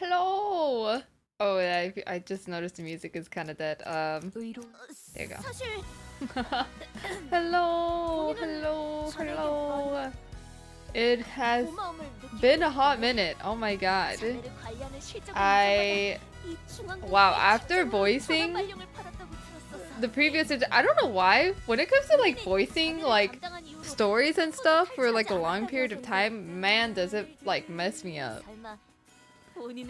Hello. Oh, yeah, I just noticed the music is kind of dead. There you go. Hello, hello, hello. It has been a hot minute. Oh my god. Wow, after voicing the previous, I don't know why, when it comes to like voicing like stories and stuff for like a long period of time, man, does it like mess me up.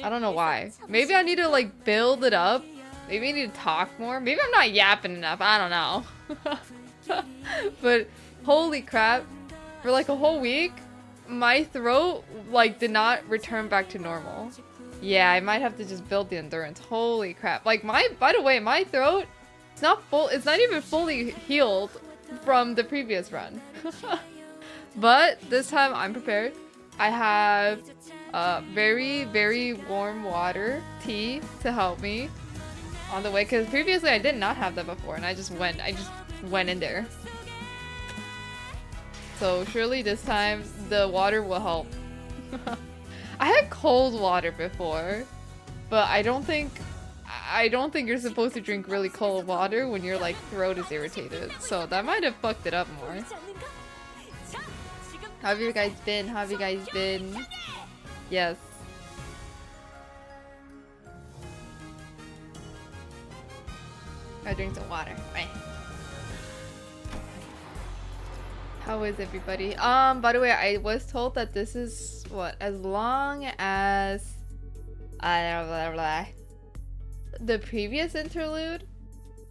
I don't know why. Maybe I need to like build it up. Maybe I need to talk more. Maybe I'm not yapping enough. I don't know. But holy crap, for like a whole week, my throat like did not return back to normal. Yeah, I might have to just build the endurance. Holy crap. Like by the way, my throat, it's not even fully healed from the previous run. But this time I'm prepared. I have very, very warm water, tea to help me on the way, because previously I did not have that before, and I just went in there. So surely this time the water will help. I had cold water before, but I don't think you're supposed to drink really cold water when your like throat is irritated. So that might have fucked it up more. How have you guys been? How have you guys been? Yes. I drink some water. Right. How is everybody? By the way, I was told that this is what, as long as the previous interlude,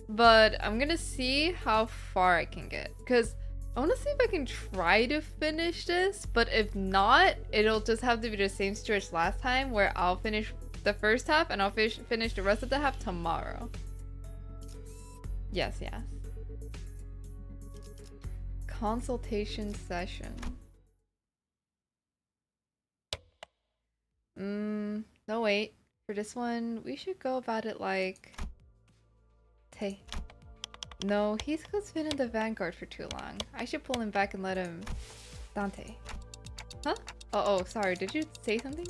but I'm gonna see how far I can get, because I want to see if I can try to finish this, but if not, it'll just have to be the same stretch last time, where I'll finish the first half and I'll finish the rest of the half tomorrow. Yes, yes. Consultation session. No wait. For this one, we should go about it like... Hey. No, he's been in the vanguard for too long. I should pull him back and let him... Dante. Huh? Oh, sorry. Did you say something?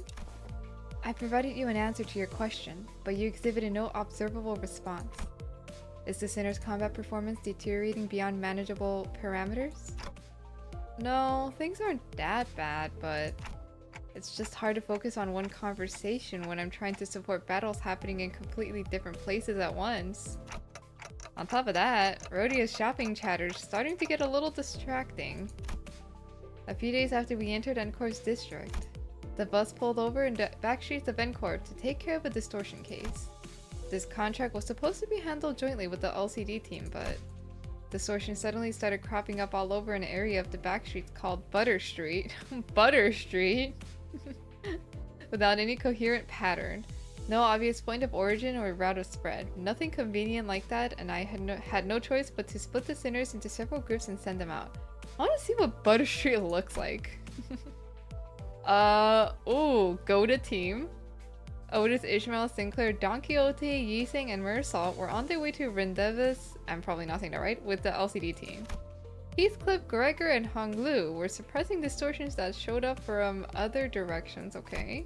I provided you an answer to your question, but you exhibited no observable response. Is the sinner's combat performance deteriorating beyond manageable parameters? No, things aren't that bad, but it's just hard to focus on one conversation when I'm trying to support battles happening in completely different places at once. On top of that, Rhodia's shopping chatter is starting to get a little distracting. A few days after we entered Encorp's district, the bus pulled over in the back streets of Encorp to take care of a distortion case. This contract was supposed to be handled jointly with the LCD team, but distortion suddenly started cropping up all over an area of the back streets called Butter Street. Butter Street? Without any coherent pattern. No obvious point of origin or route of spread. Nothing convenient like that, and I had no choice but to split the sinners into several groups and send them out. I want to see what Butter Street looks like. Ooh, go to team. Otis, Ishmael, Sinclair, Don Quixote, Yiseng, and Marisol were on their way to Rendezvous, I'm probably not saying that right, with the LCD team. Heathcliff, Gregor, and Hong Lu were suppressing distortions that showed up from other directions, okay?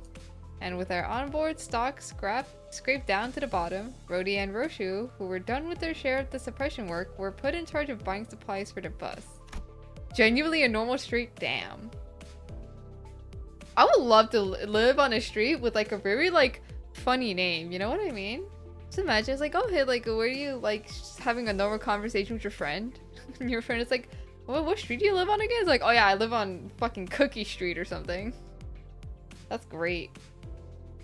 And with our onboard stock scraped down to the bottom, Rhodey and Roshu, who were done with their share of the suppression work, were put in charge of buying supplies for the bus. Genuinely a normal street? Damn. I would love to live on a street with like a very like funny name, you know what I mean? Just imagine it's like, oh hey, like where are you, like just having a normal conversation with your friend? And your friend is like, what street do you live on again? It's like, oh yeah, I live on fucking Cookie Street or something. That's great.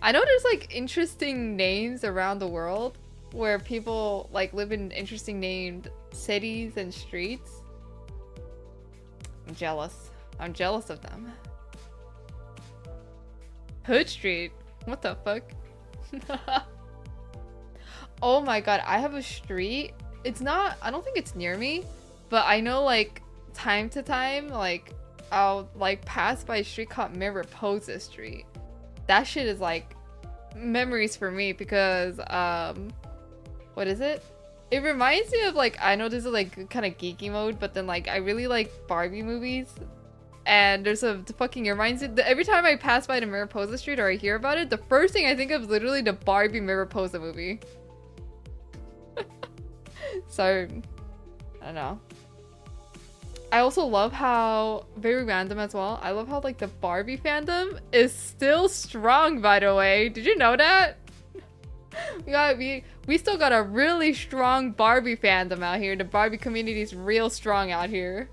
I know there's like interesting names around the world where people like live in interesting named cities and streets. I'm jealous. I'm jealous of them. Hood Street? What the fuck? Oh my god, I have a street. It's not, I don't think it's near me, but I know like time to time, like I'll like pass by a street called Mariposa Street. That shit is like memories for me because what is it? It reminds me of like, I know this is like kind of geeky mode, but then like I really like Barbie movies. and there's a fucking, it reminds me, every time I pass by the Mariposa Street or I hear about it, the first thing I think of is literally the Barbie Mariposa movie. So, I don't know. I also love how, very random as well, I love how like the Barbie fandom is still strong, by the way. Did you know that? We still got a really strong Barbie fandom out here. The Barbie community is real strong out here.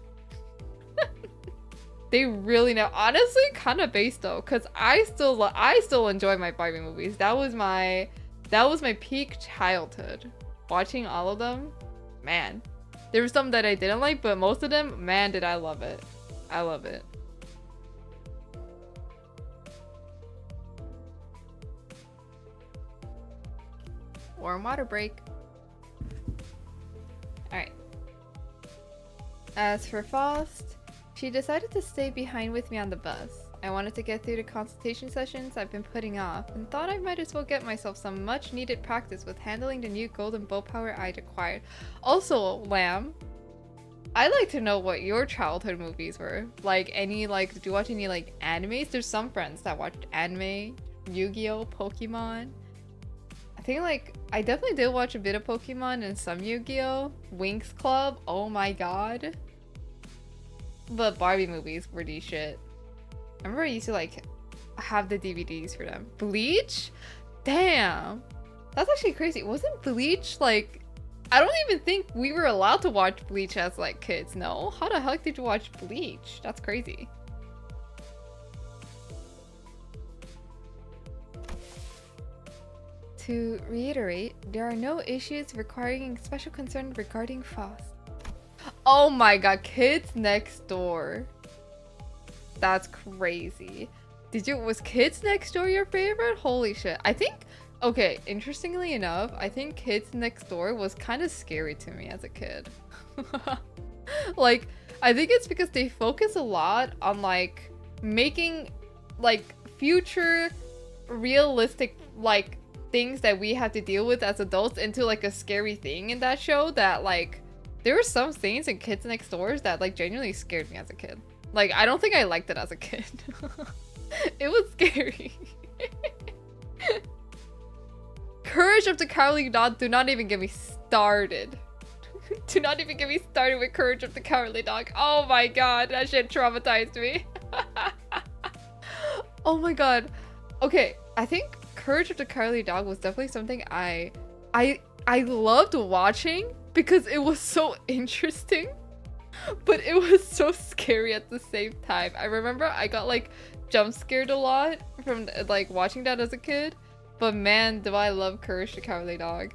They really know. Honestly, kind of based though, cause I still enjoy my Barbie movies. That was my peak childhood. Watching all of them, man. There were some that I didn't like, but most of them, man, did I love it. I love it. Warm water break. Alright. As for Faust, she decided to stay behind with me on the bus. I wanted to get through the consultation sessions I've been putting off and thought I might as well get myself some much needed practice with handling the new golden bow power I'd acquired. Also, Lamb, I'd like to know what your childhood movies were. Like any, like, did you watch any like animes? There's some friends that watched anime, Yu-Gi-Oh, Pokemon. I think like, I definitely did watch a bit of Pokemon and some Yu-Gi-Oh. Winx Club, oh my god. But Barbie movies were the shit. I remember I used to like have the DVDs for them. Bleach? Damn. That's actually crazy. Wasn't Bleach like, I don't even think we were allowed to watch Bleach as like kids. No? How the heck did you watch Bleach? That's crazy. To reiterate, there are no issues requiring special concern regarding Faust. Oh my god, Kids Next Door. That's crazy. Was Kids Next Door your favorite? Holy shit. I think, okay, interestingly enough, I think Kids Next Door was kind of scary to me as a kid. Like, I think it's because they focus a lot on like making like future realistic like things that we have to deal with as adults into like a scary thing in that show that like there were some scenes in Kids Next Door that like genuinely scared me as a kid. Like, I don't think I liked it as a kid. It was scary. Courage of the Cowardly Dog, do not even get me started. Do not even get me started with Courage of the Cowardly Dog. Oh my god, that shit traumatized me. Oh my god. Okay, I think Courage of the Cowardly Dog was definitely something I loved watching because it was so interesting. But it was so scary at the same time. I remember I got like jump scared a lot from like watching that as a kid. But man, do I love Courage the Cowardly Dog.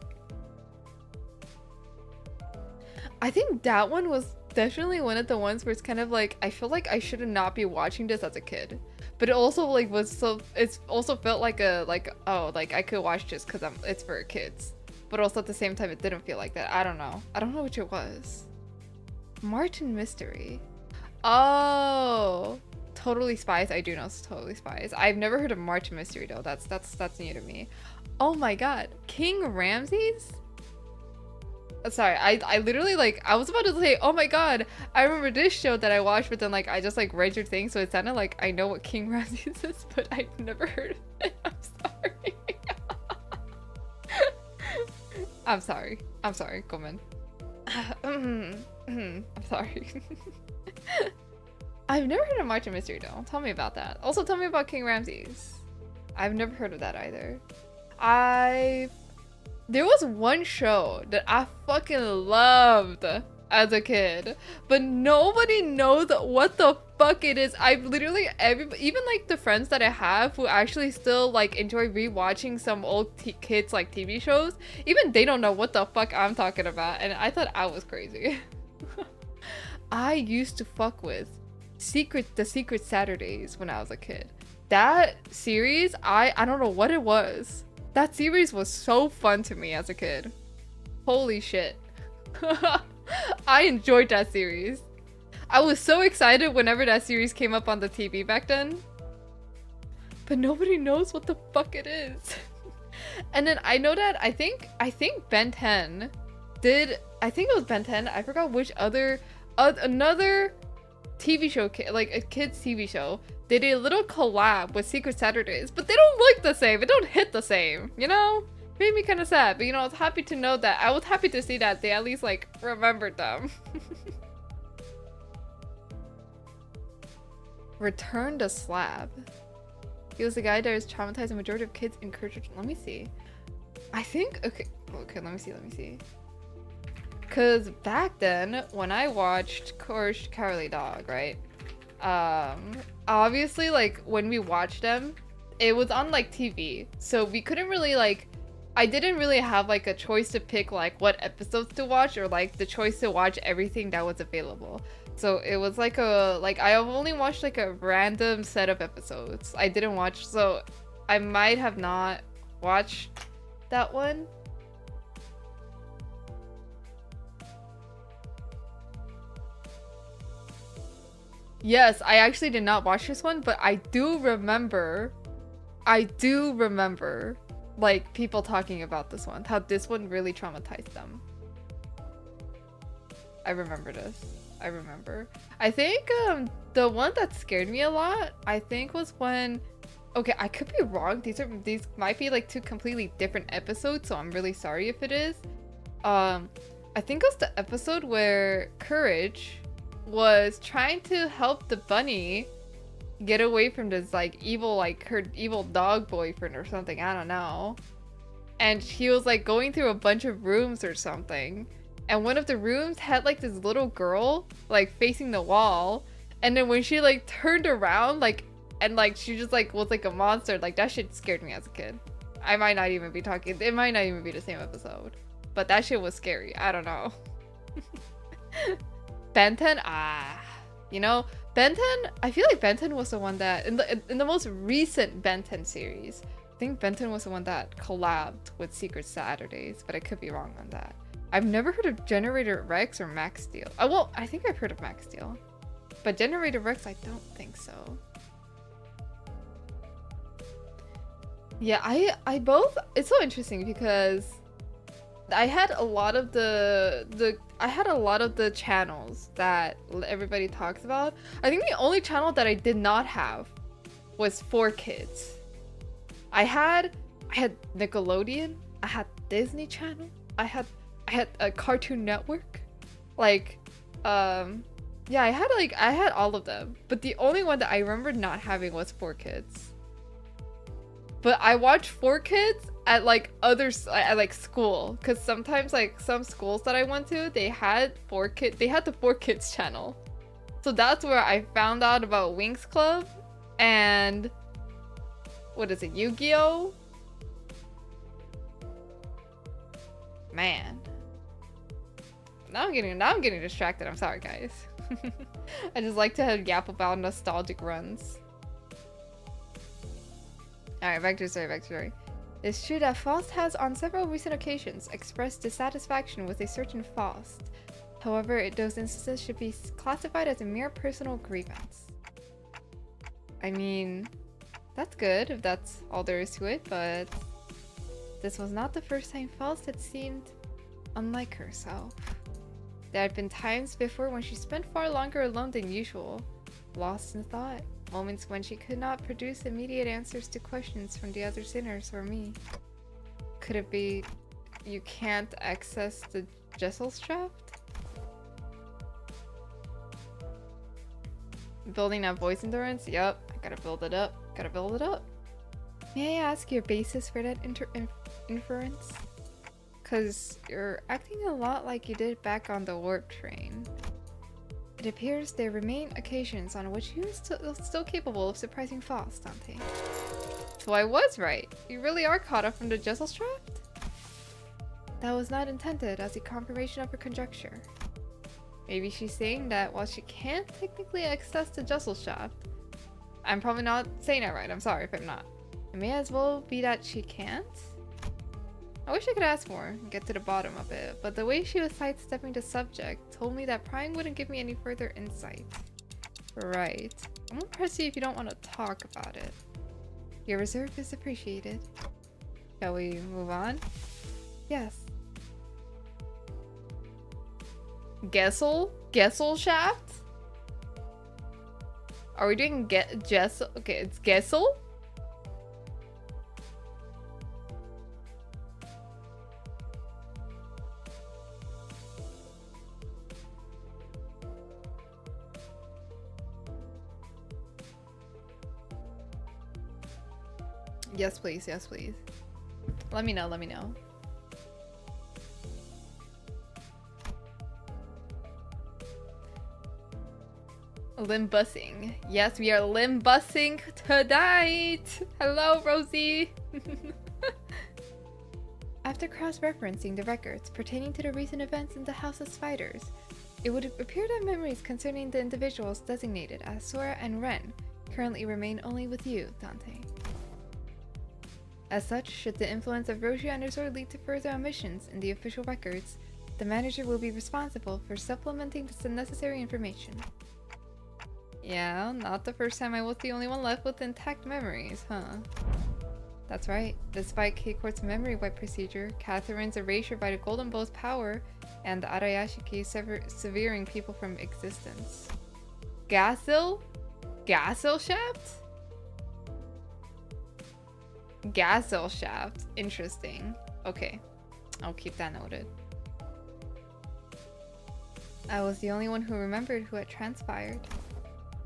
I think that one was definitely one of the ones where it's kind of like, I feel like I should not be watching this as a kid. But it also like was so, it's also felt like a, like, oh, like I could watch this because it's for kids. But also at the same time, it didn't feel like that. I don't know. I don't know which it was. Martin Mystery. Oh, Totally Spies. I do know it's Totally Spies. I've never heard of Martin Mystery though. That's new to me. Oh my god, King Ramses. Sorry, I literally like I was about to say, oh my god, I remember this show that I watched, but then like I just like read your thing, so it sounded like I know what King Ramses is, but I've never heard of it. I'm sorry. I'm sorry, Gomen. I'm sorry. I've never heard of Martin Mystery though. Tell me about that. Also, tell me about King Ramses. I've never heard of that either. There was one show that I fucking loved as a kid, but nobody knows what the fuck it is. I've literally even like the friends that I have who actually still like enjoy rewatching some old kids like TV shows, even they don't know what the fuck I'm talking about, and I thought I was crazy. I used to fuck with the Secret Saturdays when I was a kid. That series, I don't know what it was. That series was so fun to me as a kid. Holy shit. I enjoyed that series. I was so excited whenever that series came up on the TV back then. But nobody knows what the fuck it is. And then I know that I think Ben 10 did, I think it was Ben 10. I forgot which other another TV show, like a kids TV show, they did a little collab with Secret Saturdays, but they don't look the same. It don't hit the same, you know? Made me kind of sad, but you know, I was happy to know that. I was happy to see that they at least like remembered them. Return to Slab. He was the guy that was traumatized the majority of kids in Courage. Let me see. I think, okay, let me see. Cause back then, when I watched Courage Cowardly Dog, right? Obviously, like, when we watched them, it was on, like, TV. So we couldn't really, like, I didn't really have, like, a choice to pick, like, what episodes to watch or, like, the choice to watch everything that was available. So it was like I only watched like a random set of episodes. I didn't watch, so I might have not watched that one. Yes, I actually did not watch this one, but I do remember like people talking about this one, how this one really traumatized them. I remember this. I remember. I think the one that scared me a lot, I think was when, okay, I could be wrong. These might be like two completely different episodes, so I'm really sorry if it is. I think it was the episode where Courage was trying to help the bunny get away from this like evil, like her evil dog boyfriend or something. I don't know. And he was like going through a bunch of rooms or something. And one of the rooms had like this little girl like facing the wall, and then when she like turned around, like, and like she just like was like a monster, like that shit scared me as a kid. I might not even be talking, it might not even be the same episode, but that shit was scary. I don't know. Ben 10, you know, Ben 10, I feel like Ben 10 was the one that in the most recent Ben 10 series, I think Ben 10 was the one that collabed with Secret Saturdays, but I could be wrong on that. I've never heard of Generator Rex or Max Steel. Oh, well, I think I've heard of Max Steel. But Generator Rex, I don't think so. Yeah, I both, it's so interesting because I had a lot of the channels that everybody talks about. I think the only channel that I did not have was 4Kids. I had Nickelodeon, I had Disney Channel, I had a Cartoon Network, like, yeah, I had all of them, but the only one that I remember not having was 4Kids. But I watched 4Kids at like at like school, because sometimes like some schools that I went to, they had the 4Kids channel, so that's where I found out about Winx Club and what is it, Yu-Gi-Oh? Man. Now I'm getting distracted. I'm sorry, guys. I just like to yap about nostalgic runs. Alright, back to the story. It's true that Faust has on several recent occasions expressed dissatisfaction with a certain Faust. However, those instances should be classified as a mere personal grievance. I mean, that's good if that's all there is to it, but this was not the first time Faust had seemed unlike herself. There had been times before when she spent far longer alone than usual, lost in thought, moments when she could not produce immediate answers to questions from the other sinners or me. Could it be you can't access the Gesellschaft? Building up voice endurance? Yup, I gotta build it up. May I ask your basis for that inference? Cause you're acting a lot like you did back on the warp train. It appears there remain occasions on which you are still capable of surprising Faust, Dante. So I was right. You really are caught up from the Gesellschaft? That was not intended as a confirmation of her conjecture. Maybe she's saying that while she can't technically access the Gesellschaft, I'm probably not saying it right. I'm sorry if I'm not. It may as well be that she can't. I wish I could ask more and get to the bottom of it, but the way she was sidestepping the subject told me that prying wouldn't give me any further insight. Right. I won't press you if you don't want to talk about it. Your reserve is appreciated. Shall we move on? Yes. Gesellschaft? Are we doing Jessel? Okay, it's Gessel? Yes, please. Yes, please. Let me know. Let me know. Limbusing. Yes, we are limbusing tonight. Hello, Rosie. After cross-referencing the records pertaining to the recent events in the House of Spiders, it would appear that memories concerning the individuals designated as Sora and Ren currently remain only with you, Dante. As such, should the influence of Roshi and her sword lead to further omissions in the official records, the manager will be responsible for supplementing the necessary information. Yeah, not the first time I was the only one left with intact memories, huh? That's right. Despite K-Court's memory wipe procedure, Catherine's erasure by the Golden Bow's power, and Arayashiki severing people from existence. Gasil? Gasil Shaft? Gasil Shaft. Interesting. Okay. I'll keep that noted. I was the only one who remembered who had transpired.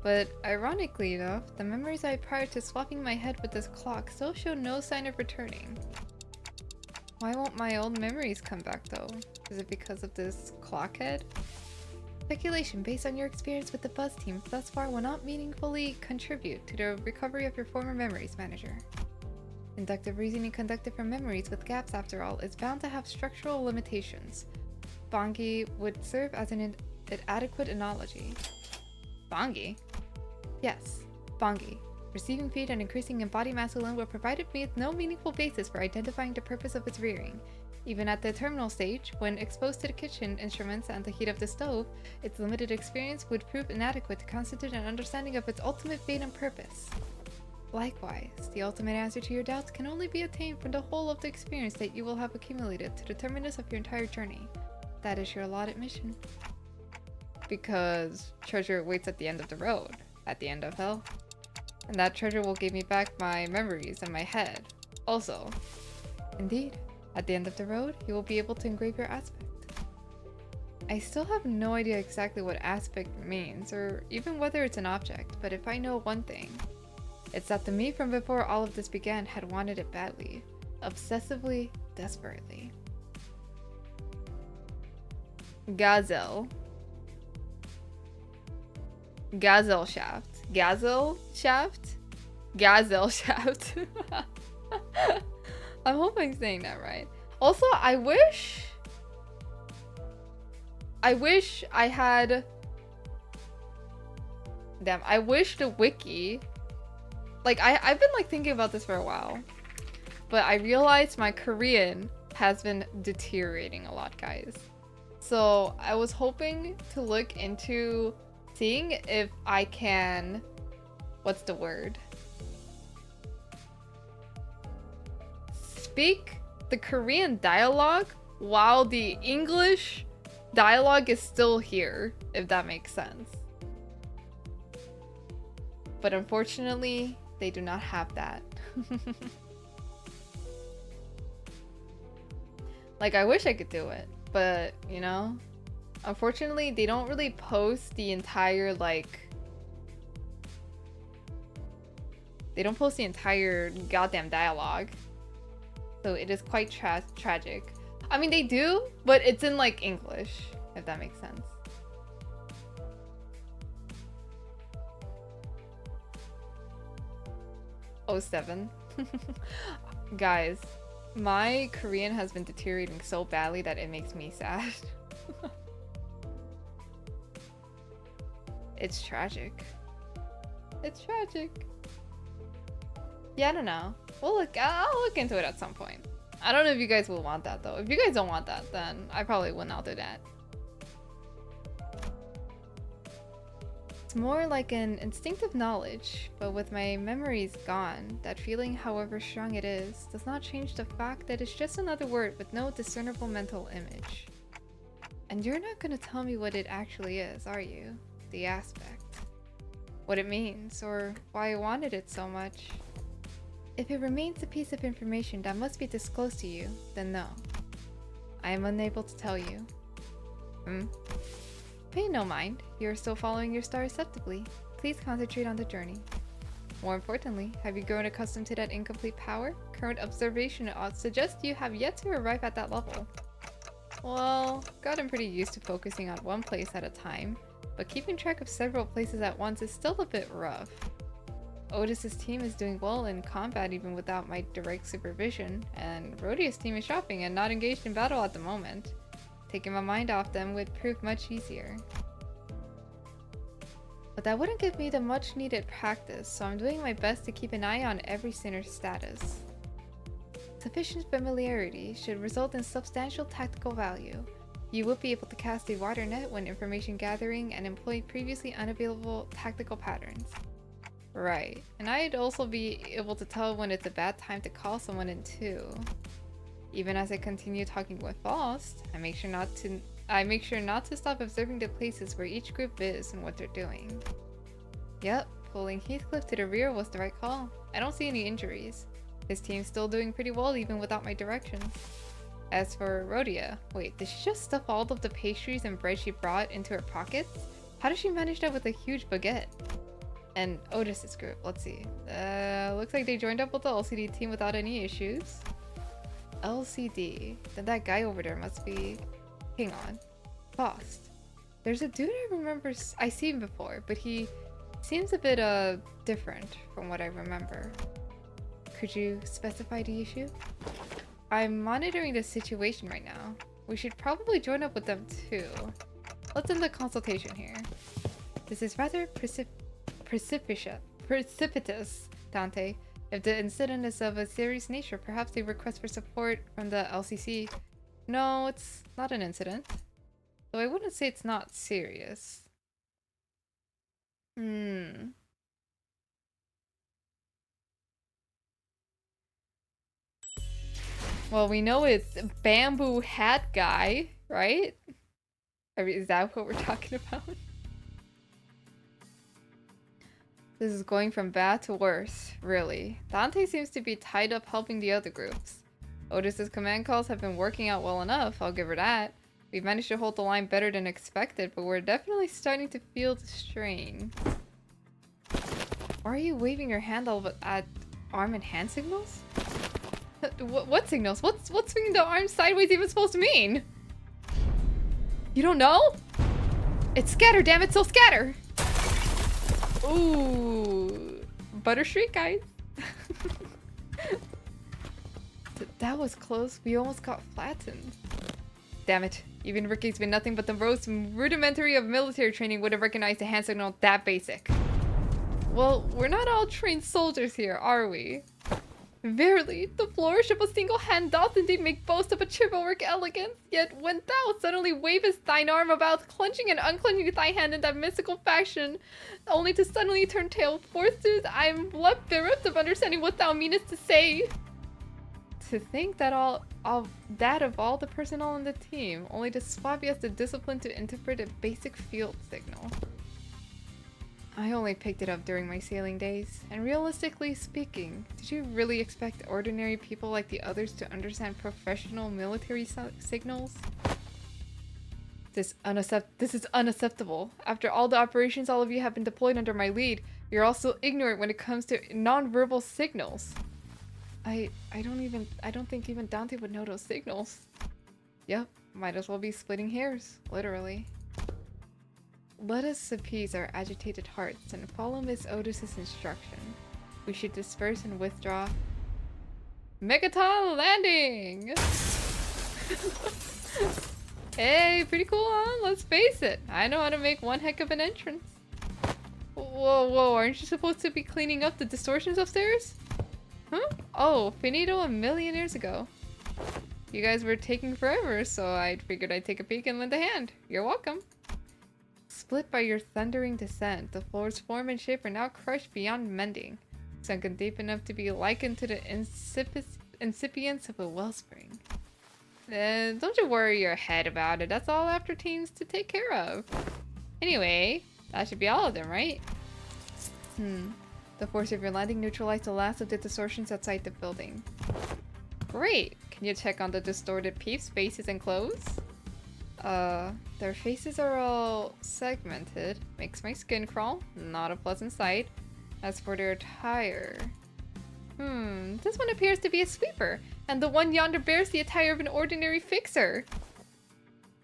But ironically enough, the memories I had prior to swapping my head with this clock still show no sign of returning. Why won't my old memories come back though? Is it because of this clock head? Speculation based on your experience with the Buzz team thus far will not meaningfully contribute to the recovery of your former memories, manager. Inductive reasoning conducted from memories with gaps, after all, is bound to have structural limitations. Bongi would serve as an adequate analogy. Bongi? Yes, Bongi. Receiving feed and increasing in body mass alone will provide me with no meaningful basis for identifying the purpose of its rearing. Even at the terminal stage, when exposed to the kitchen instruments and the heat of the stove, its limited experience would prove inadequate to constitute an understanding of its ultimate fate and purpose. Likewise, the ultimate answer to your doubts can only be attained from the whole of the experience that you will have accumulated to the terminus of your entire journey. That is your allotted mission. Because treasure waits at the end of the road, at the end of hell. And that treasure will give me back my memories and my head. Also, indeed, at the end of the road, you will be able to engrave your aspect. I still have no idea exactly what aspect means, or even whether it's an object, but if I know one thing, it's that the me from before all of this began had wanted it badly. Obsessively, desperately. Gazelle. Gazelle Shaft. Gazelle Shaft? Gazelle Shaft. I hope I'm saying that right. Also, I wish I had... Damn, I wish the wiki... Like, I've been like thinking about this for a while. But I realized my Korean has been deteriorating a lot, guys. So I was hoping to look into seeing if I can... What's the word? Speak the Korean dialogue while the English dialogue is still here, if that makes sense. But unfortunately, they do not have that. Like, I wish I could do it, but, you know, unfortunately, they don't really post the entire, like... They don't post the entire goddamn dialogue. So it is quite tragic. I mean, they do, but it's in, like, English, if that makes sense. Oh, 07. Guys, my Korean has been deteriorating so badly that it makes me sad. It's tragic. It's tragic. Yeah, I don't know. I'll look into it at some point. I don't know if you guys will want that though. If you guys don't want that, then I probably will not do that. It's more like an instinctive knowledge, but with my memories gone, that feeling, however strong it is, does not change the fact that it's just another word with no discernible mental image. And you're not gonna tell me what it actually is, are you? The aspect. what it means, or why I wanted it so much. If it remains a piece of information that must be disclosed to you, then no. I am unable to tell you. Pay no mind. You are still following your star acceptably. Please concentrate on the journey. More importantly, have you grown accustomed to that incomplete power? Current observation suggests you have yet to arrive at that level. Well, gotten pretty used to focusing on one place at a time, but keeping track of several places at once is still a bit rough. Otis's team is doing well in combat even without my direct supervision, and Rhodia's team is shopping and not engaged in battle at the moment. Taking my mind off them would prove much easier. But that wouldn't give me the much needed practice, so I'm doing my best to keep an eye on every sinner's status. Sufficient familiarity should result in substantial tactical value. You will be able to cast a wider net when information gathering and employ previously unavailable tactical patterns. Right, and I'd also be able to tell when it's a bad time to call someone in too. Even as I continue talking with Faust, I make sure not to stop observing the places where each group is and what they're doing. Yep, pulling Heathcliff to the rear was the right call. I don't see any injuries. His team's still doing pretty well even without my directions. As for Rhodia, wait, did she just stuff all of the pastries and bread she brought into her pockets? How did she manage that with a huge baguette? And Otis's group, let's see. Looks like they joined up with the LCD team without any issues. LCD? Then that guy over there must be... Hang on. Faust. There's a dude I remember I seen before, but he seems a bit different from what I remember. Could you specify the issue? I'm monitoring the situation right now. We should probably join up with them too. Let's end the consultation here. This is rather precipitous, Dante. If the incident is of a serious nature, perhaps a request for support from the LCC. No, it's not an incident. Though I wouldn't say it's not serious. Well, we know it's Bamboo Hat Guy, right? I mean, is that what we're talking about? This is going from bad to worse, really. Dante seems to be tied up helping the other groups. Otis's command calls have been working out well enough, I'll give her that. We've managed to hold the line better than expected, but we're definitely starting to feel the strain. Why are you waving your hand all at arm and hand signals? What signals? What's swinging the arm sideways even supposed to mean? You don't know? It's scatter, damn it, so scatter! Ooh, Butter Street, guys. That was close. We almost got flattened. Damn it. Even Ricky's been nothing but the most rudimentary of military training would have recognized a hand signal that basic. Well, we're not all trained soldiers here, are we? Verily, the flourish of a single hand doth indeed make boast of a chivalric elegance, yet when thou suddenly wavest thine arm about, clenching and unclenching thy hand in that mystical fashion, only to suddenly turn tail, forsooth, I am left bereft of understanding what thou meanest to say. To think that of all the personnel on the team, only to Swabi has the discipline to interpret a basic field signal. I only picked it up during my sailing days, and realistically speaking, did you really expect ordinary people like the others to understand professional military signals? This is unacceptable. After all the operations all of you have been deployed under my lead, you're also ignorant when it comes to non-verbal signals. I don't think even Dante would know those signals. Yep, might as well be splitting hairs, literally. Let us appease our agitated hearts and follow Miss Otis's instruction. We should disperse and withdraw. Megaton landing! Hey, pretty cool, huh? Let's face it. I know how to make one heck of an entrance. Whoa, aren't you supposed to be cleaning up the distortions upstairs? Huh? Oh, finito a million years ago. You guys were taking forever, so I figured I'd take a peek and lend a hand. You're welcome. Split by your thundering descent, the floor's form and shape are now crushed beyond mending, sunken deep enough to be likened to the incipience of a wellspring. Don't you worry your head about it, that's all after teams to take care of. Anyway, that should be all of them, right? The force of your landing neutralized the last of the distortions outside the building. Great! Can you check on the distorted peeps' faces and clothes? Their faces are all segmented. Makes my skin crawl. Not a pleasant sight. As for their attire... this one appears to be a sweeper, and the one yonder bears the attire of an ordinary fixer.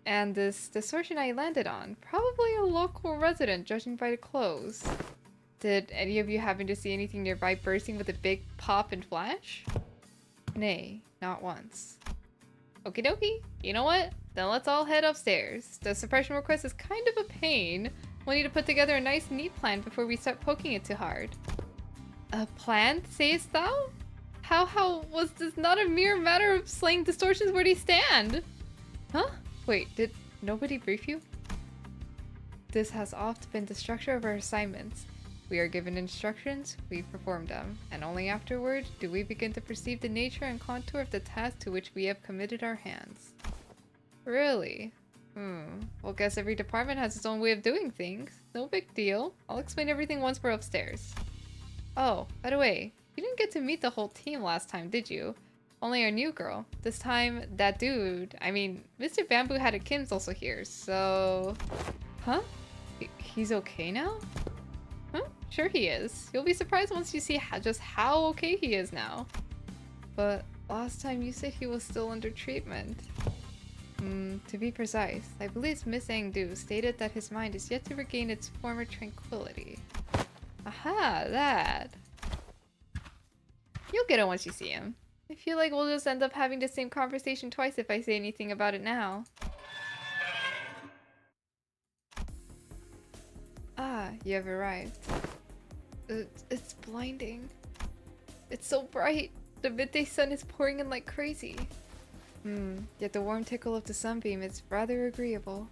And this distortion I landed on, probably a local resident judging by the clothes. Did any of you happen to see anything nearby bursting with a big pop and flash? Nay, not once. Okie dokie, you know what? Then let's all head upstairs. The suppression request is kind of a pain. We'll need to put together a nice neat plan before we start poking it too hard. A plan, sayest thou? How was this not a mere matter of slaying distortions where they stand? Huh? Wait, did nobody brief you? This has oft been the structure of our assignments. We are given instructions, we perform them, and only afterward do we begin to perceive the nature and contour of the task to which we have committed our hands. Really? Well, guess every department has its own way of doing things. No big deal. I'll explain everything once we're upstairs. Oh, by the way, you didn't get to meet the whole team last time, did you? Only our new girl. This time, that dude, I mean, Mr. Bamboo had a Kim's also here, so... Huh? He's okay now? Huh? Sure he is. You'll be surprised once you see just how okay he is now. But last time you said he was still under treatment. To be precise, I believe Miss Angdu stated that his mind is yet to regain its former tranquility. Aha, that. You'll get it once you see him. I feel like we'll just end up having the same conversation twice if I say anything about it now. Ah, you have arrived. It's blinding. It's so bright. The midday sun is pouring in like crazy. Yet the warm tickle of the sunbeam is rather agreeable.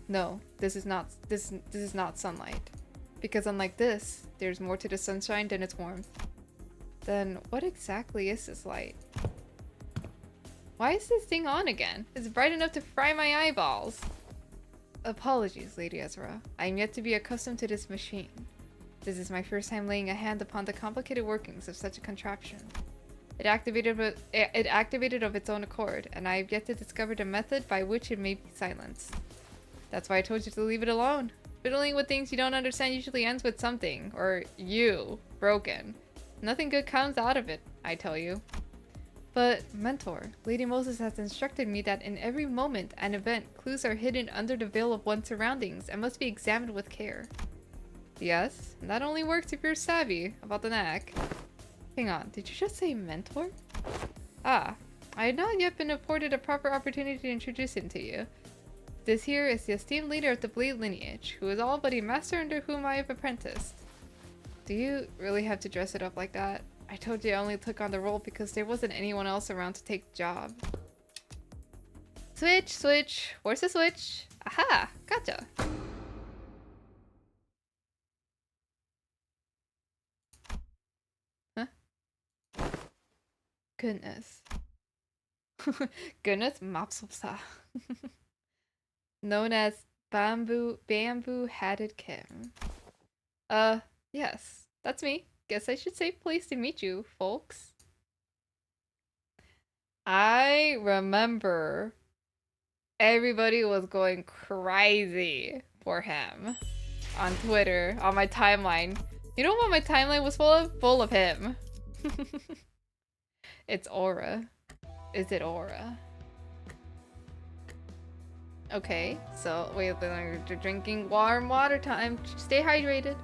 No, this is not sunlight. Because unlike this, there's more to the sunshine than its warmth. Then what exactly is this light? Why is this thing on again? It's bright enough to fry my eyeballs. Apologies, Lady Ezra. I am yet to be accustomed to this machine. This is my first time laying a hand upon the complicated workings of such a contraption. It activated of its own accord, and I have yet to discover the method by which it may be silenced. That's why I told you to leave it alone. Fiddling with things you don't understand usually ends with something, or you, broken. Nothing good comes out of it, I tell you. But, Mentor, Lady Moses has instructed me that in every moment and event, clues are hidden under the veil of one's surroundings and must be examined with care. Yes, and that only works if you're savvy about the knack. Hang on, did you just say mentor? Ah, I had not yet been afforded a proper opportunity to introduce him to you. This here is the esteemed leader of the Blade lineage, who is all but a master under whom I have apprenticed. Do you really have to dress it up like that? I told you I only took on the role because there wasn't anyone else around to take the job. Switch, switch. Where's the switch? Aha, gotcha. Huh? Goodness. Goodness, mapsopsa. Known as Bamboo-Hatted Kim. Yes, that's me. Guess I should say pleased to meet you, folks. I remember everybody was going crazy for him on Twitter, on my timeline. You know what my timeline was full of? Full of him. It's Aura. Is it Aura? Okay, so wait, you're drinking warm water time. Stay hydrated.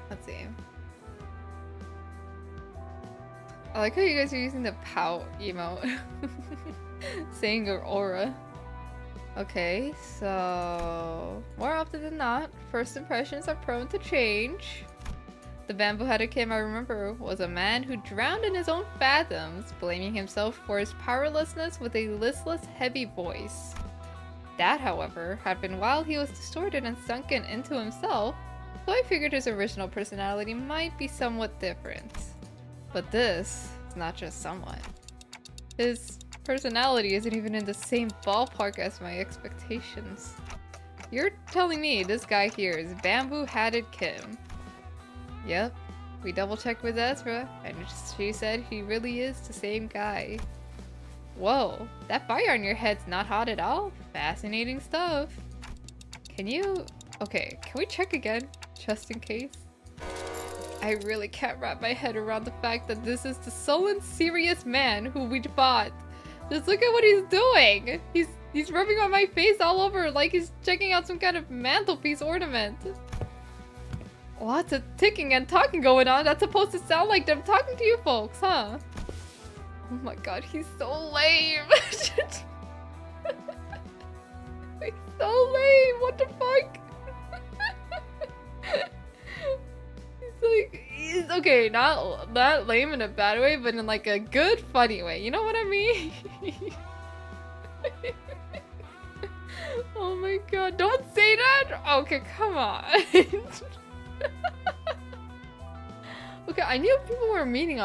Let's see. I like how you guys are using the pout emote. Saying your aura. Okay, so more often than not, first impressions are prone to change. The bamboo-hatted Kim I remember was a man who drowned in his own fathoms, blaming himself for his powerlessness with a listless, heavy voice. That, however, had been while he was distorted and sunken into himself, so I figured his original personality might be somewhat different. But this is not just somewhat. His personality isn't even in the same ballpark as my expectations. You're telling me this guy here is Bamboo-Hatted Kim? Yep, we double-checked with Ezra, and she said he really is the same guy. Whoa, that fire on your head's not hot at all? Fascinating stuff. Can you... Okay, can we check again? Just in case? I really can't wrap my head around the fact that this is the sullen, serious man who we fought. Just look at what he's doing! He's rubbing on my face all over like he's checking out some kind of mantelpiece ornament. Lots of ticking and talking going on. That's supposed to sound like them talking to you folks, huh? Oh my god, he's so lame! He's so lame! What the fuck? He's okay, not lame in a bad way, but in like a good, funny way. You know what I mean? Oh my god, don't say that! Okay, come on. Okay, I knew people were memeing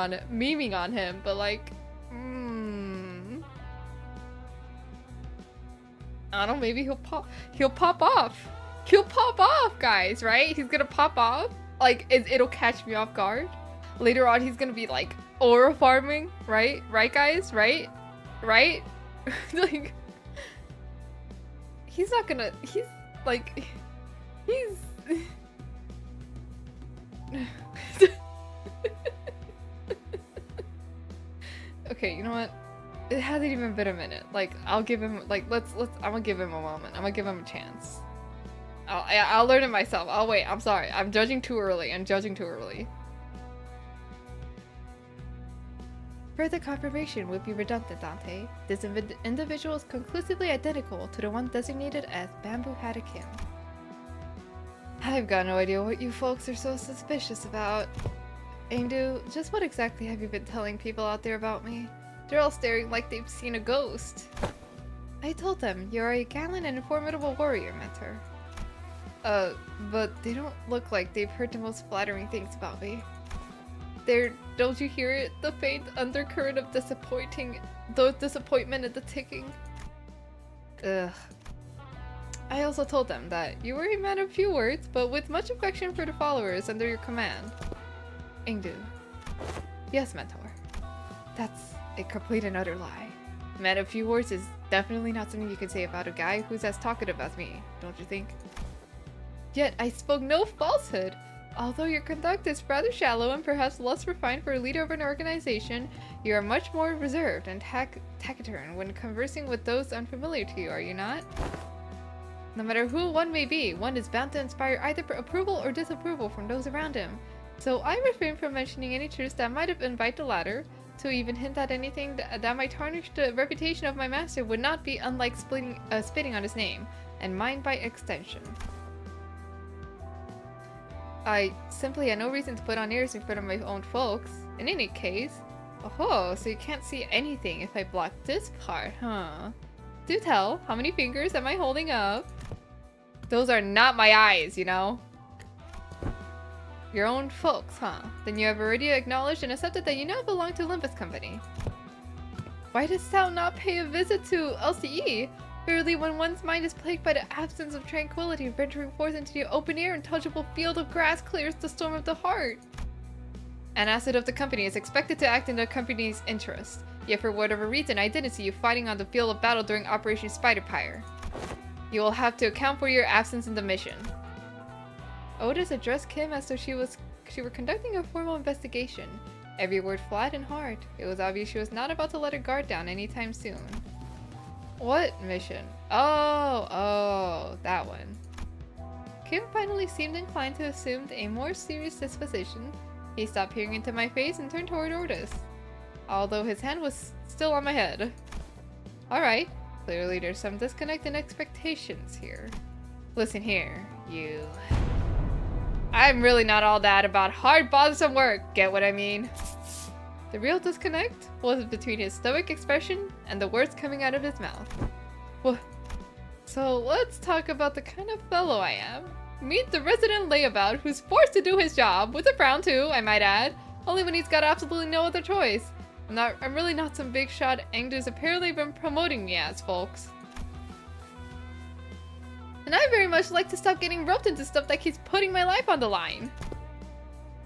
on him, but like, I don't know, maybe he'll pop off. He'll pop off, guys, right? He's gonna pop off. Like, it'll catch me off guard. Later on, he's gonna be like aura farming, right? Right, guys? Right? Right? Like, he's not gonna. He's like, he's. Okay, you know what? It hasn't even been a minute. Like, I'll give him. Like, I'm gonna give him a moment. I'm gonna give him a chance. I'll learn it myself. I'll wait. I'm sorry. I'm judging too early. Further confirmation would be redundant, Dante. This individual is conclusively identical to the one designated as Bamboo-Hatted Kim. I've got no idea what you folks are so suspicious about. Engdu, just what exactly have you been telling people out there about me? They're all staring like they've seen a ghost. I told them you're a gallant and formidable warrior, Mentor. But they don't look like they've heard the most flattering things about me. Don't you hear it? The faint undercurrent of disappointment at the ticking. Ugh. I also told them that you were a man of few words, but with much affection for the followers under your command. Engdu. Yes, Mentor. That's a complete and utter lie. Man of few words is definitely not something you can say about a guy who's as talkative as me, don't you think? Yet I spoke no falsehood. Although your conduct is rather shallow and perhaps less refined for a leader of an organization, you are much more reserved and taciturn when conversing with those unfamiliar to you, are you not? No matter who one may be, one is bound to inspire either approval or disapproval from those around him. So I refrain from mentioning any truths that might invite the latter. To even hint at anything that might tarnish the reputation of my master would not be unlike spitting on his name, and mine by extension. I simply had no reason to put on airs in front of my own folks. In any case... Oh, so you can't see anything if I block this part, huh? Do tell, how many fingers am I holding up? Those are not my eyes, you know? Your own folks, huh? Then you have already acknowledged and accepted that you now belong to Limbus Company. Why does thou not pay a visit to LCE? Surely when one's mind is plagued by the absence of tranquility, venturing forth into the open air and touchable field of grass clears the storm of the heart. An asset of the company is expected to act in the company's interest. Yet for whatever reason, I didn't see you fighting on the field of battle during Operation Spider-Pyre. You will have to account for your absence in the mission. Otis addressed Kim as though she were conducting a formal investigation. Every word flat and hard. It was obvious she was not about to let her guard down anytime soon. What mission? Oh, that one. Kim finally seemed inclined to assume a more serious disposition. He stopped peering into my face and turned toward Otis, although his hand was still on my head. Alright, clearly there's some disconnect in expectations here. Listen here, you... I'm really not all that about hard, bothersome work, get what I mean? The real disconnect was between his stoic expression and the words coming out of his mouth. Well, so let's talk about the kind of fellow I am. Meet the resident layabout who's forced to do his job, with a frown too, I might add, Only when he's got absolutely no other choice. I'm really not some big shot Engdu's apparently been promoting me as, folks. And I very much like to stop getting roped into stuff that keeps putting my life on the line.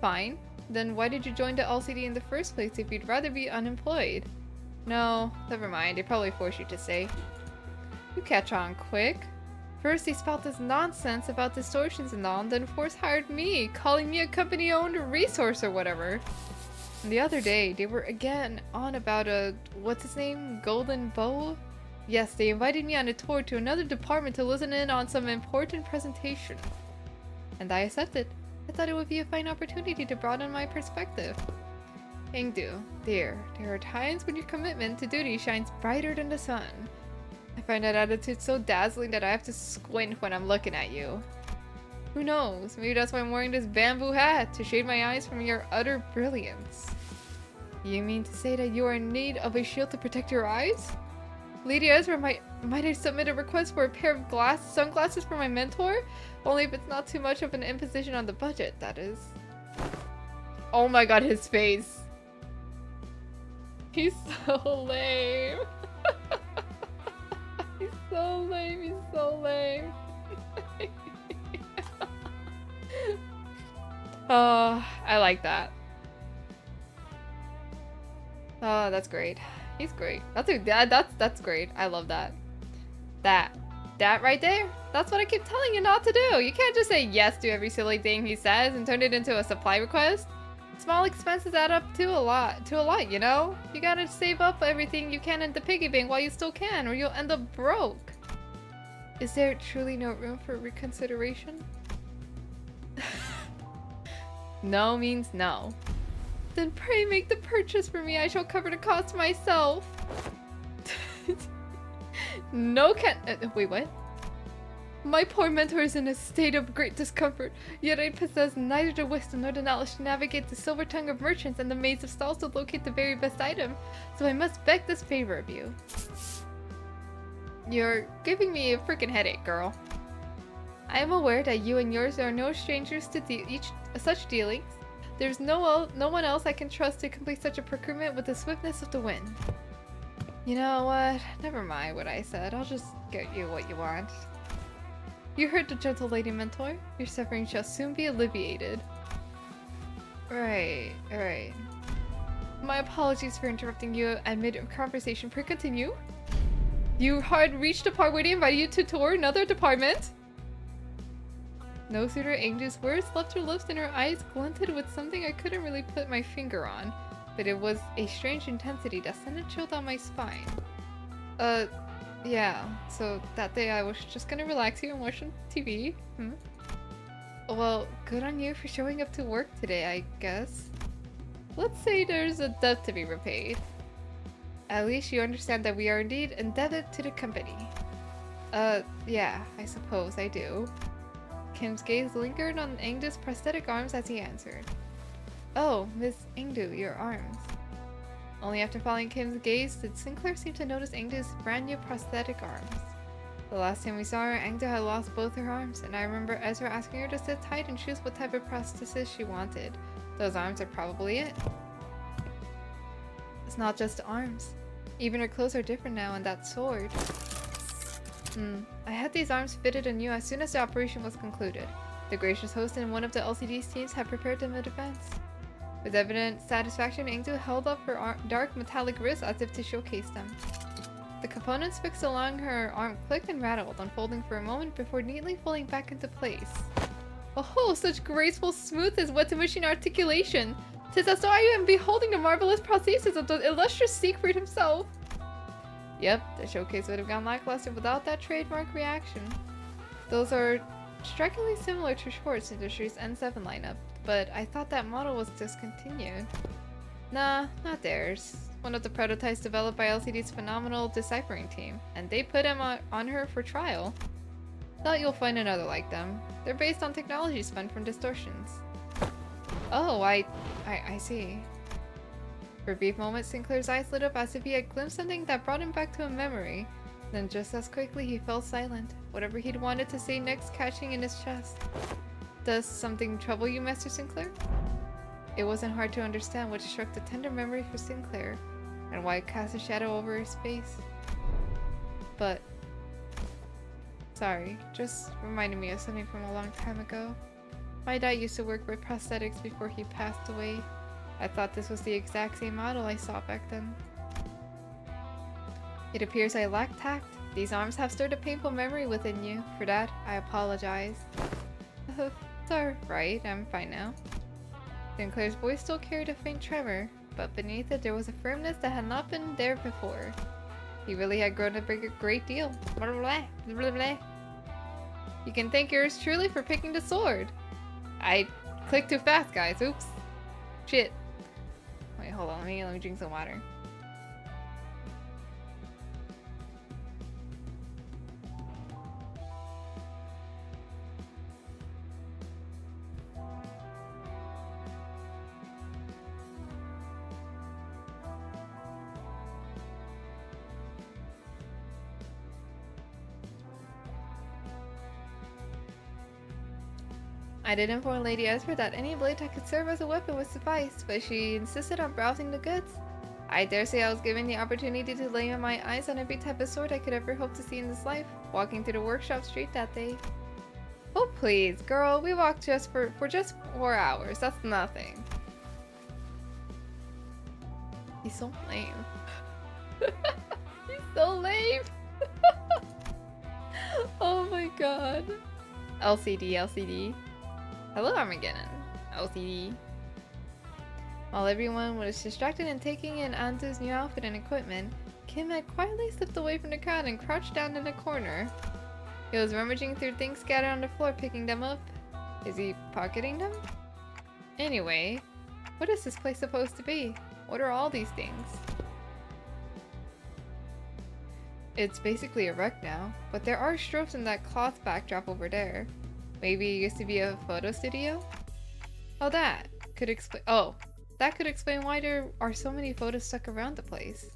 Fine. Then why did you join the LCD in the first place if you'd rather be unemployed? No, never mind. They probably force you to stay. You catch on quick. First they spout this nonsense about distortions and all, and then Force hired me, calling me a company-owned resource or whatever. And the other day, they were again on about a, what's his name, Golden Bow? Yes, they invited me on a tour to another department to listen in on some important presentation. And I accepted. I thought it would be a fine opportunity to broaden my perspective. Engdu, there are times when your commitment to duty shines brighter than the sun. I find that attitude so dazzling that I have to squint when I'm looking at you. Who knows, maybe that's why I'm wearing this bamboo hat, to shade my eyes from your utter brilliance. You mean to say that you are in need of a shield to protect your eyes? Lady Ezra, might I submit a request for a pair of sunglasses for my mentor? Only if it's not too much of an imposition on the budget, that is. Oh my god, his face. He's so lame. He's so lame, he's so lame. Oh, I like that. Oh, that's great. He's great. That's great. I love that. That right there. That's what I keep telling you not to do. You can't just say yes to every silly thing he says and turn it into a supply request. Small expenses add up to a lot, you know? You gotta save up everything you can in the piggy bank while you still can, or you'll end up broke. Is there truly no room for reconsideration? No means no. Then pray make the purchase for me. I shall cover the cost myself. No can- wait, what? My poor mentor is in a state of great discomfort, yet I possess neither the wisdom nor the knowledge to navigate the silver tongue of merchants and the maze of stalls to locate the very best item, so I must beg this favor of you. You're giving me a freaking headache, girl. I am aware that you and yours are no strangers to such dealings. There's no one else I can trust to complete such a procurement with the swiftness of the wind. You know what? Never mind what I said. I'll just get you what you want. You heard the gentle lady mentor. Your suffering shall soon be alleviated. Right. My apologies for interrupting you at mid-conversation. Pray continue. You had reached the part where they invited you to tour another department? No sooner Angie's words left her lips than her eyes glinted with something I couldn't really put my finger on, but it was a strange intensity that sent a chill down my spine. Yeah, so that day I was just gonna relax here and watch some TV. Well, good on you for showing up to work today, I guess. Let's say there's a debt to be repaid. At least you understand that we are indeed indebted to the company. Yeah, I suppose I do. Kim's gaze lingered on Engdu's prosthetic arms as he answered. Oh, Miss Engdu, your arms. Only after following Kim's gaze did Sinclair seem to notice Engdu's brand new prosthetic arms. The last time we saw her, Engdu had lost both her arms, and I remember Ezra asking her to sit tight and choose what type of prosthesis she wanted. Those arms are probably it. It's not just the arms. Even her clothes are different now, and that sword. I had these arms fitted anew as soon as the operation was concluded. The gracious host and one of the LCD's teams had prepared them in advance. With evident satisfaction, Engdu held up her dark metallic wrists as if to showcase them. The components fixed along her arm clicked and rattled, unfolding for a moment before neatly falling back into place. Oh, such graceful smoothness, what to machine articulation! 'Tis as though I am beholding the marvelous prosthesis of the illustrious Siegfried himself! Yep, the showcase would have gone lackluster without that trademark reaction. Those are strikingly similar to Schwartz Industries' N7 lineup, but I thought that model was discontinued. Nah, not theirs. One of the prototypes developed by LCD's phenomenal deciphering team, and they put them on her for trial. Thought you'll find another like them. They're based on technology spun from distortions. Oh, I see. For a brief moment, Sinclair's eyes lit up as if he had glimpsed something that brought him back to a memory. Then just as quickly, he fell silent, whatever he'd wanted to say next catching in his chest. Does something trouble you, Master Sinclair? It wasn't hard to understand what struck the tender memory for Sinclair, and why it cast a shadow over his face. But... sorry, just reminded me of something from a long time ago. My dad used to work with prosthetics before he passed away. I thought this was the exact same model I saw back then. It appears I lack tact. These arms have stirred a painful memory within you. For that, I apologize. It's alright, I'm fine now. Sinclair's voice still carried a faint tremor, but beneath it there was a firmness that had not been there before. He really had grown to a great deal. Blah, blah, blah, blah. You can thank yours truly for picking the sword. I clicked too fast, guys. Oops. Shit. Wait, hold on. Let me drink some water. I did inform Lady Esper that any blade that could serve as a weapon would suffice, but she insisted on browsing the goods. I dare say I was given the opportunity to lay my eyes on every type of sword I could ever hope to see in this life, walking through the workshop street that day. Oh please, girl, we walked just for just 4 hours. That's nothing. He's so lame. He's so lame. Oh my god. LCD. Hello, Armageddon. LCD. While everyone was distracted in taking in Antu's new outfit and equipment, Kim had quietly slipped away from the crowd and crouched down in a corner. He was rummaging through things scattered on the floor, picking them up. Is he pocketing them? Anyway, what is this place supposed to be? What are all these things? It's basically a wreck now, but there are strobes in that cloth backdrop over there. Maybe it used to be a photo studio? That could explain why there are so many photos stuck around the place.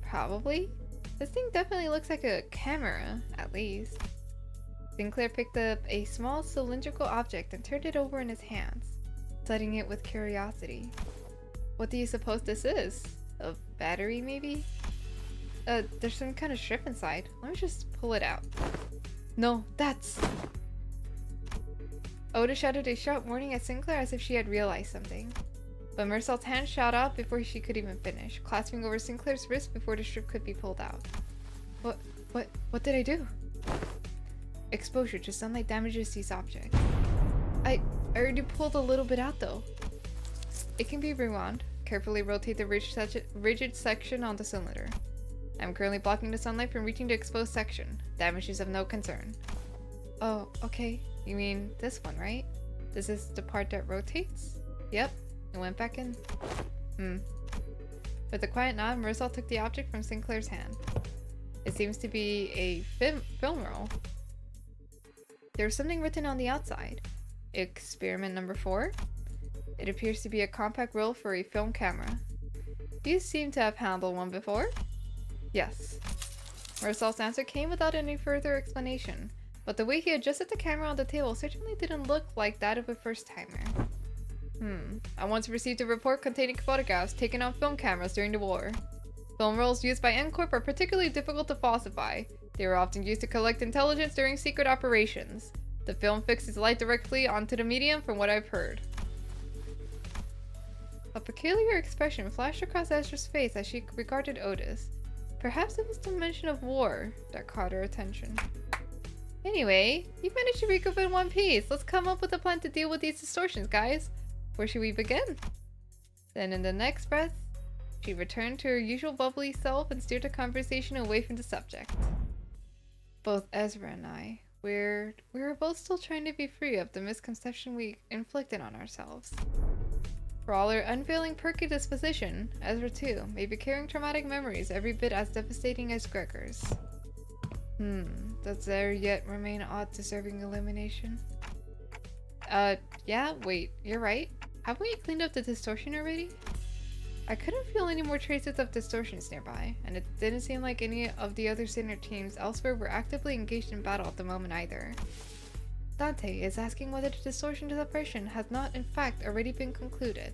Probably? This thing definitely looks like a camera, at least. Sinclair picked up a small cylindrical object and turned it over in his hands, studying it with curiosity. What do you suppose this is? A battery, maybe? There's some kind of strip inside. Let me just pull it out. No, that's... Oda shouted a sharp warning at Sinclair as if she had realized something. But Mersault's hand shot out before she could even finish, clasping over Sinclair's wrist before the strip could be pulled out. What did I do? Exposure to sunlight damages these objects. I already pulled a little bit out though. It can be rewound. Carefully rotate the rigid section on the cylinder. I'm currently blocking the sunlight from reaching the exposed section. Damage is of no concern. Oh, okay. You mean this one, right? This is the part that rotates? Yep. It went back in. With a quiet nod, Mersault took the object from Sinclair's hand. It seems to be a film roll. There's something written on the outside. Experiment number 4? It appears to be a compact roll for a film camera. You seem to have handled one before? Yes. Mersault's answer came without any further explanation, but the way he adjusted the camera on the table certainly didn't look like that of a first-timer. I once received a report containing photographs taken on film cameras during the war. Film rolls used by N-Corp are particularly difficult to falsify. They were often used to collect intelligence during secret operations. The film fixes light directly onto the medium from what I've heard. A peculiar expression flashed across Ezra's face as she regarded Otis. Perhaps it was the mention of war that caught her attention. Anyway, you managed to recoup in one piece. Let's come up with a plan to deal with these distortions, guys. Where should we begin? Then in the next breath, she returned to her usual bubbly self and steered the conversation away from the subject. Both Ezra and I, we were both still trying to be free of the misconception we inflicted on ourselves. For all her unfailing perky disposition, Ezra too may be carrying traumatic memories every bit as devastating as Gregor's. Does there yet remain odd deserving elimination? Yeah, wait, you're right. Haven't we cleaned up the distortion already? I couldn't feel any more traces of distortions nearby, and it didn't seem like any of the other center teams elsewhere were actively engaged in battle at the moment either. Dante is asking whether the distortion separation has not in fact already been concluded.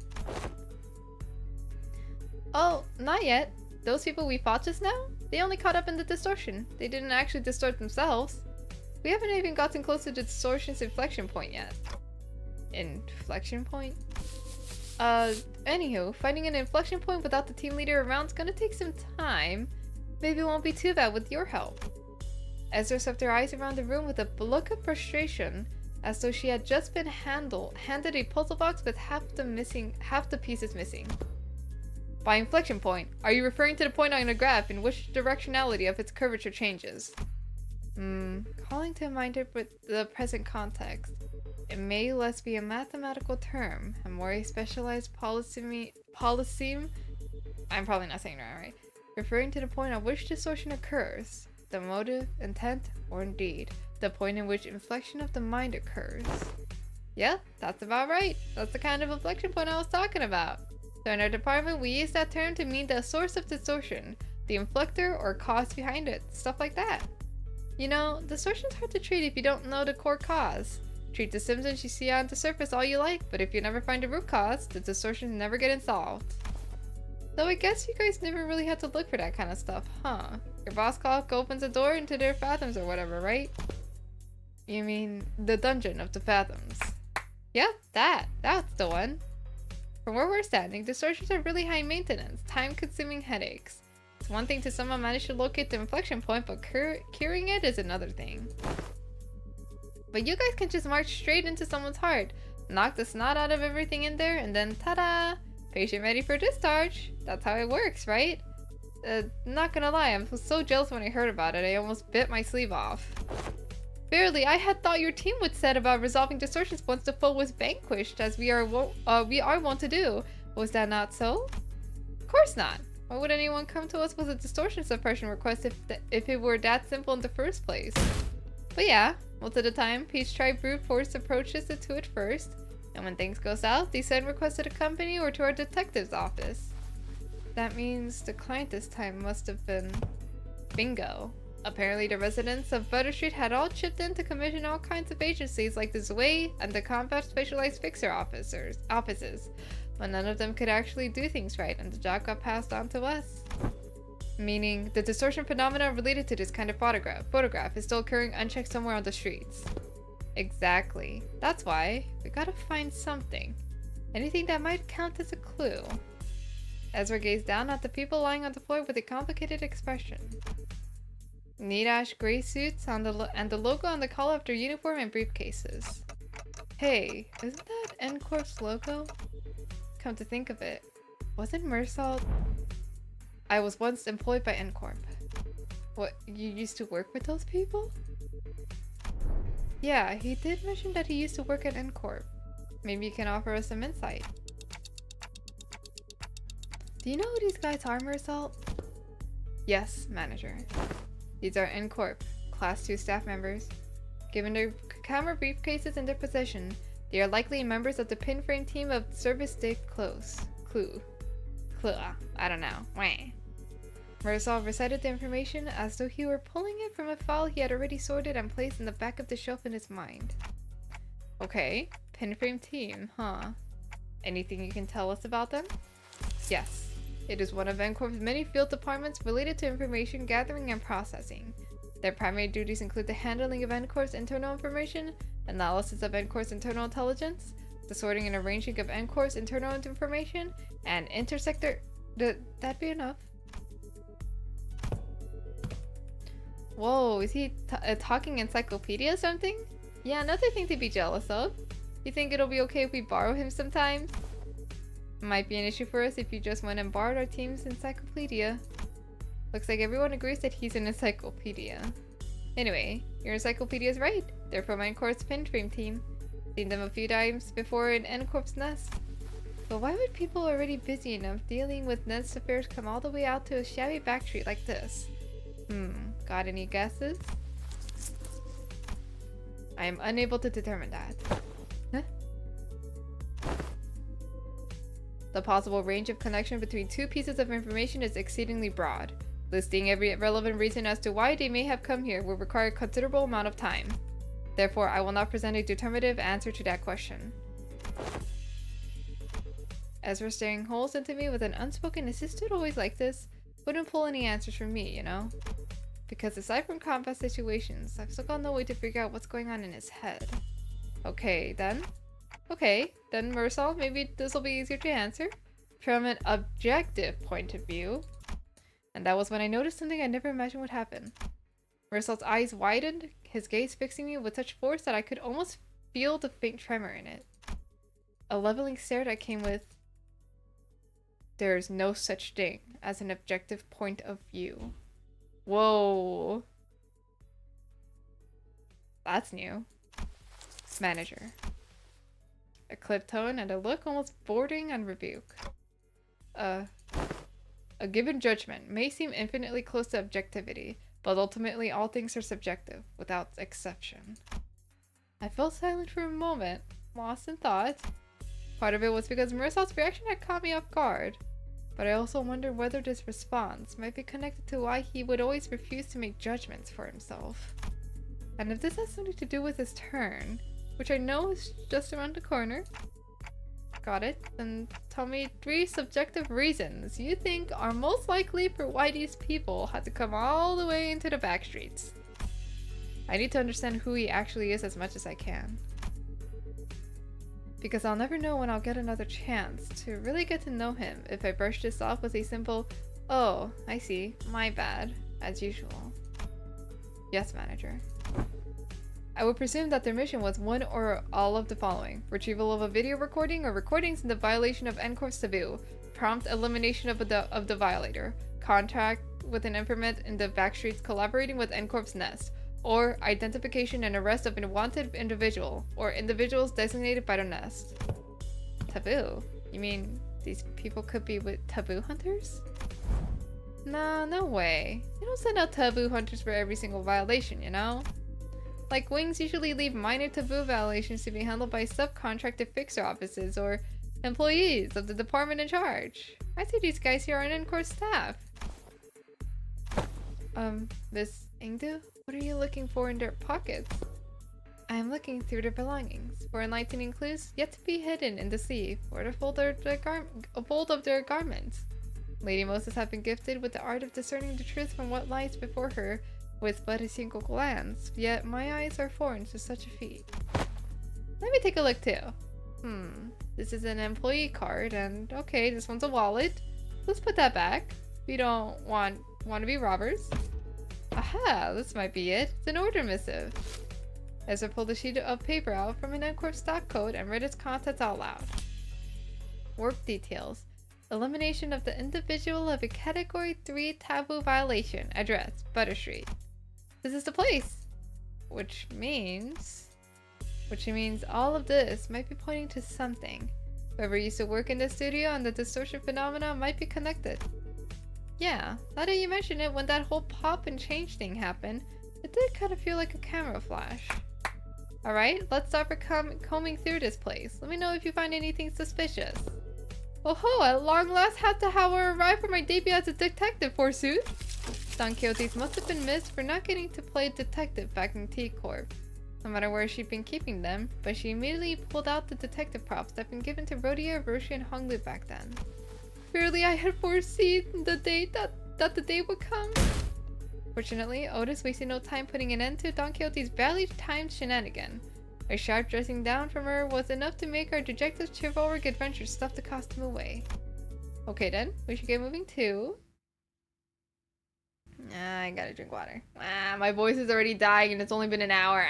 Oh, not yet. Those people we fought just now? They only caught up in the distortion. They didn't actually distort themselves. We haven't even gotten close to the distortion's inflection point yet. Inflection point? Anywho, finding an inflection point without the team leader around is gonna take some time. Maybe it won't be too bad with your help. Ezra swept her eyes around the room with a look of frustration, as though she had just been handed a puzzle box with half the pieces missing. By inflection point, are you referring to the point on a graph in which the directionality of its curvature changes? Calling to mind it with the present context. It may less be a mathematical term, and more a specialized polyseme. I'm probably not saying that right. Referring to the point on which distortion occurs, the motive, intent, or indeed, the point in which inflection of the mind occurs. Yeah, that's about right. That's the kind of inflection point I was talking about. So in our department, we use that term to mean the source of distortion, the inflector or cause behind it, stuff like that. You know, distortion's hard to treat if you don't know the core cause. Treat the symptoms you see on the surface all you like, but if you never find a root cause, the distortion's never getting solved. Though I guess you guys never really had to look for that kind of stuff, huh? Your boss clock opens a door into their fathoms or whatever, right? You mean the dungeon of the fathoms? Yeah, that's the one. From where we're standing, distortions are really high maintenance, time-consuming headaches. It's one thing to somehow manage to locate the inflection point, but curing it is another thing. But you guys can just march straight into someone's heart, knock the snot out of everything in there, and then ta-da! Patient ready for discharge. That's how it works, right? Not gonna lie, I was so jealous when I heard about it, I almost bit my sleeve off. Barely, I had thought your team would set about resolving distortions once the foe was vanquished, as we are wont to do. Was that not so? Of course not. Why would anyone come to us with a distortion suppression request if it were that simple in the first place? But yeah, most of the time, Peach tried brute force approaches to it first, and when things go south, they send requests to the company or to our detective's office. That means the client this time must have been... Bingo. Apparently the residents of Butter Street had all chipped in to commission all kinds of agencies like the Zwei and the Combat Specialized Fixer offices, but none of them could actually do things right, and the job got passed on to us. Meaning, the distortion phenomenon related to this kind of photograph is still occurring unchecked somewhere on the streets. Exactly. That's why we gotta find something. Anything that might count as a clue. Ezra gazed down at the people lying on the floor with a complicated expression. Neat ash gray suits and the logo on the collar of their uniform and briefcases. Hey, isn't that N-Corp's logo? Come to think of it, wasn't Mersalt... I was once employed by N-Corp. What, you used to work with those people? Yeah, he did mention that he used to work at N-Corp. Maybe you can offer us some insight. Do you know who these guys are, Mersalt? Yes, manager. These are N-Corp, Class 2 staff members. Given their camera briefcases in their possession, they are likely members of the pinframe team of Service Day Clue. I don't know. Wah. Mersal recited the information as though he were pulling it from a file he had already sorted and placed in the back of the shelf in his mind. Okay, pinframe team, huh? Anything you can tell us about them? Yes. It is one of N-Corp's many field departments related to information gathering and processing. Their primary duties include the handling of N-Corp's internal information, analysis of N-Corp's internal intelligence, the sorting and arranging of N-Corp's internal information, and intersector... That'd be enough. Whoa, is he a talking encyclopedia or something? Yeah, another thing to be jealous of. You think it'll be okay if we borrow him sometimes? Might be an issue for us if you just went and borrowed our team's encyclopedia. Looks like everyone agrees that he's an encyclopedia. Anyway, your encyclopedia's right. They're from N-Corp's pinframe team. Seen them a few times before in N-Corp's nest. But why would people already busy enough dealing with Ned's affairs come all the way out to a shabby back street like this? Got any guesses? I am unable to determine that. Huh? The possible range of connection between two pieces of information is exceedingly broad. Listing every relevant reason as to why they may have come here will require a considerable amount of time. Therefore, I will not present a determinative answer to that question. Ezra staring holes into me with an unspoken "is this dude always like this?" wouldn't pull any answers from me, you know? Because aside from combat situations, I've still got no way to figure out what's going on in his head. Okay, then, Mursal, maybe this will be easier to answer from an objective point of view. And that was when I noticed something I never imagined would happen. Mursal's eyes widened, his gaze fixing me with such force that I could almost feel the faint tremor in it. A leveling stare that came with, "There's no such thing as an objective point of view." Whoa. That's new. Manager. A clipped tone and a look almost bordering on rebuke. A given judgment may seem infinitely close to objectivity, but ultimately all things are subjective, without exception. I fell silent for a moment, lost in thought. Part of it was because Mursal's reaction had caught me off guard, but I also wondered whether this response might be connected to why he would always refuse to make judgments for himself. And if this has something to do with his turn, which I know is just around the corner, got it, then tell me 3 subjective reasons you think are most likely for why these people had to come all the way into the back streets. I need to understand who he actually is as much as I can. Because I'll never know when I'll get another chance to really get to know him if I brush this off with a simple, "Oh, I see, my bad," as usual. Yes, manager. I would presume that their mission was one or all of the following: retrieval of a video recording or recordings in the violation of NCORP's taboo, prompt elimination of the violator, contact with an informant in the backstreets collaborating with NCORP's nest, or identification and arrest of a wanted individual or individuals designated by the nest. Taboo? You mean these people could be with taboo hunters? Nah, no way. They don't send out taboo hunters for every single violation, you know? Like, wings usually leave minor taboo violations to be handled by subcontracted fixer offices or employees of the department in charge. I see these guys here on NCORP's staff. Miss Ingdu, what are you looking for in their pockets? I am looking through their belongings for enlightening clues yet to be hidden in the sleeve or the fold of their garments. Lady Moses has been gifted with the art of discerning the truth from what lies before her with but a single glance, yet my eyes are foreign to such a feat. Let me take a look too. This is an employee card, and okay, this one's a wallet. Let's put that back. We don't want to be robbers. Aha, this might be it. It's an order missive. Ezra pulled a sheet of paper out from an NCORP stock code and read its contents out loud. Work details. Elimination of the individual of a Category 3 taboo violation. Address, Butter Street. This is the place. Which means all of this might be pointing to something. Whoever used to work in the studio and the distortion phenomena might be connected. Yeah, now that you mention it, when that whole pop and change thing happened, it did kind of feel like a camera flash. Alright, let's start combing through this place. Let me know if you find anything suspicious. Oh ho, at long last had to have her arrive for my debut as a detective, forsooth. Don Quixote's must have been missed for not getting to play detective back in T-Corp. No matter where she'd been keeping them, but she immediately pulled out the detective props that had been given to Rodia, Roshi, and Honglu back then. Surely I had foreseen the day that the day would come. Fortunately, Otis wasted no time putting an end to Don Quixote's badly timed shenanigan. A sharp dressing down from her was enough to make our dejected chivalric adventure stuff the costume away. Okay then, we should get moving too. I gotta drink water. My voice is already dying and it's only been an hour.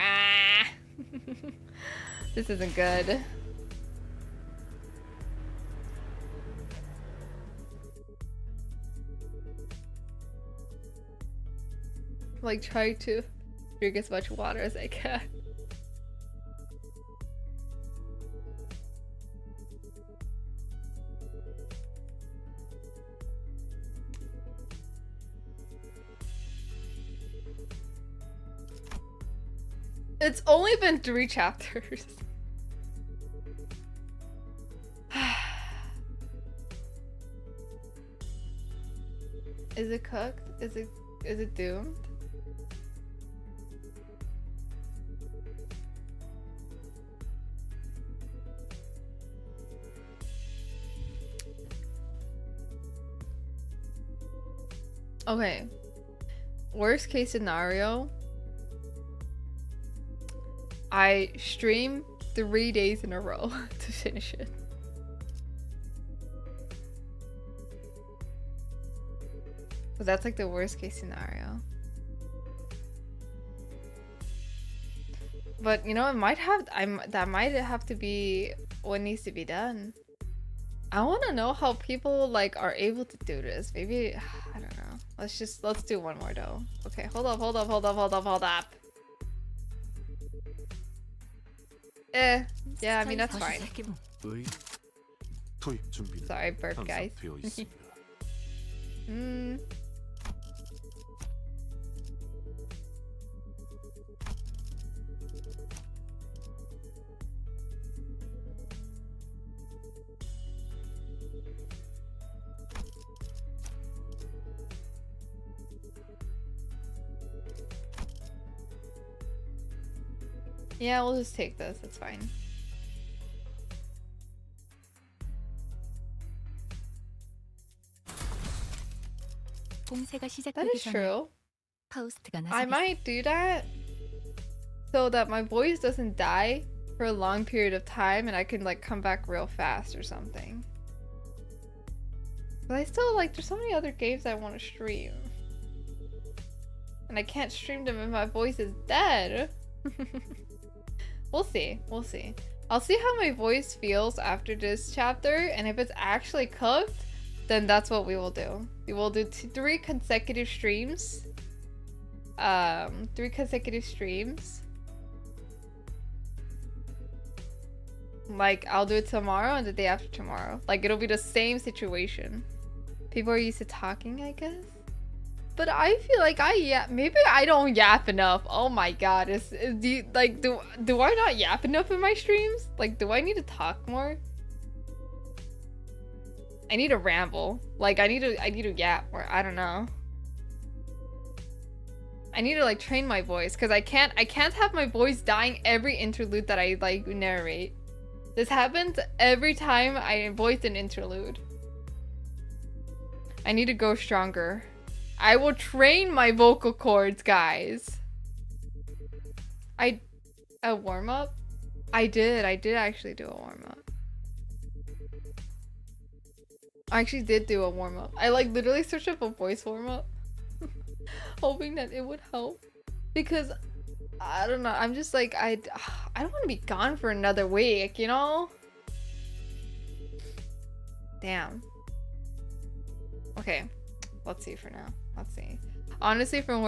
This isn't good. Like, try to drink as much water as I can. It's only been 3 chapters. Is it cooked? Is it doomed? Okay. Worst case scenario, I stream 3 days in a row to finish it. So that's like the worst case scenario. But you know, that might have to be what needs to be done. I want to know how people like are able to do this. Maybe I don't know. Let's do one more though. Okay, hold up. Yeah, I mean that's fine. Sorry, burp guys. Yeah, we'll just take this. It's fine. That is true. I might do that so that my voice doesn't die for a long period of time and I can like come back real fast or something. But I still like, there's so many other games I want to stream. And I can't stream them if my voice is dead. We'll see. I'll see how my voice feels after this chapter, and if it's actually cooked, then that's what we will do. We will do 3 consecutive streams. 3 consecutive streams. Like, I'll do it tomorrow and the day after tomorrow. Like, it'll be the same situation. People are used to talking, I guess. But I feel like maybe I don't yap enough. Oh my god, do I not yap enough in my streams? Like, do I need to talk more? I need to ramble. Like, I need to yap more. I don't know. I need to like train my voice because I can't have my voice dying every interlude that I like narrate. This happens every time I voice an interlude. I need to go stronger. I will train my vocal cords, guys. A warm-up? I did actually do a warm-up. I actually did do a warm-up. I like literally searched up a voice warm-up. Hoping that it would help. Because, I don't know, I'm just like, I don't want to be gone for another week, you know? Damn. Okay. Let's see for now. Let's see. Honestly, from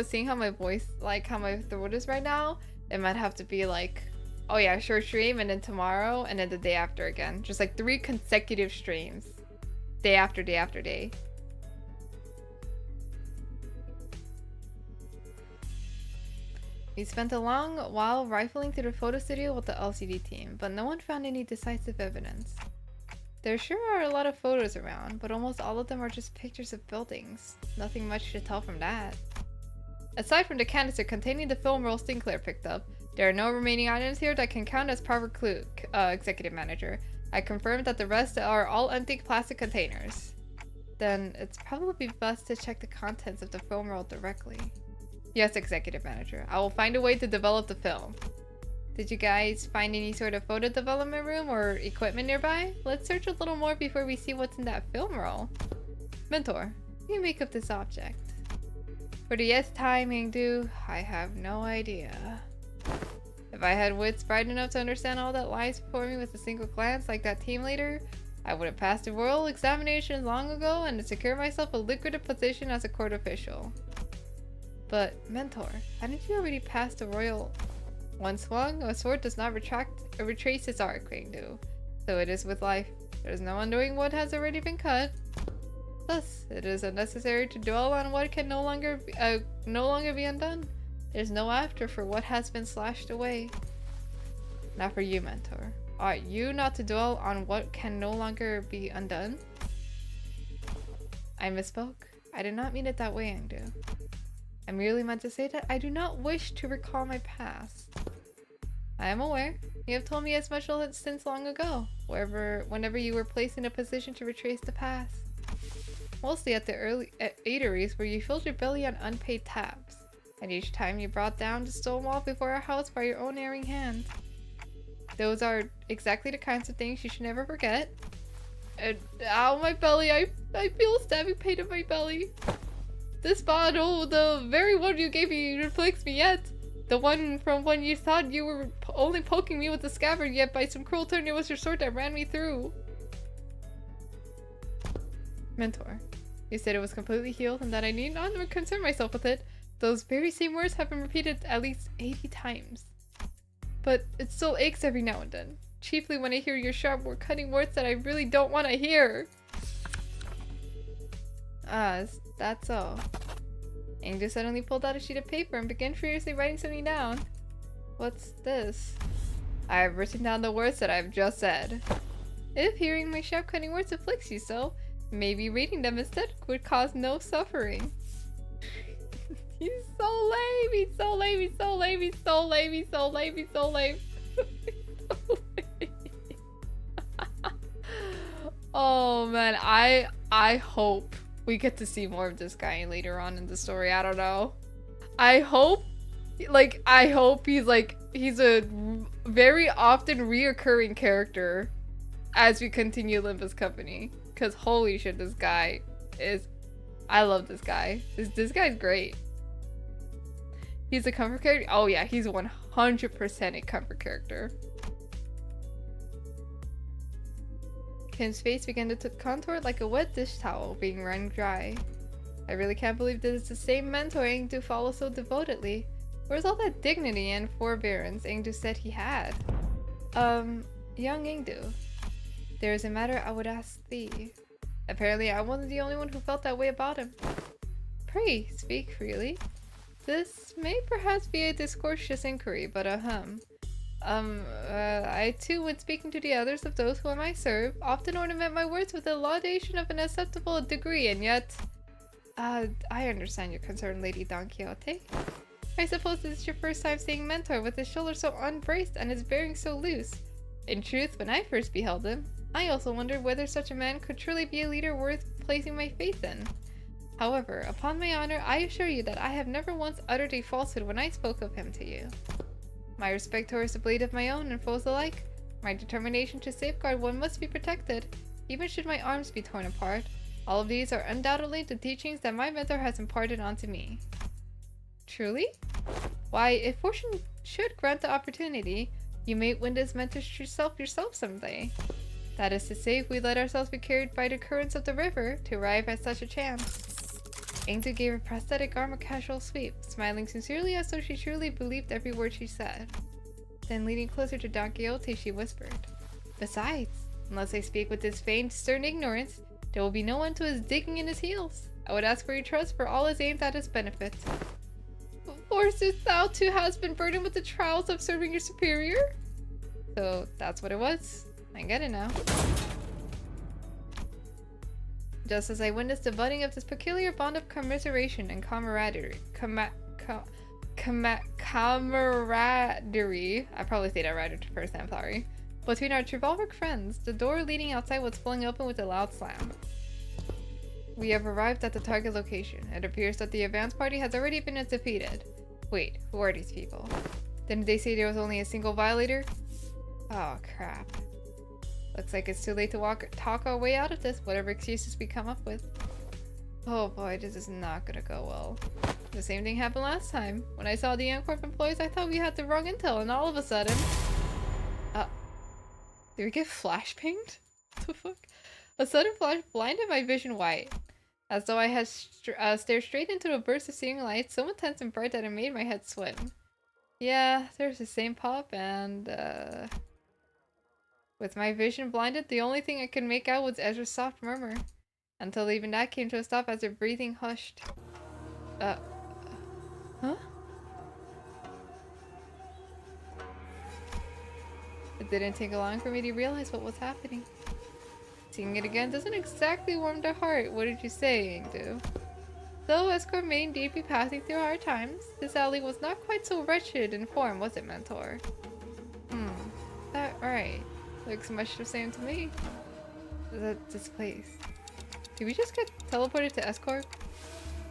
seeing how my voice, like how my throat is right now, it might have to be like, oh yeah, short stream and then tomorrow and then the day after again. Just like 3 consecutive streams. Day after day after day. We spent a long while rifling through the photo studio with the LCD team, but no one found any decisive evidence. There sure are a lot of photos around, but almost all of them are just pictures of buildings. Nothing much to tell from that. Aside from the canister containing the film roll Sinclair picked up, there are no remaining items here that can count as proper clue, Executive Manager. I confirmed that the rest are all empty plastic containers. Then it's probably best to check the contents of the film roll directly. Yes, Executive Manager. I will find a way to develop the film. Did you guys find any sort of photo development room or equipment nearby? Let's search a little more before we see what's in that film roll. Mentor, you make up this object. For the yes timing do, I have no idea. If I had wits bright enough to understand all that lies before me with a single glance like that team leader, I would have passed the royal examinations long ago and secured myself a lucrative position as a court official. But, Mentor, hadn't you already passed the royal... One swung, a sword does not retrace its arc, Quangdu. So it is with life. There is no undoing what has already been cut. Thus, it is unnecessary to dwell on what can no longer be undone. There is no after for what has been slashed away. Not for you, Mentor. Ought you not to dwell on what can no longer be undone? I misspoke. I did not mean it that way, Quangdu. I merely meant to say that I do not wish to recall my past. I am aware. You have told me as much since long ago, whenever you were placed in a position to retrace the past. mostly at the early eateries where you filled your belly on unpaid tabs. And each time you brought down the stone wall before our house by your own erring hand. Those are exactly the kinds of things you should never forget. And ow, my belly, I feel a stabbing pain in my belly. This bottle, the very one you gave me, afflicts me yet. The one from when you thought you were only poking me with the scabbard, yet by some cruel turn it was your sword that ran me through. Mentor, you said it was completely healed and that I need not concern myself with it. Those very same words have been repeated at least 80 times. But it still aches every now and then. Chiefly when I hear your sharp or cutting words that I really don't want to hear. Ah, is that so? Angel suddenly pulled out a sheet of paper and began furiously writing something down. What's this? I have written down the words that I have just said. If hearing my sharp cutting words afflicts you so, maybe reading them instead would cause no suffering. He's so lame, he's so lame, he's so lame, he's so lame, he's so lame, he's so lame. Oh man, I hope we get to see more of this guy later on in the story. I don't know. I hope he's a very often reoccurring character as we continue Limbus Company. Cause holy shit, this guy is, I love this guy. This guy's great. He's a comfort character. Oh yeah, he's 100% a comfort character. Kim's face began to contour like a wet dish towel being run dry. I really can't believe this is the same mentor Ingdu follows so devotedly. Where's all that dignity and forbearance Ingdu said he had? Young Ingdu, there is a matter I would ask thee. Apparently I wasn't the only one who felt that way about him. Pray, speak freely. This may perhaps be a discourteous inquiry, but I too, when speaking to the others of those whom I serve, often ornament my words with a laudation of an acceptable degree, and yet... I understand your concern, Lady Don Quixote. I suppose this is your first time seeing Mentor with his shoulders so unbraced and his bearing so loose. In truth, when I first beheld him, I also wondered whether such a man could truly be a leader worth placing my faith in. However, upon my honor, I assure you that I have never once uttered a falsehood when I spoke of him to you. My respect towards the blade of my own and foes alike, my determination to safeguard what must be protected, even should my arms be torn apart, all of these are undoubtedly the teachings that my mentor has imparted onto me. Truly? Why, if fortune should grant the opportunity, you may win this mentorship yourself someday. That is to say, if we let ourselves be carried by the currents of the river to arrive at such a chance. Ingdu gave a prosthetic arm a casual sweep, smiling sincerely as though she truly believed every word she said. Then leaning closer to Don Quixote, she whispered, Besides, unless I speak with this feigned stern ignorance, there will be no one to his digging in his heels. I would ask for your trust, for all is aimed at his benefit. Forsooth, thou too hast been burdened with the trials of serving your superior? So that's what it was. I get it now. Just as I witnessed the budding of this peculiar bond of commiseration and camaraderie, camaraderie, I probably say that right at first, I'm sorry, between our chivalric friends, the door leading outside was flung open with a loud slam. We have arrived at the target location. It appears that the advance party has already been defeated. Wait, who are these people? Didn't they say there was only a single violator? Oh crap. Looks like it's too late to talk our way out of this, whatever excuses we come up with. Oh boy, this is not gonna go well. The same thing happened last time. When I saw the Ancorp employees, I thought we had the wrong intel, and all of a sudden... did we get flash pinged? What the fuck? A sudden flash blinded my vision white. As though I had stared straight into a burst of searing light, so intense and bright that it made my head swim. Yeah, there's the same pop, and with my vision blinded, the only thing I could make out was Ezra's soft murmur. Until even that came to a stop as her breathing hushed. Huh? It didn't take long for me to realize what was happening. Seeing it again doesn't exactly warm the heart. What did you say, Ingdu? Though Escort may indeed be passing through hard times, this alley was not quite so wretched in form, was it, Mentor? That right. Looks much the same to me. This place. Did we just get teleported to S-Corp?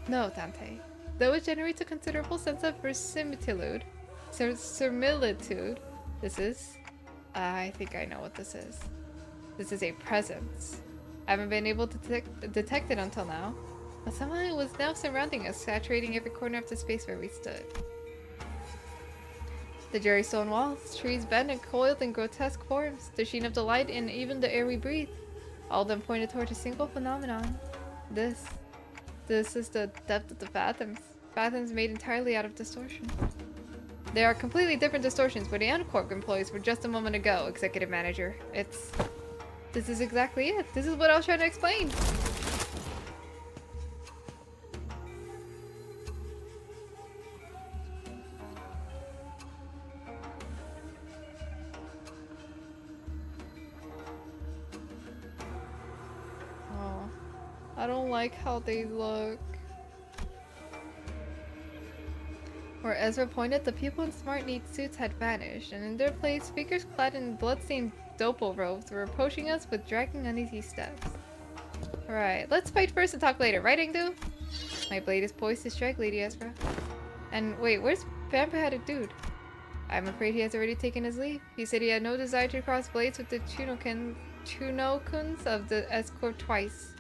No, Dante. Though it generates a considerable sense of verisimilitude. Similitude. This is... I think I know what this is. This is a presence. I haven't been able to detect it until now. But somehow it was now surrounding us, saturating every corner of the space where we stood. The dreary stone walls, trees bent and coiled in grotesque forms, the sheen of the light in even the air we breathe. All of them pointed toward a single phenomenon. This is the depth of the fathoms. Fathoms made entirely out of distortion. They are completely different distortions, but the Uncorp employees were just a moment ago, Executive Manager. This is exactly it. This is what I was trying to explain. Oh, I don't like how they look. Where Ezra pointed, the people in smart neat suits had vanished, and in their place, figures clad in bloodstained dopo robes were approaching us with dragging uneasy steps. Alright, let's fight first and talk later, right, Ingdu? My blade is poised to strike, Lady Ezra. And wait, where's Vampire-Headed Dude? I'm afraid he has already taken his leave. He said he had no desire to cross blades with the Chunokuns of the S-Corp twice.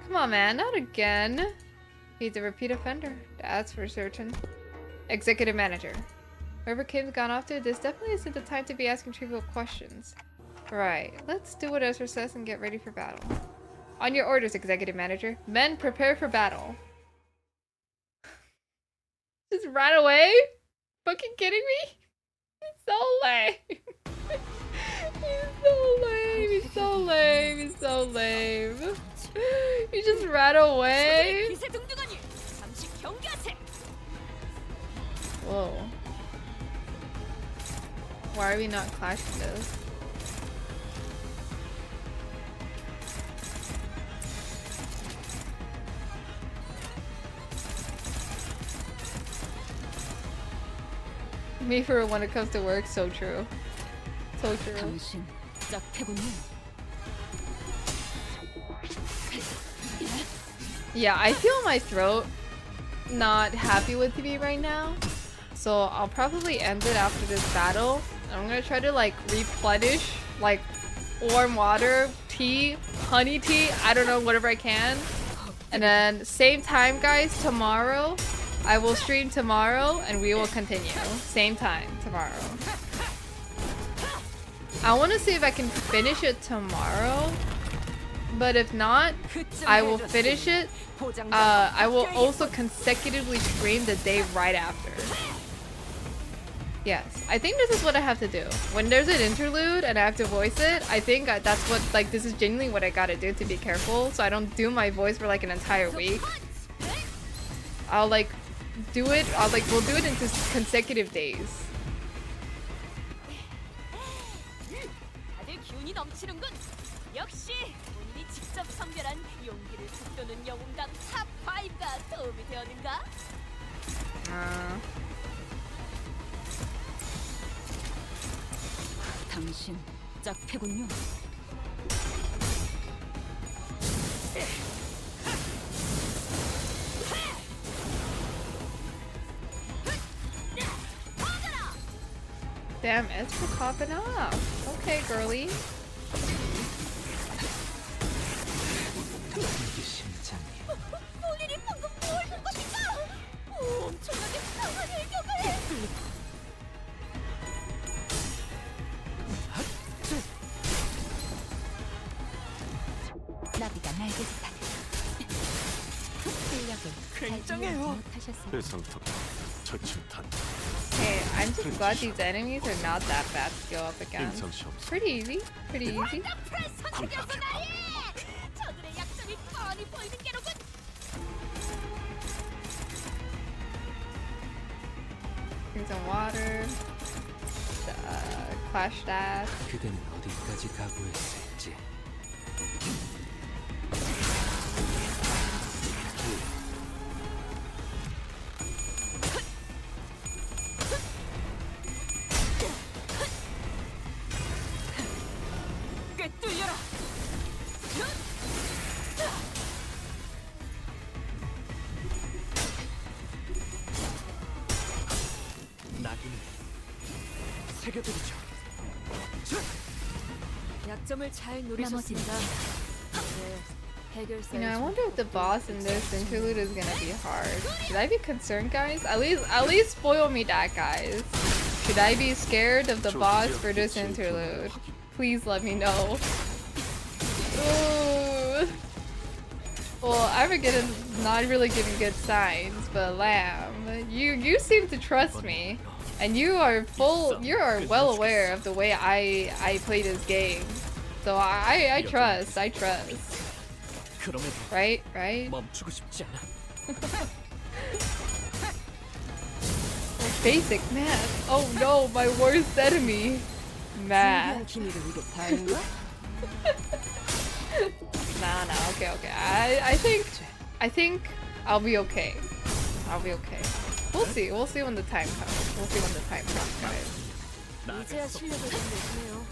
Come on, man, not again. He's a repeat offender, that's for certain. Executive Manager. Whoever Kim's gone off to, this definitely isn't the time to be asking trivial questions. Right, let's do what Ezra says and get ready for battle. On your orders, Executive Manager. Men, prepare for battle. Just ran away? Fucking kidding me? He's so lame. He's so lame. He's so lame. He's so lame. He just ran away? Whoa. Why are we not clashing this? Me for when it comes to work, so true. So true. Yeah, I feel my throat not happy with me right now. So I'll probably end it after this battle. I'm gonna try to like replenish like warm water, tea, honey tea, I don't know, whatever I can. And then same time guys, tomorrow. I will stream tomorrow and we will continue. Same time tomorrow. I want to see if I can finish it tomorrow. But if not, I will finish it. I will also consecutively stream the day right after. Yes, I think this is what I have to do. When there's an interlude and I have to voice it, I think that's what, like, this is genuinely what I gotta do to be careful so I don't do my voice for like an entire week. I'll like do it, we'll do it into consecutive days. 당신 짝패군요. Damn, it's for popping off. Okay, girly. 나비가 날개 타듯 실력을 굉장해요. Hey, I'm just glad these enemies are not that bad to go up against. Pretty easy. Pretty easy. Drink some water. Clash dash. 그대는 어디까지 각오했을지. 새겨드리죠. 약점을 잘 노리셨습니다. 네, 해결사. You know, I wonder if the boss in this interlude is gonna be hard. Should I be concerned, guys? At least spoil me that, guys. Should I be scared of the boss for this interlude? Please let me know. Ooh. Well, Armageddon's not really giving good signs, but Lamb, you seem to trust me, and you are well aware of the way I play this game, so I trust. Right? 멈추고 싶지 않아. Basic math. Oh no, my worst enemy. Math. Nah, okay. I think I'll be okay. We'll see when the time comes. Guys. 이제야 실력을 좀 내시네요.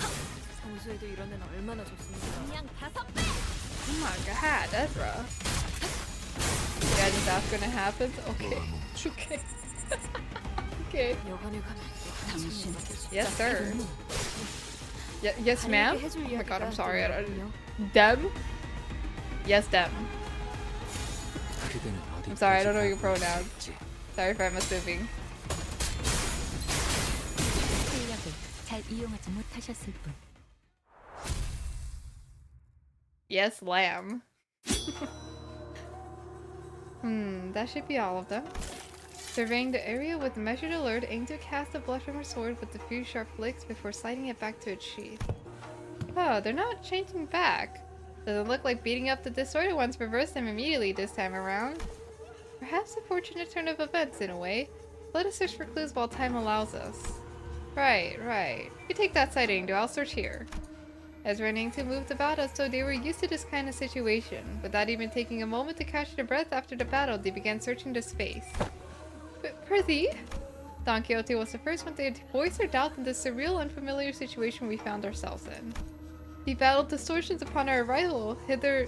평소에도 이러면 얼마나 좋습니까? 그냥 5배! Oh my god, Ezra. Yeah, that's gonna happen? Okay. Okay. 여관에 가면 당신 Yes, sir. Yes, ma'am? Oh my god, I'm sorry. Dem? Yes, Dem. 그대는 I'm sorry, I don't know 어디까지 your 가고 pronouns. 있을지. Sorry if I'm assuming. 실력을 잘 이용하지 못하셨을 뿐. Yes, lamb. That should be all of them. Surveying the area with measured alert, aim to cast the blood from her sword with a few sharp flicks before sliding it back to its sheath. Oh, they're not changing back. Doesn't look like beating up the disordered ones reversed them immediately this time around. Perhaps a fortunate turn of events in a way. Let us search for clues while time allows us. Right. You take that side, Angel. I'll search here. Ezra and Angel moved about as though they were used to this kind of situation. Without even taking a moment to catch their breath after the battle, they began searching the space. Prithee? Don Quixote was the first one to voice their doubt in this surreal, unfamiliar situation we found ourselves in. We battled distortions upon our arrival hither,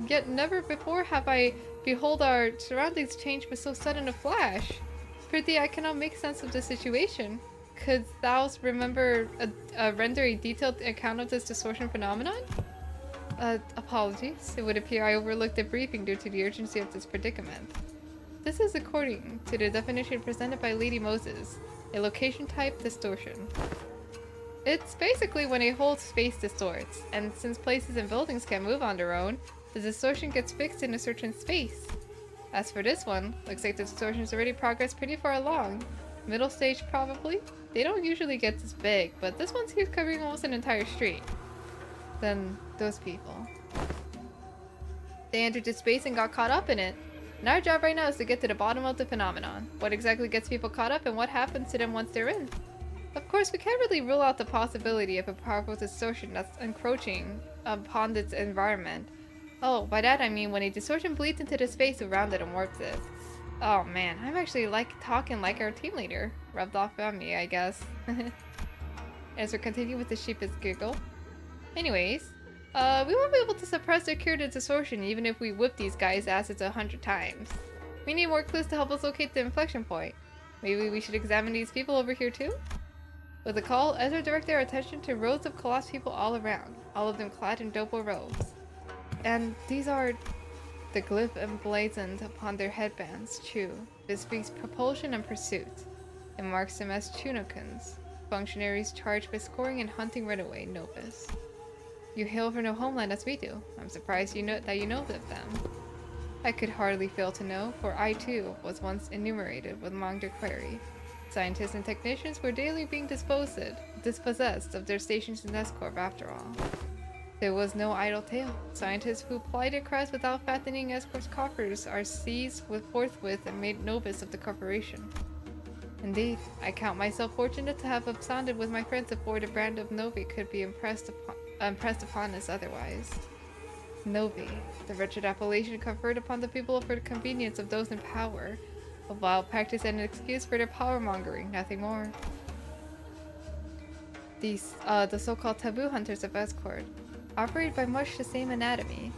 yet never before have I behold our surroundings change with so sudden a flash. Prithee, I cannot make sense of the situation. Couldst thou render a detailed account of this distortion phenomenon? Apologies. It would appear I overlooked the briefing due to the urgency of this predicament. This is according to the definition presented by Lady Moses, a location type distortion. It's basically when a whole space distorts, and since places and buildings can't move on their own, the distortion gets fixed in a certain space. As for this one, looks like the distortion's already progressed pretty far along. Middle stage probably? They don't usually get this big, but this one's here covering almost an entire street. Then, those people. They entered this space and got caught up in it. And our job right now is to get to the bottom of the phenomenon. What exactly gets people caught up and what happens to them once they're in? Of course, we can't really rule out the possibility of a powerful distortion that's encroaching upon its environment. Oh, by that I mean when a distortion bleeds into the space around it and warps it. Oh man, I'm actually talking like our team leader. Rubbed off on me, I guess. As we continue with the sheepish giggle. Anyways, we won't be able to suppress or cure the distortion even if we whip these guys' asses 100 times. We need more clues to help us locate the inflection point. Maybe we should examine these people over here too? With a call, Ezra directed our attention to rows of Colossus people all around, all of them clad in dopo robes. And these are the glyph emblazoned upon their headbands, Chu. This speaks propulsion and pursuit. It marks them as Chunokins, functionaries charged with scoring and hunting runaway Novus. You hail from no homeland as we do. I'm surprised that you know of them. I could hardly fail to know, for I too was once enumerated with among their quarry. Scientists and technicians were daily being dispossessed of their stations in S-Corp after all. There was no idle tale. Scientists who plied their cries without fattening S-Corp's coffers are seized forthwith and made novice of the corporation. Indeed, I count myself fortunate to have absconded with my friends aboard a brand of Novi could be impressed upon us otherwise. Novi, the wretched appellation conferred upon the people for the convenience of those in power. A wild practice and an excuse for their power-mongering, nothing more. These, the so-called taboo hunters of Escort, operate by much the same anatomy.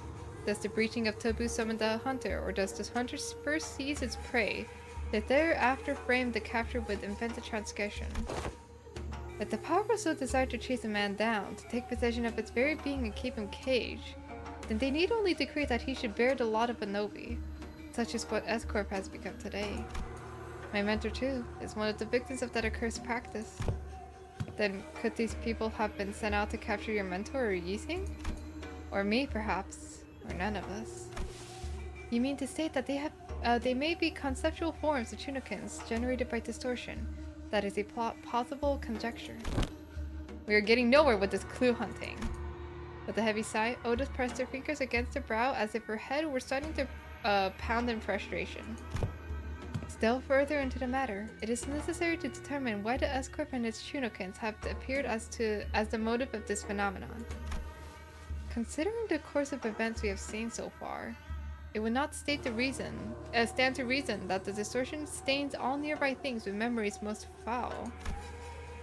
Does the breaching of taboo summon the hunter, or does the hunter first seize its prey, that thereafter frame the capture with invented transgression? If the powerful so desire to chase a man down, to take possession of its very being and keep him caged, then they need only decree that he should bear the lot of a Nobi, such as what S-Corp has become today. My mentor, too, is one of the victims of that accursed practice. Then could these people have been sent out to capture your mentor or Yixing? Or me, perhaps, or none of us. You mean to state that they may be conceptual forms of Tunokins generated by distortion? That is a possible conjecture. We are getting nowhere with this clue hunting. With a heavy sigh, Otis pressed her fingers against her brow as if her head were starting to pound in frustration. Still further into the matter, it is necessary to determine why the S-Corp and its Tunokins have appeared as the motive of this phenomenon. Considering the course of events we have seen so far, it would not stand to reason that the distortion stains all nearby things with memories most foul.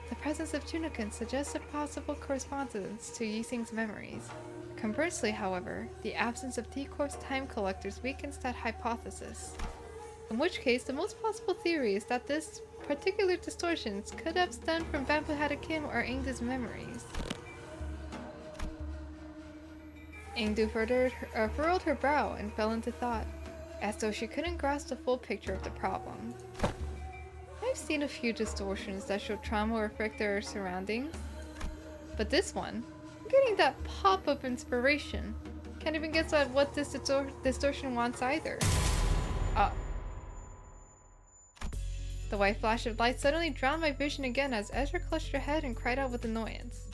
The presence of Tunokins suggests a possible correspondence to Yixing's memories. Conversely, however, the absence of T-Corp's time collectors weakens that hypothesis. In which case, the most plausible theory is that this particular distortions could have stemmed from Bamboo Hadakim or Ingdu's memories. Ingdu furrowed her brow and fell into thought, as though she couldn't grasp the full picture of the problem. I've seen a few distortions that show trauma or affect their surroundings, but this one, I'm getting that pop of inspiration. Can't even guess at what this distortion wants either. The white flash of light suddenly drowned my vision again as Ezra clutched her head and cried out with annoyance.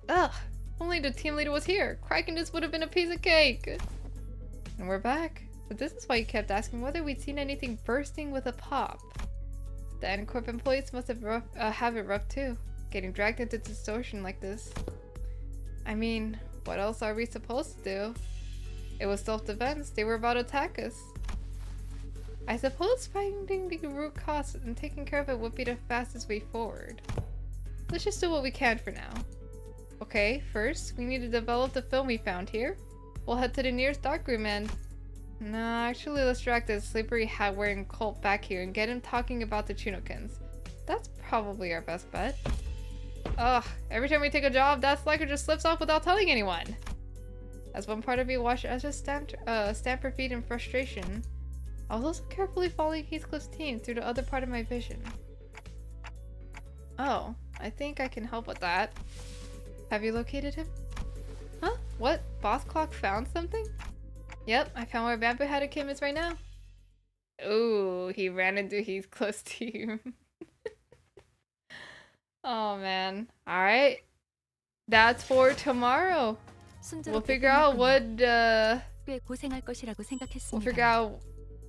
Ugh! Only the team leader was here! Cracking this would have been a piece of cake! And we're back. But this is why you kept asking whether we'd seen anything bursting with a pop. The N-Corp employees must have it rough too, getting dragged into distortion like this. I mean, what else are we supposed to do? It was self-defense. They were about to attack us. I suppose finding the root cause and taking care of it would be the fastest way forward. Let's just do what we can for now. Okay, first, we need to develop the film we found here. We'll head to the nearest darkroom and... No, actually, let's drag this slippery hat-wearing cult back here and get him talking about the Tunokins. That's probably our best bet. Ugh, every time we take a job, that slacker just slips off without telling anyone. As one part of me watched Ezra stamp her feet in frustration, I was also carefully following Heathcliff's team through the other part of my vision. Oh, I think I can help with that. Have you located him? Huh? What? Boss Clock found something? Yep, I found where Bamboo Hadakim is right now. Ooh, he ran into Heathcliff's team. Oh man. Alright. That's for tomorrow. We'll figure out what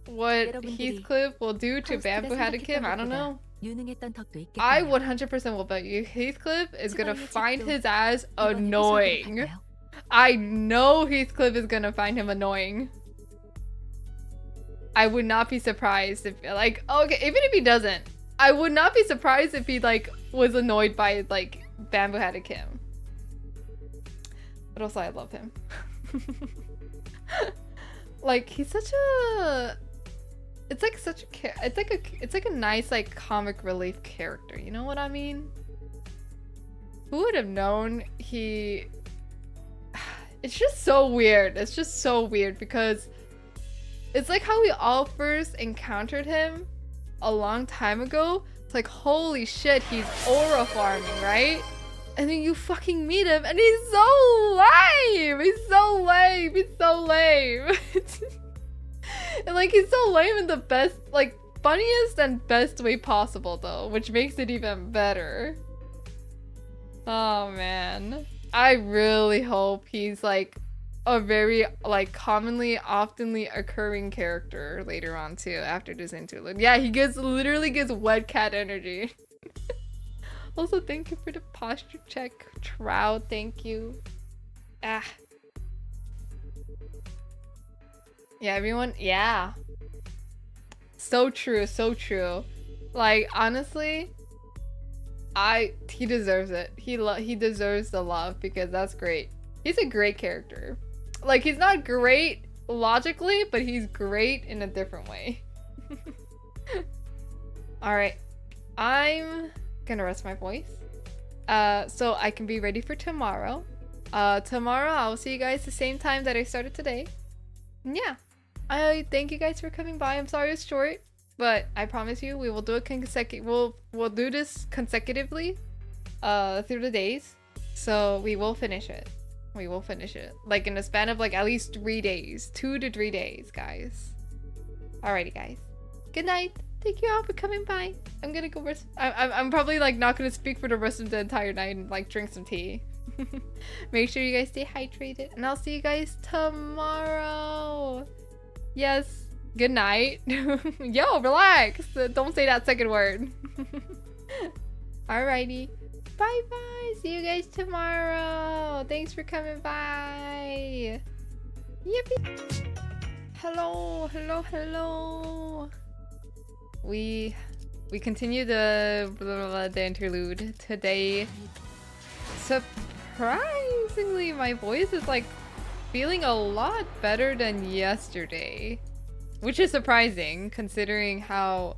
Heathcliff will do to Bamboo Hadakim. I don't know. I 100% will bet you Heathcliff is gonna find his ass annoying. I know Heathcliff is gonna find him annoying. I would not be surprised if, like, okay, even if he doesn't, I would not be surprised if he, like, was annoyed by, like, Bamboo Hadakim. But also, I love him. Like, he's such a... It's like such a... It's like a nice, like, comic relief character. You know what I mean? Who would have known he... It's just so weird. It's just so weird because it's like how we all first encountered him a long time ago. It's like, holy shit, he's aura farming, right? And then you fucking meet him and he's so lame! He's so lame! He's so lame! And like, he's so lame in the best, like, funniest and best way possible though, which makes it even better. Oh man. I really hope he's like a very like oftenly occurring character later on too after this interlude. Yeah, he literally gets wet cat energy. Also, thank you for the posture check, Trout. Thank you. Ah. Yeah, everyone. Yeah. So true. So true. Like, honestly, he deserves it. He deserves the love because that's great. He's a great character. Like, he's not great logically, but he's great in a different way. All right. I'm gonna rest my voice. so I can be ready for tomorrow. Tomorrow I'll see you guys the same time that I started today. And yeah, I thank you guys for coming by. I'm sorry it's short, but I promise you we will do it we'll do this consecutively through the days. So we will finish it. We will finish it. Like in a span of like at least 3 days. 2 to 3 days, guys. Alrighty, guys. Good night. Thank you all for coming by. I'm gonna go rest. I'm probably like not gonna speak for the rest of the entire night and like drink some tea. Make sure you guys stay hydrated, and I'll see you guys tomorrow. Yes. Good night. Yo, relax. Don't say that second word. Alrighty. Bye bye. See you guys tomorrow. Thanks for coming by. Yippee. Hello, hello, hello. We continue the interlude today. Surprisingly, my voice is like feeling a lot better than yesterday, which is surprising considering how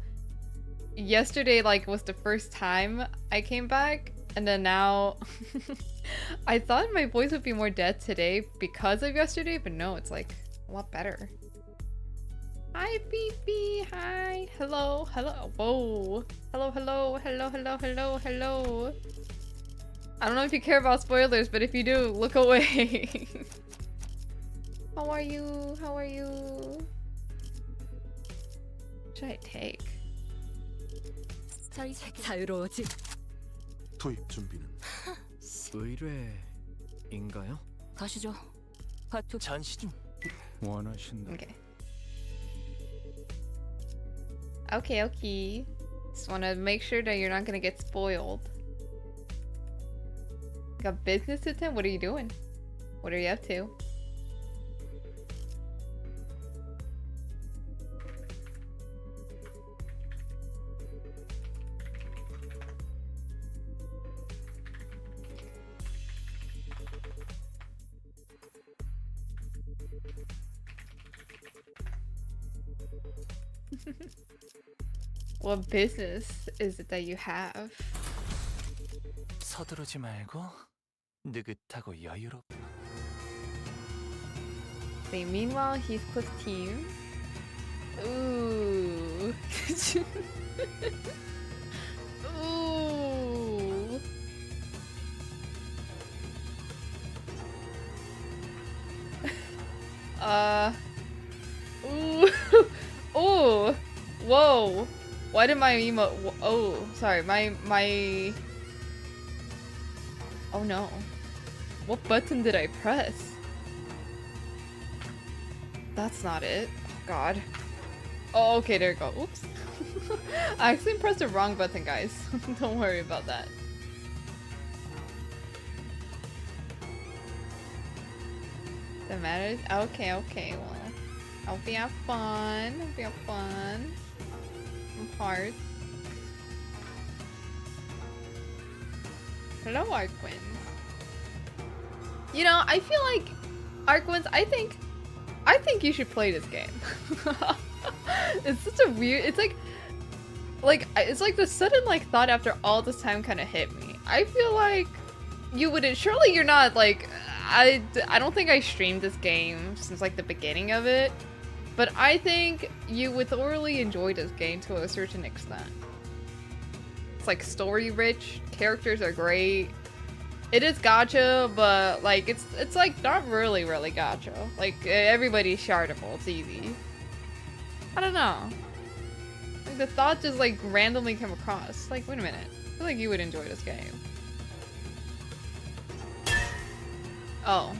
yesterday like was the first time I came back, and then now I thought my voice would be more dead today because of yesterday, but no, it's like a lot better. Hi, Fifi. Hi. Hello. Hello. Whoa. Hello, hello, hello, hello, hello, hello. I don't know if you care about spoilers, but if you do, look away. How are you? How are you? What should I take? 자유로워지. 투입 준비는 의뢰인가요? 가시죠. 파투. 잔시 좀 원하신다. Okay. Okay, okay. Just want to make sure that you're not gonna get spoiled. Got business to attend? What are you doing? What are you up to? What business is it that you have? 서두르지 말고 느긋하고 여유롭게. See, meanwhile, Heathcliff's team. Ooh. Ooh. Ooh. Ooh. Whoa. Why did my emote? Oh, sorry. My. Oh no. What button did I press? That's not it. Oh god. Oh, okay, there you go. Oops. I actually pressed the wrong button, guys. Don't worry about that. That matters? Okay, okay, well. I'll be have fun. I'll be have fun. Hearts. Hello, Arquins. You know, I feel like Arquins, I think you should play this game. It's such a weird, it's like it's like the sudden like thought after all this time kind of hit me. I feel like you wouldn't, surely you're not like, I don't think I streamed this game since like the beginning of it, but I think you would thoroughly enjoy this game to a certain extent. It's like story rich, characters are great. It is gacha, but like it's like not really gacha. Like everybody's shardable, it's easy. I don't know. Like the thought just like randomly came across. Like, wait a minute. I feel like you would enjoy this game. Oh.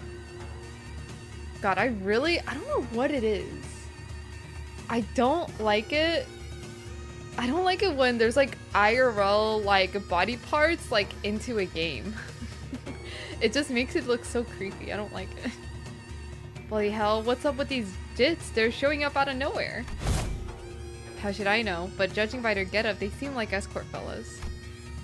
God, I don't know what it is. I don't like it. I don't like it when there's like IRL like body parts like into a game. It just makes it look so creepy. I don't like it. Bloody hell, what's up with these jits? They're showing up out of nowhere. How should I know? But judging by their getup, they seem like escort fellas.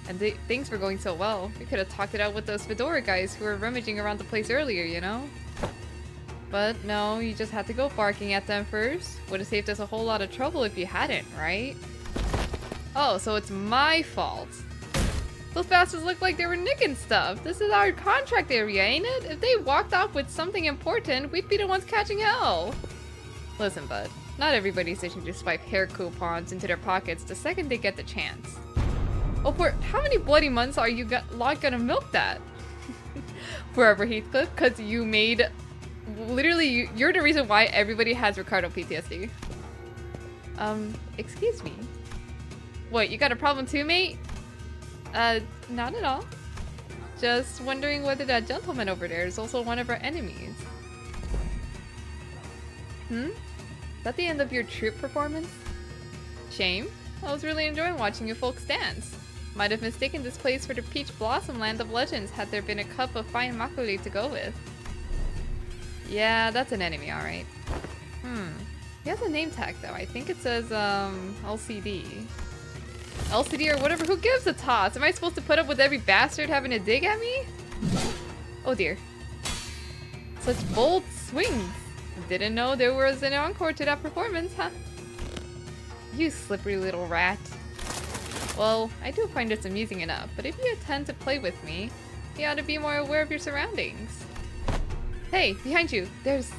And things were going so well. We could have talked it out with those fedora guys who were rummaging around the place earlier, you know? But no, you just had to go barking at them first. Would have saved us a whole lot of trouble if you hadn't, right? Oh, so it's my fault. Those bastards look like they were nicking stuff. This is our contract area, ain't it? If they walked off with something important, we'd be the ones catching hell. Listen, bud. Not everybody's itching to swipe hair coupons into their pockets the second they get the chance. Oh, how many bloody months are you gonna milk that? Forever, Heathcliff, because you made... Literally, you're the reason why everybody has Ricardo PTSD. Excuse me? What, you got a problem too, mate? Not at all. Just wondering whether that gentleman over there is also one of our enemies. Is that the end of your troupe performance? Shame. I was really enjoying watching you folks dance. Might have mistaken this place for the Peach Blossom Land of Legends had there been a cup of fine makgeolli to go with. Yeah, that's an enemy, alright. He has a name tag though. I think it says, LCD. LCD or whatever, who gives a toss? Am I supposed to put up with every bastard having a dig at me? Oh dear. Such bold swings. Didn't know there was an encore to that performance, huh? You slippery little rat. Well, I do find this amusing enough, but if you intend to play with me, you ought to be more aware of your surroundings. Hey, behind you, there's...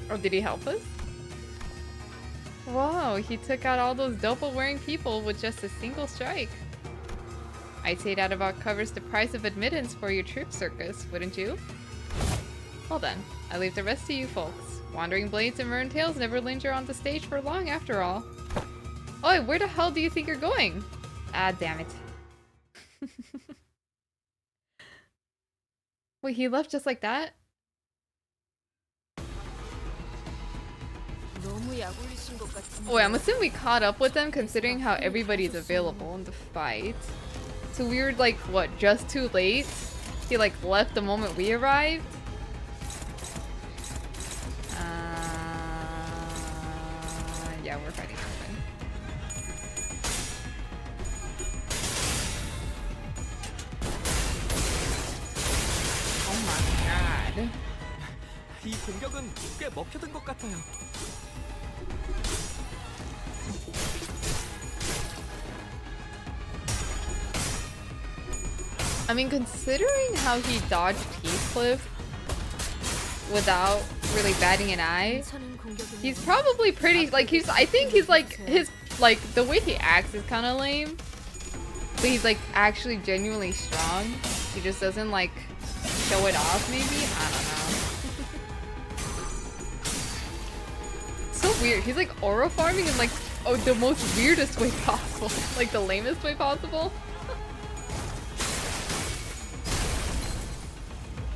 Oh, did he help us? Whoa, he took out all those doppel-wearing people with just a single strike. I'd say that about covers the price of admittance for your troop circus, wouldn't you? Well then, I leave the rest to you folks. Wandering blades and maroon tails never linger on the stage for long after all. Oi, where the hell do you think you're going? Ah, damn it. Wait, he left just like that? Wait, I'm assuming we caught up with them considering how everybody's available in the fight. So we were like, what, just too late? He like left the moment we arrived? Yeah, we're fighting something. Oh my god. 이 공격은 꽤 먹혀든 것 같아요. I mean, considering how he dodged Heathcliff without really batting an eye, he's probably pretty, like, I think he's like, the way he acts is kind of lame, but he's like actually genuinely strong. He just doesn't like show it off, maybe? I don't know. So weird. He's like aura farming in like, the most weirdest way possible. Like the lamest way possible.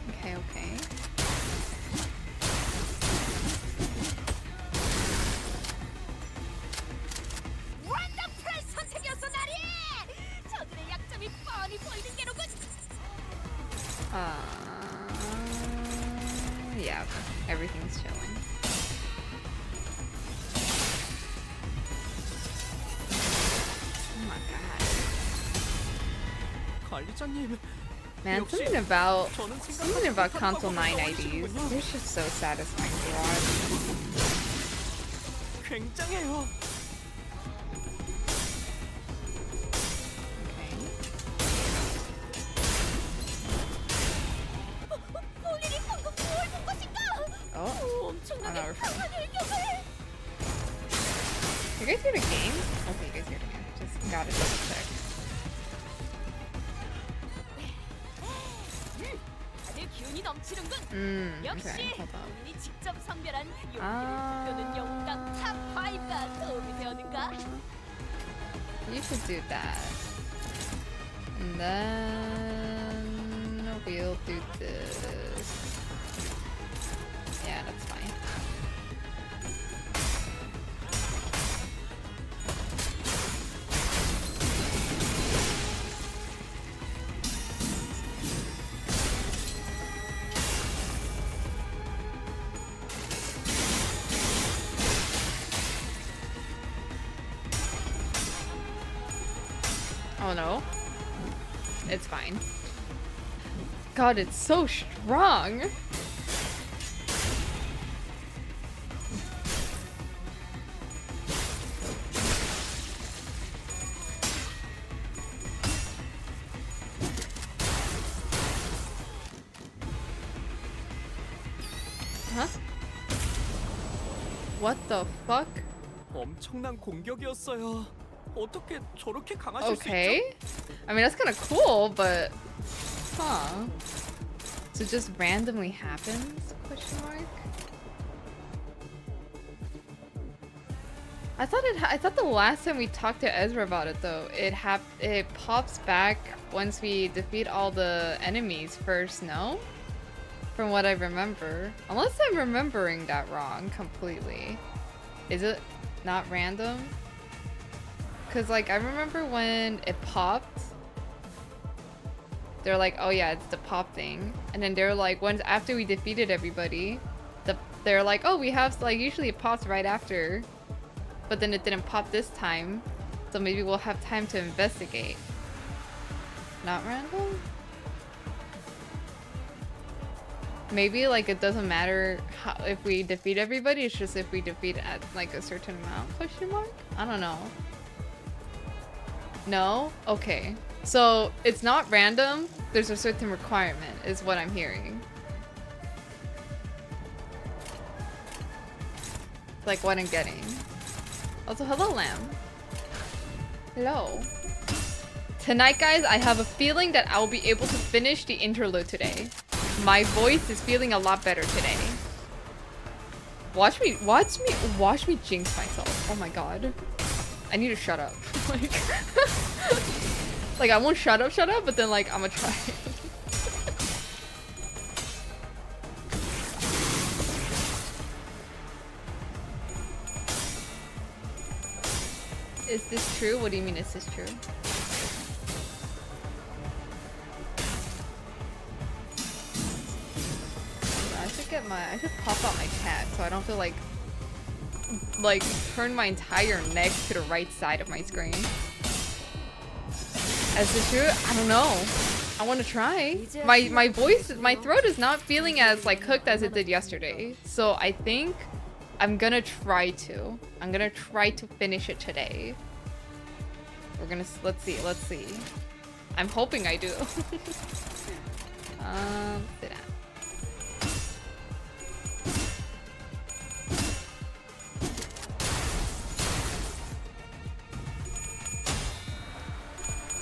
Okay. Yeah, everything's chilling. Oh my god. 관리자님. Man, something about console 9 IDs. They're just so satisfying to watch. 굉장해요. Oh, no, we're fine. You guys hear the game? Okay, you guys hear the game. Just gotta double check. Okay, hold on. You should do that. And then we'll do this. Yeah, that's fine. Oh no. It's fine. God, it's so strong! What the fuck? 엄청난 공격이었어요. 어떻게 저렇게 강하실 수 있죠? Okay. I mean, that's kind of cool, but huh? So it just randomly happens? Question mark. I thought the last time we talked to Ezra about it though, it pops back once we defeat all the enemies first, no? From what I remember. Unless I'm remembering that wrong completely. Is it not random? Cause like I remember when it popped, they're like, oh yeah, it's the pop thing. And then they're like, once after we defeated everybody, they're like, oh, we have, like, usually it pops right after. But then it didn't pop this time. So maybe we'll have time to investigate. Not random? Maybe like it doesn't matter how, if we defeat everybody, it's just if we defeat at like a certain amount, question mark? I don't know. No? Okay. So it's not random, there's a certain requirement is what I'm hearing. Like what I'm getting. Also, hello, Lamb. Hello. Tonight, guys, I have a feeling that I'll be able to finish the interlude today. My voice is feeling a lot better today. Watch me jinx myself. Oh my god. I need to shut up. Like I won't shut up, but then like I'm gonna try. Is this true? What do you mean is this true? I should pop out my tab so I don't feel like turn my entire neck to the right side of my screen. Is this true? I don't know. I want to try. My voice, my throat is not feeling as like cooked as it did yesterday. So I think I'm gonna try to. I'm gonna try to finish it today. We're gonna, let's see. I'm hoping I do. Sit down.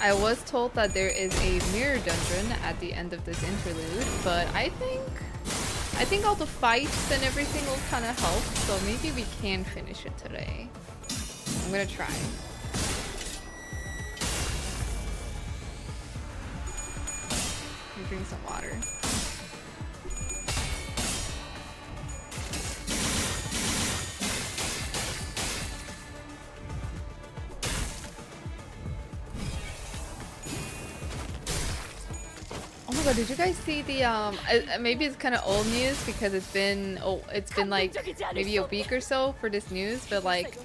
I was told that there is a mirror dungeon at the end of this interlude, but I think all the fights and everything will kind of help, so maybe we can finish it today. I'm gonna try. Let me drink some water. Oh my god, did you guys see the maybe it's kind of old news because it's been like maybe a week or so for this news, but like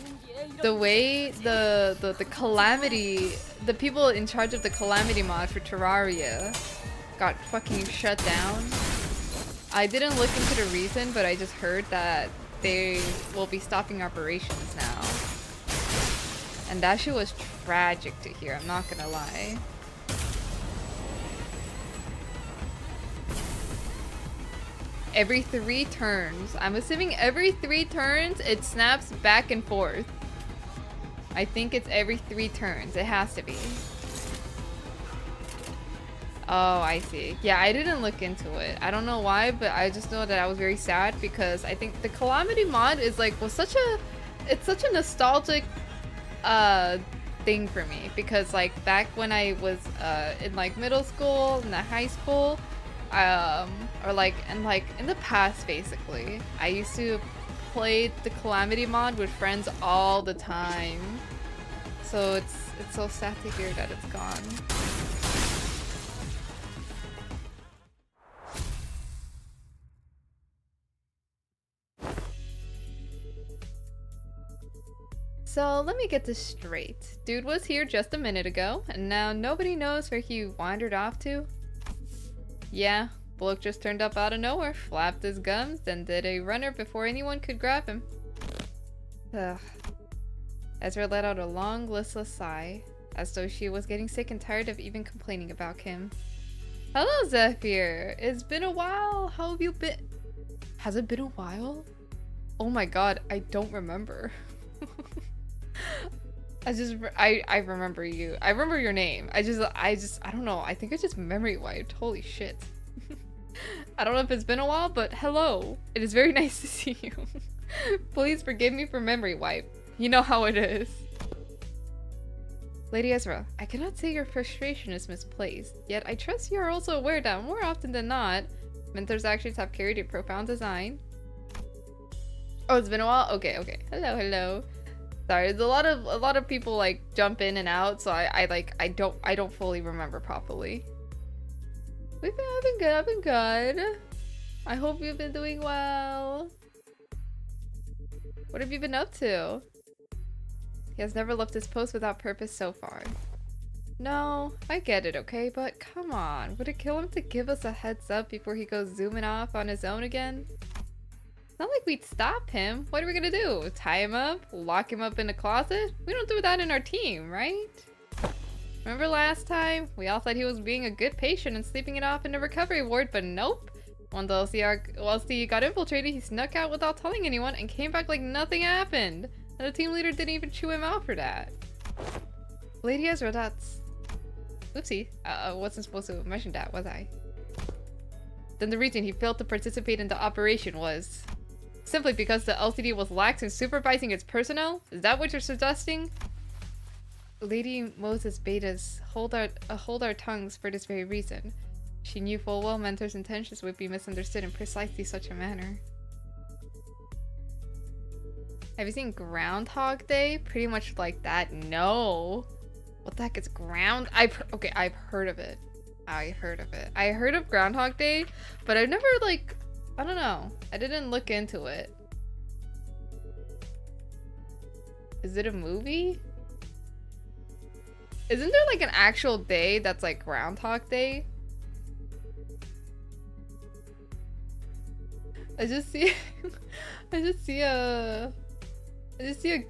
the way the calamity, the people in charge of the calamity mod for Terraria got fucking shut down. I didn't look into the reason, but I just heard that they will be stopping operations now. And that shit was tragic to hear, I'm not gonna lie. Every 3 turns. I'm assuming every 3 turns it snaps back and forth. I think it's every 3 turns. It has to be. Oh, I see. Yeah, I didn't look into it. I don't know why, but I just know that I was very sad because I think the Calamity mod is like it's such a nostalgic thing for me because like back when I was in like middle school and high school, or like in the past basically, I used to play the Calamity mod with friends all the time. So it's so sad to hear that it's gone. So let me get this straight. Dude was here just a minute ago, and now nobody knows where he wandered off to? Yeah, bloke just turned up out of nowhere, flapped his gums, then did a runner before anyone could grab him. Ugh. Ezra let out a long, listless sigh, as though she was getting sick and tired of even complaining about him. Hello, Zephyr! It's been a while! How have you been? Has it been a while? Oh my god, I don't remember. I remember you. I remember your name. I don't know. I think I just memory wiped. Holy shit. I don't know if it's been a while, but hello. It is very nice to see you. Please forgive me for memory wipe. You know how it is. Lady Ezra, I cannot say your frustration is misplaced, yet I trust you are also aware that more often than not, mentors' actions have carried a profound design. Oh, it's been a while? Okay, okay. Hello, hello. Sorry, there's a lot of people like jump in and out, so I don't fully remember properly. I've been good, I've been good. I hope you've been doing well. What have you been up to? He has never left his post without purpose so far. No, I get it, okay? But come on, would it kill him to give us a heads up before he goes zooming off on his own again? It's not like we'd stop him. What are we gonna do? Tie him up? Lock him up in a closet? We don't do that in our team, right? Remember last time? We all thought he was being a good patient and sleeping it off in the recovery ward, but nope. When the LC got infiltrated, he snuck out without telling anyone and came back like nothing happened. And the team leader didn't even chew him out for that. Lady Ezra, that's... Oopsie. Wasn't supposed to mention that, was I? Then the reason he failed to participate in the operation was... simply because the LCD was lax in supervising its personnel? Is that what you're suggesting? Lady Moses bade us hold our tongues for this very reason. She knew full well Mentor's intentions would be misunderstood in precisely such a manner. Have you seen Groundhog Day? Pretty much like that. No. What the heck is okay, I've heard of it. I heard of Groundhog Day, but I've never like, I don't know. I didn't look into it. Is it a movie? Isn't there like an actual day that's like Groundhog Day? I just see a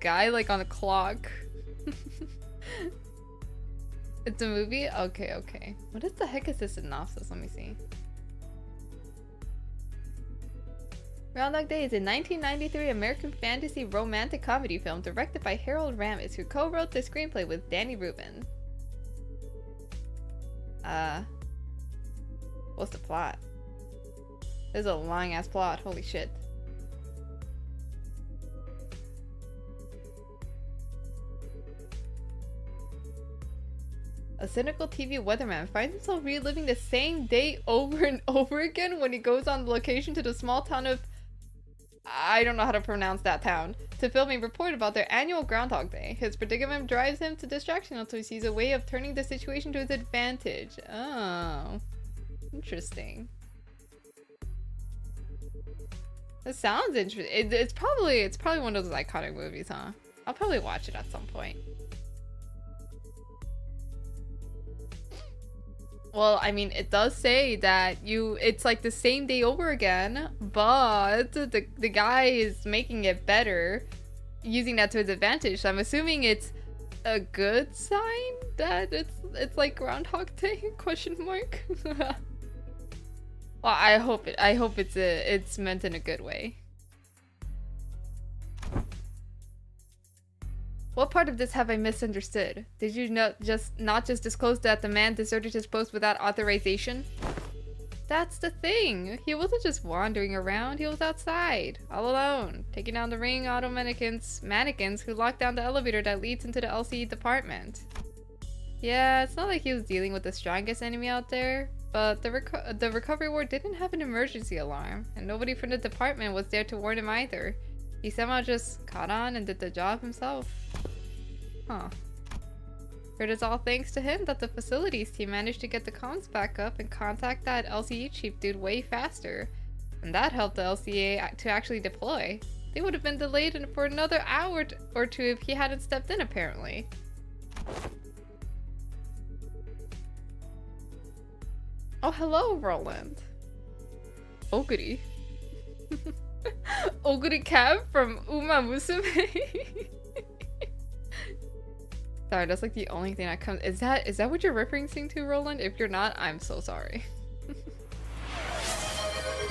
guy like on a clock. It's a movie? Okay, okay. What the heck is this synopsis? Let me see. Groundhog Day is a 1993 American fantasy romantic comedy film directed by Harold Ramis, who co-wrote the screenplay with Danny Rubin. What's the plot? This is a long-ass plot. Holy shit. A cynical TV weatherman finds himself reliving the same day over and over again when he goes on location to the small town of... I don't know how to pronounce that town. To film a report about their annual Groundhog Day. His predicament drives him to distraction until he sees a way of turning the situation to his advantage. Oh. Interesting. This sounds interesting. It's probably one of those iconic movies, huh? I'll probably watch it at some point. Well, I mean, it does say that it's like the same day over again, but the guy is making it better, using that to his advantage. So I'm assuming it's a good sign that it's like Groundhog Day? Question mark. Well, I hope it's meant in a good way. What part of this have I misunderstood? Did you not just disclose that the man deserted his post without authorization? That's the thing. He wasn't just wandering around. He was outside, all alone, taking down the ring auto mannequins who locked down the elevator that leads into the LCE department. Yeah, it's not like he was dealing with the strongest enemy out there, but the recovery ward didn't have an emergency alarm, and nobody from the department was there to warn him either. He somehow just caught on and did the job himself. Huh. It is all thanks to him that the facilities team managed to get the comms back up and contact that LCE chief dude way faster. And that helped the LCA to actually deploy. They would have been delayed for another hour or two if he hadn't stepped in, apparently. Oh, hello, Roland. Oguri. Oguri Cab from Uma Musume. Sorry, that's like the only thing that comes. Is that what you're referencing to, Roland? If you're not, I'm so sorry.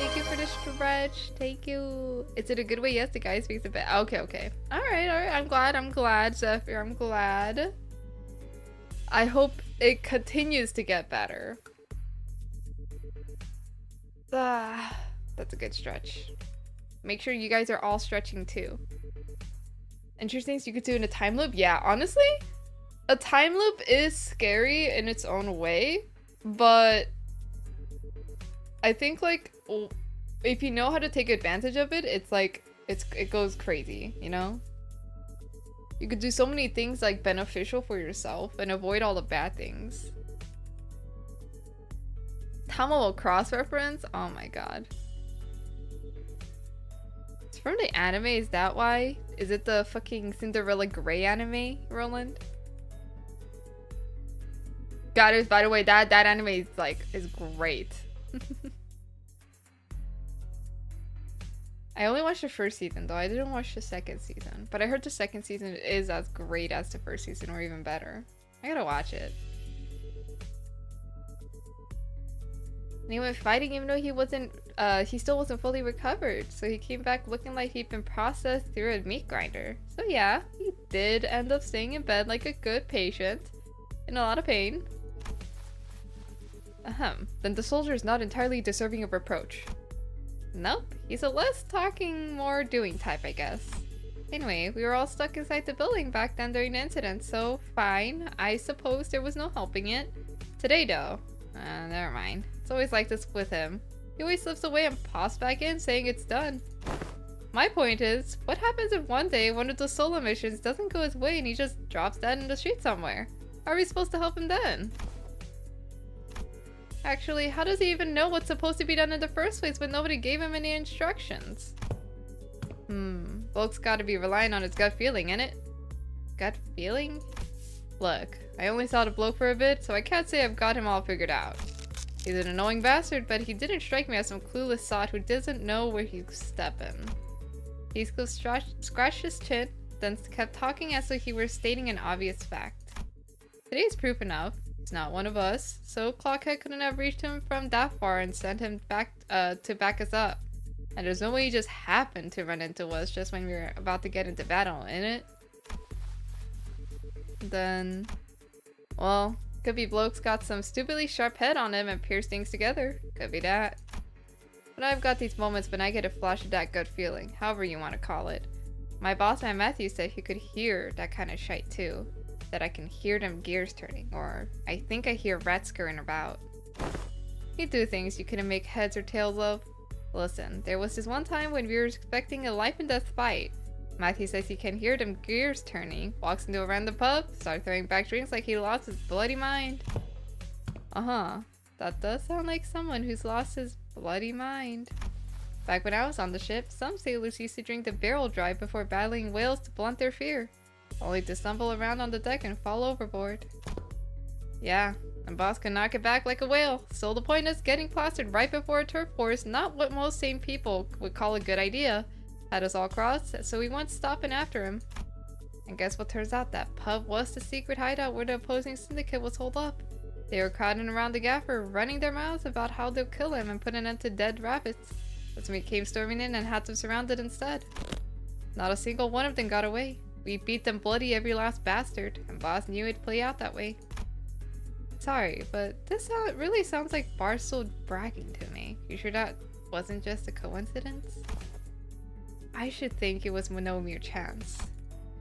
Thank you for the stretch. Thank you. Is it a good way? Yes, the guy speaks a bit. Okay, okay. Alright, alright. I'm glad, Zephyr. I'm glad. I hope it continues to get better. That's a good stretch. Make sure you guys are all stretching too. Interesting things you could do in a time loop? Yeah, honestly, a time loop is scary in its own way, but I think like if you know how to take advantage of it, it's like it goes crazy, you know? You could do so many things like beneficial for yourself and avoid all the bad things. Tamamo cross reference? Oh my god. It's from the anime, is that why? Is it the fucking Cinderella Grey anime, Roland? God, by the way, that anime is like is great. I only watched the first season though. I didn't watch the second season, but I heard the second season is as great as the first season or even better. I gotta watch it. And he went fighting even though he still wasn't fully recovered. So he came back looking like he'd been processed through a meat grinder. So yeah, he did end up staying in bed like a good patient. In a lot of pain. Then the soldier is not entirely deserving of reproach. Nope, he's a less talking, more doing type, I guess. Anyway, we were all stuck inside the building back then during the incident, so fine. I suppose there was no helping it. Today though, never mind. It's always like this with him. He always slips away and pops back in saying it's done. My point is, what happens if one day one of the solo missions doesn't go his way and he just drops dead in the street somewhere? How are we supposed to help him then? Actually, how does he even know what's supposed to be done in the first place when nobody gave him any instructions? Bloke's gotta be relying on his gut feeling, innit? Gut feeling? Look, I only saw the bloke for a bit, so I can't say I've got him all figured out. He's an annoying bastard, but he didn't strike me as some clueless sot who doesn't know where he's stepping. He scratched his chin, then kept talking as though he were stating an obvious fact. Today's proof enough. He's not one of us, so Clockhead couldn't have reached him from that far and sent him back to back us up. And there's no way he just happened to run into us just when we were about to get into battle, innit? Then, well, could be bloke's got some stupidly sharp head on him and pierced things together. Could be that. But I've got these moments when I get a flash of that gut feeling, however you want to call it. My boss man Matthew said he could hear that kind of shite too. That I can hear them gears turning, or I think I hear rats scurrying about. He'd do things you couldn't make heads or tails of. Listen, there was this one time when we were expecting a life and death fight. Matthew says he can hear them gears turning, walks into a random pub, starts throwing back drinks like he lost his bloody mind. That does sound like someone who's lost his bloody mind. Back when I was on the ship, some sailors used to drink the barrel dry before battling whales to blunt their fear. Only to stumble around on the deck and fall overboard. Yeah, and boss can knock it back like a whale. Still the point is getting plastered right before a turf war is not what most sane people would call a good idea. Had us all crossed, so we went stopping after him. And guess what turns out? That pub was the secret hideout where the opposing syndicate was holed up. They were crowding around the gaffer, running their mouths about how they'll kill him and put an end to dead rabbits. That's when we came storming in and had them surrounded instead. Not a single one of them got away. We beat them bloody every last bastard, and boss knew it'd play out that way. Sorry, but this really sounds like Barstool bragging to me. You sure that wasn't just a coincidence? I should think it was no mere chance.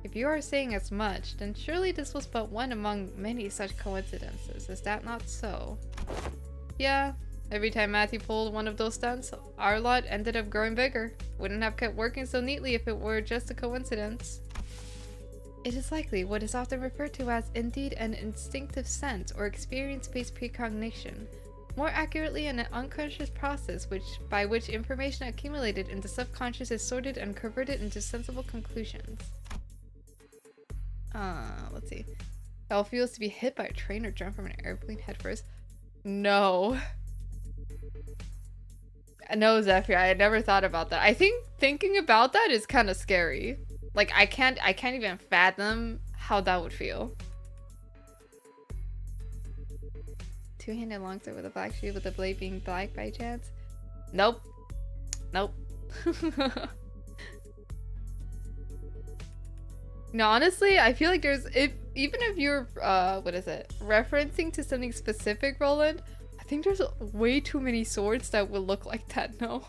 If you are saying as much, then surely this was but one among many such coincidences, is that not so? Yeah, every time Matthew pulled one of those stunts, our lot ended up growing bigger. Wouldn't have kept working so neatly if it were just a coincidence. It is likely what is often referred to as indeed an instinctive sense or experience-based precognition, more accurately an unconscious process by which information accumulated in the subconscious is sorted and converted into sensible conclusions. Let's see. How it feels to be hit by a train or jump from an airplane headfirst. No. No, Zephyr, I had never thought about that. I think thinking about that is kind of scary. Like, I can't even fathom how that would feel. Two-handed longsword with a black shield with the blade being black by chance? Nope. Nope. No, honestly, I feel like there's even if you're what is it, referencing to something specific, Roland, I think there's way too many swords that would look like that. No.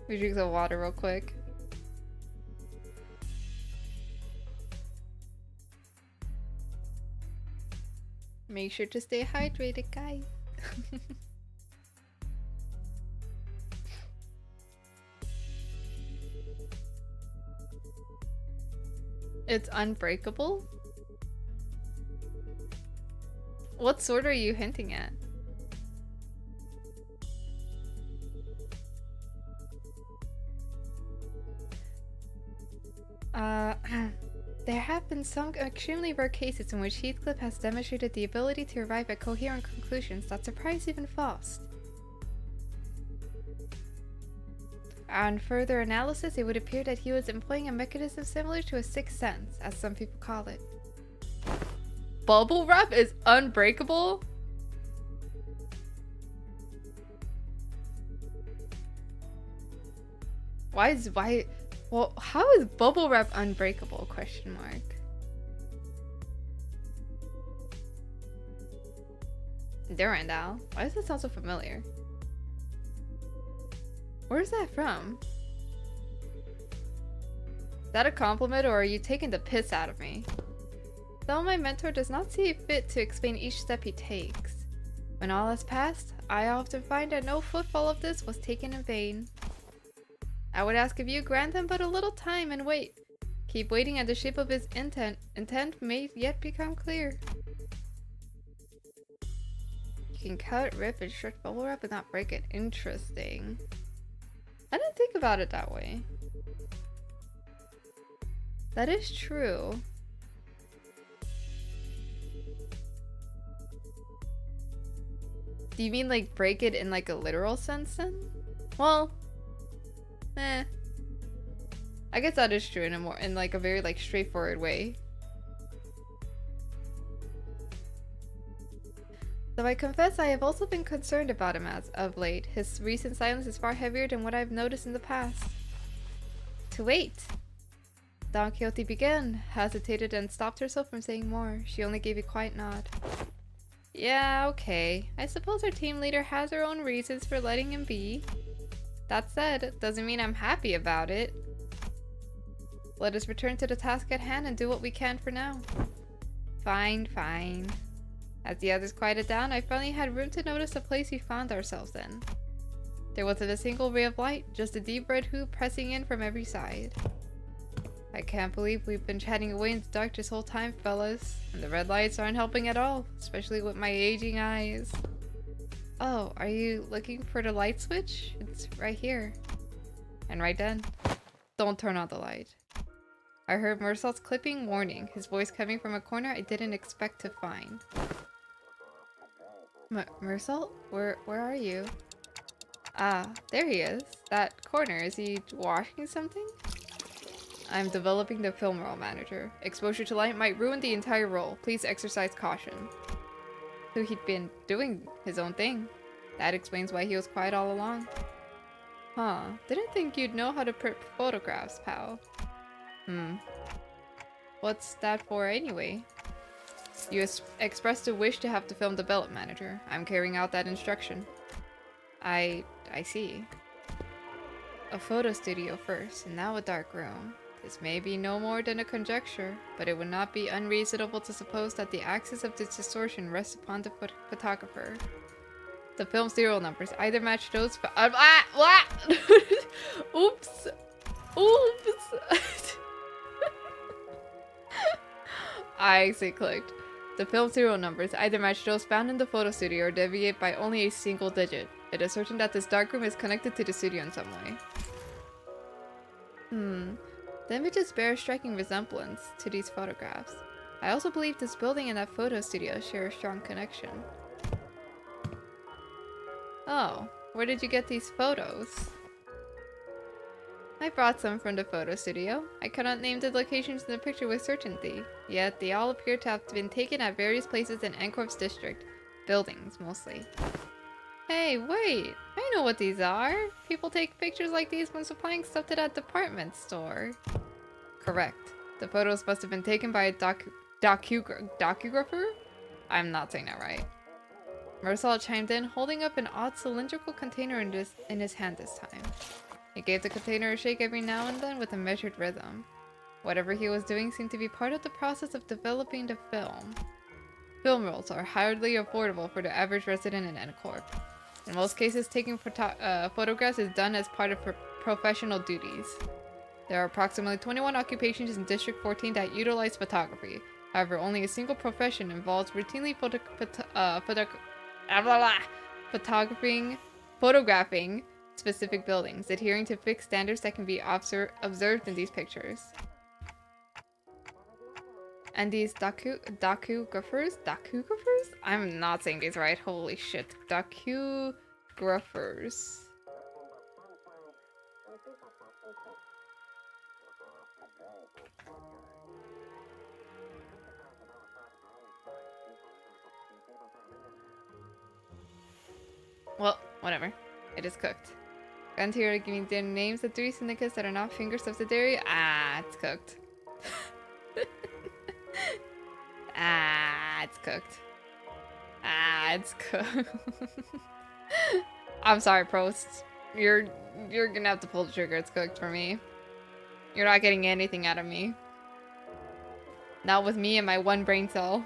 We drink some water real quick. Make sure to stay hydrated, guys. It's unbreakable? What sword are you hinting at? There have been some extremely rare cases in which Heathcliff has demonstrated the ability to arrive at coherent conclusions that surprise even Faust. On further analysis, it would appear that he was employing a mechanism similar to a sixth sense, as some people call it. Bubble wrap is unbreakable? Well, how is bubble wrap unbreakable? Question mark. Durandal. Why does that sound so familiar? Where's that from? Is that a compliment, or are you taking the piss out of me? Though my mentor does not see fit to explain each step he takes. When all has passed, I often find that no footfall of this was taken in vain. I would ask if you grant him but a little time and wait. Keep waiting, and the shape of his intent may yet become clear. You can cut, rip, and stretch bubble wrap and not break it. Interesting. I didn't think about it that way. That is true. Do you mean like break it in like a literal sense then? Well, I guess that is true in like a very like straightforward way. Though I confess I have also been concerned about him as of late. His recent silence is far heavier than what I've noticed in the past. To wait. Don Quixote began, hesitated, and stopped herself from saying more. She only gave a quiet nod. Yeah, okay. I suppose our team leader has her own reasons for letting him be. That said, doesn't mean I'm happy about it. Let us return to the task at hand and do what we can for now. Fine, fine. As the others quieted down, I finally had room to notice the place we found ourselves in. There wasn't a single ray of light, just a deep red hue pressing in from every side. I can't believe we've been chatting away in the dark this whole time, fellas. And the red lights aren't helping at all, especially with my aging eyes. Oh, are you looking for the light switch? It's right here. And right then, don't turn on the light. I heard Mersault's clipping warning, his voice coming from a corner I didn't expect to find. Mersault? Where are you? Ah, there he is. That corner. Is he washing something? I'm developing the film role manager. Exposure to light might ruin the entire role. Please exercise caution. So he'd been doing his own thing. That explains why he was quiet all along. Huh. Didn't think you'd know how to print photographs, pal. What's that for anyway? You expressed a wish to have the film development manager. I'm carrying out that instruction. I see. A photo studio first, and now a dark room. This may be no more than a conjecture, but it would not be unreasonable to suppose that the axis of this distortion rests upon the photographer. The film serial numbers either match those Oops! I accidentally clicked. The film serial numbers either match those found in the photo studio or deviate by only a single digit. It is certain that this darkroom is connected to the studio in some way. The images bear a striking resemblance to these photographs. I also believe this building and that photo studio share a strong connection. Oh, where did you get these photos? I brought some from the photo studio. I cannot name the locations in the picture with certainty, yet they all appear to have been taken at various places in Encorp's district. Buildings, mostly. Hey, wait! I know what these are! People take pictures like these when supplying stuff to that department store. Correct. The photos must have been taken by a docugrapher? I'm not saying that right. Marisol chimed in, holding up an odd cylindrical container in his hand this time. He gave the container a shake every now and then with a measured rhythm. Whatever he was doing seemed to be part of the process of developing the film. Film rolls are hardly affordable for the average resident in N-Corp. In most cases, taking photographs is done as part of professional duties. There are approximately 21 occupations in District 14 that utilize photography. However, only a single profession involves routinely photographing specific buildings, adhering to fixed standards that can be observed in these pictures. And these docugraphers? I'm not saying these right. Holy shit. Docugraphers. Well, whatever. It is cooked. And here to give me the names of 3 syndicates that are not finger subsidiary. Ah, it's cooked. Ah, it's cooked. Ah, it's cooked. I'm sorry, Prost. You're gonna have to pull the trigger. It's cooked for me. You're not getting anything out of me. Not with me and my 1 brain cell.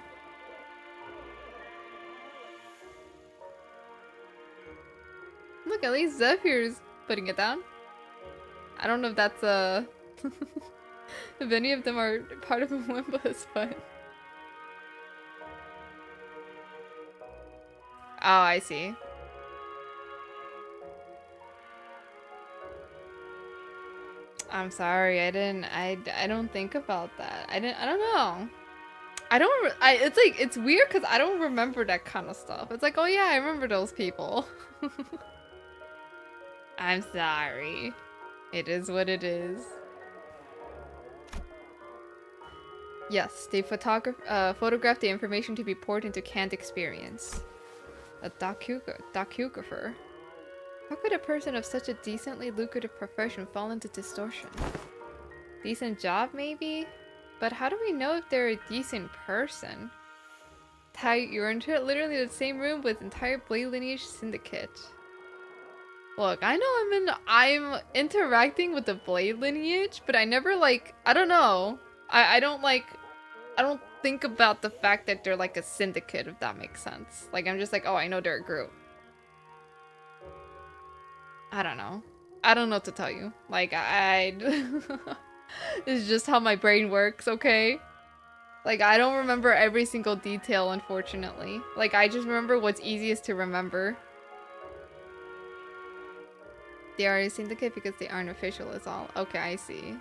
Look, at least Zephyr's putting it down. I don't know if that's if any of them are part of a Limbus, but... Oh, I see. I'm sorry, I don't think about that. I don't know. It's like, it's weird because I don't remember that kind of stuff. It's like, oh yeah, I remember those people. I'm sorry. It is what it is. Yes, they photographed the information to be poured into canned experience. A docugrapher. How could a person of such a decently lucrative profession fall into distortion? Decent job, maybe? But how do we know if they're a decent person? You're in literally the same room with entire Blade lineage syndicate. Look, I know I'm interacting with the Blade lineage, but I never I don't know. I don't think about the fact that they're like a syndicate, if that makes sense. Like, I'm just like, oh, I know they're a group. I don't know. I don't know what to tell you. Like, this is just how my brain works, okay? Like, I don't remember every single detail, unfortunately. Like, I just remember what's easiest to remember. They are a syndicate because they aren't official is all. Okay, I see.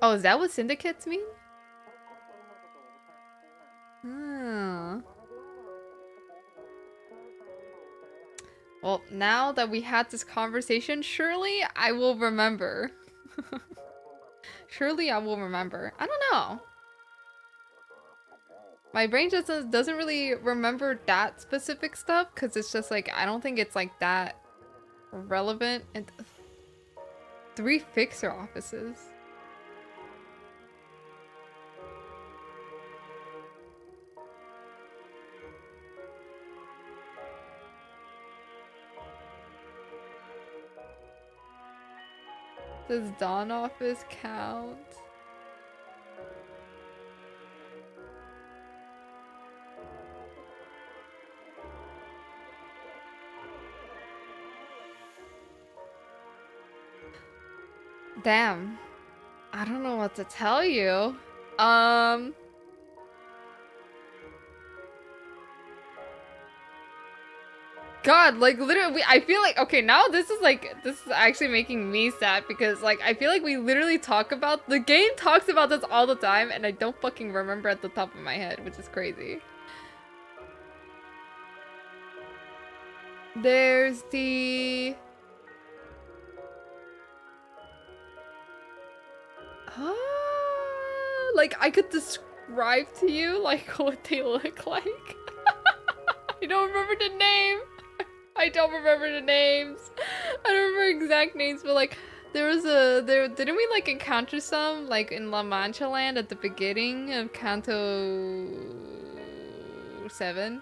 Oh, is that what syndicates mean? Hmm. Well, now that we had this conversation, surely I will remember. Surely I will remember. I don't know. My brain just doesn't really remember that specific stuff because it's just like, I don't think it's like that relevant. And 3 fixer offices. Does Dawn office count? Damn. I don't know what to tell you. God, like literally, I feel like, okay, now this is actually making me sad because like, I feel like we literally the game talks about this all the time and I don't fucking remember at the top of my head, which is crazy. There's the... like, I could describe to you like what they look like? I don't remember the name. I don't remember the names. I don't remember exact names, but like didn't we like encounter some like in La Mancha Land at the beginning of Canto 7?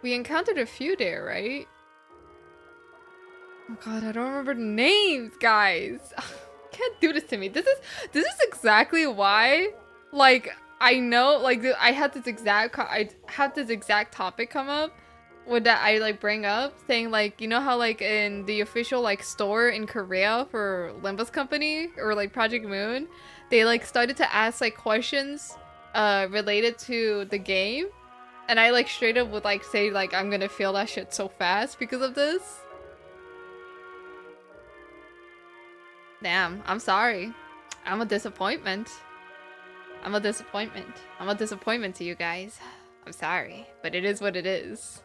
We encountered a few there, right? Oh god, I don't remember the names, guys. Can't do this to me. This is exactly why, like, I know, like, I had this exact topic come up with that I like bring up, saying like, you know how like in the official like store in Korea for Limbus Company or like Project Moon, they like started to ask like questions related to the game, and I like straight up would like say like I'm gonna fail that shit so fast because of this. Damn, I'm sorry. I'm a disappointment. I'm a disappointment. I'm a disappointment to you guys. I'm sorry, but it is what it is.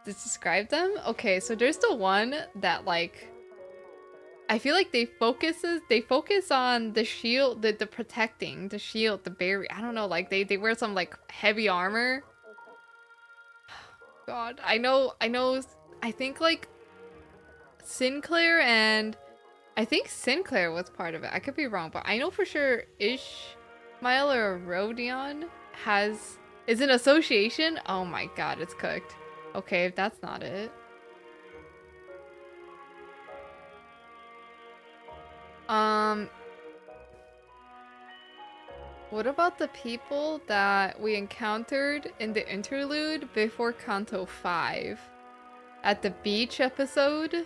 Describe them? Okay, so there's the one that like I feel like they focus on the shield, the protecting, the shield, the barrier. I don't know, like they wear some like heavy armor. God, I think like Sinclair and I think Sinclair was part of it. I could be wrong, but I know for sure Ishmael or Rodion is an association. Oh my god, it's cooked. Okay, if that's not it. What about the people that we encountered in the interlude before Kanto 5? At the beach episode?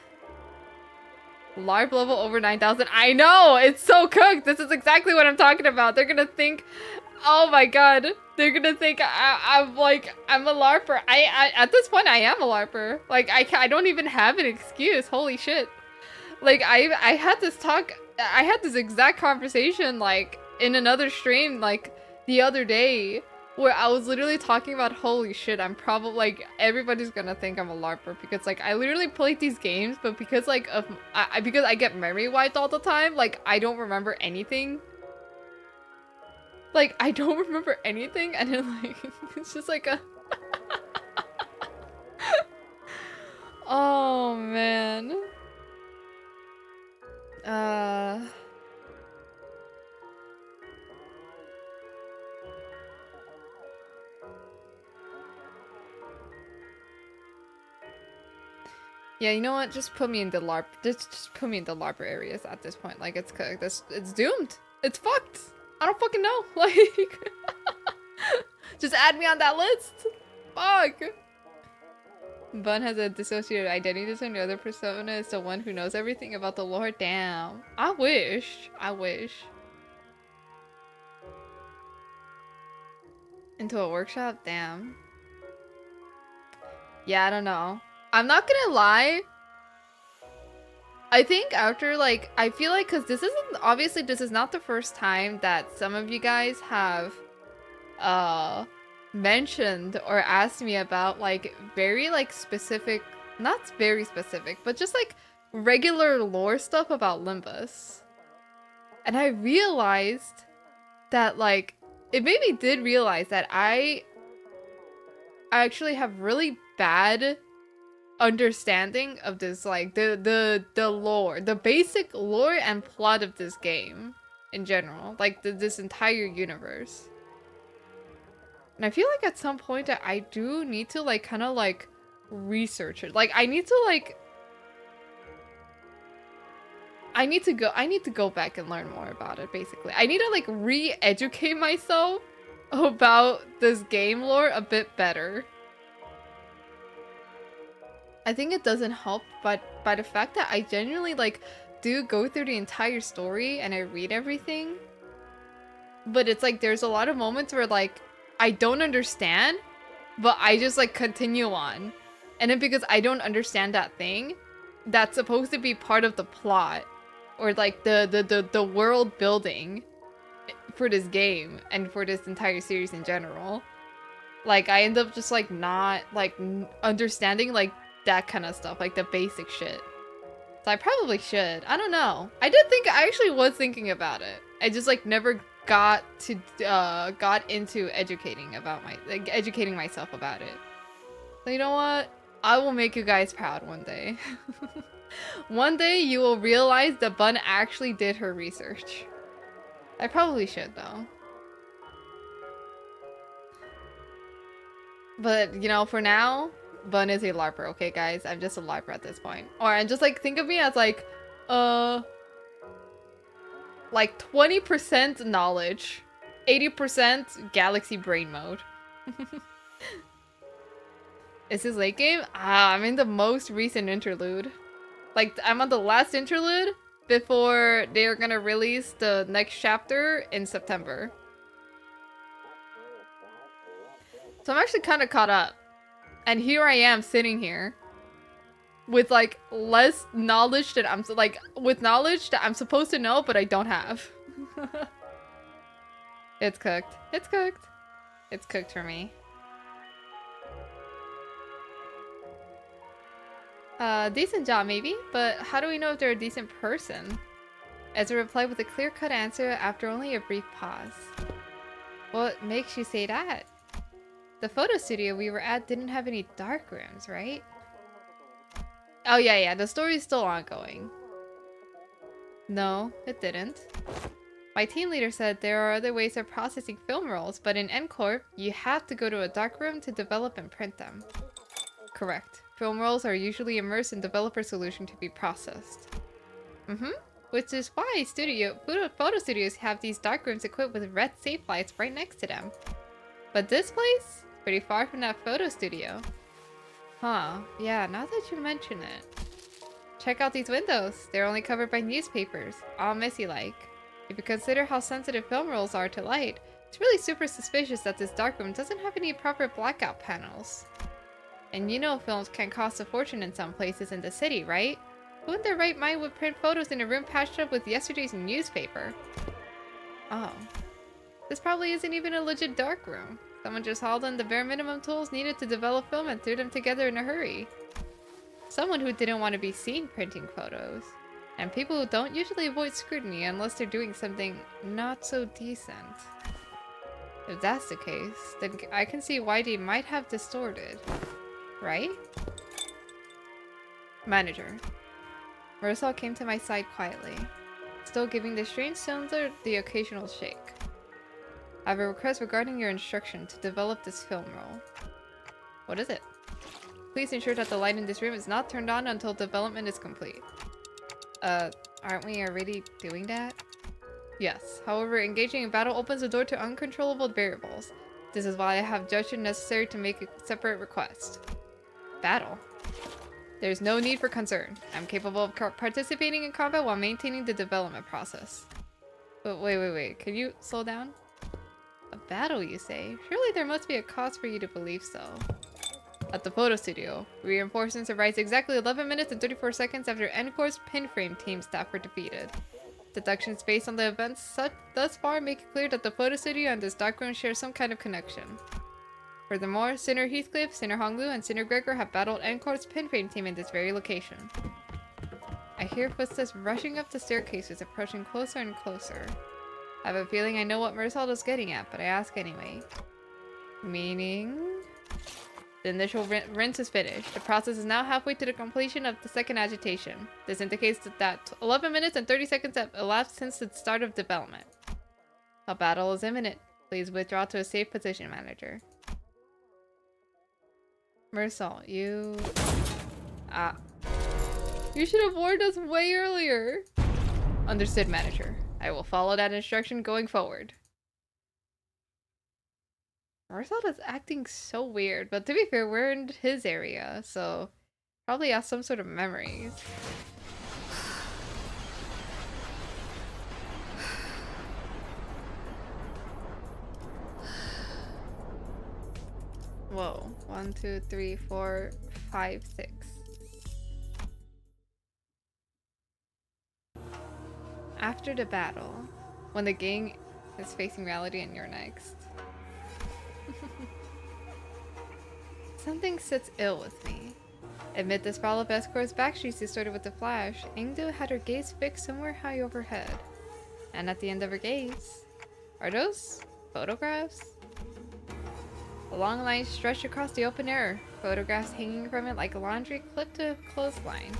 LARP level over 9,000. I know! It's so cooked! This is exactly what I'm talking about. They're gonna think, oh my god. They're gonna think I'm a LARPer. I at this point, I am a LARPer. Like, I don't even have an excuse. Holy shit. Like, I had this exact conversation, like, in another stream, like, the other day, where I was literally talking about, holy shit, I'm probably, like, everybody's gonna think I'm a LARPer, because, like, I literally played these games, but because, like, because I get memory wiped all the time, like, I don't remember anything. Like, I don't remember anything, and then, like, it's just like a... Oh, man. Yeah, you know what? Just put me in the LARP. Just put me in the LARPer areas at this point. Like, it's doomed. It's fucked. I don't fucking know. Like, just add me on that list. Fuck. Bun has a dissociated identity disorder. The other persona is the one who knows everything about the lore. Damn. I wish. I wish. Into a workshop? Damn. Yeah, I don't know. I'm not gonna lie. I think after, like, I feel like, because this isn't, obviously this is not the first time that some of you guys have, mentioned or asked me about, like, very, like, specific, not very specific, but just, like, regular lore stuff about Limbus. And I realized that, like, it made me did realize that I actually have really bad understanding of this, like, the lore, the basic lore and plot of this game in general, like this entire universe. And I feel like at some point I do need to, like, kind of like research it. Like, I need to go back and learn more about it, basically. I need to, like, re-educate myself about this game lore a bit better. I think it doesn't help, but by the fact that I genuinely, like, do go through the entire story and I read everything. But it's like there's a lot of moments where, like, I don't understand, but I just, like, continue on. And then because I don't understand that thing that's supposed to be part of the plot or, like, the world building for this game and for this entire series in general, like, I end up just, like, not, like, understanding, like, that kind of stuff, like the basic shit. So I probably should. I don't know. I actually was thinking about it. I just like never got into educating myself about it. So you know what? I will make you guys proud one day. One day you will realize that Bun actually did her research. I probably should though. But, you know, for now, Bun is a LARPer, okay, guys? I'm just a LARPer at this point. Or, and just, like, think of me as, like 20% knowledge, 80% galaxy brain mode. Is this late game? Ah, I'm in the most recent interlude. Like, I'm on the last interlude before they're gonna release the next chapter in September. So I'm actually kind of caught up. And here I am sitting here with like less knowledge that with knowledge that I'm supposed to know, but I don't have. It's cooked. It's cooked. It's cooked for me. Decent job maybe, but how do we know if they're a decent person? Ezra replied with a clear-cut answer after only a brief pause. What makes you say that? The photo studio we were at didn't have any dark rooms, right? Oh yeah, the story's still ongoing. No, it didn't. My team leader said there are other ways of processing film rolls, but in N-Corp, you have to go to a dark room to develop and print them. Correct. Film rolls are usually immersed in developer solution to be processed. Which is why photo studios have these dark rooms equipped with red safe lights right next to them. But this place? Pretty far from that photo studio. Huh, yeah, now that you mention it. Check out these windows. They're only covered by newspapers, all messy-like. If you consider how sensitive film rolls are to light, it's really super suspicious that this darkroom doesn't have any proper blackout panels. And you know films can cost a fortune in some places in the city, right? Who in their right mind would print photos in a room patched up with yesterday's newspaper? Oh. This probably isn't even a legit darkroom. Someone just hauled in the bare minimum tools needed to develop film and threw them together in a hurry. Someone who didn't want to be seen printing photos. And people who don't usually avoid scrutiny unless they're doing something not so decent. If that's the case, then I can see why they might have distorted. Right? Manager. Marisol came to my side quietly, still giving the strange cylinder the occasional shake. I have a request regarding your instruction to develop this film roll. What is it? Please ensure that the light in this room is not turned on until development is complete. Aren't we already doing that? Yes. However, engaging in battle opens the door to uncontrollable variables. This is why I have judged it necessary to make a separate request. Battle? There's no need for concern. I'm capable of participating in combat while maintaining the development process. But wait. Can you slow down? A battle, you say? Surely there must be a cause for you to believe so. At the photo studio, reinforcements arrived exactly 11 minutes and 34 seconds after N-Corp's pinframe team staff were defeated. Deductions based on the events thus far make it clear that the photo studio and this darkroom share some kind of connection. Furthermore, Sinner Heathcliff, Sinner Honglu, and Sinner Gregor have battled N-Corp's pinframe team in this very location. I hear footsteps rushing up the staircases, approaching closer and closer. I have a feeling I know what Marisol is getting at, but I ask anyway. Meaning? The initial rinse is finished. The process is now halfway to the completion of the second agitation. This indicates that 11 minutes and 30 seconds have elapsed since the start of development. A battle is imminent. Please withdraw to a safe position, manager. Marisol, you... You should have warned us way earlier. Understood, manager. I will follow that instruction going forward. Marisol is acting so weird, but to be fair, we're in his area, so probably has some sort of memories. Whoa. 1, 2, 3, 4, 5, 6. After the battle, when the gang is facing reality and you're next. Something sits ill with me. Amid the sprawl of escorts, backstreets distorted with the flash, Ingdo had her gaze fixed somewhere high overhead. And at the end of her gaze... Are those photographs? A long line stretched across the open air, photographs hanging from it like laundry clipped to a clothesline.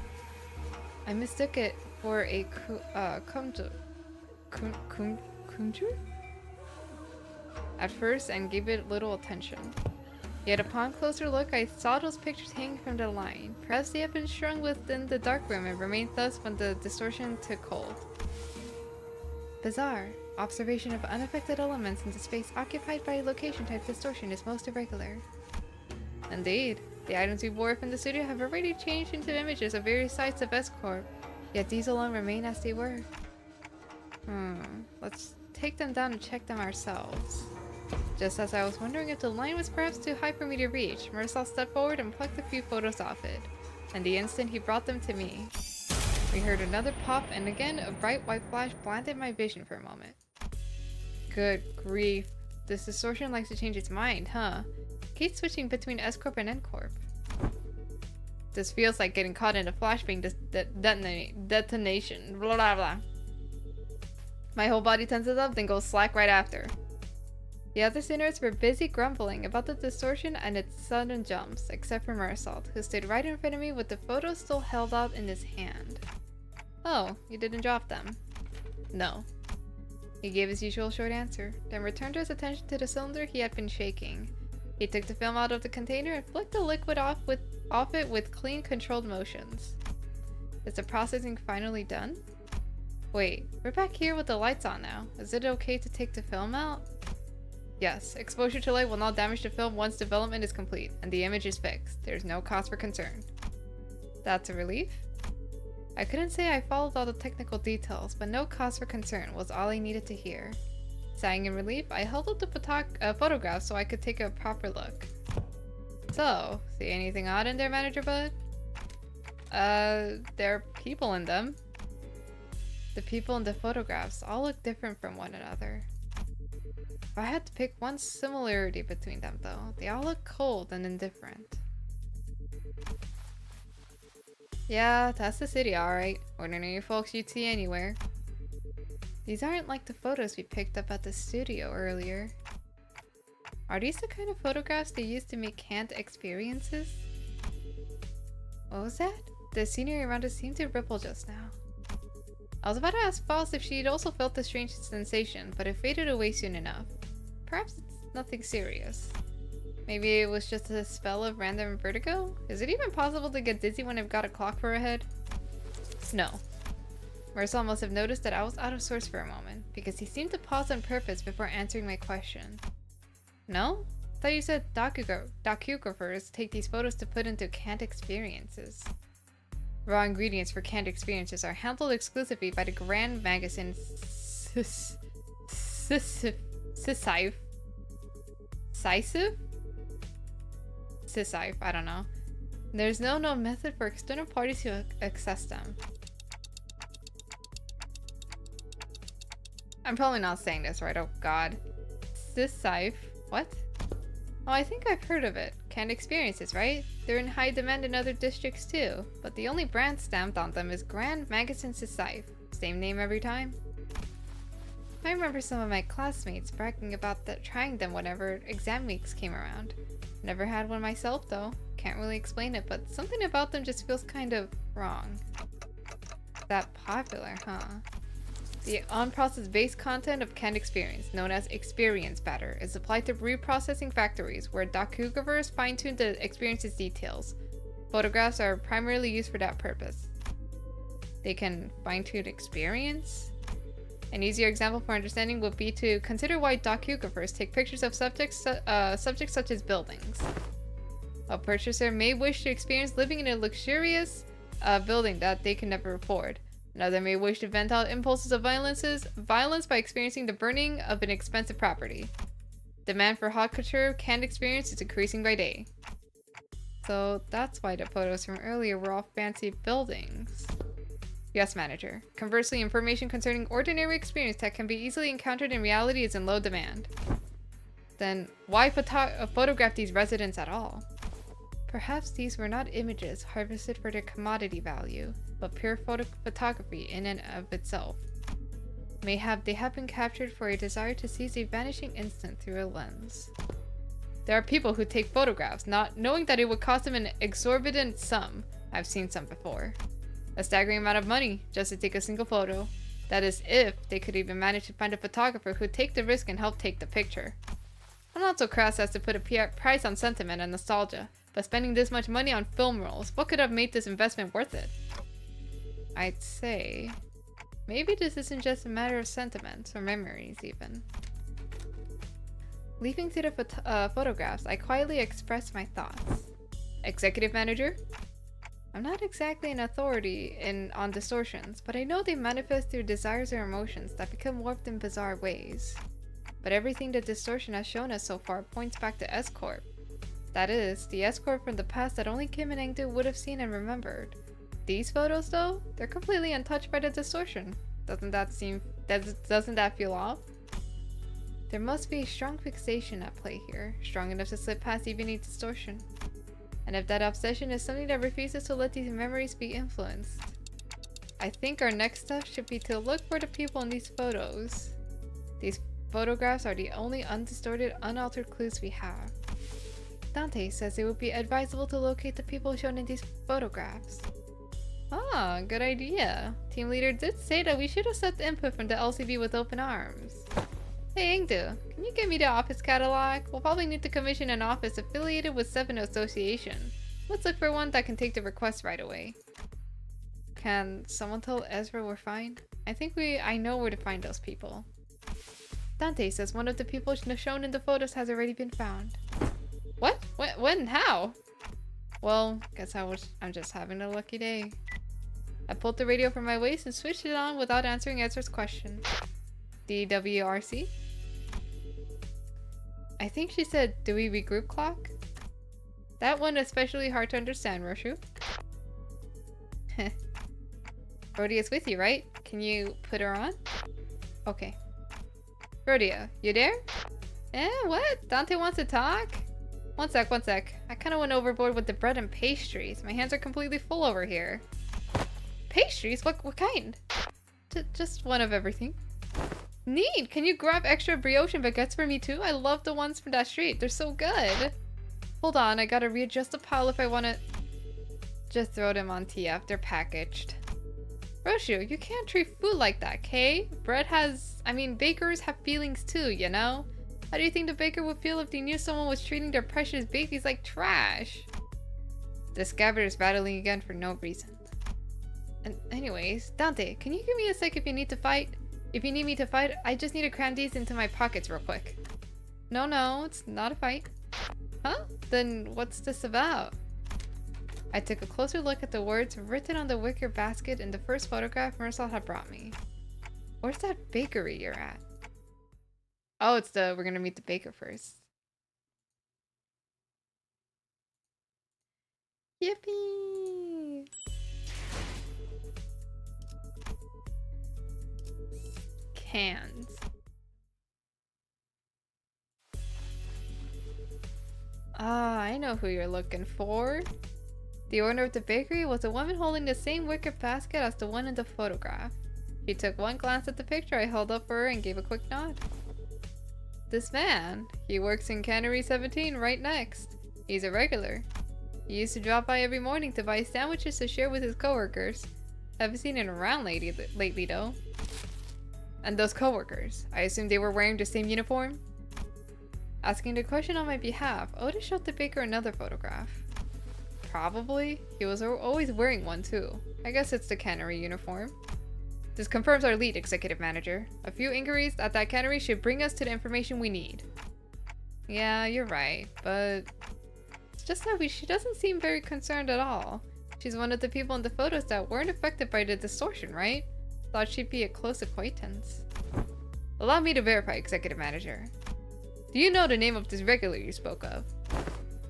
I mistook it for a kunju at first and gave it little attention. Yet upon closer look, I saw those pictures hanging from the line. Perhaps they had been strung within the darkroom and remained thus when the distortion took hold. Bizarre. Observation of unaffected elements in the space occupied by a location-type distortion is most irregular. Indeed, the items we wore from the studio have already changed into images of various sites of S-Corp, yet these alone remain as they were. Let's take them down and check them ourselves. Just as I was wondering if the line was perhaps too high for me to reach, Marisol stepped forward and plucked a few photos off it, and the instant he brought them to me. We heard another pop, and again a bright white flash blinded my vision for a moment. Good grief. This distortion likes to change its mind, huh? Keeps switching between S-Corp and N-Corp. This feels like getting caught in a flashbang detonation. Blah blah blah. My whole body tenses up, then goes slack right after. The other sinners were busy grumbling about the distortion and its sudden jumps, except for Marisol, who stood right in front of me with the photo still held out in his hand. Oh, you didn't drop them? No. He gave his usual short answer, then returned his attention to the cylinder he had been shaking. He took the film out of the container and flicked the liquid off it with clean, controlled motions. Is the processing finally done? Wait, we're back here with the lights on now. Is it okay to take the film out? Yes, exposure to light will not damage the film once development is complete, and the image is fixed. There's no cause for concern. That's a relief? I couldn't say I followed all the technical details, but no cause for concern was all I needed to hear. Sighing in relief, I held up the photograph so I could take a proper look. So, see anything odd in there, Manager Bud? There are people in them. The people in the photographs all look different from one another. If I had to pick one similarity between them though, they all look cold and indifferent. Yeah, that's the city, alright. Ordinary folks you'd see anywhere. These aren't like the photos we picked up at the studio earlier. Are these the kind of photographs they use to make canned experiences? What was that? The scenery around us seemed to ripple just now. I was about to ask Foss if she'd also felt the strange sensation, but it faded away soon enough. Perhaps it's nothing serious. Maybe it was just a spell of random vertigo? Is it even possible to get dizzy when I've got a clock for a head? No. Marisol must have noticed that I was out of sorts for a moment, because he seemed to pause on purpose before answering my question. No? I thought you said docugraphers take these photos to put into canned experiences. Raw ingredients for canned experiences are handled exclusively by the Grand Magazine Sisive? I don't know. There's no known method for external parties to access them. I'm probably not saying this right, oh god. Sisive? What? Oh, I think I've heard of it. Canned experiences, right? They're in high demand in other districts too, but the only brand stamped on them is Grand Magazine Sisive. Same name every time. I remember some of my classmates bragging about trying them whenever exam weeks came around. Never had one myself though. Can't really explain it, but something about them just feels kind of wrong. That popular, huh? The unprocessed base content of canned experience, known as experience batter, is applied to reprocessing factories where docugraphers fine-tune the experience's details. Photographs are primarily used for that purpose. They can fine-tune experience? An easier example for understanding would be to consider why docugraphers take pictures of subjects such as buildings. A purchaser may wish to experience living in a luxurious building that they can never afford. Another may wish to vent out impulses of violence by experiencing the burning of an expensive property. Demand for haute couture canned experience is increasing by day. So that's why the photos from earlier were all fancy buildings. Yes, manager. Conversely, information concerning ordinary experience that can be easily encountered in reality is in low demand. Then why photograph these residents at all? Perhaps these were not images harvested for their commodity value, but pure photography in and of itself. Mayhap they have been captured for a desire to seize a vanishing instant through a lens. There are people who take photographs, not knowing that it would cost them an exorbitant sum. I've seen some before. A staggering amount of money just to take a single photo. That is if they could even manage to find a photographer who'd take the risk and help take the picture. I'm not so crass as to put a price on sentiment and nostalgia, but spending this much money on film rolls, what could have made this investment worth it? I'd say maybe this isn't just a matter of sentiments or memories even. Leaping to the photographs, I quietly expressed my thoughts. Executive manager? I'm not exactly an authority on distortions, but I know they manifest through desires or emotions that become warped in bizarre ways. But everything the distortion has shown us so far points back to S-Corp. That is, the S-Corp from the past that only Kim and Engdu would have seen and remembered. These photos, though, they're completely untouched by the distortion. Doesn't that feel off? There must be a strong fixation at play here, strong enough to slip past even a distortion. And if that obsession is something that refuses to let these memories be influenced, I think our next step should be to look for the people in these photos. These photographs are the only undistorted, unaltered clues we have. Dante says it would be advisable to locate the people shown in these photographs. Ah, good idea. Team leader did say that we should accept input from the LCB with open arms. Hey Engdu, can you give me the office catalog? We'll probably need to commission an office affiliated with 7 Association. Let's look for one that can take the request right away. Can someone tell Ezra we're fine? I know where to find those people. Dante says one of the people shown in the photos has already been found. What? When? How? Well, guess I'm just having a lucky day. I pulled the radio from my waist and switched it on without answering Ezra's question. DWRC? I think she said, do we regroup clock? That one especially hard to understand, Roshu. Rhodia's with you, right? Can you put her on? Okay. Rhodia, you there? What? Dante wants to talk? One sec. I kinda went overboard with the bread and pastries. My hands are completely full over here. Pastries? What kind? Just one of everything. Neat! Can you grab extra brioche and baguettes for me too? I love the ones from that street. They're so good. Hold on, I gotta readjust the pile if I wanna... Just throw them on TF. They're packaged. Roshu, you can't treat food like that, Kay? Bakers have feelings too, you know? How do you think the baker would feel if they knew someone was treating their precious babies like trash? The scabbard is battling again for no reason. And anyways, Dante, can you give me a sec if you need to fight? If you need me to fight, I just need to cram these into my pockets real quick. No, it's not a fight. Huh? Then what's this about? I took a closer look at the words written on the wicker basket in the first photograph Mersal had brought me. Where's that bakery you're at? Oh, it's we're gonna meet the baker first. Yippee! Cans. Ah, I know who you're looking for. The owner of the bakery was a woman holding the same wicker basket as the one in the photograph. She took one glance at the picture I held up for her and gave a quick nod. This man, he works in Cannery 17 right next. He's a regular. He used to drop by every morning to buy sandwiches to share with his coworkers. Haven't seen him around lately though. And those coworkers, I assume they were wearing the same uniform? Asking the question on my behalf, Oda showed the baker another photograph. Probably. He was always wearing one too. I guess it's the cannery uniform. This confirms our lead, Executive Manager. A few inquiries at that cannery should bring us to the information we need. Yeah, you're right, but it's just that she doesn't seem very concerned at all. She's one of the people in the photos that weren't affected by the distortion, right? Thought she'd be a close acquaintance. Allow me to verify, Executive Manager. Do you know the name of this regular you spoke of?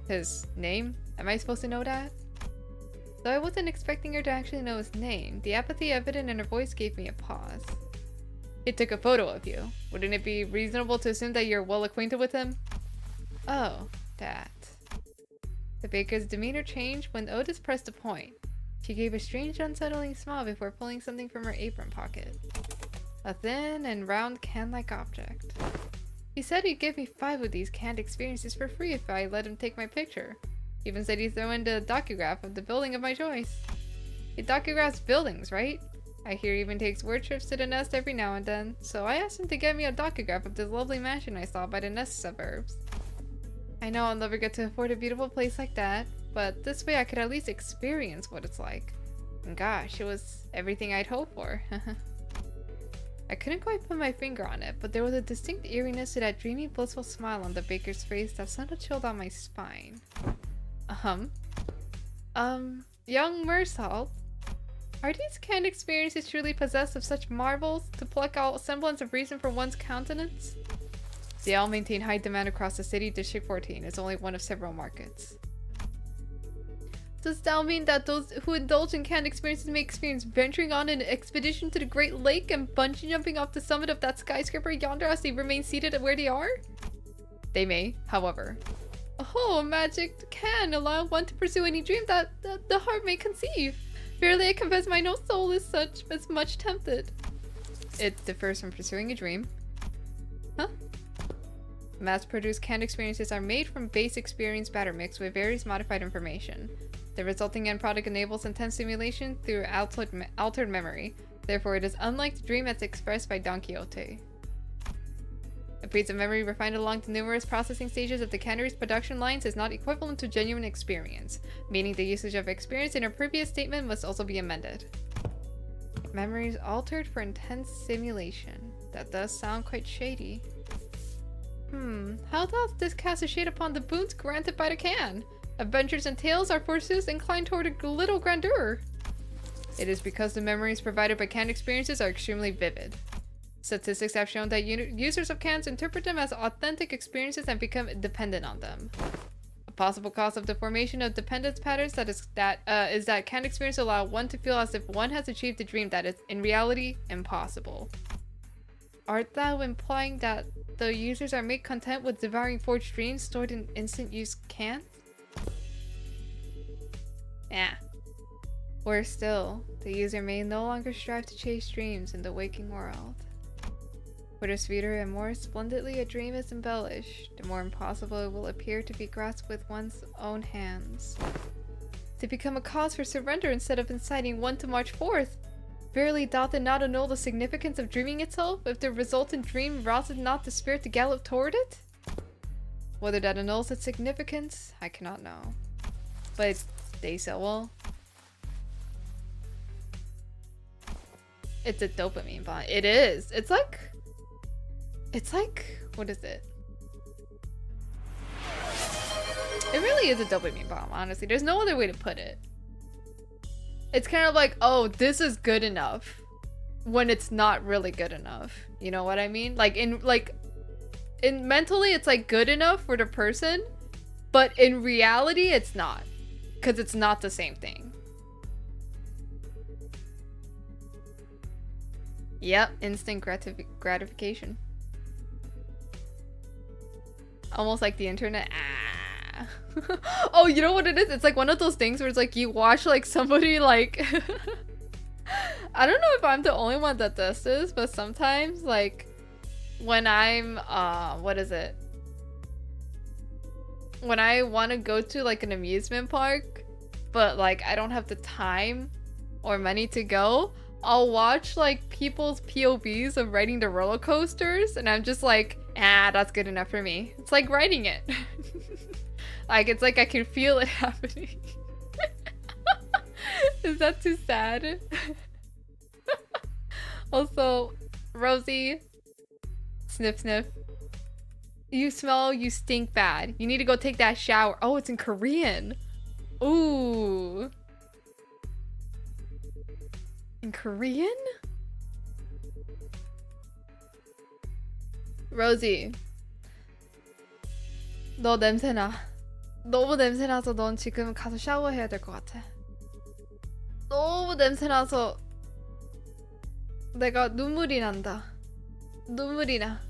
His name? Am I supposed to know that? Though I wasn't expecting her to actually know his name, the apathy evident in her voice gave me a pause. He took a photo of you. Wouldn't it be reasonable to assume that you're well acquainted with him? Oh, that. The baker's demeanor changed when Otis pressed a point. She gave a strange, unsettling smile before pulling something from her apron pocket. A thin and round can-like object. He said he'd give me 5 of these canned experiences for free if I let him take my picture. He even said he'd throw in a docograph of the building of my choice. He docugraphs buildings, right? I hear he even takes word trips to the nest every now and then, so I asked him to get me a docograph of this lovely mansion I saw by the nest suburbs. I know I'll never get to afford a beautiful place like that, but this way I could at least experience what it's like. And gosh, it was everything I'd hoped for. I couldn't quite put my finger on it, but there was a distinct eeriness to that dreamy, blissful smile on the baker's face that sent a chill down my spine. Young Mersalt, are these canned experiences truly possessed of such marvels to pluck out a semblance of reason for one's countenance? They all maintain high demand across the city. District 14 is only one of several markets. Does that mean that those who indulge in canned experiences may experience venturing on an expedition to the Great Lake and bungee jumping off the summit of that skyscraper yonder as they remain seated where they are? They may, however. Oh, magic can allow one to pursue any dream that the heart may conceive. Verily I confess my no soul is much tempted. It differs from pursuing a dream. Huh? Mass-produced canned experiences are made from base experience batter mix with various modified information. The resulting end product enables intense simulation through altered memory. Therefore, it is unlike the dream as expressed by Don Quixote. A piece of memory refined along the numerous processing stages of the cannery's production lines is not equivalent to genuine experience, meaning the usage of experience in a previous statement must also be amended. Memories altered for intense simulation. That does sound quite shady. How doth this cast a shade upon the boons granted by the can? Adventures and tales are forsooth inclined toward a little grandeur. It is because the memories provided by canned experiences are extremely vivid. Statistics have shown that users of cans interpret them as authentic experiences and become dependent on them. A possible cause of the formation of dependence patterns is that canned experiences allow one to feel as if one has achieved a dream that is, in reality, impossible. Art thou implying that the users are made content with devouring forged dreams stored in instant-use cans? Yeah. Worse still, the user may no longer strive to chase dreams in the waking world. For the sweeter and more splendidly a dream is embellished, the more impossible it will appear to be grasped with one's own hands. To become a cause for surrender instead of inciting one to march forth. Verily doth it not annul the significance of dreaming itself, if the resultant dream rouseth not the spirit to gallop toward it? Whether that annuls its significance, I cannot know. But they so well. It's a dopamine bomb. It is. It's like, what is it? It really is a dopamine bomb, honestly. There's no other way to put it. It's kind of like, oh, this is good enough when it's not really good enough. You know what I mean? In mentally, it's like good enough for the person, but in reality, it's not. Because it's not the same thing. Yep, instant gratification. Almost like the internet. Oh, you know what it is? It's like one of those things where it's like you watch like somebody like I don't know if I'm the only one that does this, but sometimes like when I'm what is it? When I want to go to like an amusement park, but like I don't have the time or money to go, I'll watch like people's POVs of riding the roller coasters, and I'm just like, that's good enough for me. It's like riding it. Like, it's like I can feel it happening. Is that too sad? Also, Rosie, sniff sniff. You smell, you stink bad. You need to go take that shower. Oh, it's in Korean. Ooh. In Korean? Rosie. 너 냄새나. 너무 냄새나서 넌 지금 가서 샤워해야 될 것 같아. 너무 냄새나서 내가 눈물이 난다. 눈물이 나.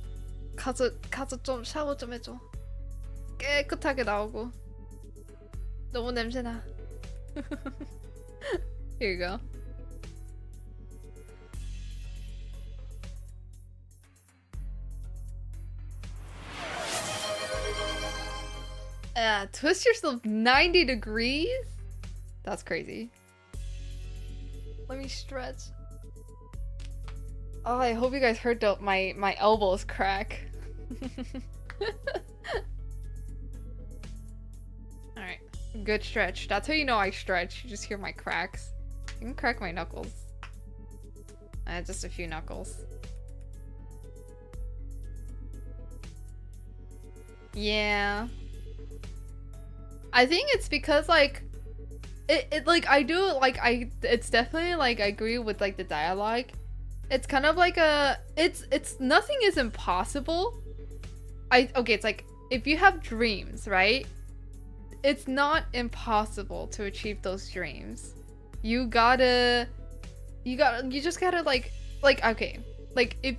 가서 좀 샤워 좀 해줘. 깨끗하게 나오고. 너무 냄새나. Here you go. Twist yourself 90 degrees? That's crazy. Let me stretch. Oh, I hope you guys heard my elbows crack. Alright. Good stretch. That's how you know I stretch. You just hear my cracks. I can crack my knuckles. Just a few knuckles. Yeah. I think it's because like it like I do like it's definitely like I agree with like the dialogue. It's kind of like it's nothing is impossible. Okay, it's like if you have dreams, right? It's not impossible to achieve those dreams. You just gotta like okay, like if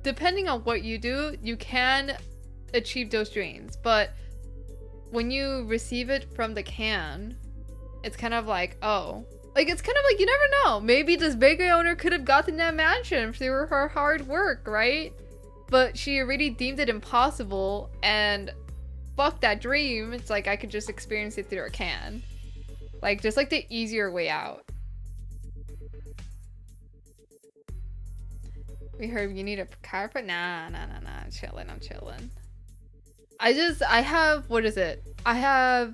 depending on what you do, you can achieve those dreams, but when you receive it from the can, it's kind of like, oh, like it's kind of like you never know. Maybe this bakery owner could have gotten that mansion through her hard work, right? But she already deemed it impossible, and fuck that dream. It's like I could just experience it through a can. Like just like the easier way out. We heard you need a carpet? Nah. I'm chilling. I have, what is it? I have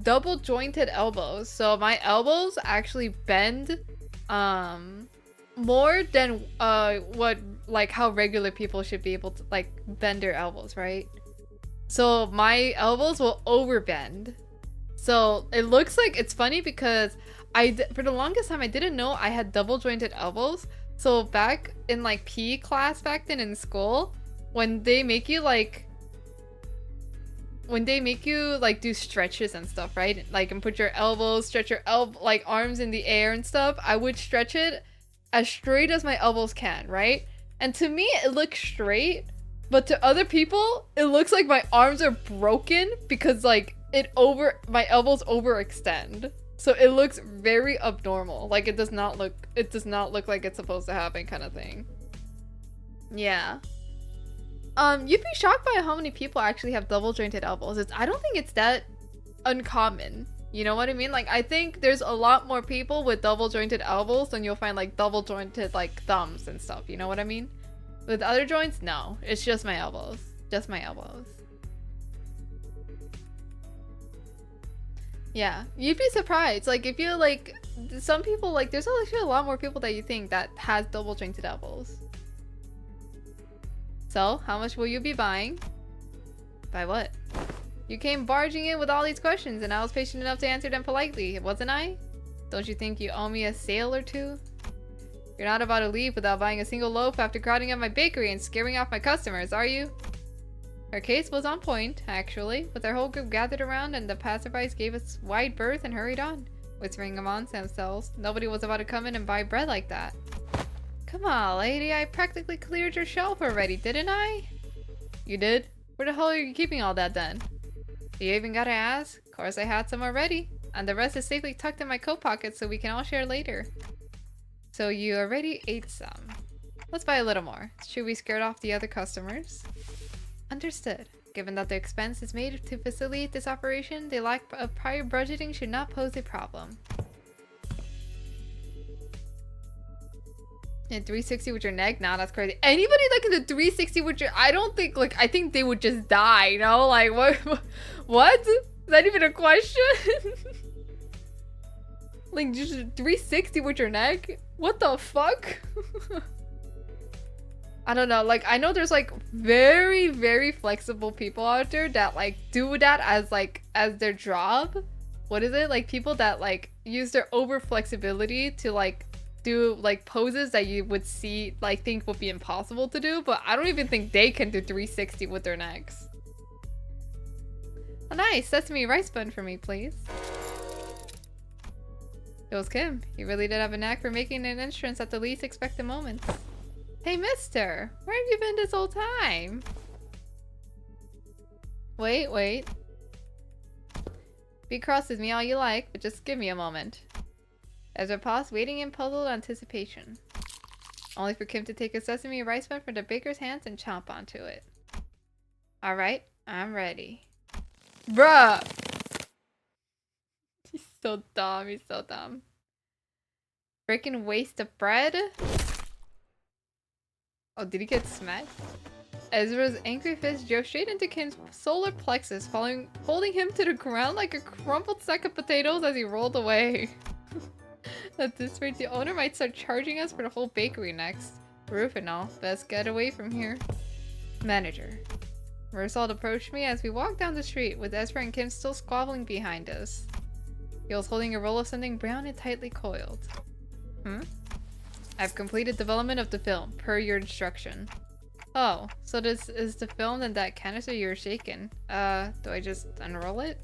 double jointed elbows. So my elbows actually bend more than what like how regular people should be able to like bend their elbows, right? So my elbows will overbend. So it looks like it's funny because for the longest time I didn't know I had double jointed elbows. So back in like PE class back then in school, when they make you like do stretches and stuff, right? Like and put your elbows, stretch your like arms in the air and stuff, I would stretch it as straight as my elbows can, right? And to me it looks straight, but to other people it looks like my arms are broken because like my elbows overextend. So it looks very abnormal. Like it does not look like it's supposed to happen kind of thing. Yeah. You'd be shocked by how many people actually have double jointed elbows. I don't think it's that uncommon. You know what I mean? Like I think there's a lot more people with double jointed elbows than you'll find like double jointed like thumbs and stuff. You know what I mean? With other joints, no. It's just my elbows. Just my elbows. Yeah, you'd be surprised. Like if you like some people like there's actually a lot more people that you think that has double jointed elbows. So how much will you be buying? Buy what? You came barging in with all these questions and I was patient enough to answer them politely, wasn't I? Don't you think you owe me a sale or two? You're not about to leave without buying a single loaf after crowding out my bakery and scaring off my customers, are you? Her case was on point, actually, with our whole group gathered around and the passerbys gave us wide berth and hurried on, whispering amongst themselves. Nobody was about to come in and buy bread like that. Come on, lady, I practically cleared your shelf already, didn't I? You did? Where the hell are you keeping all that then? You even gotta ask? Of course I had some already, and the rest is safely tucked in my coat pocket so we can all share later. So you already ate some. Let's buy a little more. Should we scared off the other customers? Understood. Given that the expense is made to facilitate this operation, the lack of prior budgeting should not pose a problem. And 360 with your neck? Nah, that's crazy. Anybody that can do 360 with your... I don't think, like, I think they would just die, you know? Like, what? What? Is that even a question? Like, just 360 with your neck? What the fuck? I don't know, like I know there's like very, very flexible people out there that like do that as their job. What is it? Like people that like use their over flexibility to like do like poses that you would see like think would be impossible to do, but I don't even think they can do 360 with their necks. Oh, nice, sesame rice bun for me, please. It was Kim. He really did have a knack for making an entrance at the least expected moments. Hey, mister! Where have you been this whole time? Wait. Be cross with me all you like, but just give me a moment. Ezra paused, waiting in puzzled anticipation. Only for Kim to take a sesame rice bun from the baker's hands and chomp onto it. Alright, I'm ready. Bruh! He's so dumb, he's so dumb. Freaking waste of bread? Oh, did he get smacked? Ezra's angry fist drove straight into Kim's solar plexus, holding him to the ground like a crumpled sack of potatoes as he rolled away. At this rate, the owner might start charging us for the whole bakery next. Roof and all. Best get away from here. Manager. Mersalt approached me as we walked down the street, with Ezra and Kim still squabbling behind us. He was holding a roll of something brown and tightly coiled. I've completed development of the film, per your instruction. Oh, so this is the film and that canister you were shaking. Do I just unroll it?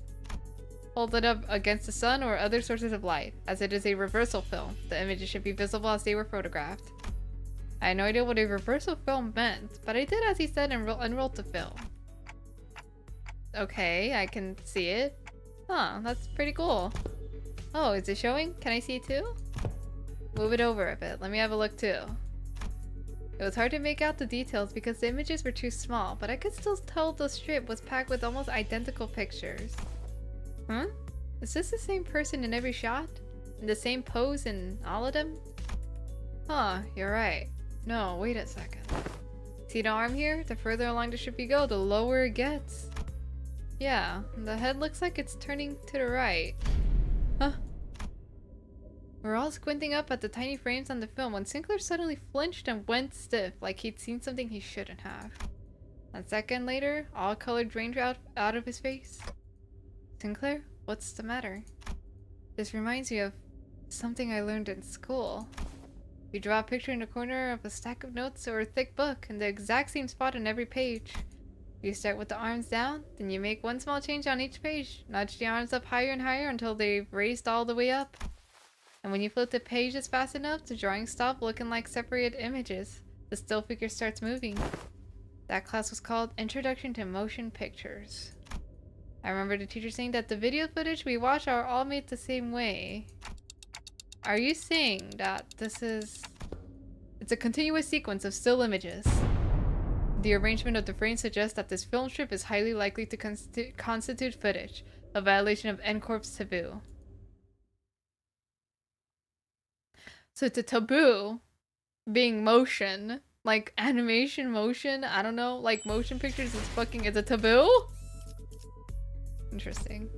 Hold it up against the sun or other sources of light. As it is a reversal film, the images should be visible as they were photographed. I had no idea what a reversal film meant, but I did as he said and unrolled the film. Okay, I can see it. Huh, that's pretty cool. Oh, is it showing? Can I see it too? Move it over a bit. Let me have a look too. It was hard to make out the details because the images were too small, but I could still tell the strip was packed with almost identical pictures. Is this the same person in every shot? In the same pose in all of them? Huh, you're right. No, wait a second. See the arm here? The further along the strip you go, the lower it gets. Yeah, the head looks like it's turning to the right. Huh? We're all squinting up at the tiny frames on the film when Sinclair suddenly flinched and went stiff, like he'd seen something he shouldn't have. A second later, all color drained out of his face. Sinclair, what's the matter? This reminds me of something I learned in school. You draw a picture in the corner of a stack of notes or a thick book in the exact same spot on every page. You start with the arms down, then you make one small change on each page. Nudge the arms up higher and higher until they've raised all the way up. And when you flip the pages fast enough, the drawings stop looking like separated images. The still figure starts moving. That class was called Introduction to Motion Pictures. I remember the teacher saying that the video footage we watch are all made the same way. Are you saying that it's a continuous sequence of still images? The arrangement of the frame suggests that this film strip is highly likely to constitute footage, a violation of N-Corp's taboo. So it's a taboo being motion, like animation motion, I don't know, like motion pictures is a taboo? Interesting.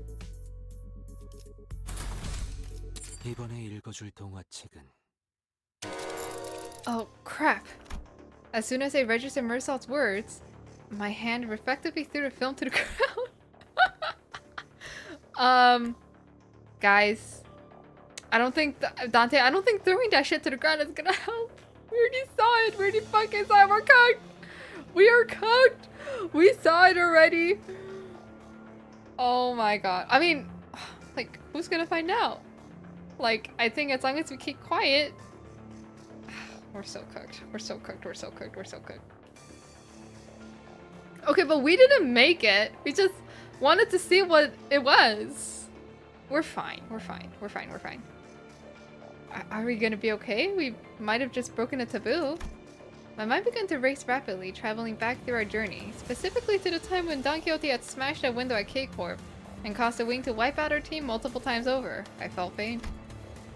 이번에 읽어줄 동화책은 Oh crap. As soon as I registered Mersalt's words, my hand reflectively threw the film to the ground. Guys, I don't think Dante, I don't think throwing that shit to the ground is gonna help. We already saw it. We already fucking saw it. We're cooked. We are cooked. We saw it already. Oh my god. I mean, like, who's gonna find out? Like, I think as long as we keep quiet. We're so cooked. We're so cooked. We're so cooked. We're so cooked. Okay, but we didn't make it. We just wanted to see what it was. We're fine. We're fine. We're fine. We're fine. Are we gonna be okay? We might have just broken a taboo. My mind began to race rapidly, traveling back through our journey, specifically to the time when Don Quixote had smashed a window at K-Corp and caused a wing to wipe out our team multiple times over. I felt pain.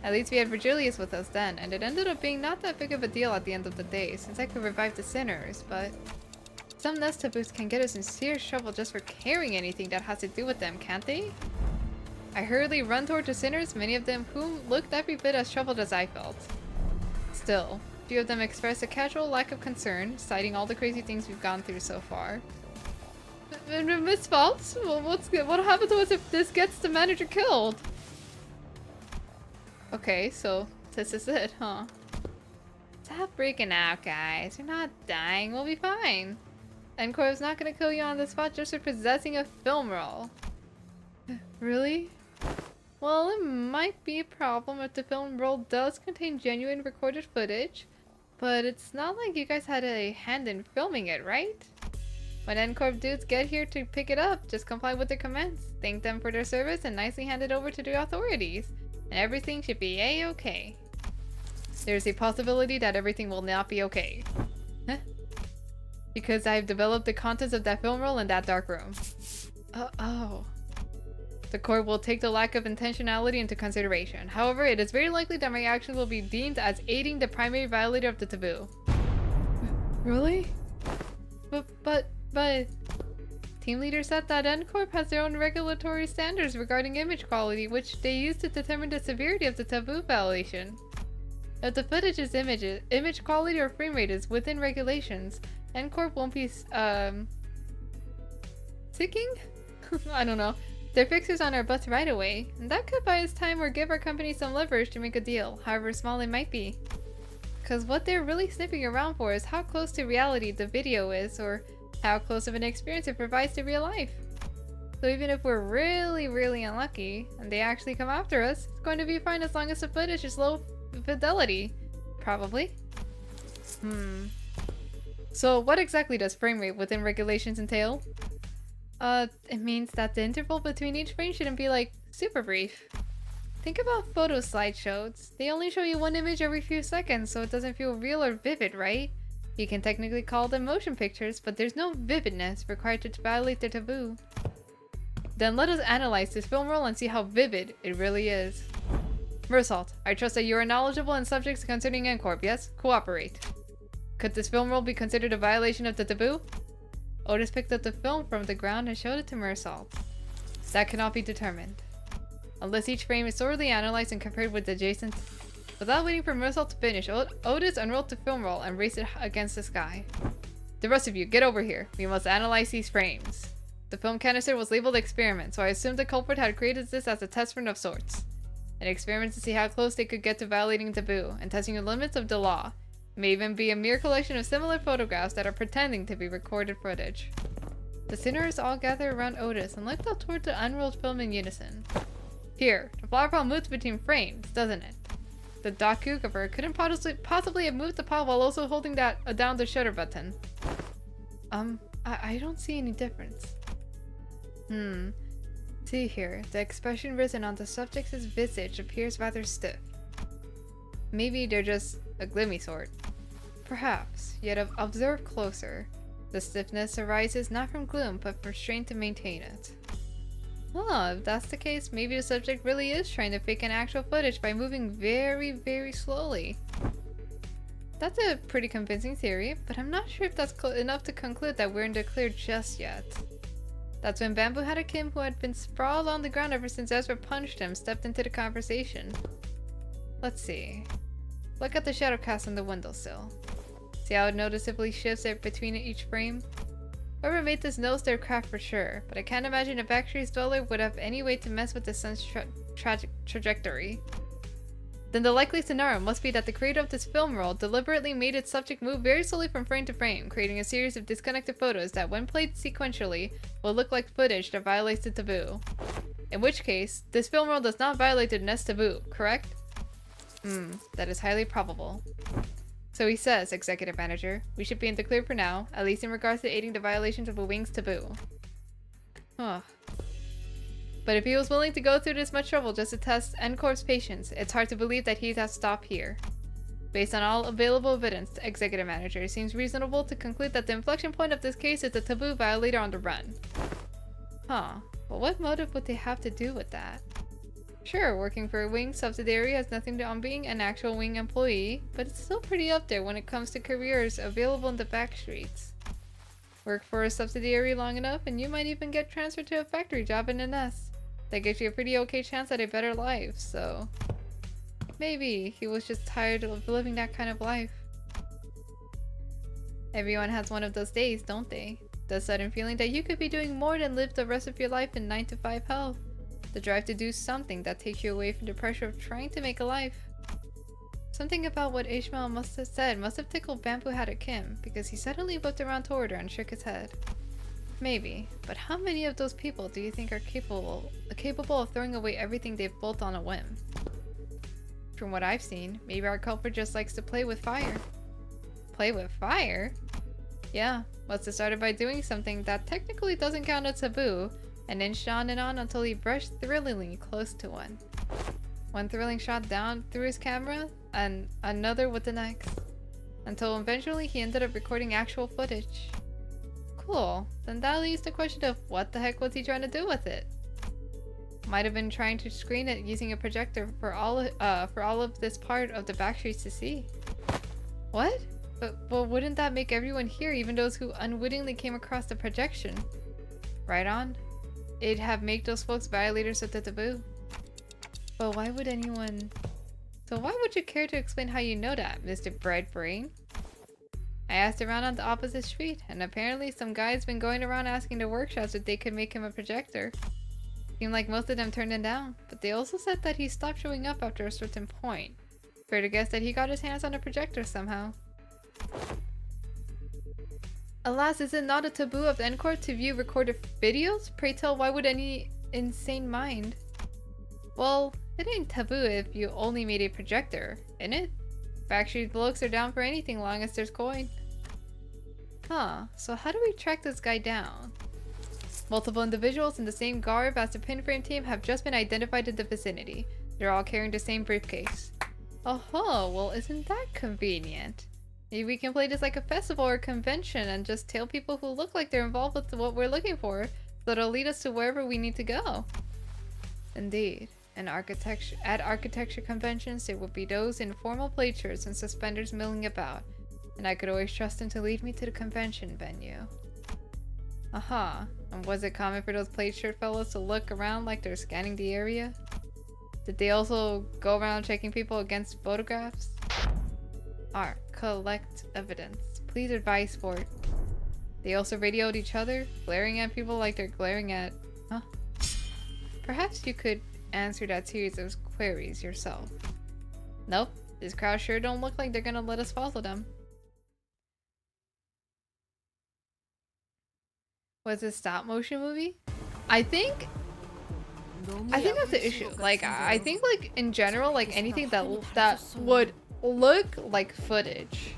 At least we had Virgilius with us then, and it ended up being not that big of a deal at the end of the day, since I could revive the sinners, but some nest taboos can get us in serious trouble just for carrying anything that has to do with them, can't they? I hurriedly run toward the sinners, many of them whom looked every bit as troubled as I felt. Still, few of them expressed a casual lack of concern, citing all the crazy things we've gone through so far. Miss Phelps, what happened to us if this gets the manager killed? Okay, so this is it, huh? Stop freaking out, guys. You're not dying. We'll be fine. Encor's not gonna kill you on the spot just for possessing a film roll. Really? Well, it might be a problem if the film roll does contain genuine recorded footage, but it's not like you guys had a hand in filming it, right? When N-Corp dudes get here to pick it up, just comply with their commands, thank them for their service, and nicely hand it over to the authorities. And everything should be a-okay. There's a possibility that everything will not be okay. Huh? Because I've developed the contents of that film roll in that dark room. Oh. The court will take the lack of intentionality into consideration. However, it is very likely that my actions will be deemed as aiding the primary violator of the taboo. Really? But... Team leader said that N-Corp has their own regulatory standards regarding image quality, which they use to determine the severity of the taboo violation. If the footage's image quality or frame rate is within regulations, N-Corp won't be, seeking? I don't know. Their fixers on our butts right away, and that could buy us time or give our company some leverage to make a deal, however small it might be. Cause what they're really sniffing around for is how close to reality the video is, or how close of an experience it provides to real life. So even if we're really, really unlucky, and they actually come after us, it's going to be fine as long as the footage is low fidelity. Probably. So what exactly does frame rate within regulations entail? It means that the interval between each frame shouldn't be like super brief. Think about photo slideshows. They only show you one image every few seconds, so it doesn't feel real or vivid, right? You can technically call them motion pictures, but there's no vividness required to violate the taboo. Then let us analyze this film roll and see how vivid it really is. Mersault, I trust that you are knowledgeable in subjects concerning N-Corp, yes? Cooperate. Could this film roll be considered a violation of the taboo? Otis picked up the film from the ground and showed it to Mersault. That cannot be determined, unless each frame is thoroughly analyzed and compared with adjacent. Without waiting for Mersault to finish, Otis unrolled the film roll and raised it against the sky. The rest of you, get over here. We must analyze these frames. The film canister was labeled experiment, so I assumed the culprit had created this as a test run of sorts. An experiment to see how close they could get to violating taboo and testing the limits of the law. It may even be a mere collection of similar photographs that are pretending to be recorded footage. The sinners all gather around Otis and looked up toward the unrolled film in unison. Here, the flower pot moves between frames, doesn't it? The docugiver couldn't possibly have moved the pot while also holding down the shutter button. I don't see any difference. See here, the expression written on the subject's visage appears rather stiff. Maybe they're just a glimmy sort. Perhaps, yet observe closer. The stiffness arises not from gloom, but from strain to maintain it. Well, if that's the case, maybe the subject really is trying to fake an actual footage by moving very, very slowly. That's a pretty convincing theory, but I'm not sure if that's enough to conclude that we're in the clear just yet. That's when Bamboo had a Kim, who had been sprawled on the ground ever since Ezra punched him, stepped into the conversation. Let's see. Look at the shadow cast on the windowsill. See how it noticeably shifts between each frame? Whoever made this knows their craft for sure, but I can't imagine a Backstreet's dweller would have any way to mess with the sun's trajectory. Then the likely scenario must be that the creator of this film roll deliberately made its subject move very slowly from frame to frame, creating a series of disconnected photos that, when played sequentially, will look like footage that violates the taboo. In which case, this film roll does not violate the Nest taboo, correct? That is highly probable. So he says, Executive Manager, we should be in the clear for now, at least in regards to aiding the violations of a Wings taboo. Huh. But if he was willing to go through this much trouble just to test N-Corp's patience, it's hard to believe that he'd have stopped here. Based on all available evidence, Executive Manager, it seems reasonable to conclude that the inflection point of this case is the taboo violator on the run. Huh. But what motive would they have to do with that? Sure, working for a Wing subsidiary has nothing on being an actual Wing employee, but it's still pretty up there when it comes to careers available in the back streets. Work for a subsidiary long enough and you might even get transferred to a factory job in NS. That gives you a pretty okay chance at a better life, so... maybe he was just tired of living that kind of life. Everyone has one of those days, don't they? The sudden feeling that you could be doing more than live the rest of your life in 9-to-5 hell. The drive to do something that takes you away from the pressure of trying to make a life. Something about what Ishmael must have said must have tickled Bamboo Hatter Kim, because he suddenly whipped around toward her and shook his head. Maybe, but how many of those people do you think are capable of throwing away everything they've built on a whim? From what I've seen, maybe our culprit just likes to play with fire. Play with fire? Yeah, must have started by doing something that technically doesn't count as taboo, and inched on and on until he brushed thrillingly close to one. One thrilling shot down through his camera, and another with the next. Until eventually he ended up recording actual footage. Cool, then that leaves the question of what the heck was he trying to do with it? Might have been trying to screen it using a projector for all of this part of the backstreets to see. What? But wouldn't that make everyone here, even those who unwittingly came across the projection? Right on. It'd have made those folks violators of the taboo. But why would anyone... So why would you care to explain how you know that, Mr. Bright Brain? I asked around on the opposite street, and apparently some guy's been going around asking the workshops if they could make him a projector. Seemed like most of them turned him down, but they also said that he stopped showing up after a certain point. Fair to guess that he got his hands on a projector somehow. Alas, is it not a taboo of the N-Court to view recorded videos? Pray tell, why would any insane mind? Well, it ain't taboo if you only made a projector, innit? Backstreet blokes are down for anything long as there's coin. Huh, so how do we track this guy down? Multiple individuals in the same garb as the pinframe team have just been identified in the vicinity. They're all carrying the same briefcase. Oh, well, isn't that convenient? Maybe we can play this like a festival or convention and just tell people who look like they're involved with what we're looking for, so it'll lead us to wherever we need to go. Indeed. At architecture conventions, there would be those in formal plate shirts and suspenders milling about, and I could always trust them to lead me to the convention venue. Aha. And was it common for those plate shirt fellows to look around like they're scanning the area? Did they also go around checking people against photographs? Art. Collect evidence. Please advise sport. They also radioed each other, glaring at people like they're glaring at... Huh? Perhaps you could answer that series of queries yourself. Nope. This crowd sure don't look like they're gonna let us follow them. Was it a stop motion movie? I think that's the issue. Like, I think like in general, like anything that would look like footage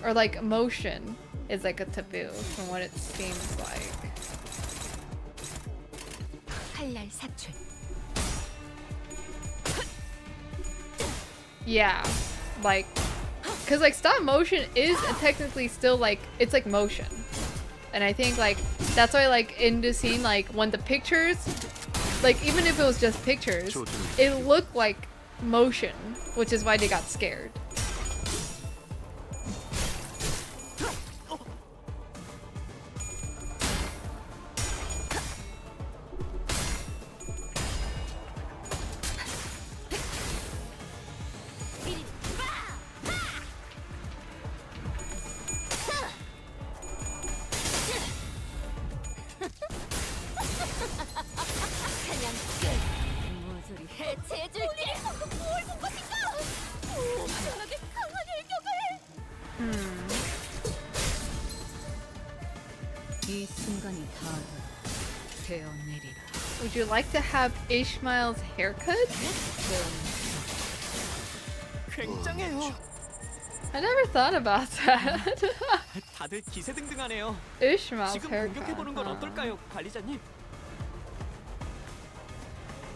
or like motion is like a taboo from what it seems like. Yeah, like, cause like stop motion is technically still like, it's like motion. And I think like that's why like in the scene, like when the pictures, like even if it was just pictures, it looked like motion, which is why they got scared. Would you like to have Ishmael's haircut? 굉장해요. I never thought about that. 다들 기세등등하네요. Ishmael's 지금 haircut. 공격해보는 건 어떨까요, 관리자님?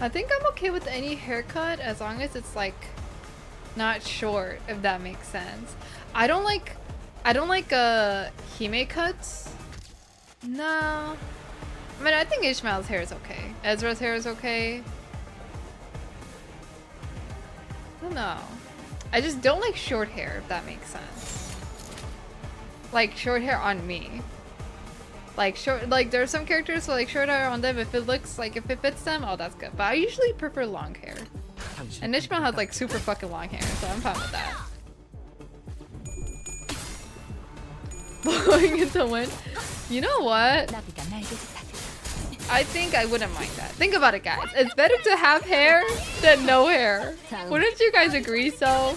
I think I'm okay with any haircut as long as it's like not short, if that makes sense. I don't like hime cuts. No. I mean, I think Ishmael's hair is okay. Ezra's hair is okay. I don't know. I just don't like short hair, if that makes sense. Like short hair on me. Like short, like there are some characters who like short hair on them. If it looks like, if it fits them, oh that's good. But I usually prefer long hair. And Ishmael has like super fucking long hair, so I'm fine with that. Blowing into wind. You know what? I think I wouldn't mind that. Think about it, guys. It's better to have hair than no hair. Wouldn't you guys agree so?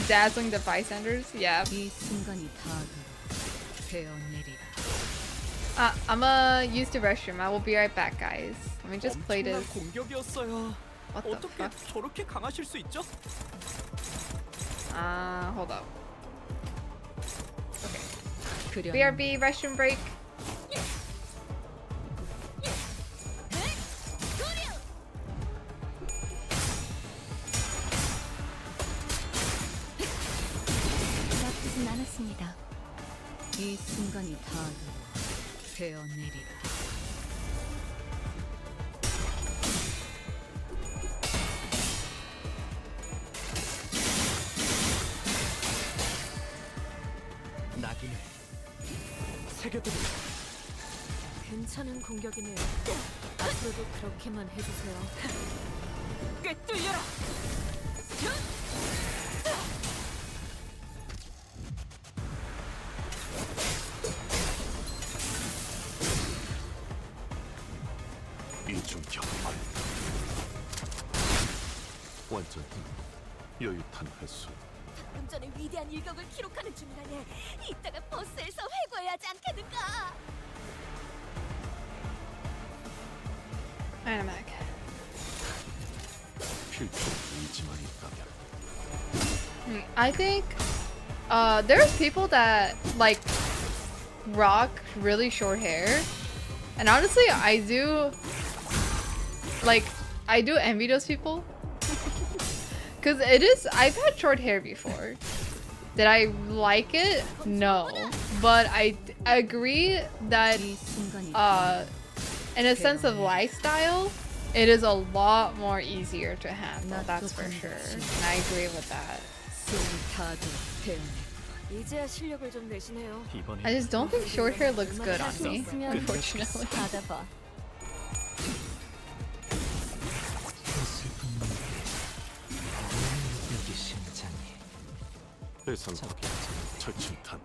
Dazzling the bystanders? Yeah. I'ma use the restroom. I will be right back, guys. Let me just play this. 공격이었어요. What the 어떻게 fuck? 저렇게 강하실 수 있죠? Hold up. 그려. BRB restroom break. 나쁘진 않았습니다. 이 순간이 다 되어내리라. 낙인을 새겨드려. 괜찮은 공격이네요. 앞으로도 그렇게만 해주세요. 꿰뚫려라. 이중격 완전 여유탄 횟수. 방금 전에 위대한 일격을 기록하는 중이라네. 이따가 버스에서 회고해야 하지 않겠는가? Animac. 필수 의지만 있다면. I think there's people that like rock really short hair, and honestly I do envy those people because I've had short hair before. Did I like it? No, but I agree that in a sense of lifestyle, it is a lot more easier to handle, that's for sure. And I agree with that. 이제야 실력을 좀 내시네요. I just don't think short hair looks good on me, 있으면 unfortunately. 받아봐. 대상 철침탄.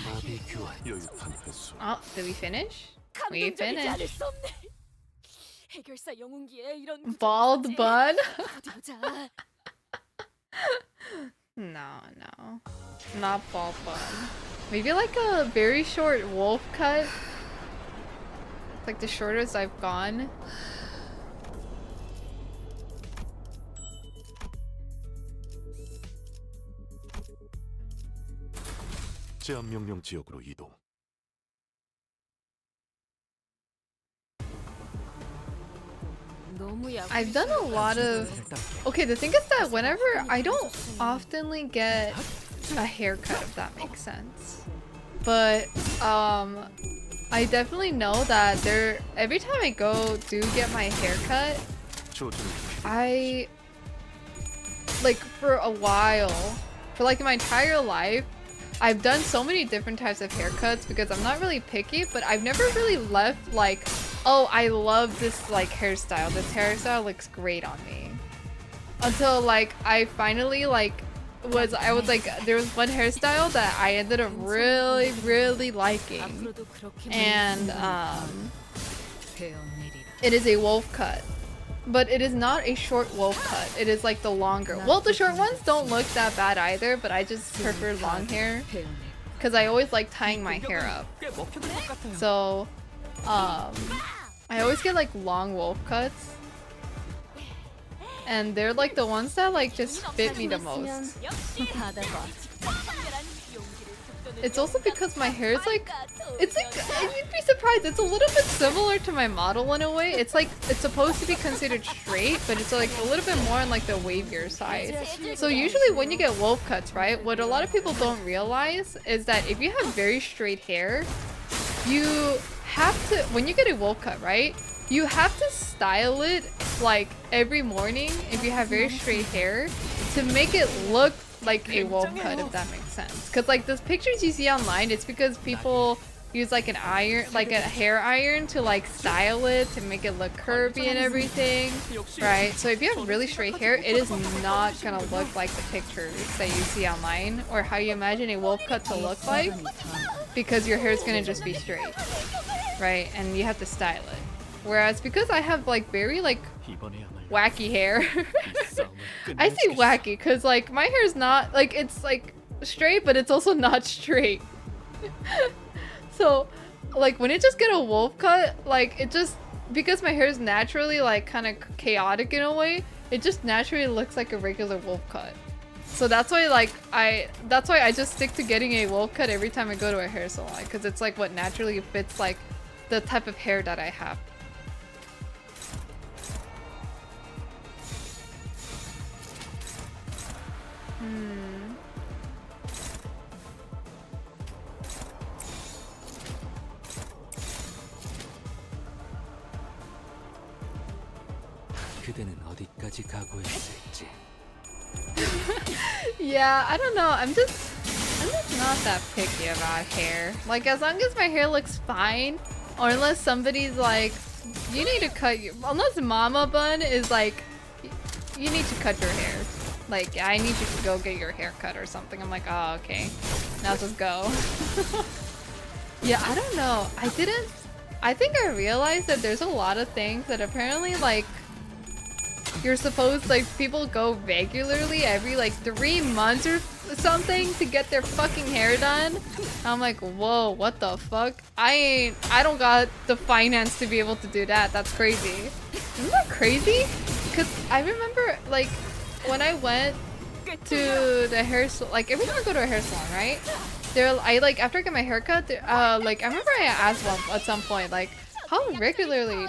마비 교환 여유탄 횟수. Oh, did we finish? We 감동적이지 않을 finished. 수 없네. 해결사 영웅기에 이런 Bald 구조까지. bun? 어디 보자. No, no. Not bald bun. Maybe like a very short wolf cut. Like the shortest I've gone. 제한 명령 지역으로 이동. 너무 약. I've done a lot of... Okay, the thing is that whenever I don't oftenly get a haircut, if that makes sense. But I definitely know that every time I do get my haircut, 조준. I like for a while, for like my entire life, I've done so many different types of haircuts because I'm not really picky, but I've never really left like, oh, I love this like hairstyle. This hairstyle looks great on me. Until like I finally like I was like, there was one hairstyle that I ended up really, really liking. And it is a wolf cut. But it is not a short wolf cut. It is like the longer. Well, the short ones don't look that bad either, but I just prefer long hair because I always like tying my hair up. So, I always get like long wolf cuts, and they're like the ones that like just fit me the most. It's also because my hair is like, it's like, you'd be surprised, it's a little bit similar to my model in a way. It's like, it's supposed to be considered straight, but it's like a little bit more on like the wavier side. So usually when you get wolf cuts, right, what a lot of people don't realize is that if you have very straight hair, you have to, when you get a wolf cut, right, you have to style it like every morning if you have very straight hair to make it look like a wolf cut, if that makes sense. Because like those pictures you see online, it's because people use like an iron, like a hair iron to like style it to make it look curvy and everything, right? So if you have really straight hair, it is not gonna look like the pictures that you see online or how you imagine a wolf cut to look like, because your hair is gonna just be straight, right? And you have to style it. Whereas because I have like very like wacky hair, I say wacky because like my hair is not like, it's like straight, but it's also not straight. So like when it just get a wolf cut, like it just, because my hair is naturally like kind of chaotic in a way, it just naturally looks like a regular wolf cut. So that's why I just stick to getting a wolf cut every time I go to a hair salon, because it's like what naturally fits like the type of hair that I have. 그대는 어디까지 각오했을지. Yeah, I don't know. I'm just not that picky about hair. Like, as long as my hair looks fine, or unless somebody's like, you need to cut your, unless Mama Bun is like, you need to cut your hair. Like, I need you to go get your hair cut or something. I'm like, oh, okay. Now just go. Yeah, I don't know. I think I realized that there's a lot of things that apparently, like, you're supposed, like, people go regularly every, like, 3 months or something to get their fucking hair done. I'm like, whoa, what the fuck? I don't got the finance to be able to do that. That's crazy. Isn't that crazy? Because I remember, like, when I went to the hair salon, like, every time I go to a hair salon, right? After I get my haircut, like, I remember I asked one at some point, like, how regularly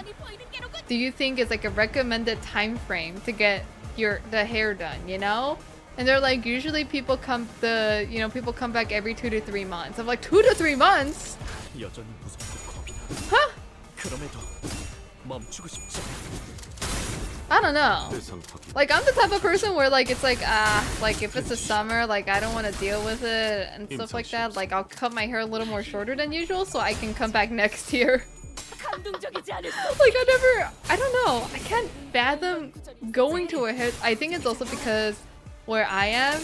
do you think is like a recommended time frame to get the hair done, you know? And they're like, usually people come back every 2 to 3 months. I'm like, 2 to 3 months? 여전히 무섭고 겁이 나. Huh? 그럼에도 멈추고 싶지 않아. I don't know. 대상 확인. Like, I'm the type of person where, like, it's like, like, if it's the summer, like, I don't want to deal with it and stuff like that. Like, I'll cut my hair a little more shorter than usual so I can come back next year. Like, I don't know. I can't fathom going to a hair. I think it's also because where I am,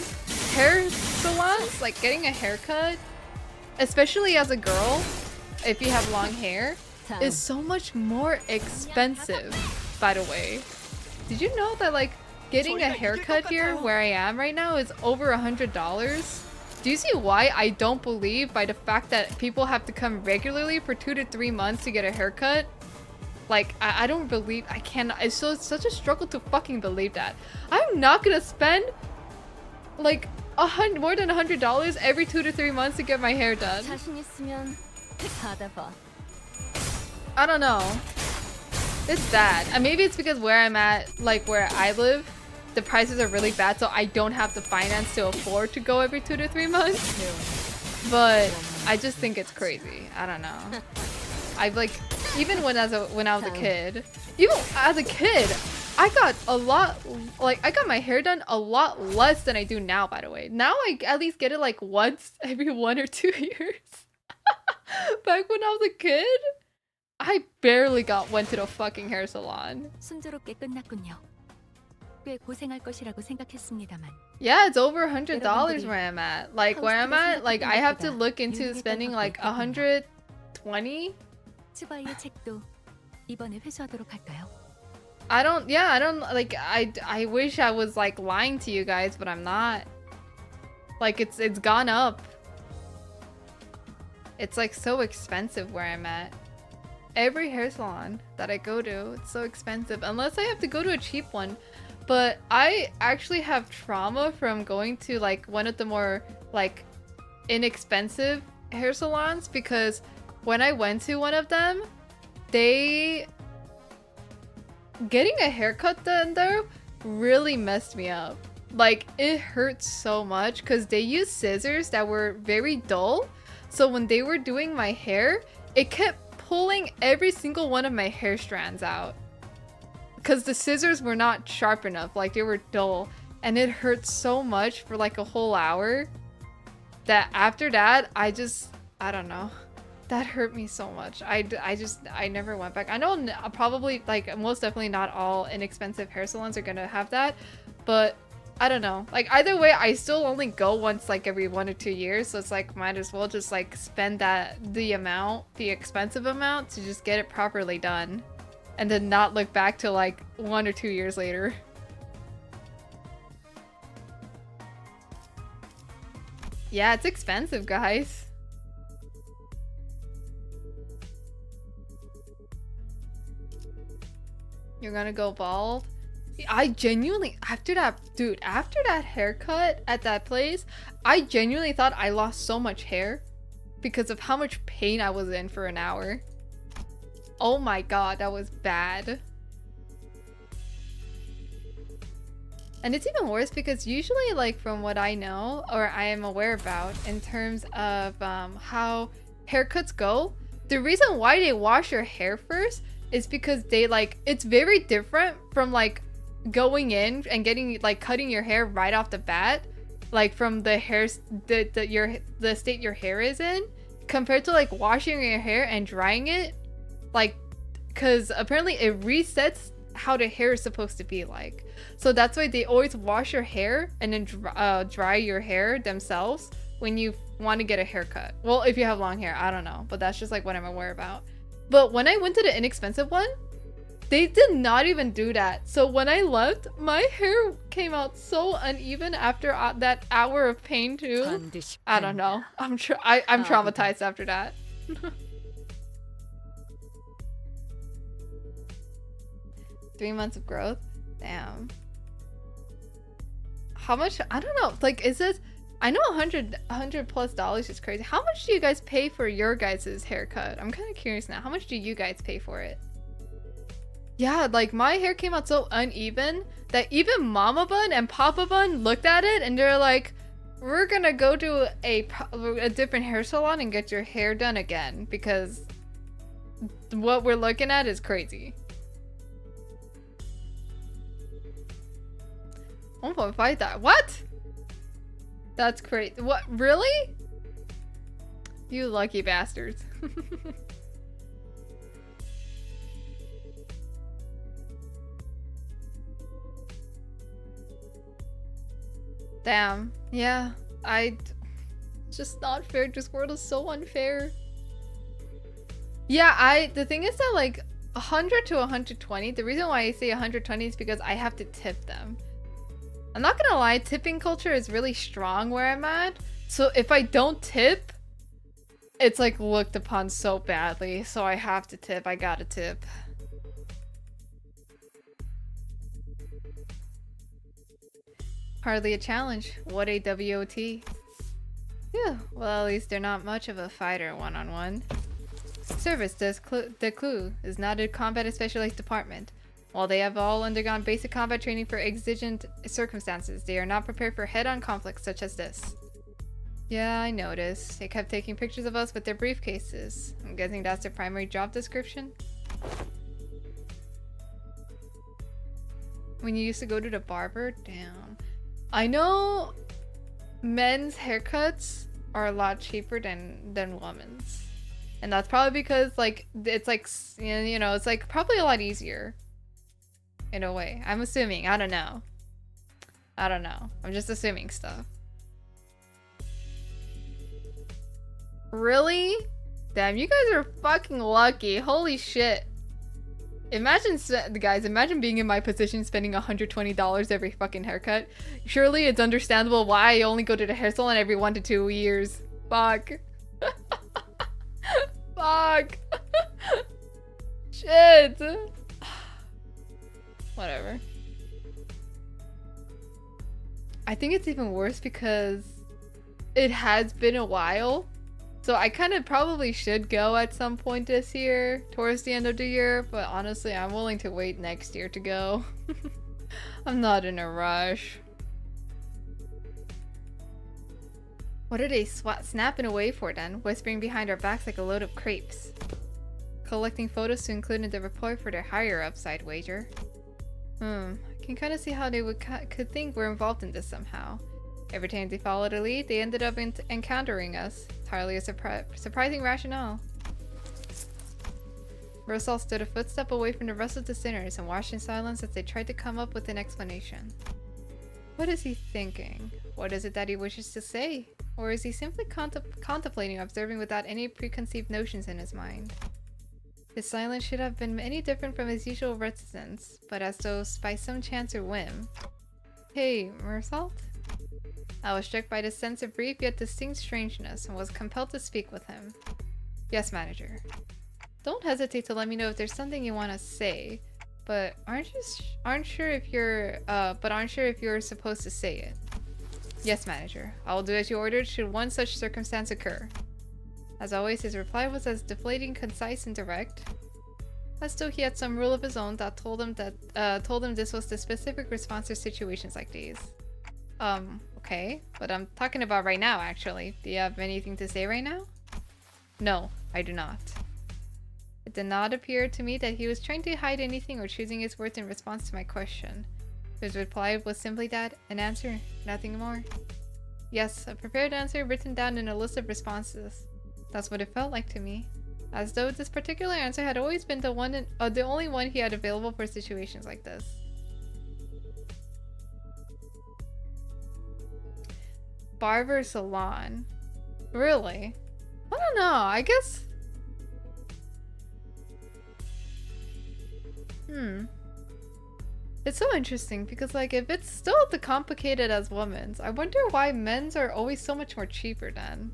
hair salons, like, getting a haircut, especially as a girl, if you have long hair, is so much more expensive, by the way. Did you know that, like, getting a haircut here where I am right now is over $100? Do you see why I don't believe by the fact that people have to come regularly for 2 to 3 months to get a haircut? Like, I don't believe, I can't, it's such a struggle to fucking believe that. I'm not gonna spend, like, more than $100 every 2 to 3 months to get my hair done. I don't know. It's bad. And maybe it's because where I'm at, like where I live, the prices are really bad, so I don't have the finance to afford to go every 2 to 3 months. But I just think it's crazy. I don't know. I've like, even when I was a kid, I got a lot, like, I got my hair done a lot less than I do now, by the way. Now I at least get it like once every 1 or 2 years. Back when I was a kid, I barely went to the fucking hair salon. 순조롭게 끝났군요. 꽤 고생할 것이라고 생각했습니다만. Yeah, it's over $100 where I'm at. Like, where I'm at, like, I have to look into spending like 120. 츠바이의 책도 이번에 회수하도록 할까요? I don't, like, I wish I was like lying to you guys, but I'm not. Like, it's gone up. It's like so expensive where I'm at. Every hair salon that I go to, it's so expensive. Unless I have to go to a cheap one. But I actually have trauma from going to like one of the more like inexpensive hair salons, because when I went to one of them, getting a haircut done there really messed me up. Like, it hurt so much because they used scissors that were very dull. So when they were doing my hair, it kept pulling every single one of my hair strands out. Because the scissors were not sharp enough, like they were dull. And it hurt so much for like a whole hour that after that, I don't know. That hurt me so much. I never went back. I know probably, like, most definitely not all inexpensive hair salons are gonna have that, but I don't know. Like, either way, I still only go once like every 1 or 2 years, so it's like might as well just like spend the expensive amount to just get it properly done, and then not look back to like 1 or 2 years later. Yeah, it's expensive, guys. You're gonna go bald? I genuinely, after that, dude, after that haircut at that place, I genuinely thought I lost so much hair because of how much pain I was in for an hour. Oh my god, that was bad. And it's even worse because usually, like, from what I know or I am aware about in terms of how haircuts go, the reason why they wash your hair first is because they, like, it's very different from, like, going in and getting, like, cutting your hair right off the bat, like, from the hair, the state your hair is in, compared to, like, washing your hair and drying it, like, because apparently it resets how the hair is supposed to be like. So that's why they always wash your hair and then dry your hair themselves when you want to get a haircut. Well, if you have long hair, I don't know, but that's just like what I'm aware about. But when I went to the inexpensive one, they did not even do that. So when I left, my hair came out so uneven after that hour of pain too. I don't know. I'm traumatized after that. 3 months of growth? Damn. How much? I don't know. Like, is it? I know $100 plus is crazy. How much do you guys pay for your guys' haircut? I'm kind of curious now. How much do you guys pay for it? Yeah, like my hair came out so uneven that even Mama Bun and Papa Bun looked at it and they're like, we're gonna go to a different hair salon and get your hair done again because what we're looking at is crazy. 1.5 that. What? That's crazy. What? Really? You lucky bastards. Damn. Yeah. It's just not fair. This world is so unfair. Yeah, the thing is that like 100 to 120, the reason why I say 120 is because I have to tip them. I'm not gonna lie, tipping culture is really strong where I'm at. So if I don't tip, it's like looked upon so badly. So I have to tip. I gotta tip. Hardly a challenge. What a WOT. Phew. Well, at least they're not much of a fighter one-on-one. Service de Clue is not a combat and specialized department. While they have all undergone basic combat training for exigent circumstances, they are not prepared for head-on conflicts such as this. Yeah, I noticed. They kept taking pictures of us with their briefcases. I'm guessing that's their primary job description? When you used to go to the barber? Damn. I know men's haircuts are a lot cheaper than women's. And that's probably because, like, it's like, you know, it's like probably a lot easier. In a way. I'm assuming. I don't know. I don't know. I'm just assuming stuff. Really? Damn, you guys are fucking lucky. Holy shit. Imagine, guys, imagine being in my position spending $120 every fucking haircut. Surely it's understandable why I only go to the hair salon every 1 to 2 years. Fuck. Fuck. Shit. Whatever. I think it's even worse because it has been a while. So I kind of probably should go at some point this year, towards the end of the year, but honestly, I'm willing to wait next year to go. I'm not in a rush. What are they snapping away for then? Whispering behind our backs like a load of crepes. Collecting photos to include in the report for their higher-ups, I'd wager. I can kind of see how they could think we're involved in this somehow. Every time they followed a lead, they ended up encountering us. Entirely a surprising rationale. Rosal stood a footstep away from the rest of the sinners and watched in silence as they tried to come up with an explanation. What is he thinking? What is it that he wishes to say? Or is he simply contemplating or observing without any preconceived notions in his mind? His silence should have been any different from his usual reticence, but as though by some chance or whim. Hey, Mersalt? I was struck by the sense of brief yet distinct strangeness and was compelled to speak with him. Yes, manager. Don't hesitate to let me know if there's something you want to say. but aren't sure if you're supposed to say it. Yes, manager. I will do as you ordered should one such circumstance occur. As always, his reply was as deflating, concise, and direct. As though he had some rule of his own that told him this was the specific response to situations like these. Okay, but I'm talking about right now, actually. Do you have anything to say right now? No, I do not. It did not appear to me that he was trying to hide anything or choosing his words in response to my question. His reply was simply that, an answer, nothing more. Yes, a prepared answer written down in a list of responses. That's what it felt like to me. As though this particular answer had always been the only one he had available for situations like this. Barber salon. Really? I don't know, I guess... It's so interesting because, like, if it's still as complicated as women's, I wonder why men's are always so much more cheaper then.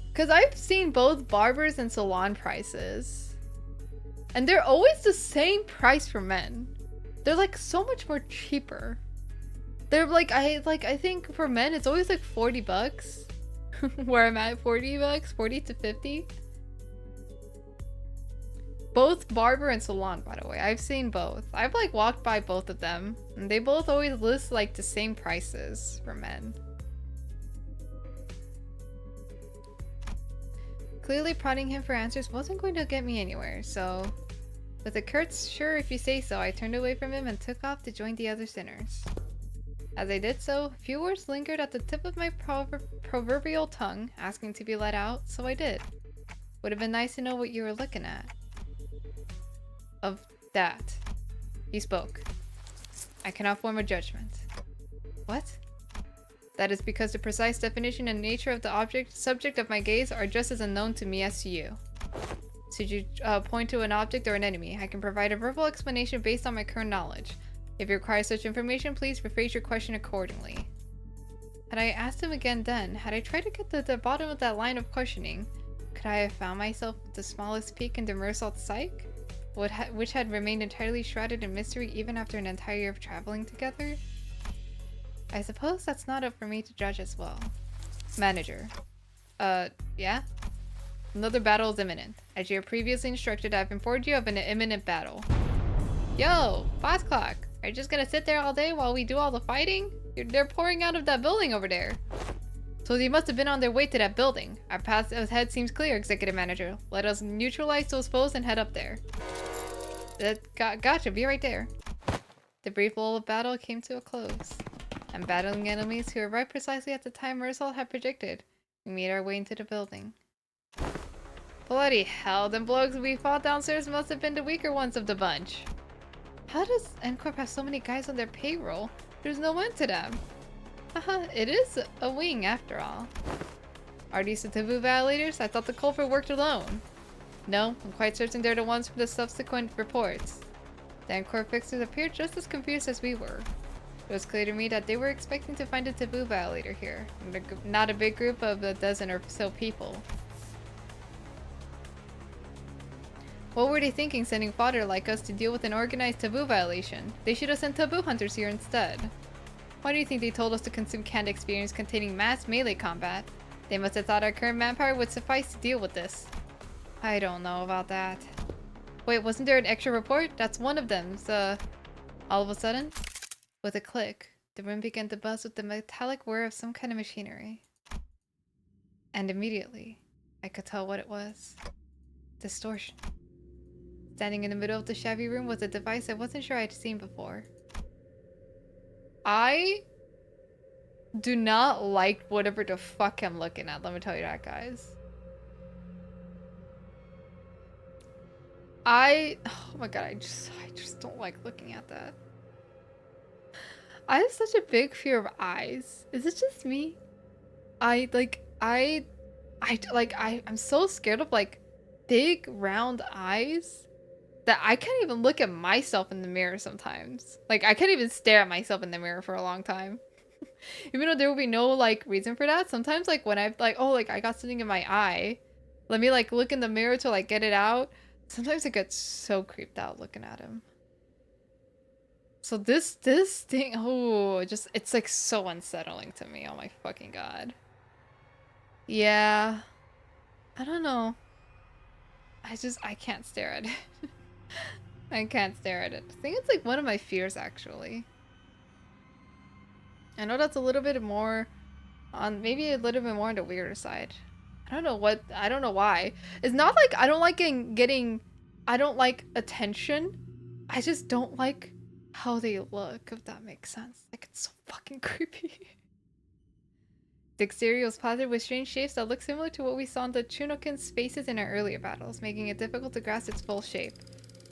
Because I've seen both barbers and salon prices, and they're always the same price for men. They're like so much more cheaper. They're like I think for men it's always like 40 bucks. Where I'm at, 40 bucks, 40 to 50. Both barber and salon, by the way. I've seen both. I've like walked by both of them, and they both always list like the same prices for men. Clearly prodding him for answers wasn't going to get me anywhere, so with a curt "sure if you say so," I turned away from him and took off to join the other sinners. As I did so, a few words lingered at the tip of my proverbial tongue, asking to be let out, so I did. Would have been nice to know what you were looking at. Of that. He spoke. I cannot form a judgment. What? That is because the precise definition and nature of the subject of my gaze are just as unknown to me as to you. Should you point to an object or an enemy, I can provide a verbal explanation based on my current knowledge. If you require such information, please rephrase your question accordingly. Had I asked him again then, had I tried to get to the bottom of that line of questioning, could I have found myself with the smallest peak in the Mersault's psyche? Which had remained entirely shrouded in mystery even after an entire year of traveling together? I suppose that's not up for me to judge as well. Manager. Yeah? Another battle is imminent. As you have previously instructed, I have informed you of an imminent battle. Yo, boss clock. Are you just gonna sit there all day while we do all the fighting? They're pouring out of that building over there. So they must have been on their way to that building. Our path ahead seems clear, Executive Manager. Let us neutralize those foes and head up there. Gotcha, be right there. The brief lull of battle came to a close. And battling enemies who arrived precisely at the time Mersault had predicted, we made our way into the building. Bloody hell, them blokes we fought downstairs must have been the weaker ones of the bunch. How does N-Corp have so many guys on their payroll? There's no end to them. Haha, it is a wing after all. Are these the taboo violators? I thought the culprit worked alone. No, I'm quite certain they're the ones from the subsequent reports. The N-Corp fixers appeared just as confused as we were. It was clear to me that they were expecting to find a taboo violator here, not a big group of a dozen or so people. What were they thinking sending fodder like us to deal with an organized taboo violation? They should have sent taboo hunters here instead. Why do you think they told us to consume canned experience containing mass melee combat? They must have thought our current manpower would suffice to deal with this. I don't know about that. Wait, wasn't there an extra report? That's one of them, so... All of a sudden, with a click, the room began to buzz with the metallic whir of some kind of machinery. And immediately, I could tell what it was. Distortion. Standing in the middle of the shabby room was a device I wasn't sure I'd seen before. I do not like whatever the fuck I'm looking at, let me tell you that, guys. Oh my god, I just don't like looking at that. I have such a big fear of eyes. Is it just me? I'm so scared of like big round eyes that I can't even look at myself in the mirror sometimes. Like I can't even stare at myself in the mirror for a long time. Even though there will be no like reason for that. Sometimes like when I like, oh, like I got something in my eye. Let me like look in the mirror to like get it out. Sometimes I get so creeped out looking at him. So this thing, oh, just it's like so unsettling to me. Oh my fucking god. Yeah. I don't know. I can't stare at it. I can't stare at it. I think it's like one of my fears actually. I know that's a little bit more on maybe a little bit more on the weirder side. I don't know why. It's not like I don't like I don't like attention. I just don't like how they look, if that makes sense. Like it's so fucking creepy. The exterior was plastered with strange shapes that look similar to what we saw in the Chunokin's spaces in our earlier battles, making it difficult to grasp its full shape.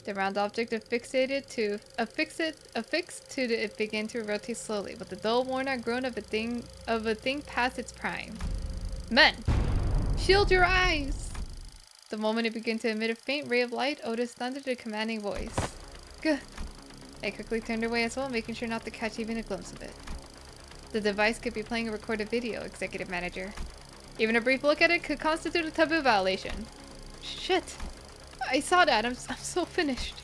The round object affixed to it began to rotate slowly, with the dull, worn-out groan of a thing past its prime. Men, shield your eyes! The moment it began to emit a faint ray of light, Otis thundered a commanding voice. Gah! I quickly turned away as well, making sure not to catch even a glimpse of it. The device could be playing a recorded video, Executive Manager. Even a brief look at it could constitute a taboo violation. Shit! I saw that. I'm so finished.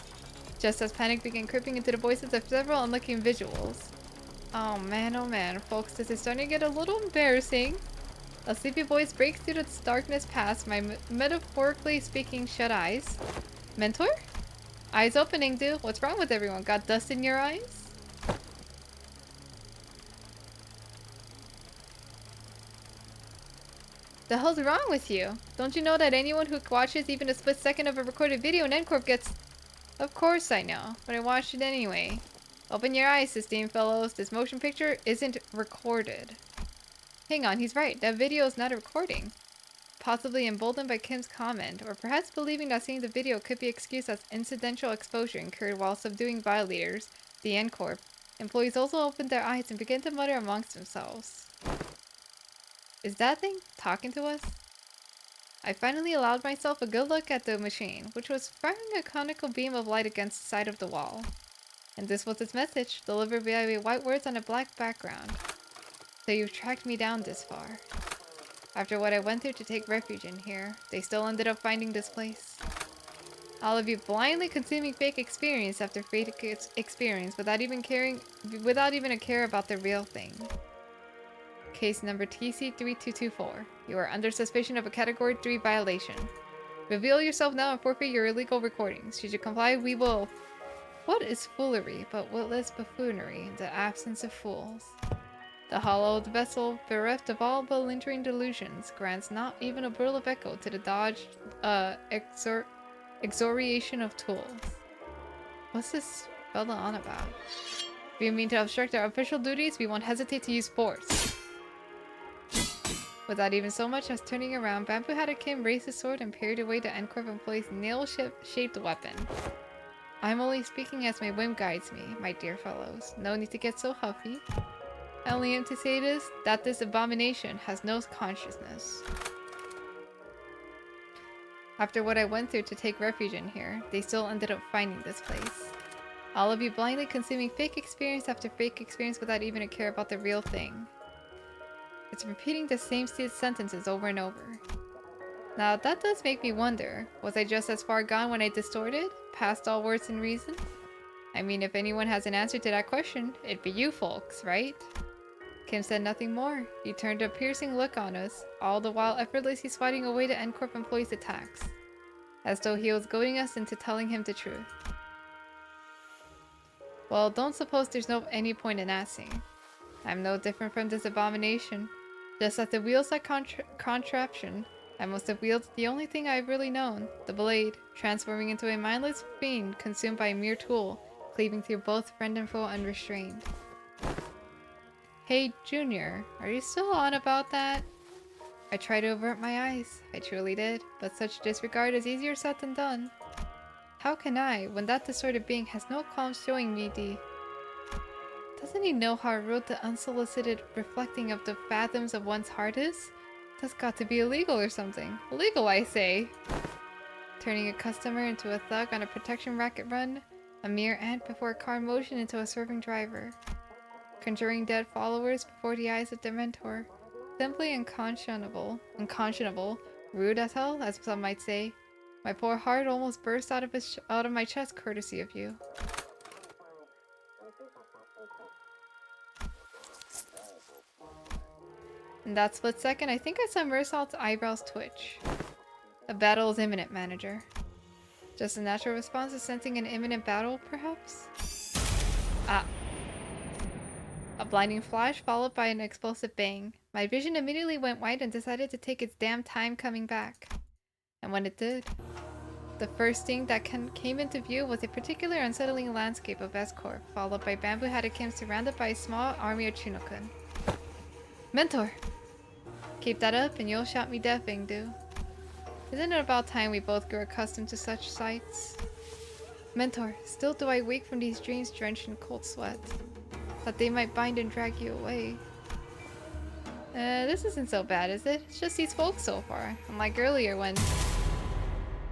Just as panic began creeping into the voices of several unlucky individuals. Oh man, folks, this is starting to get a little embarrassing. A sleepy voice breaks through the darkness past my metaphorically speaking shut eyes. Mentor? Eyes opening, dude. What's wrong with everyone? Got dust in your eyes? The hell's wrong with you? Don't you know that anyone who watches even a split second of a recorded video in N-Corp gets... Of course I know, but I watched it anyway. Open your eyes, esteemed fellows. This motion picture isn't recorded. Hang on, he's right. That video is not a recording. Possibly emboldened by Kim's comment, or perhaps believing that seeing the video could be excused as incidental exposure incurred while subduing violators, the N-Corp. Employees also opened their eyes and began to mutter amongst themselves. Is that thing talking to us? I finally allowed myself a good look at the machine, which was firing a conical beam of light against the side of the wall. And this was its message, delivered via white words on a black background. So you've tracked me down this far. After what I went through to take refuge in here, they still ended up finding this place. All of you blindly consuming fake experience after fake experience without even a care about the real thing. Case number TC3224. You are under suspicion of a Category 3 violation. Reveal yourself now and forfeit your illegal recordings. Should you comply, we will... What is foolery but witless buffoonery in the absence of fools? The hollowed vessel, bereft of all belligerent delusions, grants not even a brittle of echo to the dodged exoriation of tools. What's this fella on about? If you mean to obstruct our official duties, we won't hesitate to use force. Without even so much as turning around, Bamboo-Hatted Kim raised his sword and parried away the N-Corp employee's nail-shaped weapon. I'm only speaking as my whim guides me, my dear fellows. No need to get so huffy. I only aim to say that this abomination has no consciousness. After what I went through to take refuge in here, they still ended up finding this place. All of you blindly consuming fake experience after fake experience without even a care about the real thing. It's repeating the same sentences over and over. Now that does make me wonder, was I just as far gone when I distorted, past all words and reason? I mean, if anyone has an answer to that question, it'd be you folks, right? Kim said nothing more. He turned a piercing look on us, all the while effortlessly swatting away the N-Corp employees' attacks, as though he was goading us into telling him the truth. Well, don't suppose there's any point in asking. I'm no different from this abomination. Just as the wheels that contraption, I must have wielded the only thing I've really known, the blade, transforming into a mindless fiend consumed by a mere tool, cleaving through both friend and foe unrestrained. Hey, Junior, are you still on about that? I tried to avert my eyes, I truly did, but such disregard is easier said than done. How can I, when that distorted being has no qualms showing me the... Doesn't he know how rude the unsolicited reflecting of the fathoms of one's heart is? That's got to be illegal or something. Illegal, I say! Turning a customer into a thug on a protection racket run, a mere ant before a car in motion into a serving driver. Conjuring dead followers before the eyes of their mentor. Simply unconscionable, rude as hell, as some might say. My poor heart almost burst out of my chest courtesy of you. In that split second, I think I saw Mersault's eyebrows twitch. A battle is imminent, manager. Just a natural response to sensing an imminent battle, perhaps? Ah. A blinding flash followed by an explosive bang. My vision immediately went white and decided to take its damn time coming back. And when it did, the first thing that came into view was a particular unsettling landscape of S-Corp, followed by bamboo-hatted Kim surrounded by a small army of Chunokun. Mentor! Keep that up and you'll shout me deaf, Ingdu. Isn't it about time we both grew accustomed to such sights? Mentor, still do I wake from these dreams drenched in cold sweat. That they might bind and drag you away. This isn't so bad, is it? It's just these folks so far. Unlike earlier when...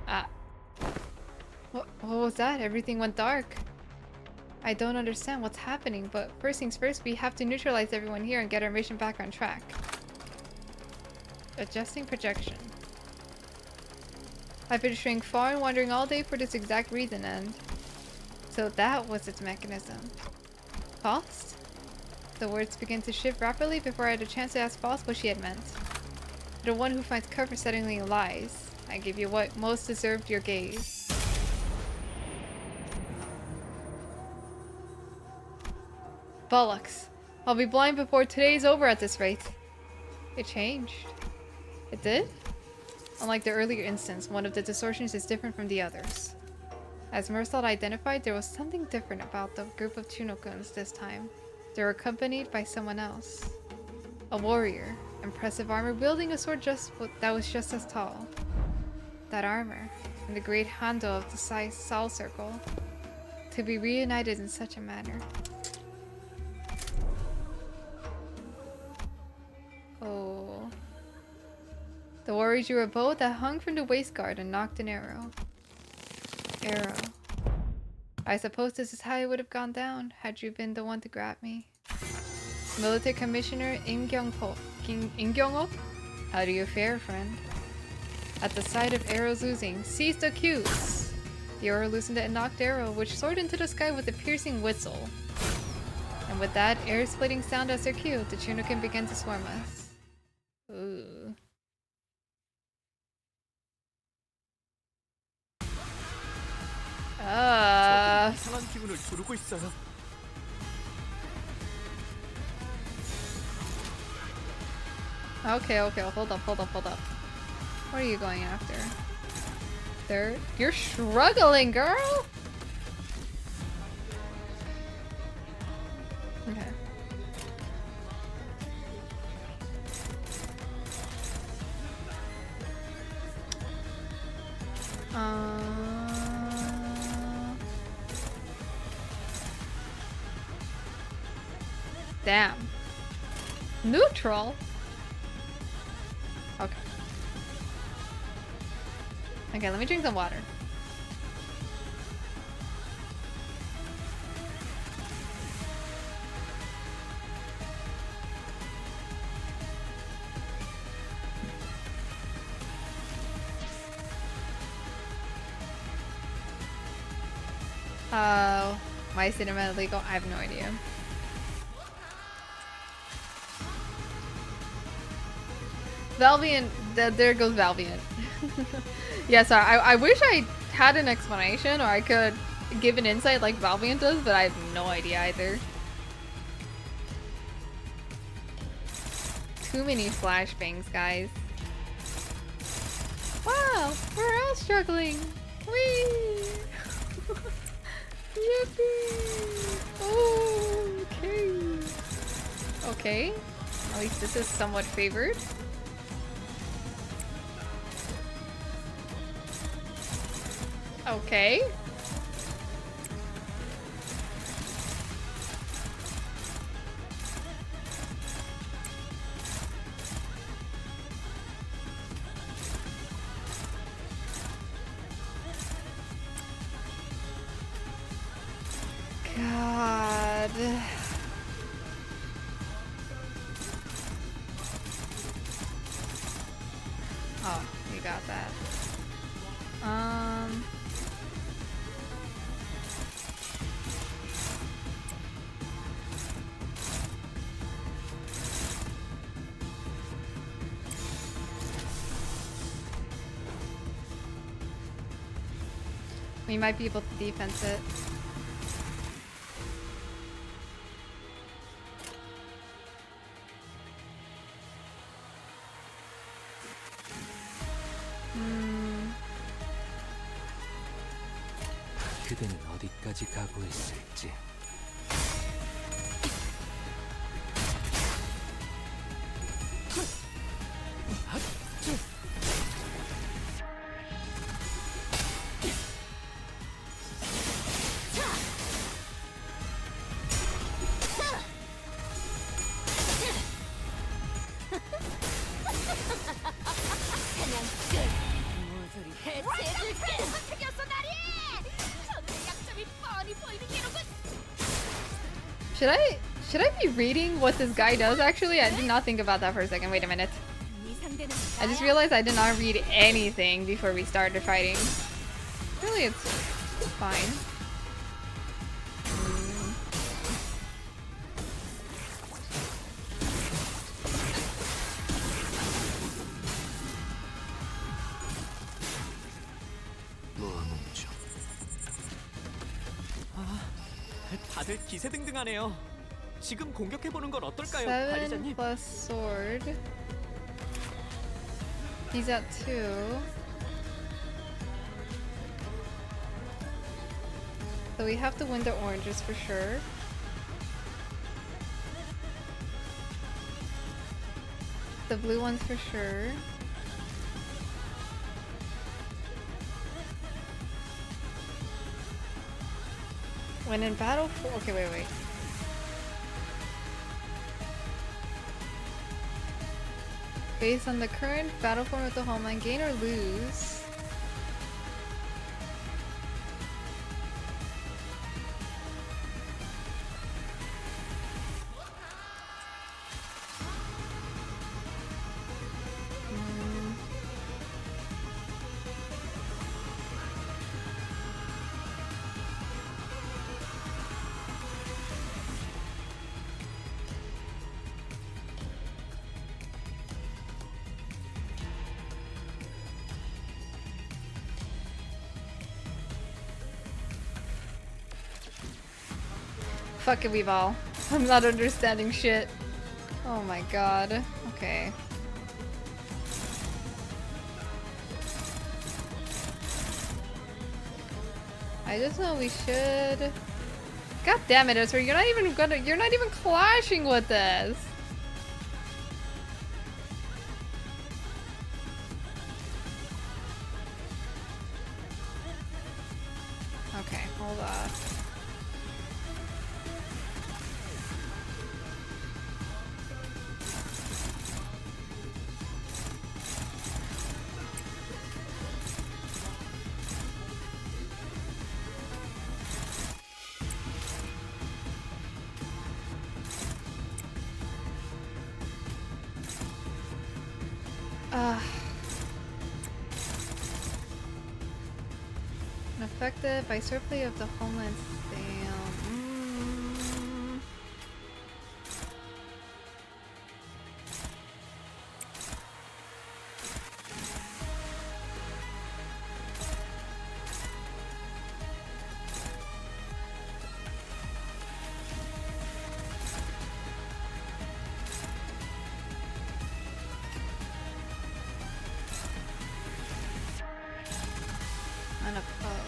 Ah. What was that? Everything went dark. I don't understand what's happening, but first things first, we have to neutralize everyone here and get our mission back on track. Adjusting projection. I've been straying far and wandering all day for this exact reason, and... So that was its mechanism. Faust? The words began to shift rapidly before I had a chance to ask Faust what she had meant. The one who finds cover settling lies. I give you what most deserved your gaze. Bollocks. I'll be blind before today's over at this rate. It changed. It did? Unlike the earlier instance, one of the distortions is different from the others. As Mersault identified, there was something different about the group of Chunokuns this time. They were accompanied by someone else. A warrior, impressive armor, wielding a sword that was just as tall. That armor, and the great Hando of the Sol Circle, to be reunited in such a manner. Oh. The warrior drew a bow that hung from the waistguard and knocked an arrow. I suppose this is how it would have gone down, had you been the one to grab me. Military Commissioner Im Kyung-ho? How do you fare, friend? At the sight of arrows losing, seized the cues! The arrow loosened a knocked arrow, which soared into the sky with a piercing whistle. And with that air-splitting sound as their cue, the Chunokin began to swarm us. Ooh. 이상한 기분을 두르고 있어요. Okay, hold up. What are you going after? Third? You're struggling, girl! Okay. Damn. Neutral? Okay. Okay, let me drink some water. Why is cinema illegal? I have no idea. Valviant, there goes Valviant. Yeah, sorry, I wish I had an explanation or I could give an insight like Valviant does, but I have no idea either. Too many flashbangs, guys. Wow, we're all struggling. Whee! Yippee! Okay. Okay. At least this is somewhat favored. Okay. God. Oh, you got that. Um. We might be able to defense it. 그대는 어디까지 각오했을지. Should I be reading what this guy does actually? I did not think about that for a second. Wait a minute. I just realized I did not read anything before we started fighting. Really, it's fine. 놓아놓죠. 다들 기세등등하네요. 지금 공격해보는 건 어떨까요, 7 관리자님? plus sword. He's at 2. So we have to win the oranges for sure. The blue ones for sure. When in battle for— okay, wait. Based on the current battle form of the homeland, gain or lose. Fuck it, we've all. I'm not understanding shit. Oh my god. Okay. I just know we should— god damn it, Ezra, you're not even clashing with this. Okay, hold on. Unaffected by surplay of the homeland sale. Unopposed.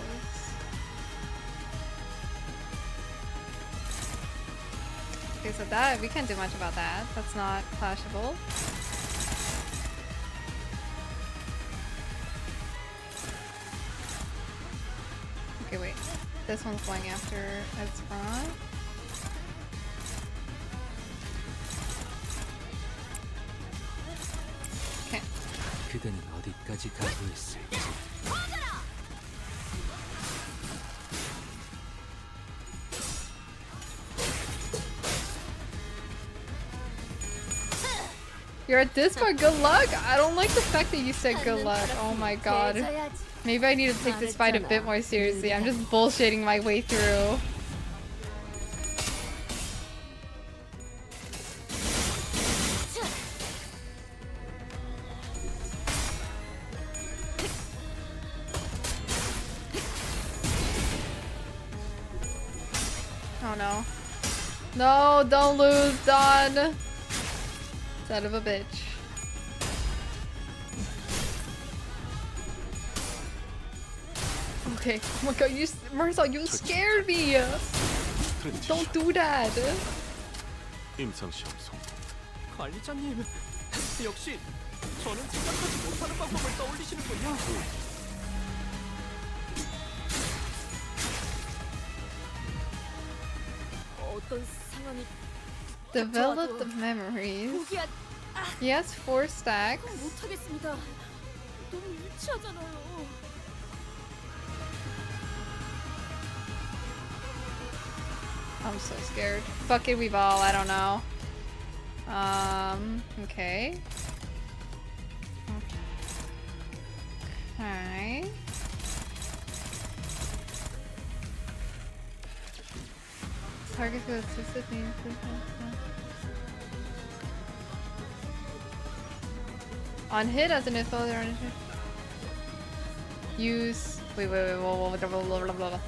Okay, so that— we can't do much about that. That's not clashable. Okay, wait. This one's going after Ezra. Okay. 그대는 어디까지 각오했을지. You're at this far. Good luck. I don't like the fact that you said good luck. Oh my god. Maybe I need to take this fight a bit more seriously. I'm just bullshitting my way through. Oh no. No, don't lose, Don. Son of a bitch. Okay. Oh my god, Mirza, you scared me. Don't do that. 임상시험 성공. 관리자님, 역시 저는 생각하지 못하는 방법을 떠올리시는군요. 어떤 상황이 Develop the memories. 포기하 He has 4 stacks. 못하겠습니다. 너무 유치하잖아요. I'm so scared. Fuck it, we ball. I don't know. Okay. Okay. Target to assist me. On hit as an info, use. Wait, blah, blah, blah, blah, blah.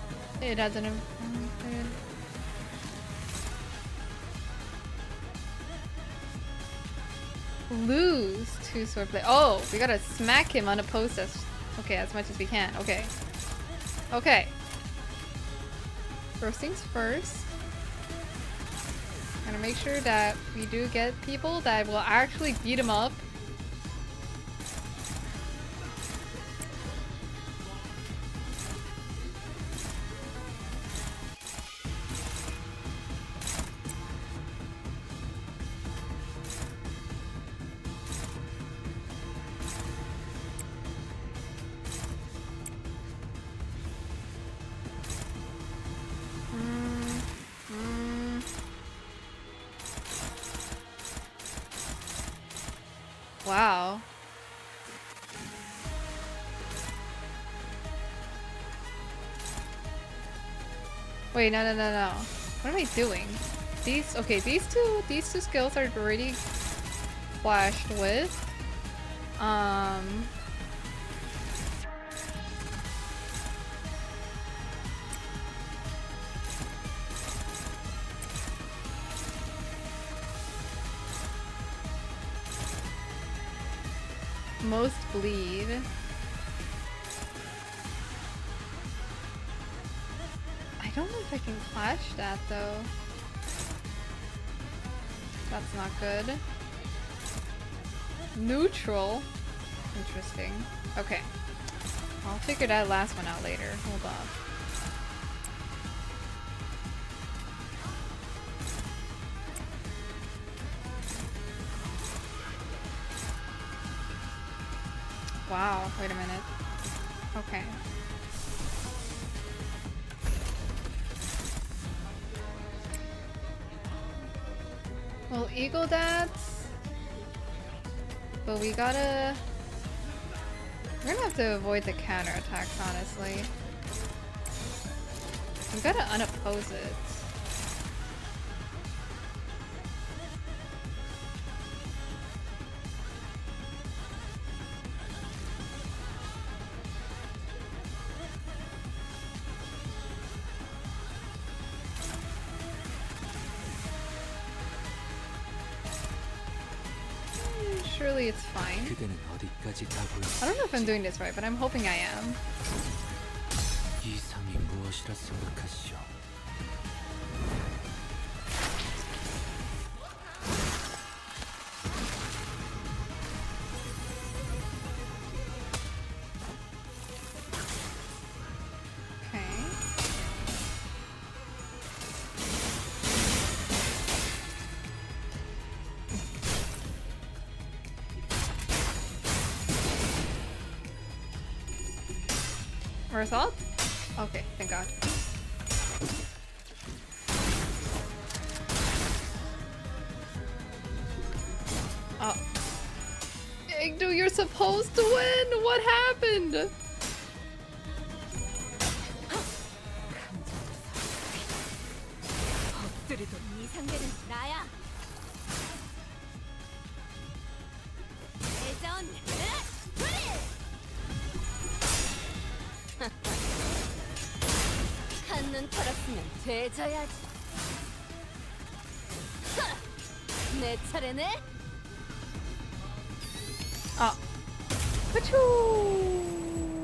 It has an. Lose 2 swordplay. Oh, we gotta smack him unopposed as much as we can. Okay. Okay. First things first. Gotta make sure that we do get people that will actually beat him up. Wow. Wait, no. What am I doing? These two skills are already flashed with. Most bleed. I don't know if I can flash that though. That's not good. Neutral. Interesting. Okay. I'll figure that last one out later. Hold on. Wow, wait a minute. Okay. Well, Eagle Dats. But we gotta... We're gonna have to avoid the counterattacks, honestly. We gotta unoppose it. Surely it's fine. 그대는 어디까지 가고 I don't know if I'm doing this right, but I'm hoping I am. 이상이 무엇이라 생각하시오? Okay. Result? Okay, thank God. Oh. you're supposed to win! What happened? 엎드리던 이 상대는 나야. 대전. 한눈 털었으면 되져야지. 내 차례네. 아. 그쵸.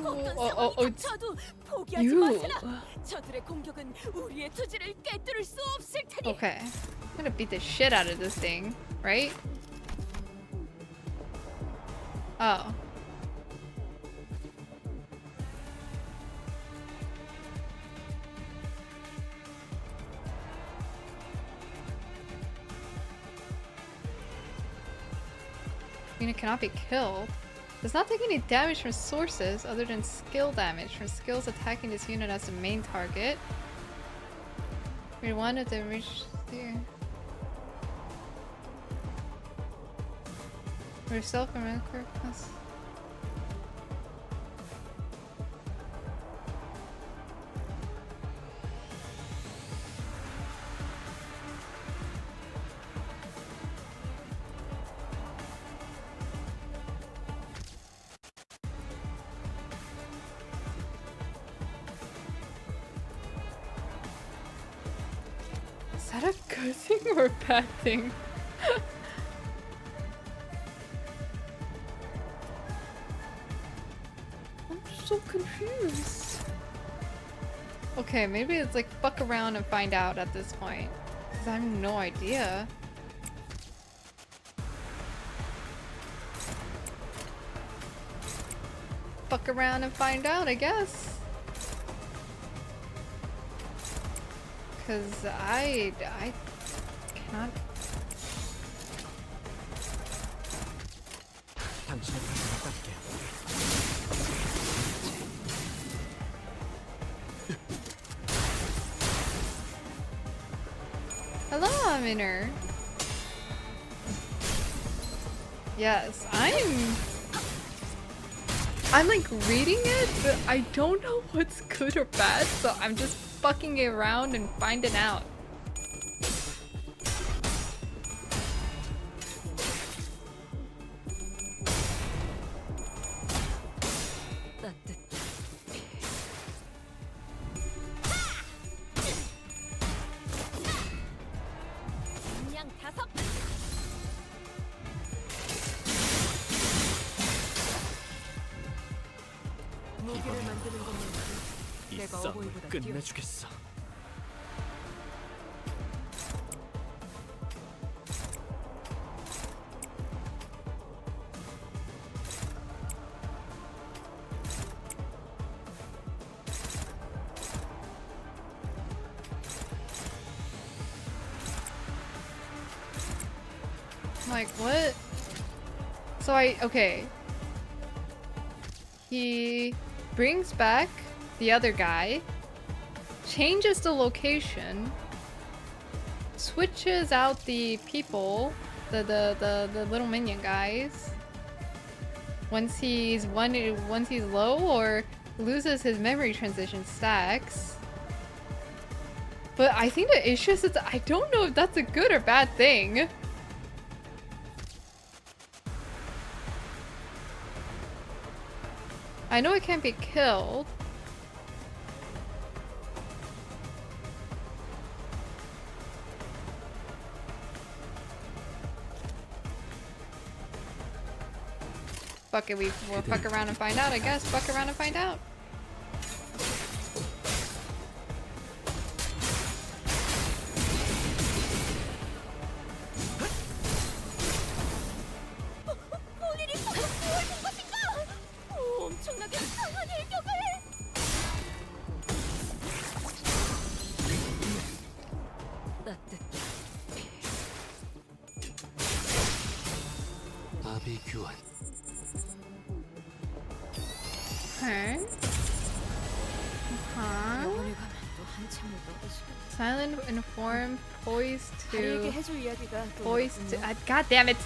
어떤 상황이 닥쳐도 포기하지 you. 마세라. 저들의 공격은 우리의 투지를 꿰뚫을 수 없을 테니. Okay. I'm gonna beat the shit out of this thing, right? Oh. Unit cannot be killed. Does not take any damage from sources other than skill damage from skills attacking this unit as the main target. We wanted to reach there. Yourself and Redcore plus. Is that a good thing or a bad thing? I'm so confused. Okay, maybe it's like fuck around and find out at this point. Because I have no idea. Fuck around and find out, I guess. Because I cannot. 당신의 판단을 따를게요. Hello, Aminer. Yes, I'm like reading it, but I don't know what's good or bad, so I'm just fucking around and finding out. 무기를 만드는 것만큼 이 내가 싸움을 어버이보다 뛰어. 끝내주겠어. Like, what? So okay. He brings back the other guy, changes the location, switches out the people, the little minion guys, once he's low or loses his memory transition stacks. But I think the issue is that I don't know if that's a good or bad thing. I know it can't be killed. Fuck it, we'll fuck around and find out, I guess. Fuck around and find out. 엄청나게 강한 일격을. 따뜻해. 마비 교환. Okay. 영원히 가면 또 한참을 떠드시겠다. Silent inform poised 다리에게 to 해줄 이야기가 또 poised to 있군요. God damn it.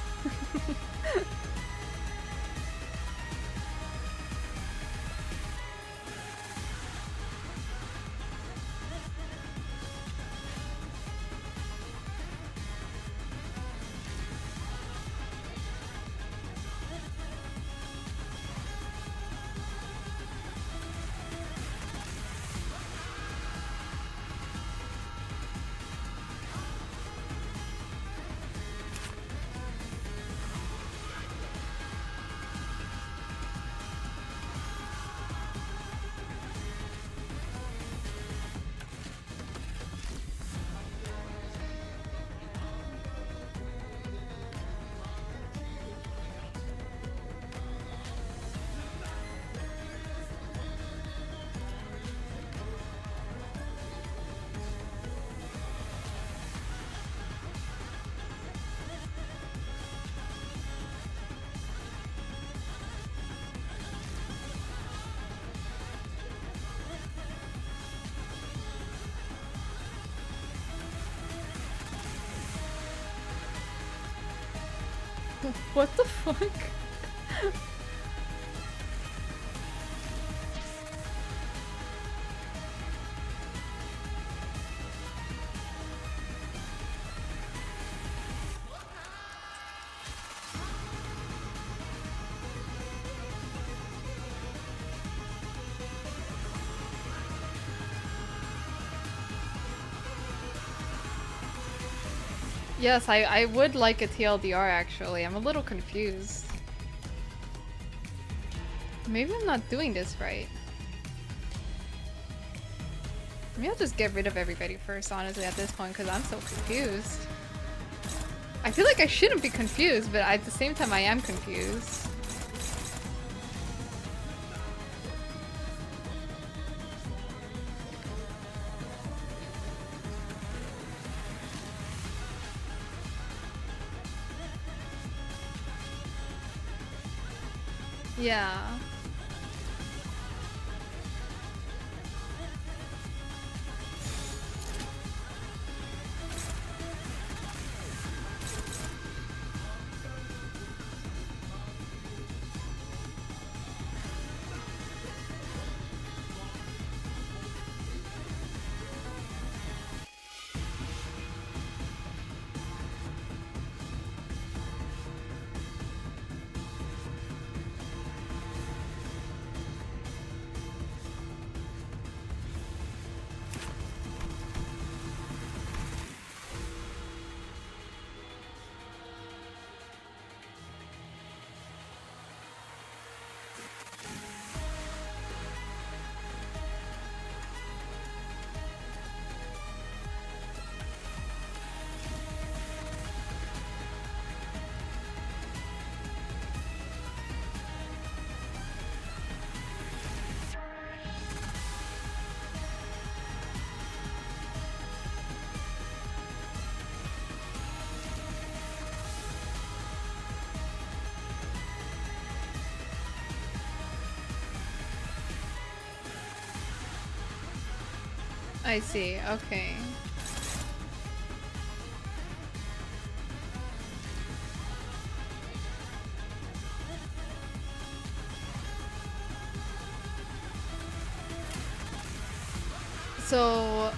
What the fuck? Yes, I would like a TLDR actually. I'm a little confused. Maybe I'm not doing this right. Maybe I'll just get rid of everybody first, honestly, at this point, because I'm so confused. I feel like I shouldn't be confused, but at the same time I am confused. Yeah. I see, okay. So...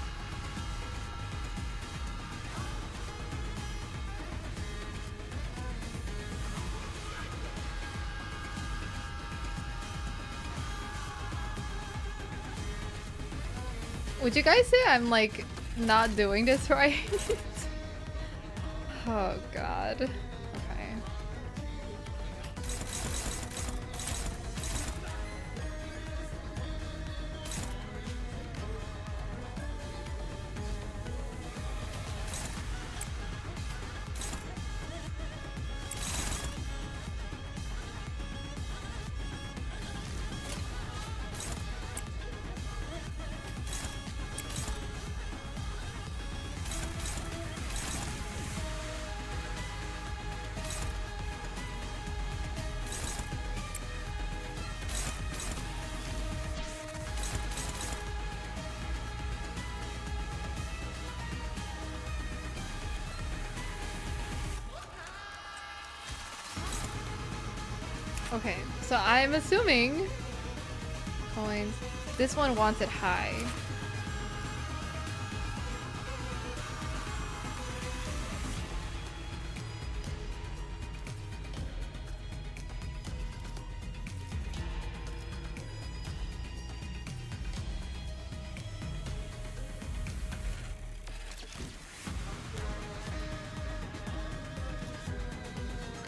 Would you guys say I'm like not doing this right? Oh god. Okay. Okay, so I'm assuming coins. This one wants it high.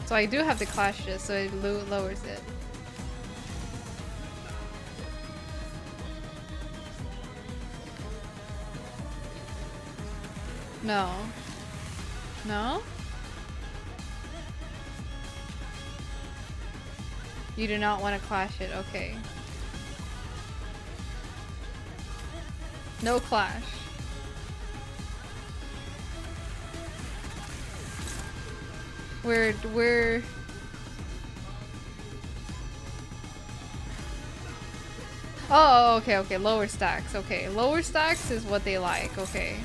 So I do have to clash this, so it lowers it. No. No? You do not want to clash it, okay. No clash. We're... Oh, okay, okay, lower stacks, okay. Lower stacks is what they like, okay.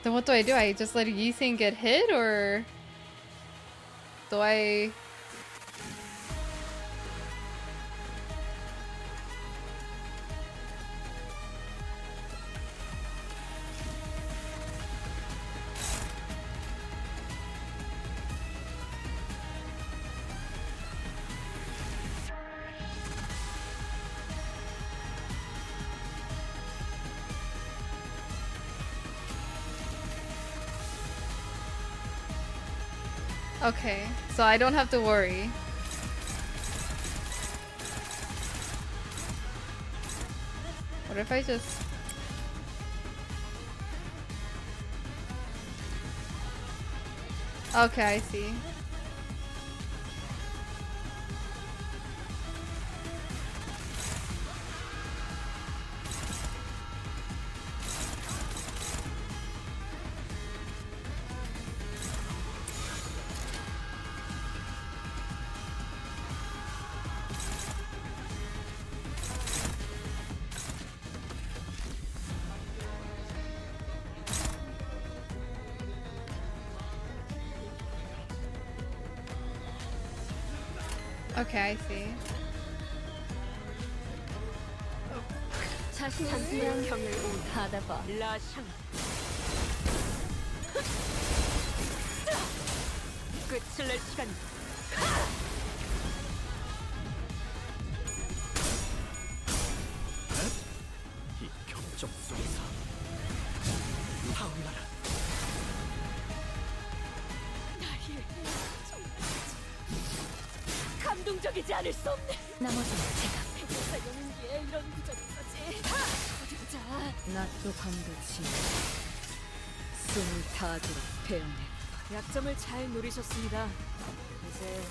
Then what do? I just let Yi Sing get hit, or do I? Okay, so I don't have to worry. What if I just... Okay, I see. Okay, I see. 자신 있으면 경을 받아봐. 라샹. 끝을 낼 시간. 이 격정 속에서 타올라라. 감동적이지 않을 수 없네. 나머지는 제가 백sa 연기에 이런 구절까지. 보자. 낫도 반드시 숨을 다하도록 배운해. 약점을 잘 노리셨습니다. 이제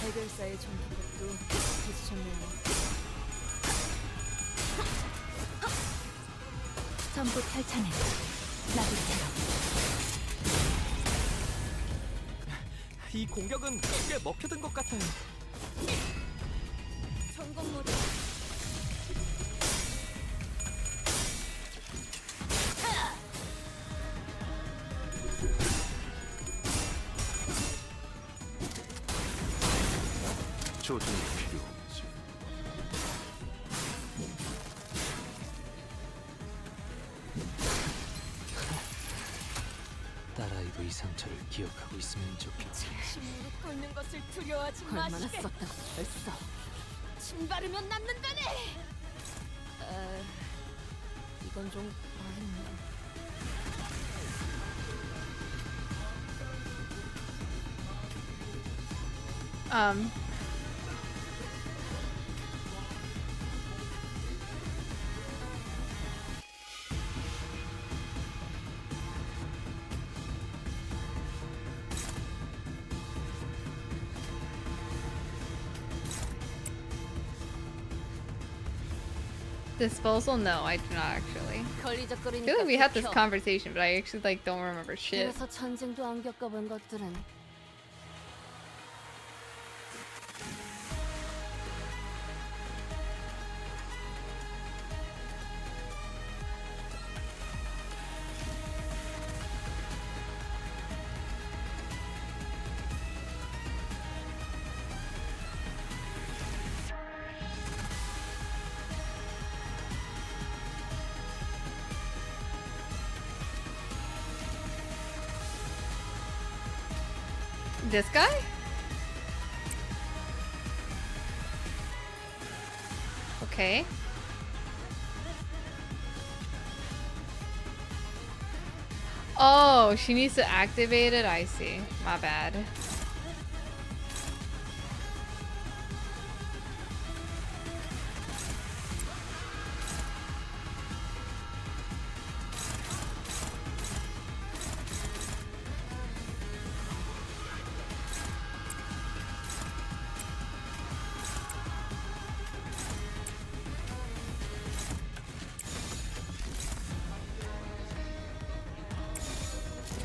해결사의 정기력도 해주셨네요. 전부 탈찬해. 나비처럼. 이 공격은 꽤 먹혀든 것 같아요. 성공 모드. 조준이 필요 없지. 딸아이도 이 상처를 기억하고 있으면 좋겠지. 침으로 끓는 것을 두려워하지 마시게. 얼마나 썼다고 벌써. 침 바르면 낫는다네. 이건 좀 아했네. Disposal? No, I do not actually. I feel like we had this conversation, but I actually like don't remember shit. 그래서 전쟁도 안 겪어본 것들은 This guy? Okay. Oh, she needs to activate it? I see. My bad.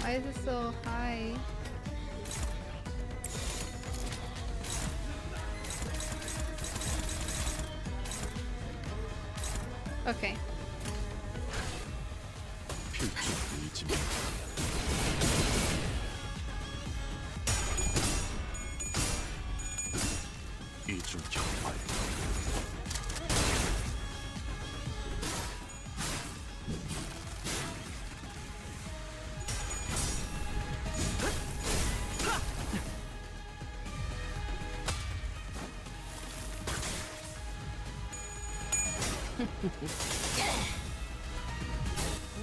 Why is it so high? Okay. 필주 의지. 필요하지만 이중 격발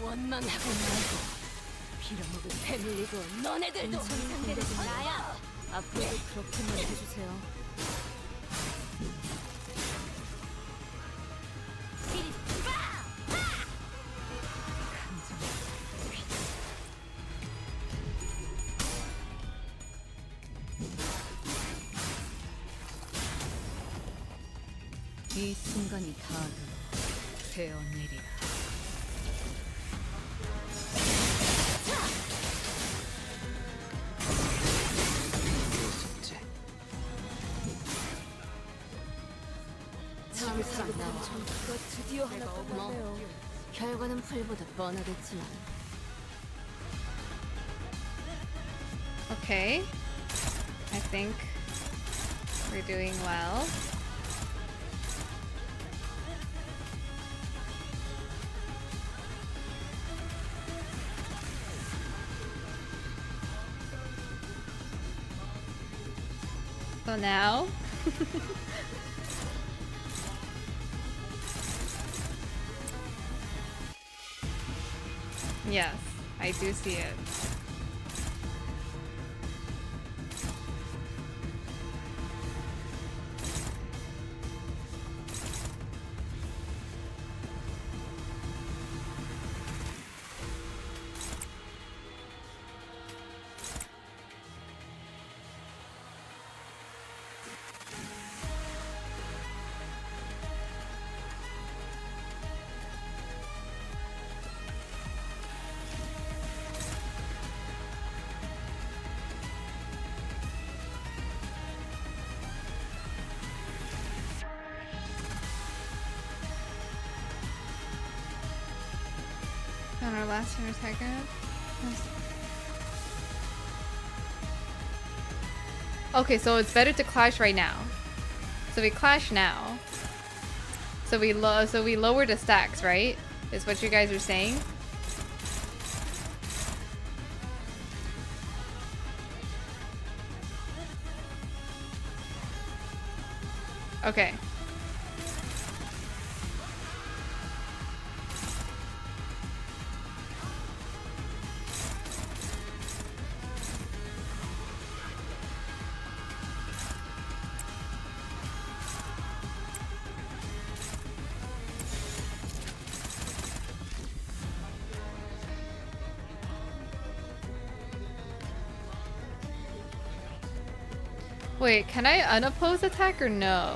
원망하고 말고 빌어먹은 패밀리고 너네들도 상대는 나야. 앞으로도 그렇게만 해주세요. 이 순간이 다도 되어 내리라. 숙제. 점수 안 나와. 드디어 하나 뽑았네요. 결과는 풀보다 뻔하겠지만. Okay. I think we're doing well. So now yes, I do see it. On our last turn attack. Okay, so it's better to clash right now. So we clash now. So we lower the stacks, right? Is what you guys are saying? Okay. Wait, can I unoppose attack or no?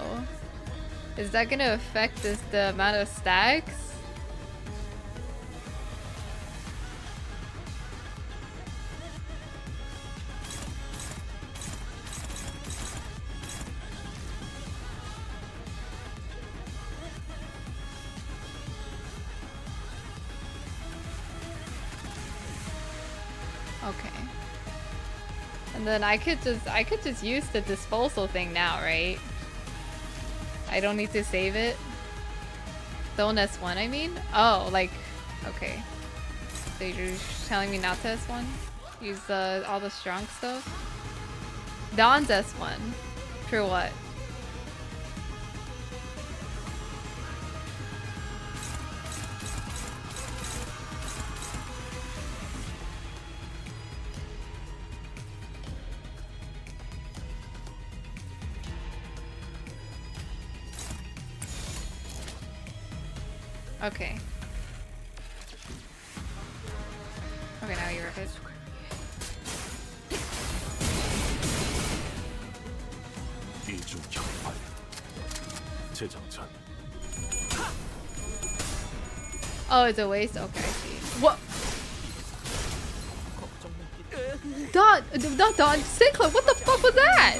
Is that gonna affect the amount of stacks? Okay. And then I could just use the disposal thing now, right? I don't need to save it. Don't S1, I mean? Oh, like, okay. So you're just telling me not to S1? Use all the strong stuff? Dawn's S1. For what? Okay. Okay, now you're it. 이중 격발 재장전 Oh, it's a waste? Okay, I see. What? Not Dawn, Cyclone, what the fuck was that?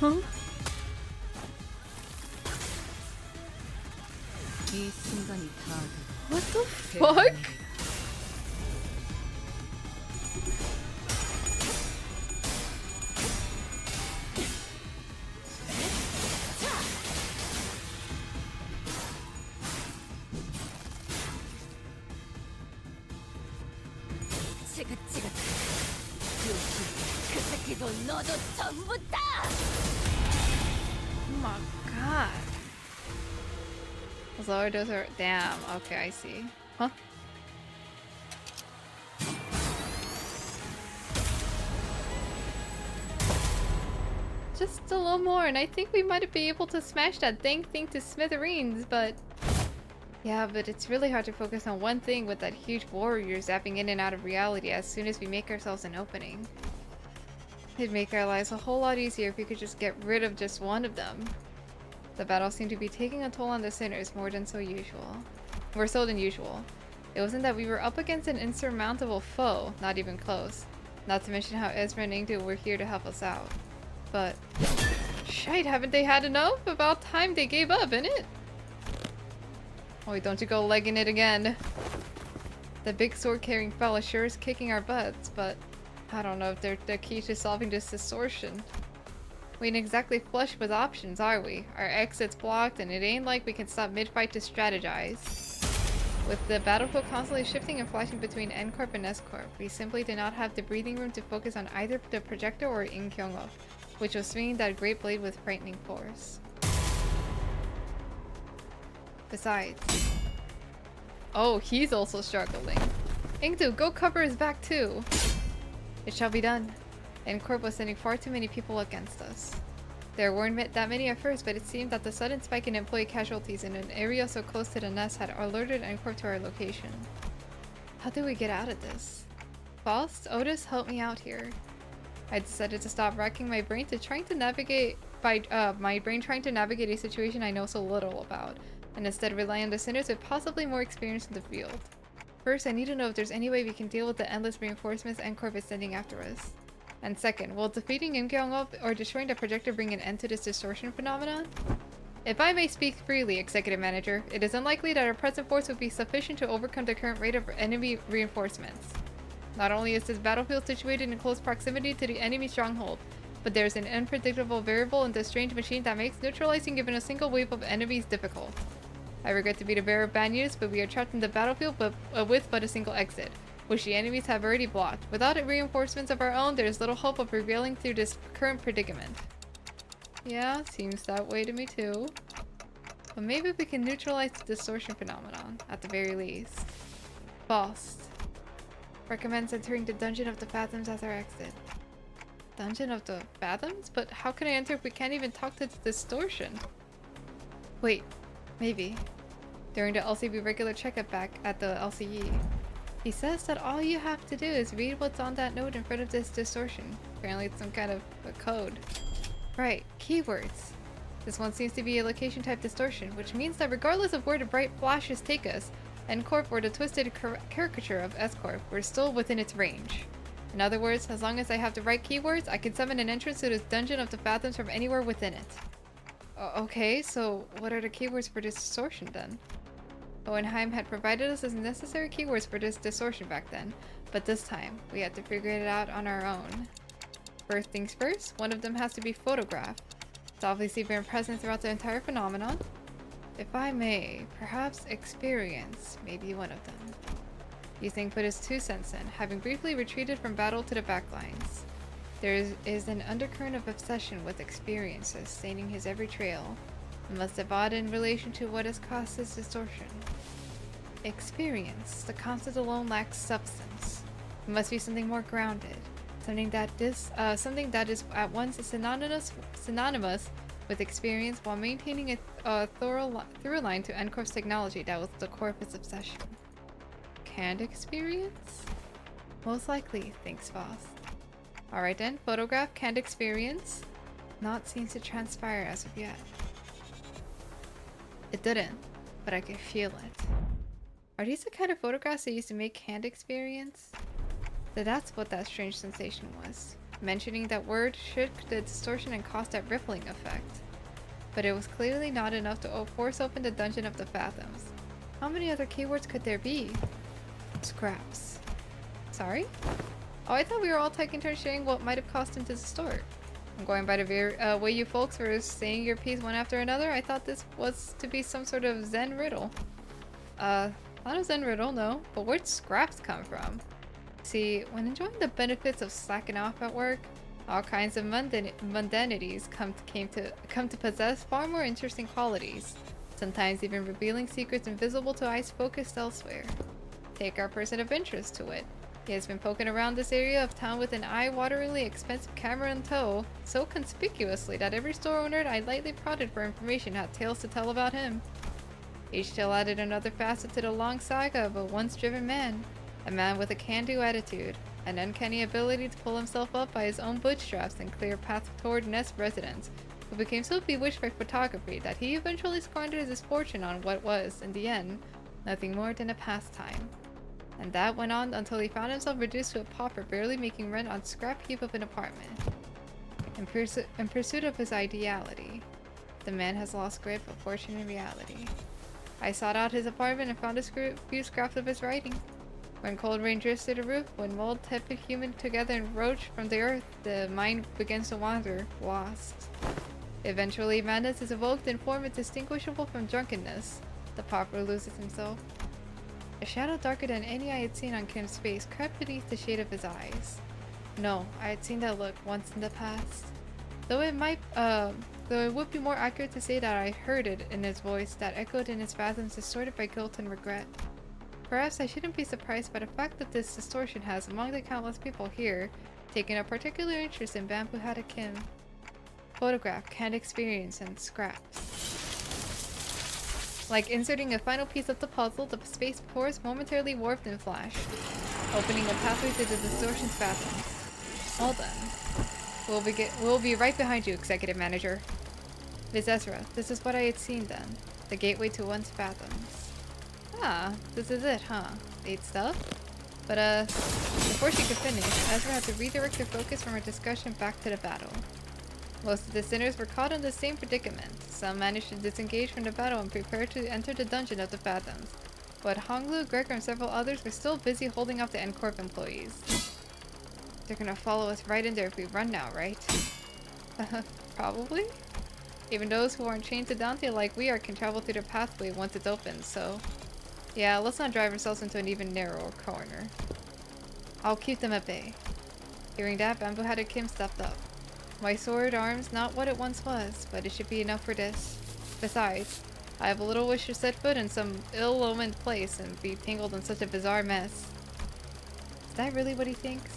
Huh? 이 순간이 다 What the fuck? 지긋지긋 그 새끼도 너도 전부 다! Oh my god. As lower those are damn, okay, I see. Huh? Just a little more, and I think we might be able to smash that dang thing to smithereens, but yeah, but it's really hard to focus on one thing with that huge warrior zapping in and out of reality as soon as we make ourselves an opening. It'd make our lives a whole lot easier if we could just get rid of just one of them. The battle seemed to be taking a toll on the sinners more than than usual. It wasn't that we were up against an insurmountable foe, not even close. Not to mention how Ezra and Ingdu were here to help us out. But shite, haven't they had enough? About time they gave up, innit? Oh, don't you go legging it again. The big sword-carrying fella sure is kicking our butts, but I don't know if they're the key to solving this distortion. We ain't exactly flush with options, are we? Our exit's blocked, and it ain't like we can stop mid-fight to strategize. With the battlefield constantly shifting and flashing between N Corp and S Corp, we simply did not have the breathing room to focus on either the projector or In Kyung-up, which was swinging that great blade with frightening force. Besides... Oh, he's also struggling. Ingdu, go cover his back too! It shall be done. N Corp was sending far too many people against us. There weren't that many at first, but it seemed that the sudden spike in employee casualties in an area so close to the nest had alerted N Corp to our location. How do we get out of this? Faust, Otis, help me out here. I decided to stop racking my brain trying to navigate a situation I know so little about, and instead rely on the sinners with possibly more experience in the field. First, I need to know if there's any way we can deal with the endless reinforcements N Corp is sending after us. And second, will defeating In Kyung-up or destroying the projector bring an end to this distortion phenomenon? If I may speak freely, Executive Manager, it is unlikely that our present force would be sufficient to overcome the current rate of enemy reinforcements. Not only is this battlefield situated in close proximity to the enemy stronghold, but there is an unpredictable variable in this strange machine that makes neutralizing even a single wave of enemies difficult. I regret to be the bearer of bad news, but we are trapped in the battlefield with but a single exit, which the enemies have already blocked. Without reinforcements of our own, there is little hope of prevailing through this current predicament. Yeah, seems that way to me too. But maybe we can neutralize the distortion phenomenon, at the very least. Faust recommends entering the Dungeon of the Fathoms as our exit. Dungeon of the Fathoms? But how can I enter if we can't even talk to the distortion? Wait, maybe. During the LCB regular checkup back at the LCE, he says that all you have to do is read what's on that note in front of this distortion. Apparently it's some kind of a code. Right, keywords. This one seems to be a location type distortion, which means that regardless of where the bright flashes take us, N Corp or the twisted caricature of S Corp, we're still within its range. In other words, as long as I have the right keywords, I can summon an entrance to this Dungeon of the Fathoms from anywhere within it. Okay, so what are the keywords for this distortion then? Owenheim had provided us as necessary keywords for this distortion back then, but this time, we had to figure it out on our own. First things first, one of them has to be photographed. It's obviously been present throughout the entire phenomenon. If I may, perhaps experience may be one of them. Yusing put his 2 cents in, having briefly retreated from battle to the backlines. There is an undercurrent of obsession with experiences staining his every trail, and must have odd in relation to what has caused his distortion. Experience, the concept alone lacks substance. It must be something more grounded, something that is at once synonymous with experience while maintaining a through line to N Corp's technology that was the core of its obsession. Canned experience? Most likely, thinks Voss. Alright then, photograph, canned experience. Not seems to transpire as of yet. It didn't, but I could feel it. Are these the kind of photographs that used to make canned experience? So that's what that strange sensation was. Mentioning that word shook the distortion and caused that rippling effect. but it was clearly not enough to force open the Dungeon of the Fathoms. How many other keywords could there be? Scraps. Sorry? Oh, I thought we were all taking turns sharing what might have cost him to distort. I'm going by the way you folks were saying your piece one after another. I thought this was to be some sort of Zen riddle. Not a Zen riddle, no. But where'd scraps come from? See, when enjoying the benefits of slacking off at work, all kinds of mundanities come to possess far more interesting qualities, sometimes even revealing secrets invisible to eyes focused elsewhere. Take our person of interest to it. He has been poking around this area of town with an eye-wateringly expensive camera in tow, so conspicuously that every store owner I lightly prodded for information had tales to tell about him. Each tale added another facet to the long saga of a once-driven man, a man with a can-do attitude, an uncanny ability to pull himself up by his own bootstraps and clear a path toward Nest residence, who became so bewitched by photography that he eventually squandered his fortune on what was, in the end, nothing more than a pastime. And that went on until he found himself reduced to a pauper barely making rent on scrap heap of an apartment. In pursuit of his ideality, the man has lost grip of fortune and reality. I sought out his apartment and found a few scraps of his writing. When cold rain drifts through the roof, when mold, tepid, humid together and roach from the earth, the mind begins to wander, lost. Eventually, madness is evoked in form indistinguishable from drunkenness. The pauper loses himself. A shadow darker than any I had seen on Kim's face crept beneath the shade of his eyes. No, I had seen that look once in the past. Though it would be more accurate to say that I heard it in his voice that echoed in his spasms distorted by guilt and regret. Perhaps I shouldn't be surprised by the fact that this distortion has, among the countless people here, taken a particular interest in Bamboo-Hatted Kim. Photograph, canned experience, and scraps. Like inserting a final piece of the puzzle, the space pores momentarily warped and flashed, opening a pathway to the distortion's fathoms. Well then, we'll be right behind you, Executive Manager. Ms. Ezra, this is what I had seen then. The gateway to one's fathoms. Ah, this is it, huh? 8 stuff? But before she could finish, Ezra had to redirect her focus from her discussion back to the battle. Most of the sinners were caught in the same predicament. Some managed to disengage from the battle and prepare to enter the Dungeon of the Fathoms. But Honglu, Gregor, and several others were still busy holding off the N-Corp employees. They're gonna follow us right in there if we run now, right? Probably? Even those who aren't chained to Dante like we are can travel through the pathway once it's open, so... yeah, let's not drive ourselves into an even narrower corner. I'll keep them at bay. Hearing that, Bamboo-Hatted Kim stepped up. My sword arm's not what it once was, but it should be enough for this. Besides, I have a little wish to set foot in some ill-omened place and be tangled in such a bizarre mess. Is that really what he thinks?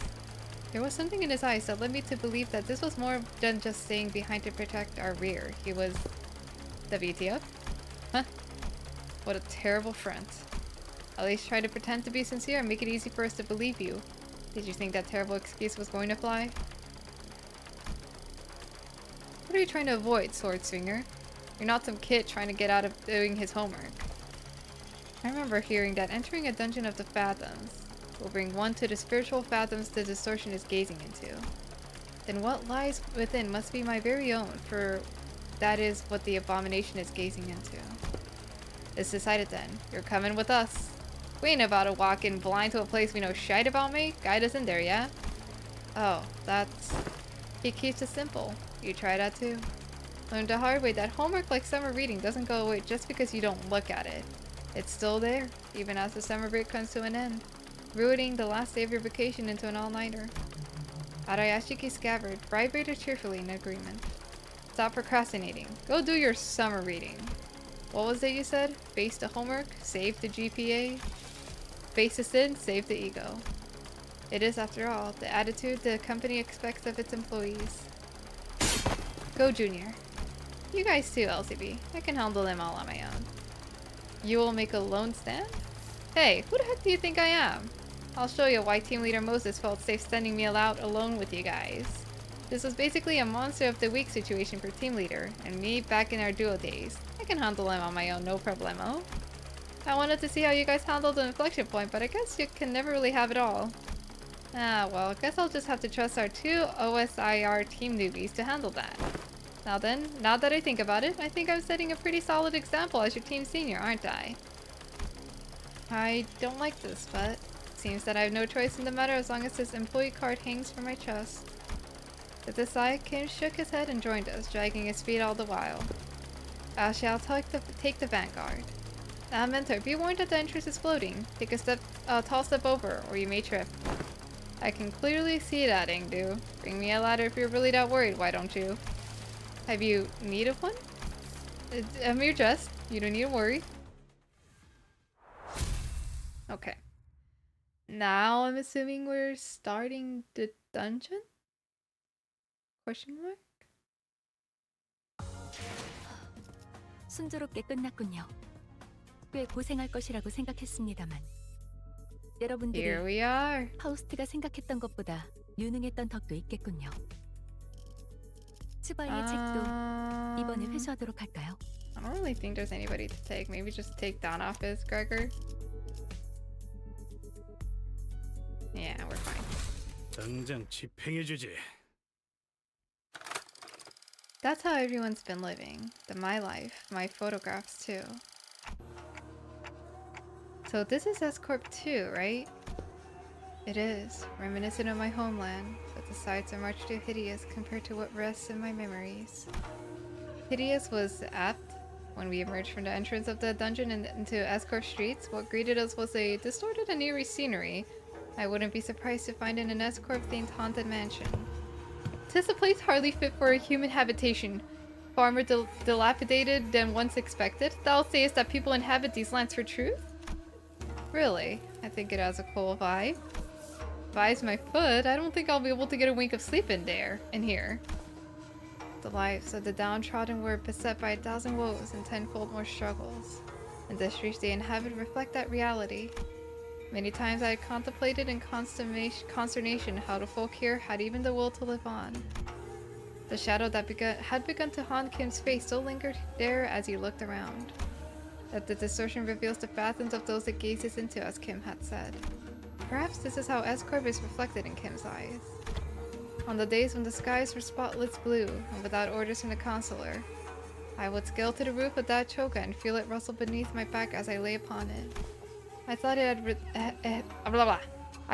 There was something in his eyes that led me to believe that this was more than just staying behind to protect our rear. He was... the VTF? Huh? What a terrible front. At least try to pretend to be sincere and make it easy for us to believe you. Did you think that terrible excuse was going to fly? What are you trying to avoid, Sword Swinger? You're not some kid trying to get out of doing his homework. I remember hearing that entering a Dungeon of the Fathoms will bring one to the spiritual fathoms the distortion is gazing into. Then what lies within must be my very own, for that is what the abomination is gazing into. It's decided then. You're coming with us. We ain't about to walk in blind to a place we know shite about, me. Guide us in there, yeah? Oh, that's... he keeps it simple. You try that too. Learned the hard way that homework like summer reading doesn't go away just because you don't look at it. It's still there, even as the summer break comes to an end, ruining the last day of your vacation into an all-nighter. Arayashiki scabbard, vibrated cheerfully in agreement. Stop procrastinating. Go do your summer reading. What was it you said? Face the homework, save the GPA. Face the sin, save the ego. It is, after all, the attitude the company expects of its employees. Go, Junior. You guys too, LCB. I can handle them all on my own. You will make a lone stand? Hey, who the heck do you think I am? I'll show you why Team Leader Moses felt safe sending me out alone with you guys. This was basically a monster of the week situation for Team Leader, and me back in our duo days. I can handle him on my own, no problemo. I wanted to see how you guys handled the inflection point, but I guess you can never really have it all. Ah, well, I guess I'll just have to trust our 2 OSIR team newbies to handle that. Now then, now that I think about it, I think I'm setting a pretty solid example as your team senior, aren't I? I don't like this, but seems that I have no choice in the matter as long as this employee card hangs from my chest. At this side, Kim shook his head and joined us, dragging his feet all the while. I shall take the vanguard. Mentor, be warned that the entrance is floating. Take a tall step over, or you may trip. I can clearly see that, Engdu. Bring me a ladder if you're really that worried, why don't you? Have you need of one? It's a mere jest. You don't need to worry. Okay. Now I'm assuming we're starting the dungeon? Question mark? 순조롭게 끝났군요. 꽤 고생할 것이라고 생각했습니다만 여러분들이 Here we are. 파우스트가 생각했던 것보다 유능했던 덕도 있겠군요. 츠바이의 책도 이번에 회수하도록 할까요? I don't really think there's anybody to take. Maybe just take down office, Gregor. Yeah, we're fine. 당장 집행해주지. That's how everyone's been living. My life, my photographs too. So this is S-Corp 2, right? It is, reminiscent of my homeland, but the sights are much too hideous compared to what rests in my memories. Hideous was apt. When we emerged from the entrance of the dungeon and into S-Corp streets, what greeted us was a distorted and eerie scenery I wouldn't be surprised to find in an S-Corp themed haunted mansion. 'Tis a place hardly fit for a human habitation. Far more dilapidated than once expected. Thou sayest that people inhabit these lands for truth? Really? I think it has a cool vibe. If I use my foot, I don't think I'll be able to get a wink of sleep in here. The lives of the downtrodden were beset by 1,000 woes and 10-fold more struggles. And the streets they inhabit reflect that reality. Many times I had contemplated in consternation how the folk here had even the will to live on. The shadow that had begun to haunt Kim's face still lingered there as he looked around. That the distortion reveals the fathoms of those it gazes into, as Kim had said. Perhaps this is how S-Corp is reflected in Kim's eyes. On the days when the skies were spotless blue and without orders from the consular, I would scale to the roof of that choka and feel it rustle beneath my back as I lay upon it. I thought I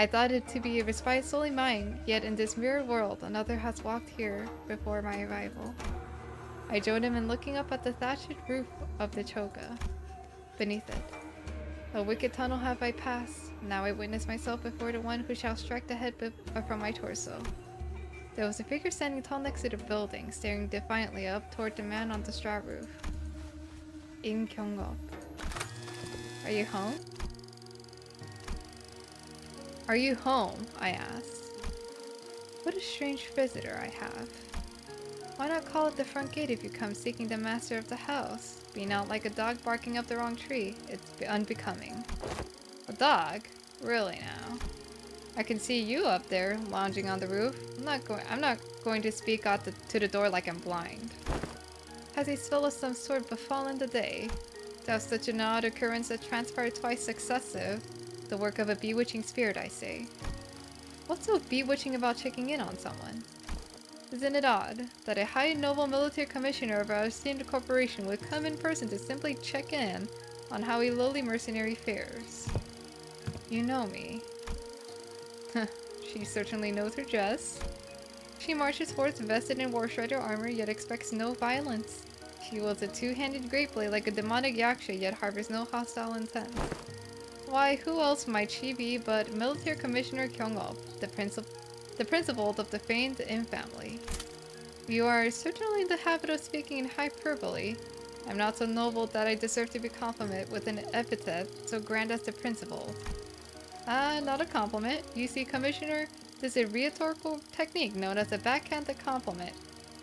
thought it to be a respite solely mine, yet in this mirror world, another has walked here before my arrival. I joined him in looking up at the thatched roof of the choka. Beneath it, a wicked tunnel have I passed. Now I witness myself before the one who shall strike the head from my torso. There was a figure standing tall next to the building, staring defiantly up toward the man on the straw roof. Im Kyung-ok. Are you home? Are you home? I asked. What a strange visitor I have. Why not call at the front gate if you come seeking the master of the house? Be not like a dog barking up the wrong tree. It's unbecoming. A dog? Really now? I can see you up there, lounging on the roof. I'm not going to speak out to the door like I'm blind. Has a spell of some sort befallen the day? To have such an odd occurrence that transpired twice successive. The work of a bewitching spirit, I say. What's so bewitching about checking in on someone? Isn't it odd that a high noble military commissioner of our esteemed corporation would come in person to simply check in on how a lowly mercenary fares? You know me. She certainly knows her dress. She marches forth vested in war shredder armor, yet expects no violence. She wields a two-handed great blade like a demonic yaksha, yet harbors no hostile intent. Why, who else might she be but Military Commissioner Kyung-op, the principal of the famed Im family? You are certainly in the habit of speaking in hyperbole. I'm not so noble that I deserve to be complimented with an epithet so grand as the principal. Not a compliment. You see, Commissioner, this is a rhetorical technique known as a backhanded compliment,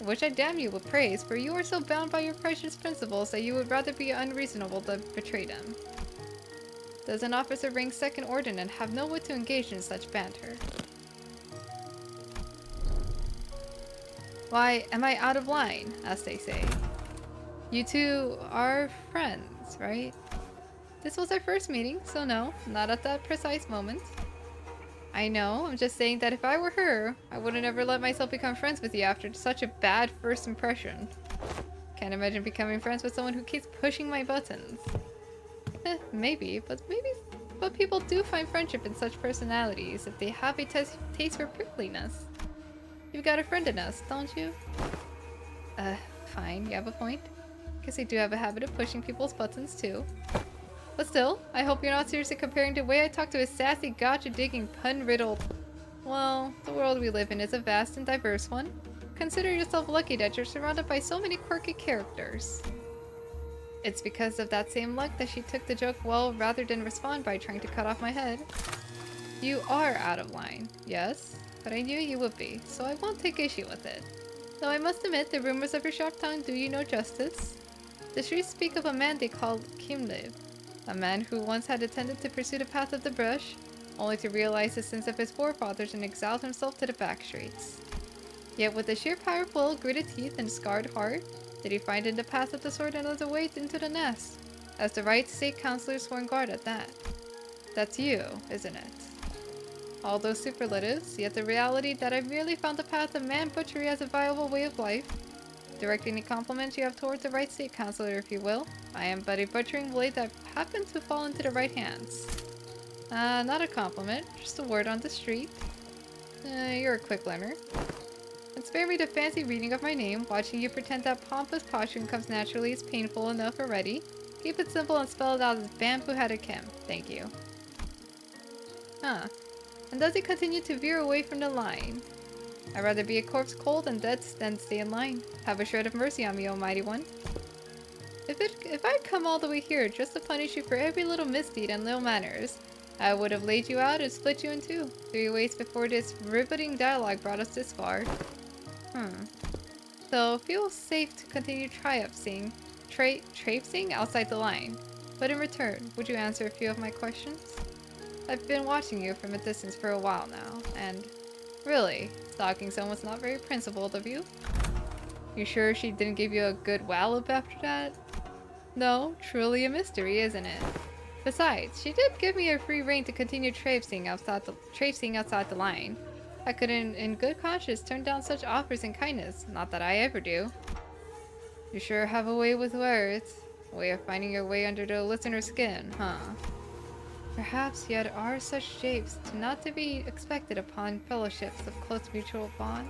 which I damn you with praise, for you are so bound by your precious principles that you would rather be unreasonable than betray them. Does an officer rank second ordinate have no wit to engage in such banter? Why, am I out of line, as they say? You two are friends, right? This was our first meeting, so no, not at that precise moment. I know, I'm just saying that if I were her, I wouldn't ever let myself become friends with you after such a bad first impression. Can't imagine becoming friends with someone who keeps pushing my buttons. But people do find friendship in such personalities if they have a taste for prickliness. You've got a friend in us, don't you? Fine, you have a point. Guess I do have a habit of pushing people's buttons too. But still, I hope you're not seriously comparing the way I talk to a sassy, gotcha-digging, pun-riddled... Well, the world we live in is a vast and diverse one. Consider yourself lucky that you're surrounded by so many quirky characters. It's because of that same luck that she took the joke well rather than respond by trying to cut off my head. You are out of line, yes, but I knew you would be, so I won't take issue with it. Though I must admit, the rumors of your sharp tongue do you no justice. The streets speak of a man they called Kimliv, a man who once had attempted to pursue the path of the brush, only to realize the sins of his forefathers and exiled himself to the back streets. Yet with the sheer power of will, gritted teeth, and scarred heart, did he find in the path of the sword another way into the nest, as the right state counselor swore guard at that. That's you, isn't it? All those superlatives, yet the reality that I've merely found the path of man butchery as a viable way of life. Direct any compliments you have towards the right state counselor, if you will. I am but a butchering blade that happened to fall into the right hands. Not a compliment, just a word on the street. You're a quick learner. And spare me the fancy reading of my name. Watching you pretend that pompous posturing comes naturally is painful enough already. Keep it simple and spell it out as Bamboo had a Kim. Thank you. Huh. And does he continue to veer away from the line? I'd rather be a corpse cold and dead than stay in line. Have a shred of mercy on me, almighty one. If I'd come all the way here just to punish you for every little misdeed and little manners, I would have laid you out and split you in two, 3 ways before this riveting dialogue brought us this far. So feel safe to continue traipsing outside the line. But in return, would you answer a few of my questions? I've been watching you from a distance for a while now, and really, stalking someone's not very principled of you. You sure she didn't give you a good wallop after that? No, truly a mystery, isn't it? Besides, she did give me a free rein to continue traipsing outside the line. I couldn't, in good conscience, turn down such offers in kindness. Not that I ever do. You sure have a way with words. A way of finding your way under the listener's skin, huh? Perhaps yet are such shapes not to be expected upon fellowships of close mutual bond.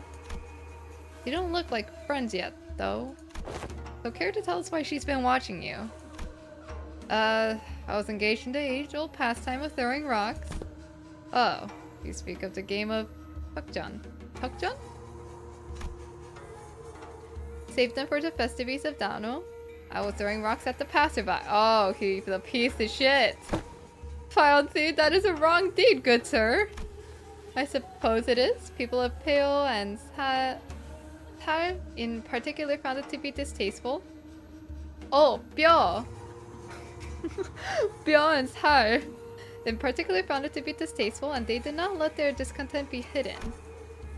You don't look like friends yet, though. So care to tell us why she's been watching you? I was engaged in the age-old pastime of throwing rocks. Oh, you speak of the game of Hukjan. Hukjan? Saved them for the festivities of Dano. I was throwing rocks at the passerby. Oh, he's a piece of shit. Fiancé, that is a wrong deed, good sir. I suppose it is. People of Peo and Sa in particular found it to be distasteful. Oh, Pyo! Pyo and Sa in particular found it to be distasteful, and they did not let their discontent be hidden.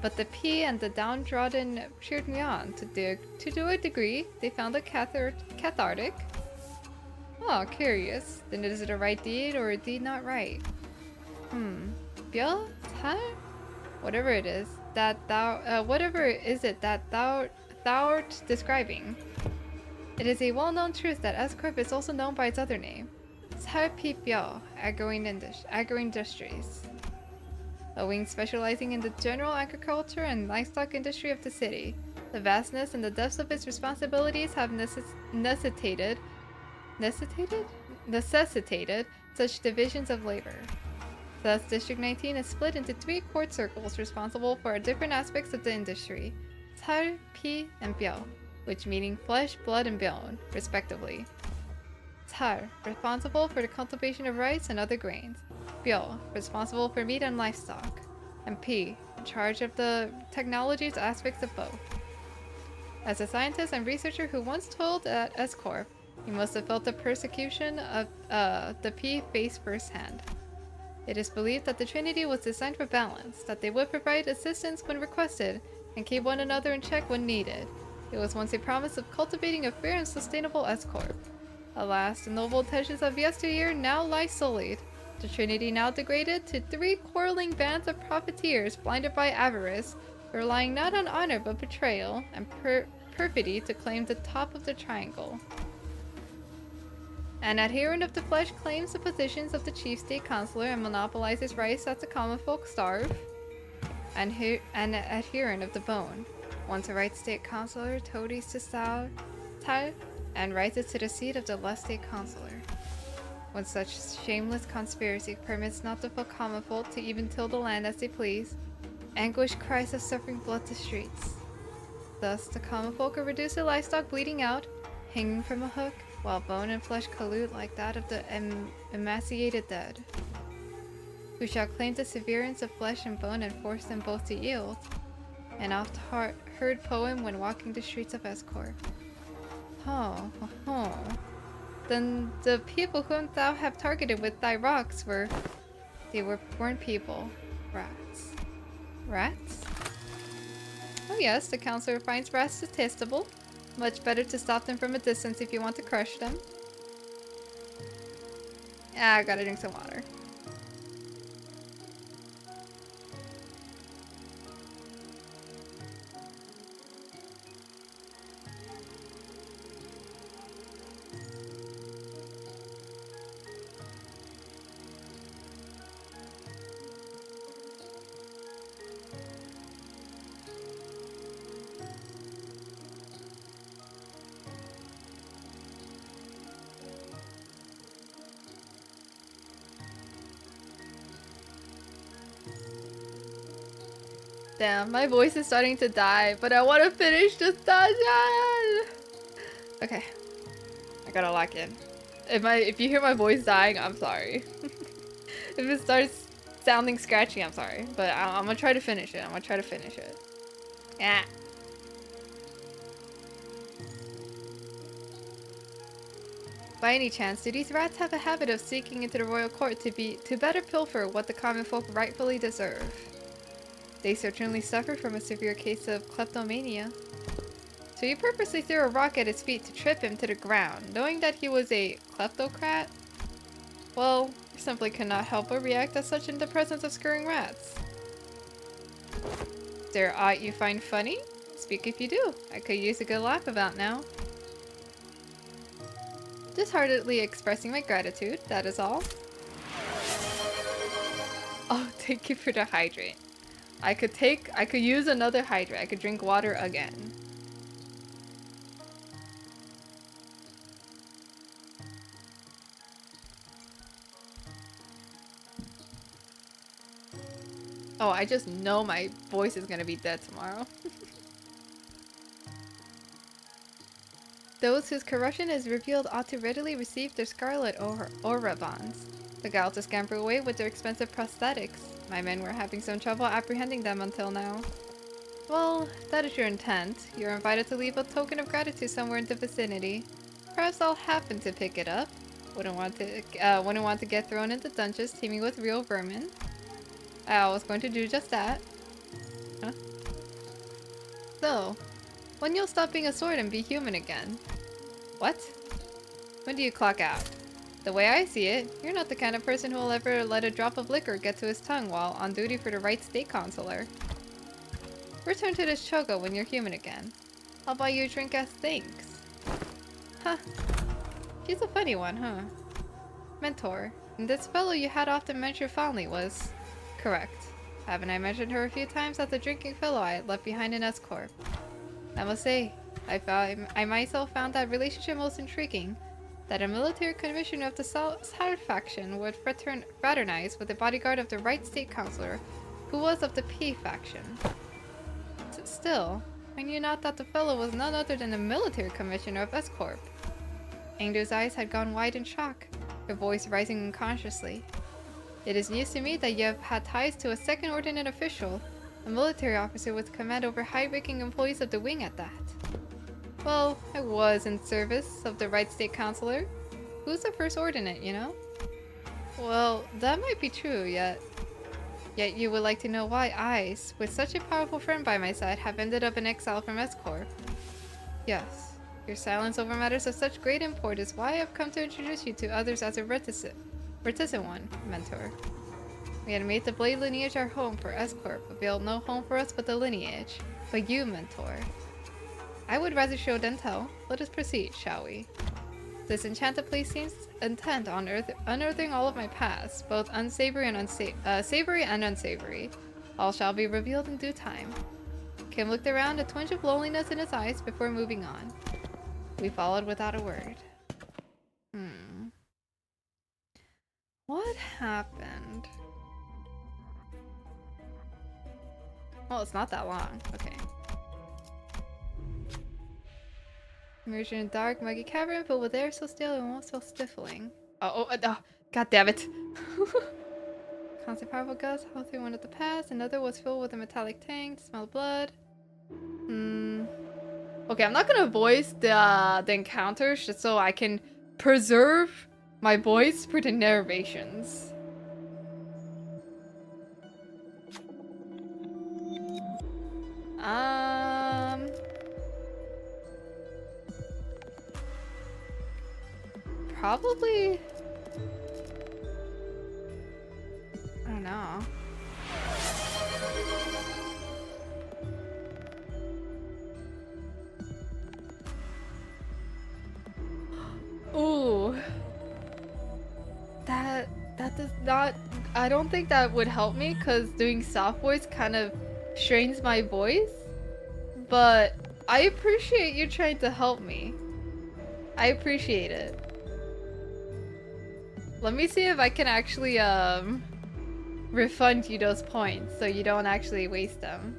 But the P and the downtrodden cheered me on. To do a degree, they found it cathartic. Oh, curious. Then is it a right deed or a deed not right? Byo? Huh? Whatever it is that thou'rt describing. It is a well-known truth that S-Corp is also known by its other name. Sarpipyo, Agrarian Industries. A wing specializing in the general agriculture and livestock industry of the city. The vastness and the depths of its responsibilities have necessitated such divisions of labor. Thus, District 19 is split into 3 court circles responsible for different aspects of the industry. Sar, Pi, and Pyo, which meaning flesh, blood, and bone, respectively. Sar, responsible for the cultivation of rice and other grains. Pyo, responsible for meat and livestock. And Pi, in charge of the technologies aspects of both. As a scientist and researcher who once told at S-Corp, he must have felt the persecution of the P face firsthand. It is believed that the Trinity was designed for balance, that they would provide assistance when requested, and keep one another in check when needed. It was once a promise of cultivating a fair and sustainable S-Corp. Alas, the noble intentions of yesteryear now lie sullied. The Trinity now degraded to 3 quarreling bands of profiteers blinded by avarice, relying not on honor but betrayal and perfidy to claim the top of the triangle. An adherent of the flesh claims the positions of the chief state counselor and monopolizes rights that the common folk starve. An adherent of the bone, once a right state counselor, toadies to Sao Tai, and rises to the seat of the left state counselor. When such shameless conspiracy permits not the common folk to even till the land as they please, anguished cries of suffering flood the streets. Thus, the common folk are reduced to livestock bleeding out, hanging from a hook, while bone and flesh collude like that of the emaciated dead, who shall claim the severance of flesh and bone and force them both to yield. An oft-heard poem when walking the streets of Escort. Then the people whom thou have targeted with thy rocks weren't people. Rats. Rats? Oh yes, the counselor finds rats detestable. Much better to stop them from a distance if you want to crush them. Ah, I gotta drink some water. Damn, my voice is starting to die, but I want to finish this dungeon! Okay. I gotta lock in. If you hear my voice dying, I'm sorry. If it starts sounding scratchy, I'm sorry. But I'm gonna try to finish it. Yeah. By any chance, do these rats have a habit of sneaking into the royal court to better pilfer what the common folk rightfully deserve? They certainly suffer from a severe case of kleptomania. So you purposely threw a rock at his feet to trip him to the ground, knowing that he was a kleptocrat? Well, you simply could not help but react as such in the presence of scurrying rats. Is there aught you find funny? Speak if you do. I could use a good laugh about now. Just heartily expressing my gratitude, that is all. Oh, thank you for the hydrate. I could use another hydrate. I could drink water again. Oh, I just know my voice is gonna be dead tomorrow. Those whose corruption is revealed ought to readily receive their scarlet aura bonds. Beguiled to scamper away with their expensive prosthetics. My men were having some trouble apprehending them until now. Well, if that is your intent, you're invited to leave a token of gratitude somewhere in the vicinity. Perhaps I'll happen to pick it up. Wouldn't want to get thrown into dungeons teeming with real vermin. I was going to do just that. Huh? So, when you'll stop being a sword and be human again? What? When do you clock out? The way I see it, you're not the kind of person who will ever let a drop of liquor get to his tongue while on duty for the right state consular. Return to this chogo when you're human again. I'll buy you a drink as thanks. Huh. She's a funny one, huh? Mentor, and this fellow you had often mentioned fondly was... correct. Haven't I mentioned her a few times as the drinking fellow I had left behind in S-Corp? I must say, I myself found that relationship most intriguing. That a military commissioner of the Sal faction would fraternize with the bodyguard of the right state counselor, who was of the P faction. Still, I knew not that the fellow was none other than the military commissioner of S-Corp. Angdo's eyes had gone wide in shock, her voice rising unconsciously. It is news to me that you have had ties to a second ordinate official, a military officer with command over high-ranking employees of the wing at that. Well, I was in service of the right state counselor. Who's the first ordinate, you know? Well, that might be true, yet you would like to know why I, with such a powerful friend by my side, have ended up in exile from S-Corp. Yes, your silence over matters of such great import is why I have come to introduce you to others as a Reticent one, mentor. We had made the blade lineage our home for S-Corp, but built no home for us but the lineage. But you, mentor. I would rather show than tell. Let us proceed, shall we? This enchanted place seems intent on unearthing all of my past, both unsavory and savory and unsavory. All shall be revealed in due time. Kim looked around, a twinge of loneliness in his eyes before moving on. We followed without a word. What happened? Well, it's not that long. Okay. Emerged in a dark, muggy cavern filled with air so still it almost felt stifling. Oh, god damn it. Constant powerful gust held through one of the paths. Another was filled with a metallic tank to smell blood. Okay, I'm not gonna voice the encounters just so I can preserve my voice for the narrations. Probably. I don't know. Ooh. That does not. I don't think that would help me because doing soft voice kind of strains my voice. But I appreciate you trying to help me. I appreciate it. Let me see if I can actually refund you those points so you don't actually waste them.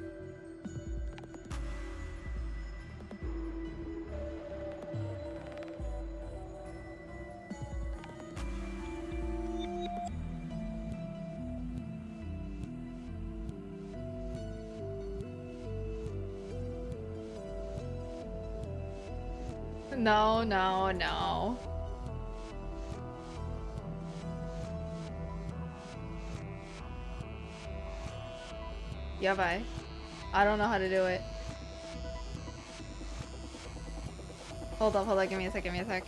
No, no, no. Yeah, bye. I don't know how to do it. Hold up, give me a sec, give me a sec.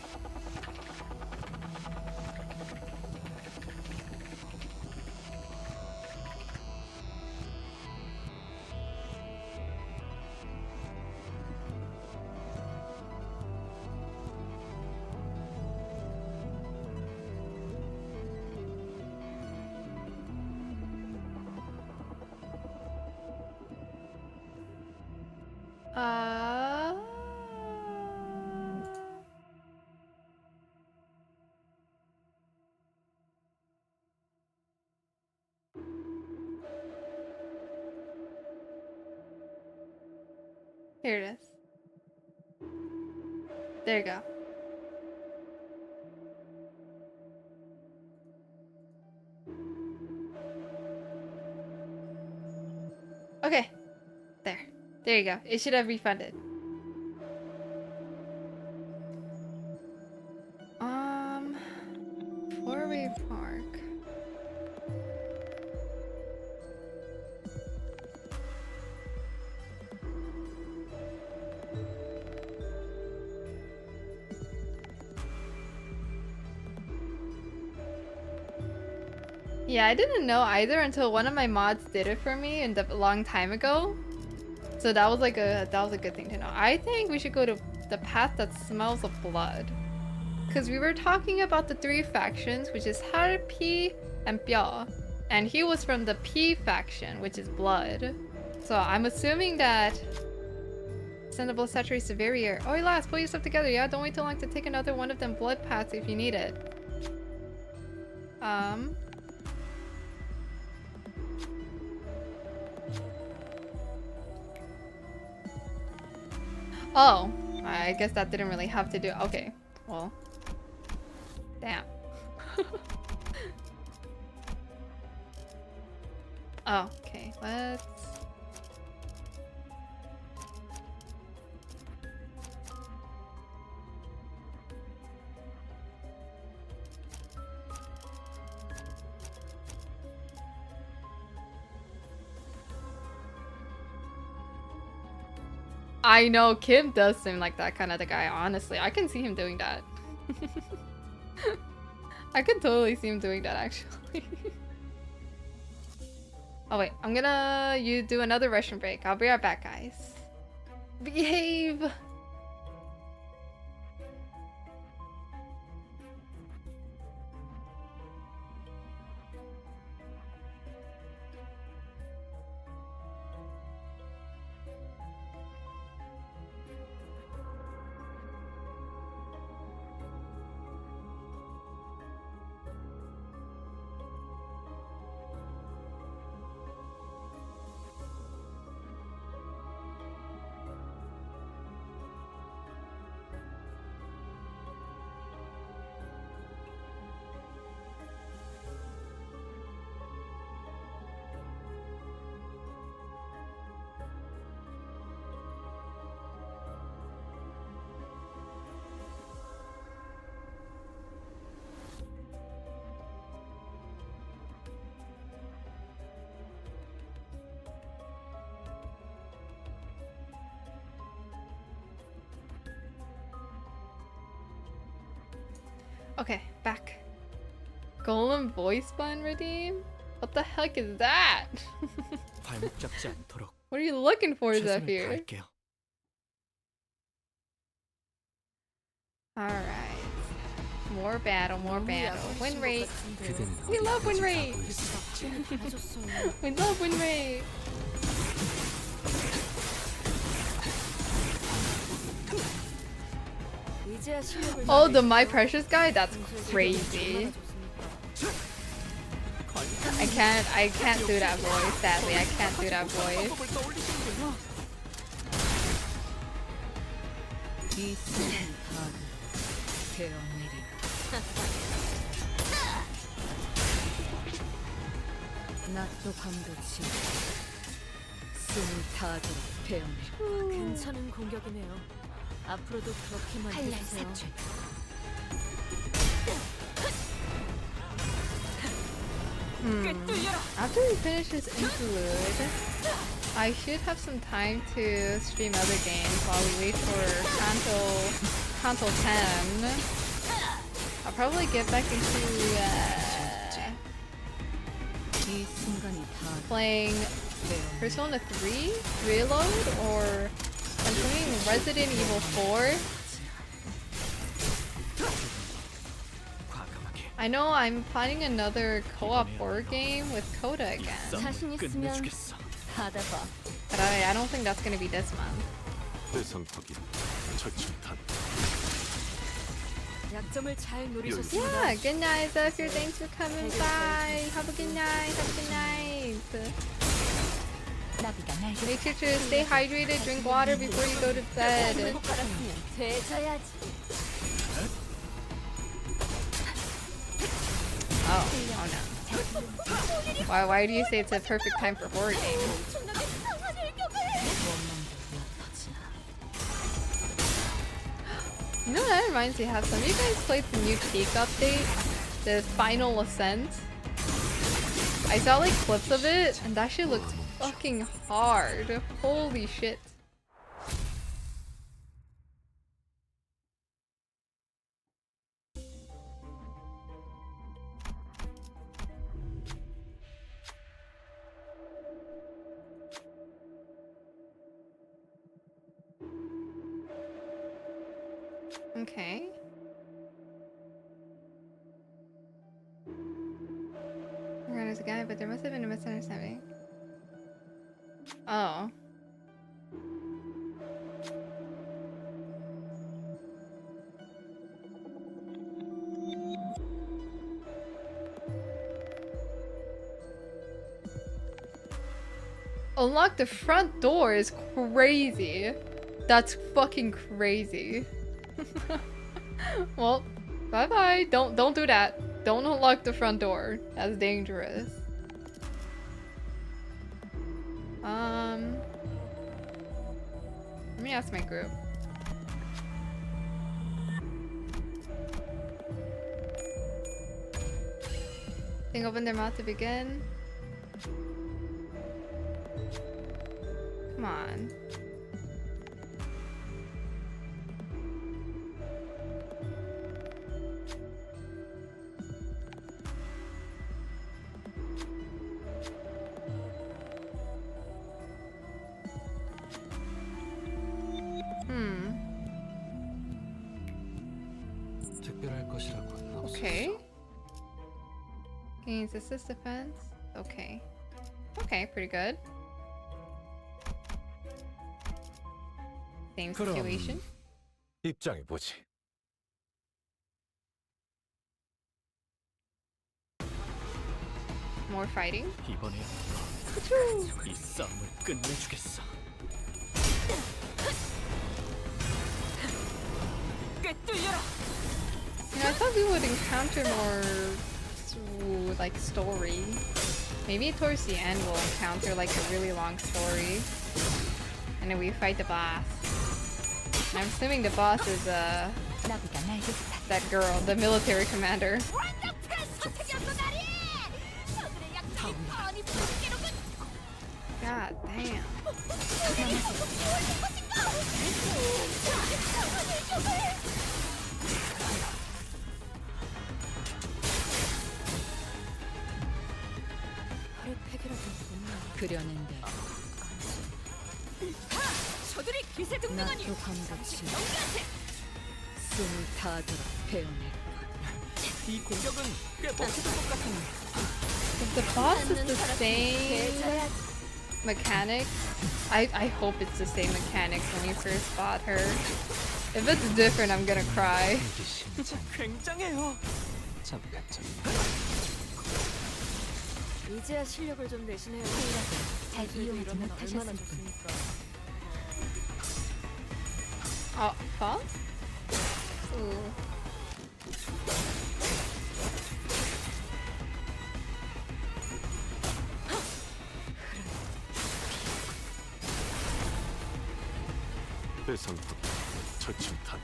Here it is. There you go. Okay. There. There you go. It should have refunded. Four-way park. Yeah, I didn't know either until one of my mods did it for me a long time ago. So that was like a good thing to know. I think we should go to the path that smells of blood. Because we were talking about the three factions, which is Har, Pi, and Pyo. And he was from the Pi faction, which is blood. So I'm assuming that Sendable saturates the very air. Oh, Elas, pull yourself together, yeah? Don't wait too long to take another one of them blood paths if you need it. Oh, I guess that didn't really have to do. Okay, well, damn. Oh, okay, let's. I know, Kim does seem like that kind of the guy, honestly. I can see him doing that. I could totally see him doing that actually. Oh wait, I'm gonna do another Russian break. I'll be right back, guys. Behave! Okay, back. Golem voice button redeem? What the heck is that? 발목 잡지 않도록 What are you looking for, 최선을 Zephyr? 다할게요. Alright. More battle, more battle. Win rate. 그대는 We love win 어디까지 rate. 가고 있을지. 가졌어요. We love win rate. 이제야 실력을 Oh, the 발휘했죠. My Precious guy? That's 평소에 crazy. 얼마나 좋습니까? I can't do that voice, sadly. I can't do that voice. 방법을 떠올리시는군요. 이 순간 파도 베어내리라. 낮도 밤도 지나 숨을 다하도록 베어내리라. 괜찮은 공격이네요. 앞으로도 그렇게만 해주세요. After we finish this interlude, I should have some time to stream other games while we wait for Kanto 10. I'll probably get back into 이 순간이 다 playing 베어내리라. Persona 3 Reload or I'm playing Resident Evil 4. 과감하게 I know I'm planning another co-op horror game with Coda again, 자신 있으면 끝내주겠어. 받아봐. but I don't think that's gonna be this month. 대상 확인, 처치탄. 약점을 잘 노리셨습니다. Yeah, good night, Zephyr. Thanks for coming by. Have a good night. Have a good night. 나비가 날개 Make sure to stay hydrated, drink water before you go to bed. 알았으면 되져야지. Oh no. Why do you say it's a perfect time for horror games? 엄청나게 강한 일격을. You know, that reminds me, have some of you guys played the new Peak update? The Final Ascent? I saw like clips of it, and that shit looks fucking hard. Holy shit. Okay. There's a guy, but there must have been a misunderstanding. Oh. Unlock the front door is crazy. That's fucking crazy. Well, bye bye. Don't do that. Don't unlock the front door. That's dangerous. Let me ask my group. Thing open their mouth to begin. Come on. 것이라고는 없어서. Okay. Gains assist defense. Okay. Okay, pretty good. Same 그럼 situation. 입장해 보지. More fighting. 이번에 이 싸움을 끝내주겠어. 꿰뚫려라. I thought we would encounter more like story. Maybe towards the end we'll encounter like a really long story. And then we fight the boss. And I'm assuming the boss is 나보다 날개짓 that girl, the military commander. 완벽한 선택이었어 나리. 저들의 약점이 뻔히 보이게로군. God damn. 그려낸다. 저들이 기세 등등하니 잠시 영리한테 숨을 다하도록 배우네. 이 공격은 꽤 먹힐 것 같은데. If the boss is the same mechanics, I hope it's the same mechanics when you first fought her. If it's different, I'm gonna cry. 이게 심장이 굉장해요. 잠깐 좀 이제야 실력을 좀 내시네요. 잘 이용하지 못하셨을 뿐. Oh, boss? Ooh. 대상 확인, 철침탄,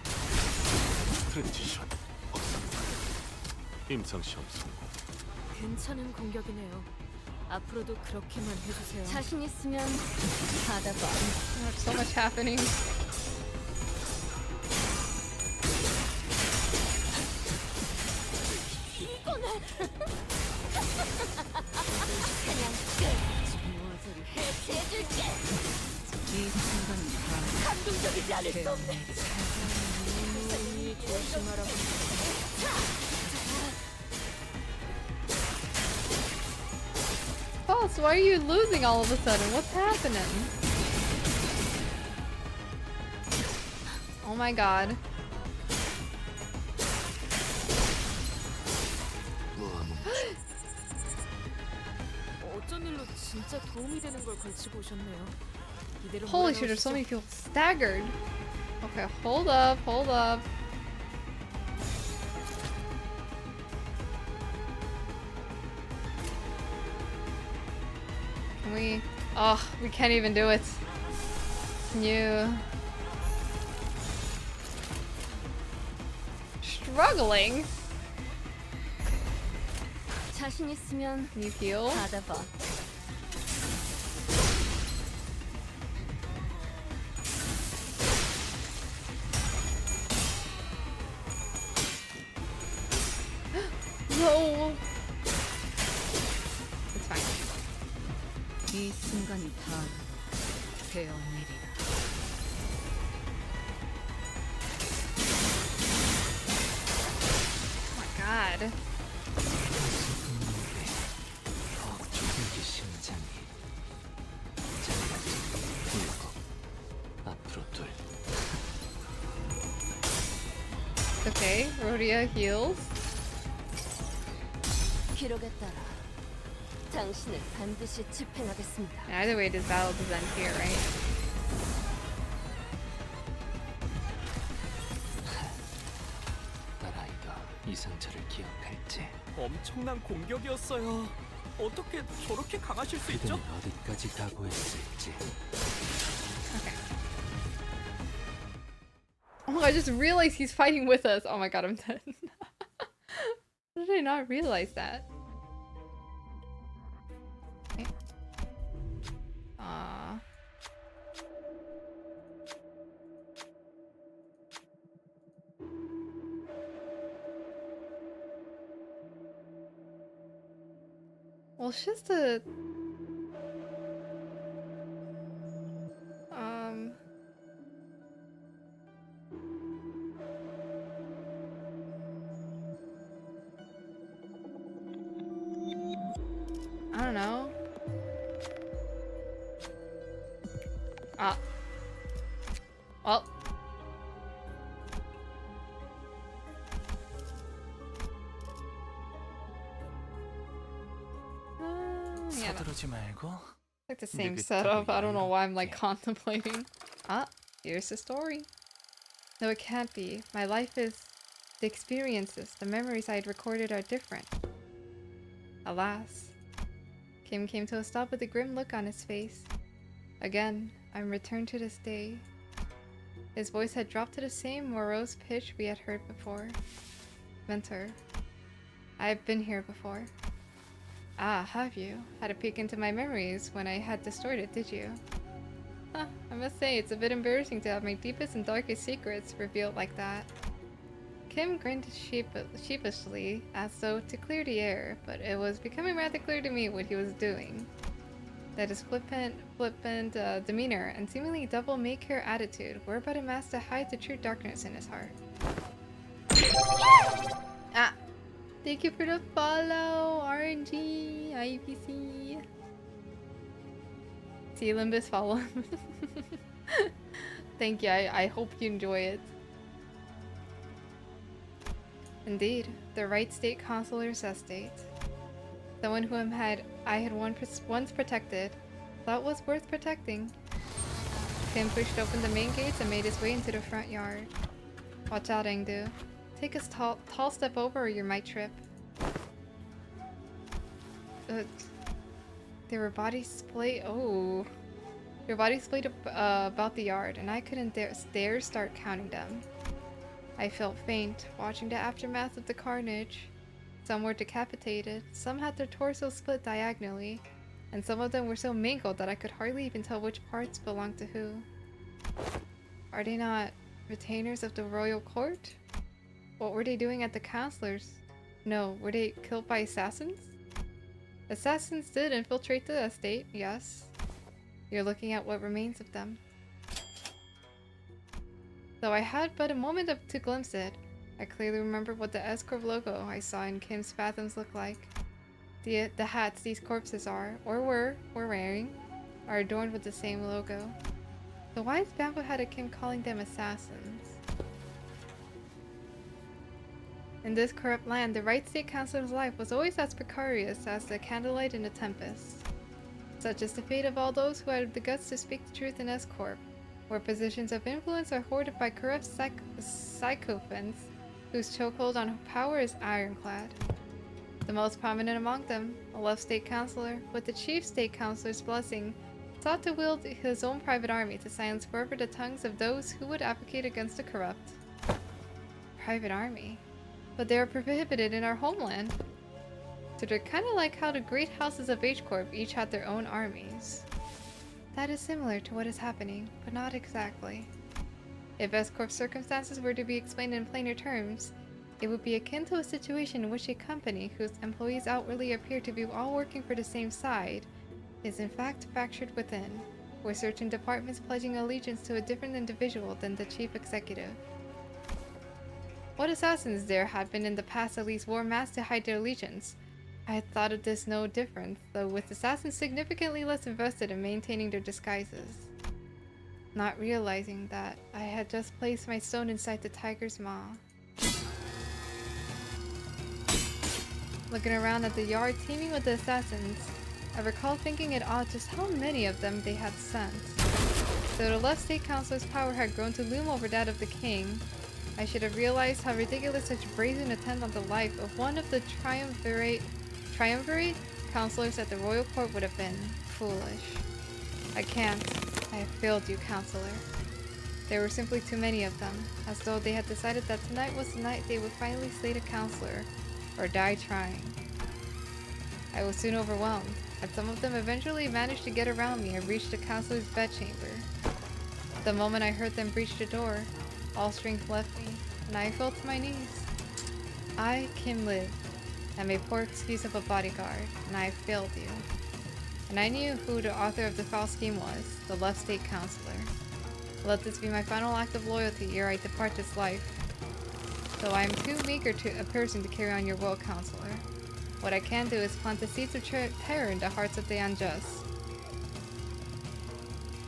트랜지션, 억상탄, 임상시험 성공. 괜찮은 공격이네요. 앞으로도 그렇게만 해주세요. 자신 있으면 받아봐. There's so much happening. 그냥 끝. 무엇을 해체해줄게. 이 순간이 다 감동적이지 않을 수 없네. 조심하라고. Boss, why are you losing all of a sudden? What's happening? Oh my god. 어쩐 일로 진짜 도움이 되는 걸 걸치고 오셨네요. 이대로 Holy shit, there's so many people staggered. Okay, hold up, hold up. Can we? Oh, we can't even do it. Can you? Struggling? 자신 있으면 Can you heal? 받아봐. No. It's fine. 이 순간이 다 되어내리라. Oh my god. 이게 심장이 잠깐 좀 일곱 앞으로 둘 Okay, Rhodia heals. 기록에 따라 당신을 반드시 집행하겠습니다. Either way, this battle does end here, right? 딸아이가 이 상처를 기억할지 엄청난 공격이었어요. 어떻게 저렇게 강하실 수 있죠? 그대는 어디까지 각오했을지 Okay. Oh, I just realized he's fighting with us. Oh my god, I'm dead. How did I not realize that? Okay. Well, it's just a... don't know. Ah. Well. Yeah, 서두르지 말고. like the same 느긋하고 setup. I don't know why I'm like 여유롭게. contemplating. Ah, here's the story. No, it can't be. My life is... The experiences, the memories I had recorded are different. Alas. Kim came to a stop with a grim look on his face. Again, I'm returned to this day. His voice had dropped to the same morose pitch we had heard before. Mentor. I've been here before. Ah, have you? Had a peek into my memories when I had distorted, did you? Huh, I must say, it's a bit embarrassing to have my deepest and darkest secrets revealed like that. Kim grinned sheepishly, as though to clear the air, but it was becoming rather clear to me what he was doing. That his flippant demeanor and seemingly double make-care attitude were but a mask to hide the true darkness in his heart. Ah! Thank you for the follow, RNG, IPC. See Limbus follow. Thank you, I hope you enjoy it. Indeed, the right state consular's estate. Someone whom I had once protected, thought was worth protecting. Kim pushed open the main gates and made his way into the front yard. Watch out, Engdu. Take a tall step over or you might trip. There were bodies splayed. Oh. There were bodies splayed about the yard, and I couldn't dare start counting them. I felt faint, watching the aftermath of the carnage. Some were decapitated, some had their torsos split diagonally, and some of them were so mangled that I could hardly even tell which parts belonged to who. Are they not retainers of the royal court? What were they doing at the councilors? No, were they killed by assassins? Assassins did infiltrate the estate, yes. You're looking at what remains of them. Though I had but a moment to glimpse it, I clearly remember what the S-Corp logo I saw in Kim's Fathoms looked like. The hats these corpses are, or were wearing, are adorned with the same logo. So why is Bamboo Head Kim calling them assassins? In this corrupt land, the right state councilor's life was always as precarious as the candlelight in a tempest. Such is the fate of all those who had the guts to speak the truth in S-Corp, where positions of influence are hoarded by corrupt sycophants whose chokehold on power is ironclad. The most prominent among them, a left state councilor, with the chief state councilor's blessing, sought to wield his own private army to silence forever the tongues of those who would advocate against the corrupt. Private army? But they are prohibited in our homeland. So they're kind of like how the great houses of H-Corp each had their own armies. That is similar to what is happening, but not exactly. If S-Corp's circumstances were to be explained in plainer terms, it would be akin to a situation in which a company whose employees outwardly appear to be all working for the same side is in fact fractured within, with certain departments pledging allegiance to a different individual than the chief executive. What assassins there had been in the past at least wore masks to hide their allegiance. I had thought of this no different, though with assassins significantly less invested in maintaining their disguises. Not realizing that I had just placed my stone inside the tiger's maw. Looking around at the yard teeming with the assassins, I recall thinking it odd just how many of them they had sent. Though the left state councilor's power had grown to loom over that of the king, I should have realized how ridiculous such brazen attempt on the life of one of the triumvirate councilors at the royal court would have been. Foolish. I can't. I have failed you, counselor. There were simply too many of them, as though they had decided that tonight was the night they would finally slay the counselor, or die trying. I was soon overwhelmed, as some of them eventually managed to get around me and reach the counselor's bedchamber. The moment I heard them breach the door, all strength left me, and I fell to my knees. I, Kim, lived, and made poor excuse of a bodyguard, and I have failed you. And I knew who the author of the foul scheme was, the left state councilor. Let this be my final act of loyalty ere I depart this life, though I am too meager a person to carry on your will, counselor. What I can do is plant the seeds of terror in the hearts of the unjust.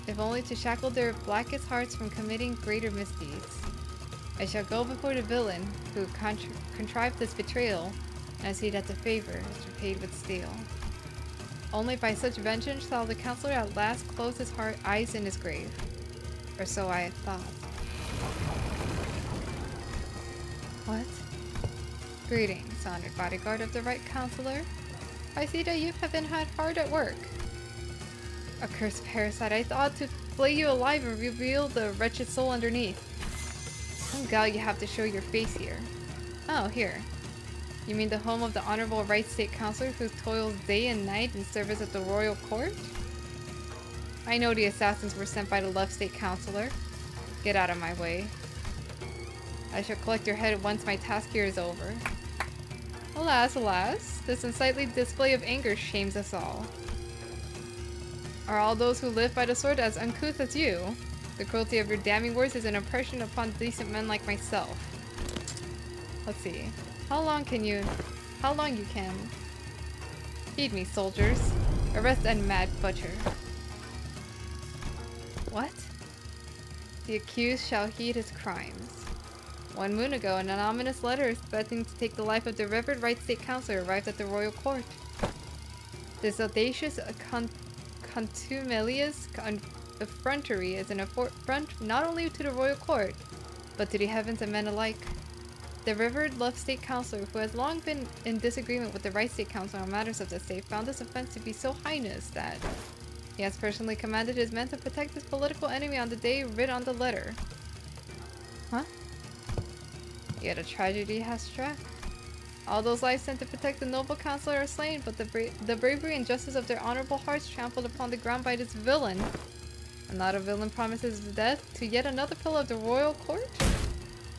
If only to shackle their blackest hearts from committing greater misdeeds. I shall go before the villain who contrived this betrayal, and see that the favor is repaid with steel. Only by such vengeance shall the counselor at last close his eyes in his grave. Or so I thought. What? Greetings, honored bodyguard of the right counselor. I see that you have been hard at work. Accursed parasite, I thought to flay you alive and reveal the wretched soul underneath. I'm glad you have to show your face here. Oh, here. You mean the home of the Honorable Right State Counselor who toils day and night in service of the royal court? I know the assassins were sent by the Left State Counselor. Get out of my way. I shall collect your head once my task here is over. Alas, alas, this unsightly display of anger shames us all. Are all those who live by the sword as uncouth as you? The cruelty of your damning words is an oppression upon decent men like myself. Let's see. How long you can? Heed me, soldiers. Arrest that mad butcher. What? The accused shall heed his crimes. 1 moon ago, an ominous letter threatening to take the life of the revered Right State Counselor arrived at the royal court. This audacious, contumelious effrontery is an affront not only to the royal court, but to the heavens and men alike. The revered Left State Counselor, who has long been in disagreement with the Right State Council on matters of the state, found this offense to be so heinous that he has personally commanded his men to protect his political enemy on the day writ on the letter. Huh? Yet a tragedy has struck. All those lives sent to protect the noble counselor are slain, but the bravery and justice of their honorable hearts trampled upon the ground by this villain. And not a villain promises death to yet another pillar of the royal court?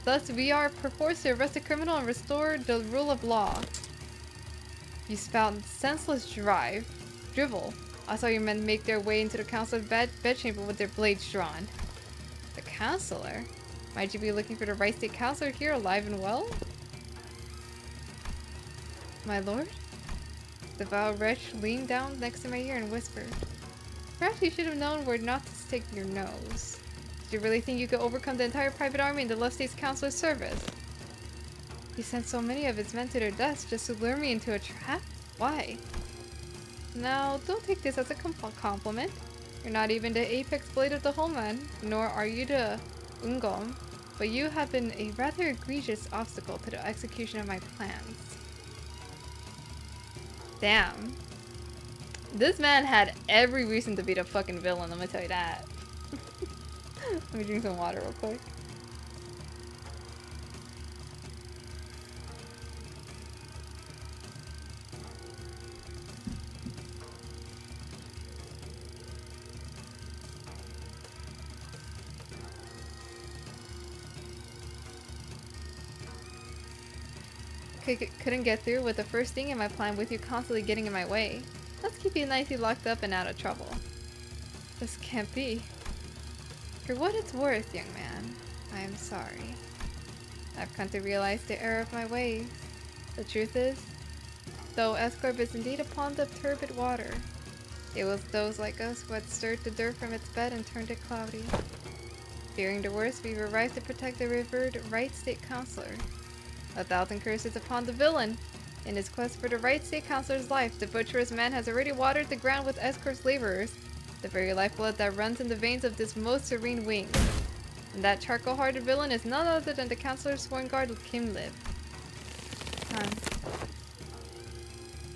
Thus, we are perforce to arrest the criminal and restore the rule of law. You spout senseless drivel. I saw your men make their way into the counselor's bedchamber with their blades drawn. The counselor? Might you be looking for the Right State Counselor here, alive and well? My lord? The vile wretch leaned down next to my ear and whispered, "Perhaps you should have known where not to stick your nose. Did you really think you could overcome the entire private army in the Left State's Counselor's service? He sent so many of his men to their deaths just to lure me into a trap? Why? Now, don't take this as a compliment. You're not even the apex blade of the Homeland, nor are you the Ungom, but you have been a rather egregious obstacle to the execution of my plans." Damn. This man had every reason to be the fucking villain, let me tell you that. Let me drink some water real quick. Couldn't get through with the first thing in my plan with you constantly getting in my way. Let's keep you nicely locked up and out of trouble. This can't be. For what it's worth, young man, I am sorry. I've come to realize the error of my ways. The truth is, though Escorp is indeed upon the turbid water, it was those like us who had stirred the dirt from its bed and turned it cloudy. Fearing the worst, we've arrived to protect the revered Right State Counselor. 1,000 curses upon the villain! In his quest for the Right State Counselor's life, the butcherous man has already watered the ground with Escort's laborers, the very lifeblood that runs in the veins of this most serene wing. And that charcoal-hearted villain is none other than the Counselor's sworn guard, Kim Lib.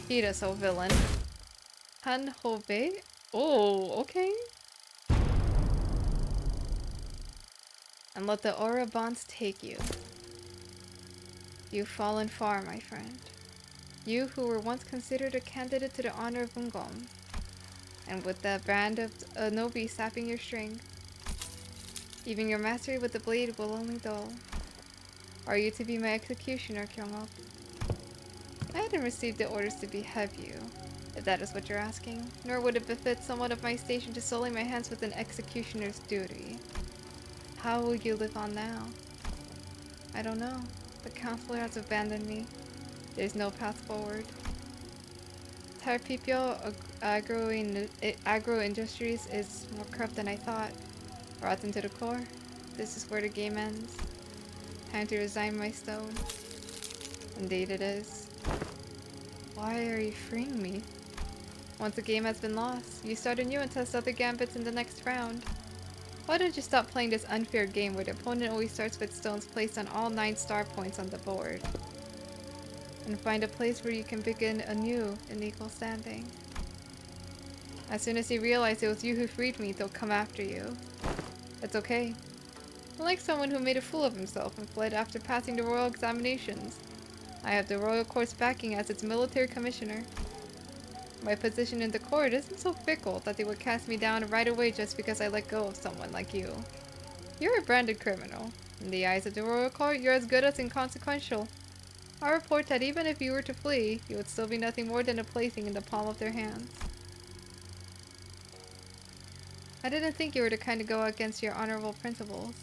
Feed us, oh villain. Han Hobe? Oh, okay. And let the aura bonds take you. You've fallen far, my friend. You who were once considered a candidate to the honor of Ungom. And with that brand of Nobi sapping your strength, even your mastery with the blade will only dull. Are you to be my executioner, Kyungop? I hadn't received the orders to behead you, if that is what you're asking, nor would it befit someone of my station to sully my hands with an executioner's duty. How will you live on now? I don't know. The counselor has abandoned me. There's no path forward. entire PPO agro industries is more corrupt than I thought. Rotten to the core. This is where the game ends. Time to resign my stone. Indeed it is. Why are you freeing me? Once a game has been lost, you start anew and test other gambits in the next round. Why don't you stop playing this unfair game where the opponent always starts with stones placed on all 9 star points on the board? And find a place where you can begin anew in equal standing. As soon as you realize it was you who freed me, they'll come after you. It's okay. Unlike someone who made a fool of himself and fled after passing the royal examinations, I have the royal court's backing as its military commissioner. My position in the court isn't so fickle that they would cast me down right away just because I let go of someone like you. You're a branded criminal. In the eyes of the royal court, you're as good as inconsequential. I report that even if you were to flee, you would still be nothing more than a plaything in the palm of their hands. I didn't think you were the kind to go against your honorable principles.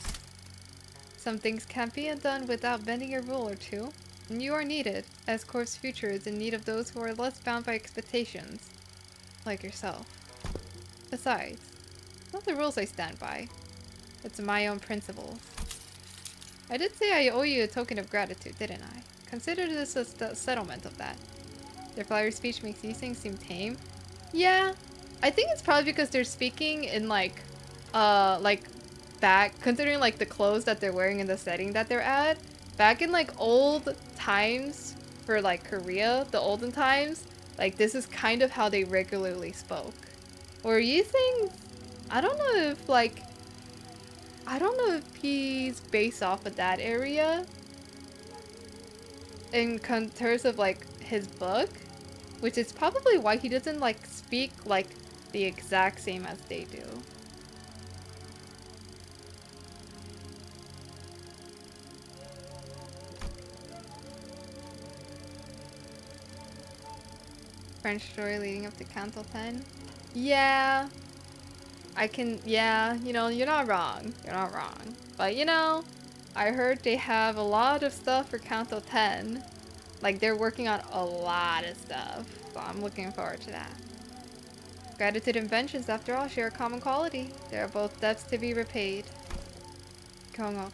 Some things can't be undone without bending a rule or two. And you are needed, as Corp's future is in need of those who are less bound by expectations, like yourself. Besides, it's not the rules I stand by. It's my own principles. I did say I owe you a token of gratitude, didn't I? Consider this a settlement of that. Their flowery speech makes these things seem tame. Yeah, I think it's probably because they're speaking in like back, considering like the clothes that they're wearing in the setting that they're at. Back in like old times for like Korea, the olden times, like this is kind of how they regularly spoke. Or you think, I don't know if he's based off of that area in terms of like his book, which is probably why he doesn't like speak like the exact same as they do. French story leading up to Canto 10. Yeah. Yeah, you know, you're not wrong. You're not wrong. But, you know, I heard they have a lot of stuff for Canto 10. Like, they're working on a lot of stuff. So I'm looking forward to that. Gratitude and inventions, after all, share a common quality. They are both debts to be repaid. Kongo,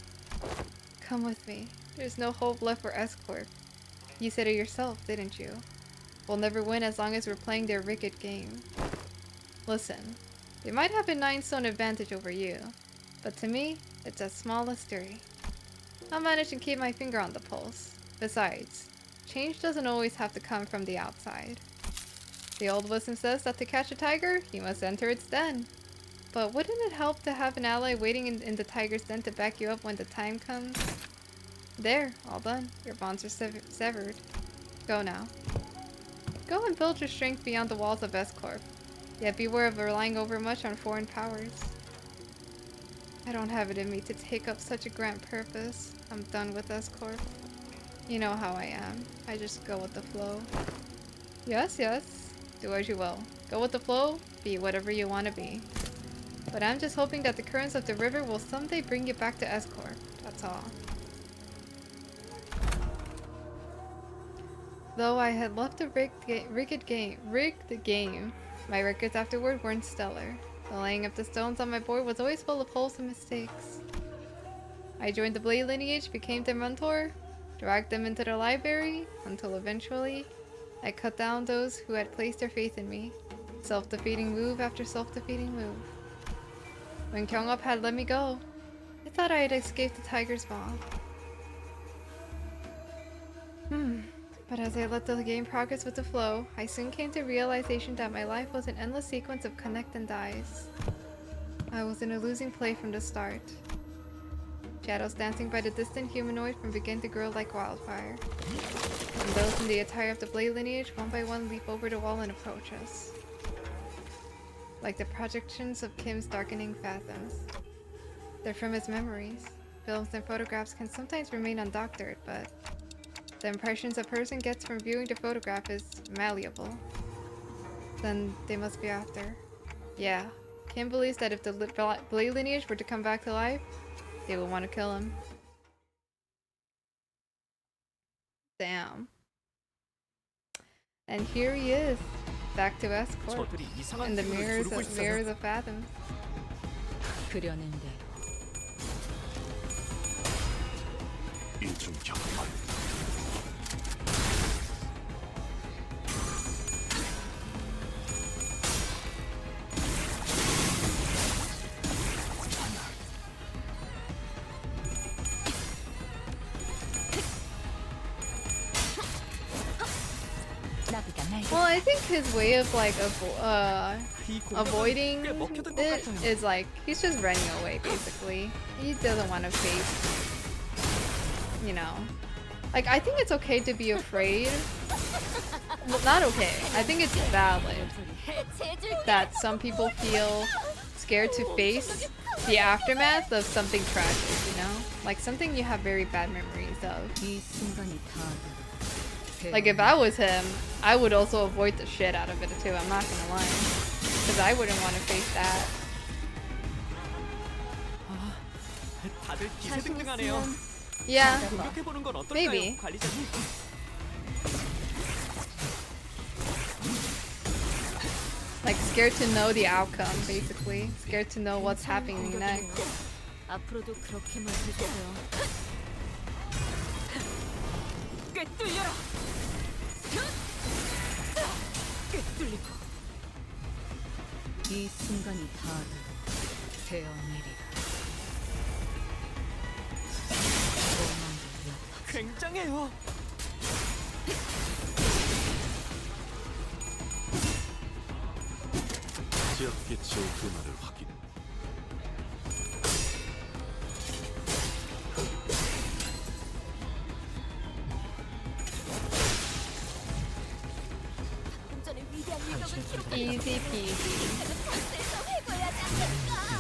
come with me. There's no hope left for S-Corp. You said it yourself, didn't you? We'll never win as long as we're playing their rigged game. Listen, they might have a 9-stone advantage over you, but to me, it's as small as 3. I'll manage to keep my finger on the pulse. Besides, change doesn't always have to come from the outside. The old wisdom says that to catch a tiger, you must enter its den. But wouldn't it help to have an ally waiting in the tiger's den to back you up when the time comes? There, all done. Your bonds are severed. Go now. Go and build your strength beyond the walls of S-Corp. Yet beware of relying overmuch on foreign powers. I don't have it in me to take up such a grand purpose. I'm done with S-Corp. You know how I am. I just go with the flow. Yes, yes. Do as you will. Go with the flow, be whatever you want to be. But I'm just hoping that the currents of the river will someday bring you back to S-Corp. That's all. Though I had loved the rigged game, my records afterward weren't stellar. The laying of the stones on my board was always full of holes and mistakes. I joined the Blade lineage, became their mentor, dragged them into the library, until eventually, I cut down those who had placed their faith in me. Self-defeating move after self-defeating move. When Kyung-up had let me go, I thought I had escaped the tiger's maw. But as I let the game progress with the flow, I soon came to realization that my life was an endless sequence of connect and dies. I was in a losing play from the start. Shadows dancing by the distant humanoid from begin to grow like wildfire. And those in the attire of the Blade lineage one by one leap over the wall and approach us. Like the projections of Kim's darkening phantoms. They're from his memories. Films and photographs can sometimes remain undoctored, but the impressions a person gets from viewing the photograph is malleable. Then they must be after. Yeah, Kim believes that if the Blade lineage were to come back to life, they will want to kill him. Damn. And here he is. Back to escort. 저들이 이상한 In the 기분을 두르고 있어요. mirrors of Fathom. 그려낸 대로 이중 격발. 나비가 날 Well, I think his way of like 이 공격은 avoiding 꽤 먹혀든 것 it 같아요. is like he's just running away basically. He doesn't want to face, you know. Like I think it's okay to be afraid. Well, not okay. I think it's valid that some people feel scared to face the aftermath of something tragic, you know? Like something you have very bad memories of. 이 순간이 다 Like if I was him, I would also avoid the shit out of it too. I'm not gonna lie, because I wouldn't want to face that. 다들 기세등등하네요. Yeah, 공격해보는 건 어떨까요, Maybe. 관리자님? like scared to know the outcome, basically. Scared to know what's happening next. 앞으로도 그렇게만 해주세요. 꿰뚫려라. 꿰뚫리고 이 순간이 다 되어내리라. 굉장해요. 지역기체의 근화를 확인. Easy peasy.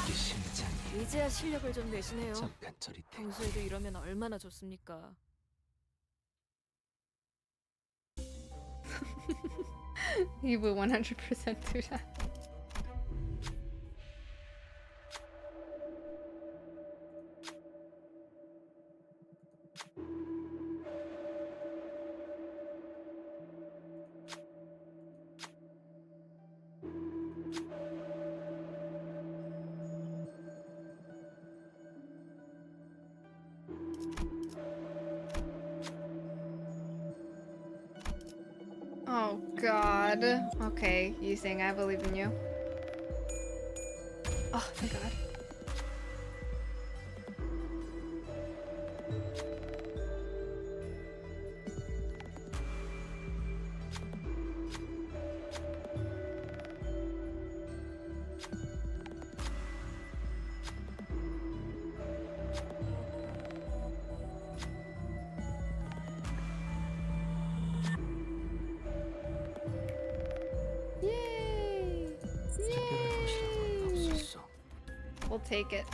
이게 심장이 이제야 실력을 좀 내시네요. 잠깐 저리 평소에도 이러면 얼마나 좋습니까? He would 100% do that. Oh god. Okay, you sing, I believe in you. Oh, thank god. Yay! 특별할 것이라고는 Yay! 없었어. We'll take it.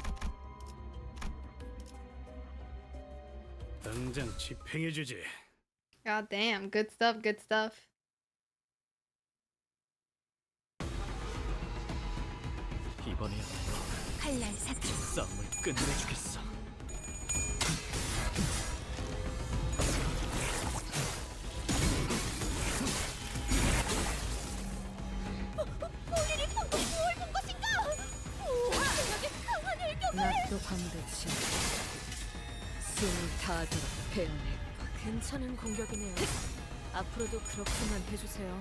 당장 집행해주지. God damn, good stuff, good stuff. 이번에야말로 칼날 사투. 싸움을 끝내주겠어. 낙도 광대치. 숨을 다하도록 베어낼. 괜찮은 공격이네요. 앞으로도 그렇게만 해주세요.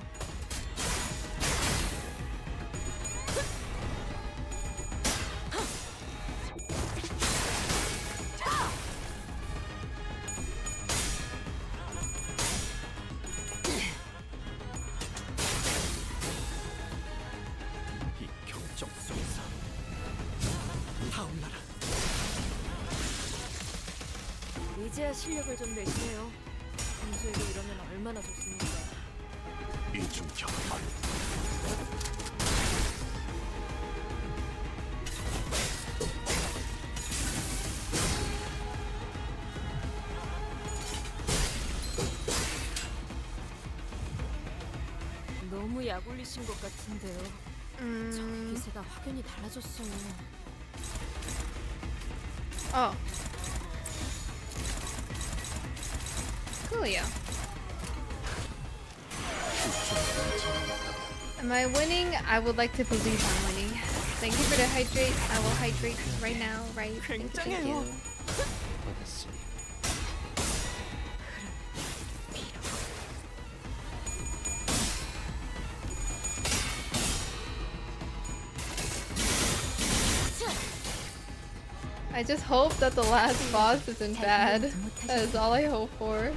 이 경적 속에서 타올라라. 이제야 실력을 좀 내시네요. 평소에도 이러면 얼마나 좋습니까? 이중 격발. 너무 약 올리신 것 같은데요. 저 기세가 확연히 달라졌어요. Oh. Coolio. Am I winning? I would like to believe I'm winning. Thank you for the hydrate. I will hydrate right now, right? Thank you, thank you. 받았으니 I just hope that the last boss isn't bad. That is all I hope for.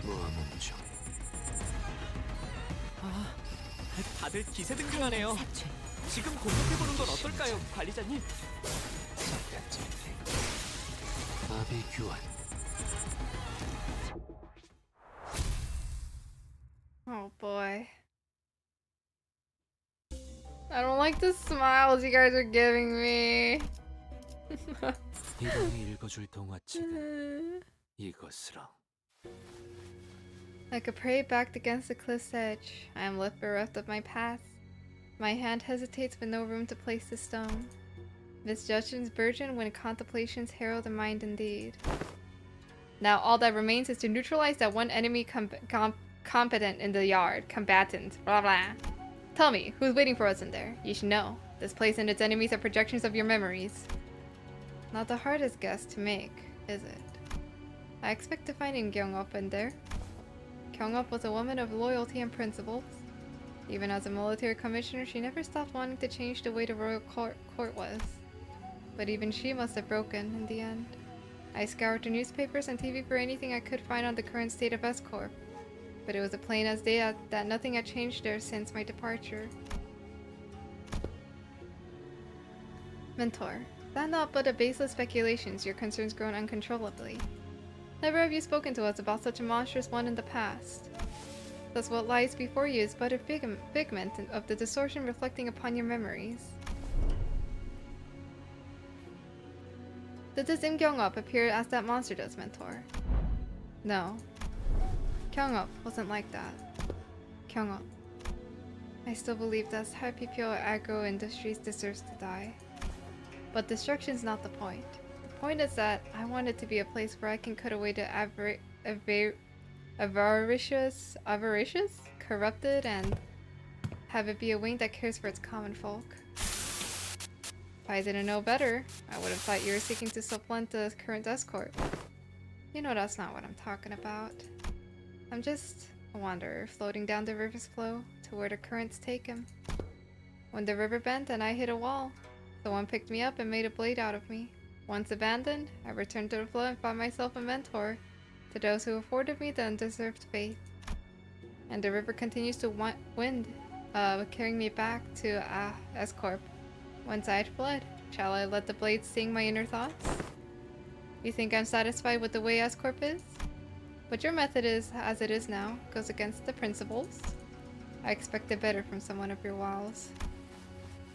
무한무정 다들 기세등등하네요. 지금 공격해보는 건 어떨까요, 관리자님? 마비 교환 Oh boy. I don't like the smiles you guys are giving me. 이동이 읽어줄 동화책은 이것으로 Like a prey backed against the cliff's edge, I am left bereft of my path. My hand hesitates with no room to place the stone. Misjudgments burgeon when contemplations harrow the mind indeed. Now all that remains is to neutralize that one enemy competent in the yard. Combatant. Blah blah. Tell me, who's waiting for us in there? You should know. This place and its enemies are projections of your memories. Not the hardest guess to make, is it? I expect to find Kyung-up in there. Kyung-up was a woman of loyalty and principles. Even as a military commissioner, she never stopped wanting to change the way the royal court was. But even she must have broken in the end. I scoured the newspapers and TV for anything I could find on the current state of S-Corp. But it was plain as day that nothing had changed there since my departure. Mentor, that not but a baseless speculations, your concerns grown uncontrollably. Never have you spoken to us about such a monstrous one in the past. Thus what lies before you is but a figment of the distortion reflecting upon your memories. Did this Kyung-up appear as that monster does, Mentor? No. Kyung-up wasn't like that. Kyung-up. I still believe that PNG Agro Industries deserves to die. But destruction's not the point. The point is that I want it to be a place where I can cut away the avaricious, corrupted, and have it be a wing that cares for its common folk. If I didn't know better, I would have thought you were seeking to supplant the current escort. You know that's not what I'm talking about. I'm just a wanderer floating down the river's flow to where the currents take him. When the river bent and I hit a wall, someone picked me up and made a blade out of me. Once abandoned, I returned to the flow and found myself a mentor to those who afforded me the undeserved faith. And the river continues to wind, carrying me back to S-Corp. Once I had fled, shall I let the blade sing my inner thoughts? You think I'm satisfied with the way S-Corp is? But your method is, as it is now, goes against the principles. I expected better from someone of your wiles.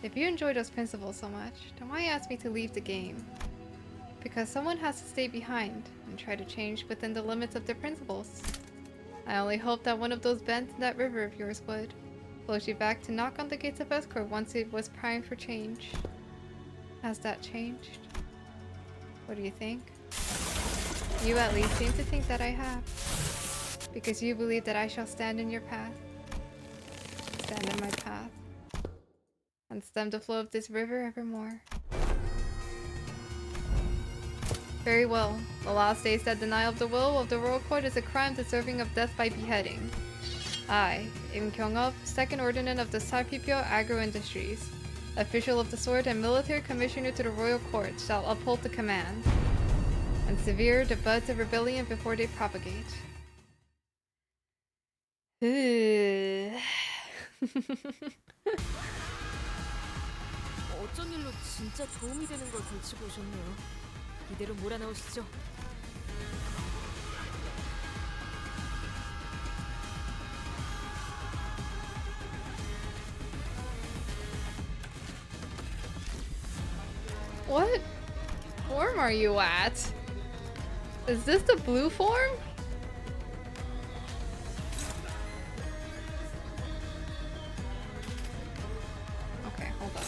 If you enjoy those principles so much, then why ask me to leave the game? Because someone has to stay behind and try to change within the limits of their principles. I only hope that one of those bends in that river of yours would float you back to knock on the gates of Escort once it was primed for change. Has that changed? What do you think? You at least seem to think that I have. Because you believe that I shall stand in your path. Stand in my path. And stem the flow of this river evermore. Very well. The law states that denial of the will of the royal court is a crime deserving of death by beheading. I, Im Kyung-up, second ordinance of the PNG Agro Industries, official of the sword and military commissioner to the royal court, shall uphold the command and sever the buds of rebellion before they propagate. 어쩐 일로 진짜 도움이 되는 걸 걸치고 오셨네요. 이대로 몰아넣으시죠. What form are you at? Is this the blue form? Okay, hold on.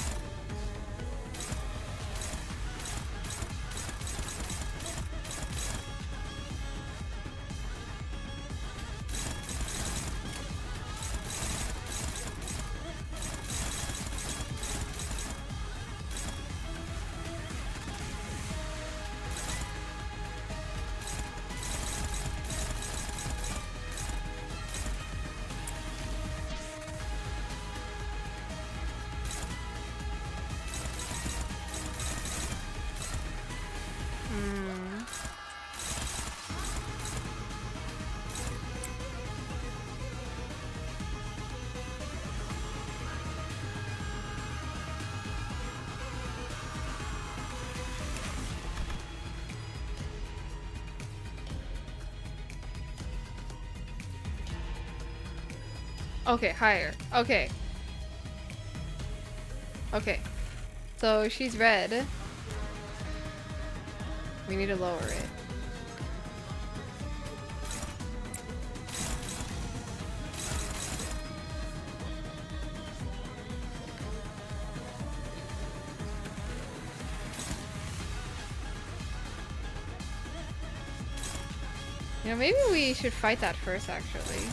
Okay, higher. Okay. Okay. So she's red. We need to lower it. You know, maybe we should fight that first, actually.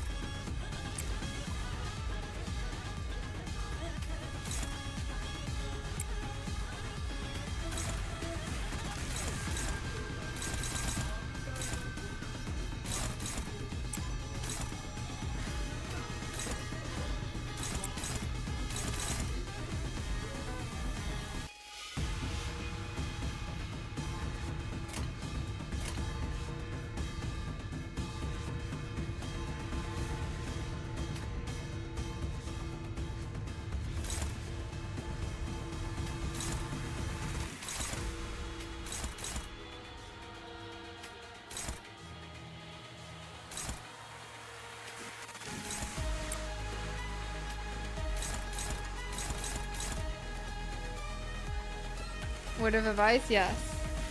Word of advice? Yes.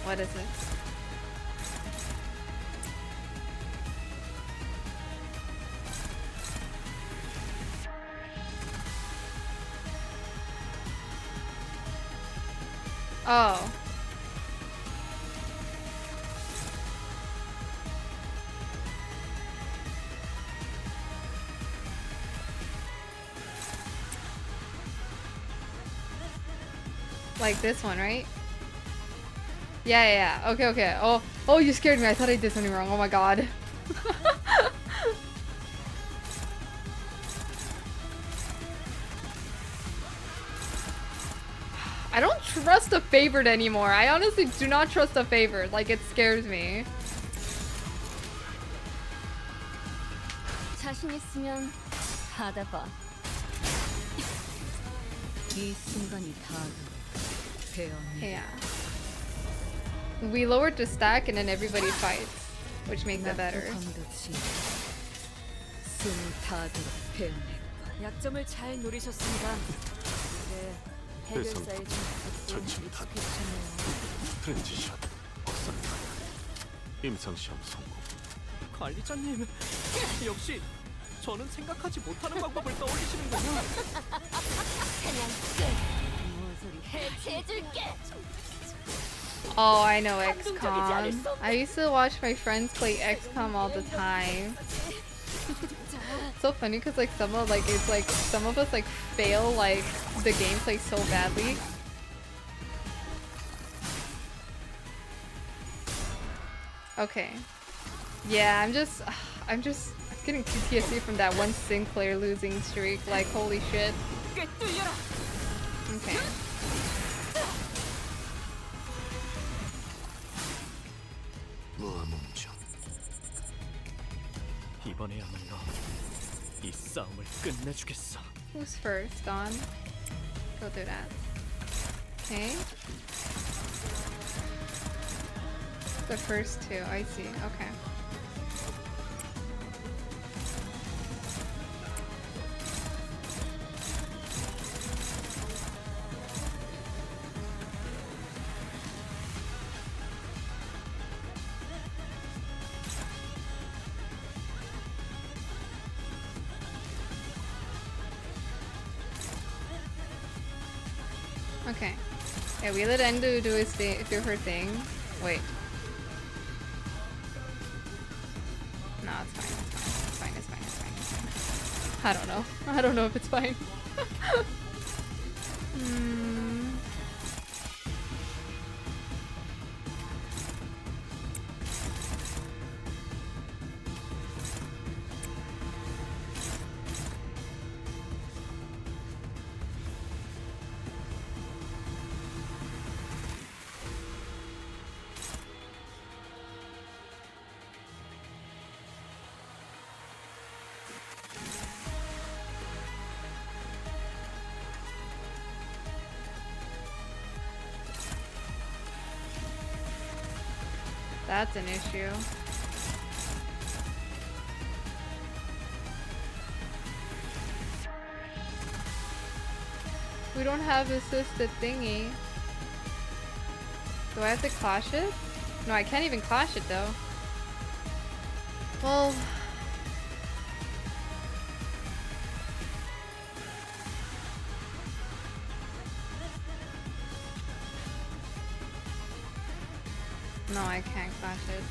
What is it? Oh. Like this one, right? Yeah. Okay, okay. Oh, you scared me. I thought I did something wrong. Oh my god. I don't trust a favored anymore. I honestly do not trust a favored. Like, it scares me. 자신 있으면 받아봐. 이 순간이 다가오. Yeah. We lowered the stack and then everybody fights, which makes it better. 약점을 잘 노리셨습니다. 이제 해결사의 전침 탓. 트랜지션 억상탄. 임상시험 성공. 관리자님, 역시 저는 생각하지 못하는 방법을 떠올리시는군요. 그냥 무엇을 해체해줄게. Oh, I know XCOM. I used to watch my friends play XCOM all the time. So funny because like some of us like fail like the gameplay so badly. Okay. Yeah, I'm just getting PTSD from that one Sinclair losing streak. Like, holy shit. Okay. 무아몽정. 이번에야말로 이 싸움을 끝내주겠어. Who's first, Dawn? Go through that. Okay. The first two, I see. Okay. Okay. Yeah, we let Endo do his thing, do her thing. Wait. No, it's fine. It's fine. I don't know. I don't know if it's fine. That's an issue. We don't have assisted thingy. Do I have to clash it? No, I can't even clash it though. Well... No, I can't clash it.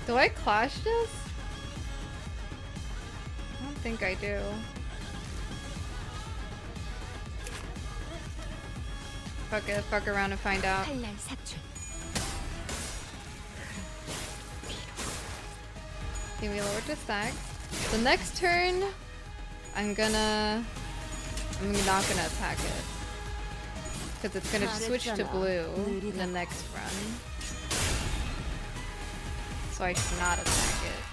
Do I clash this? I don't think I do. Fuck around and find out. 칼날 삽출. Okay, we lowered the stack. The next turn, I'm not gonna attack it. Because it's gonna switch to blue in the next run. So I should not attack it.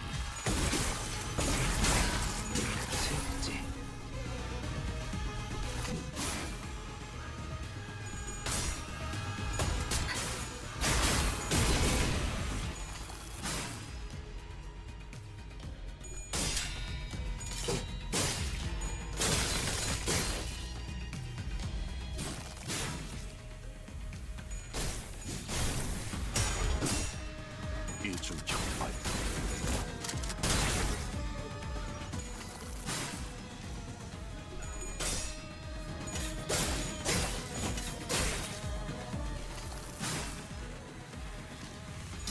이중 격발.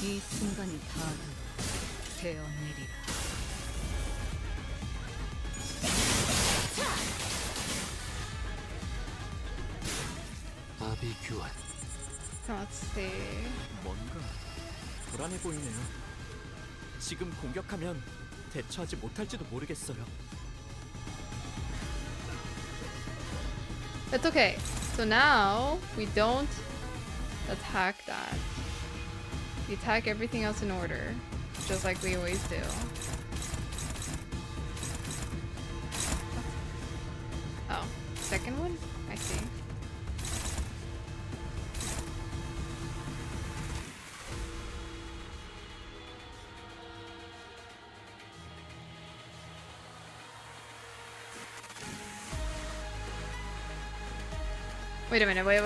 이 순간이 다 되어내리라. 마비 교환. Let's see. 뭔가 불안해 보이네요. 지금 공격하면 대처하지 못할지도 모르겠어요. It's okay. So now we don't attack that. We attack everything else in order, just like we always do. Oh, second one? I see. Wait a minute, wait.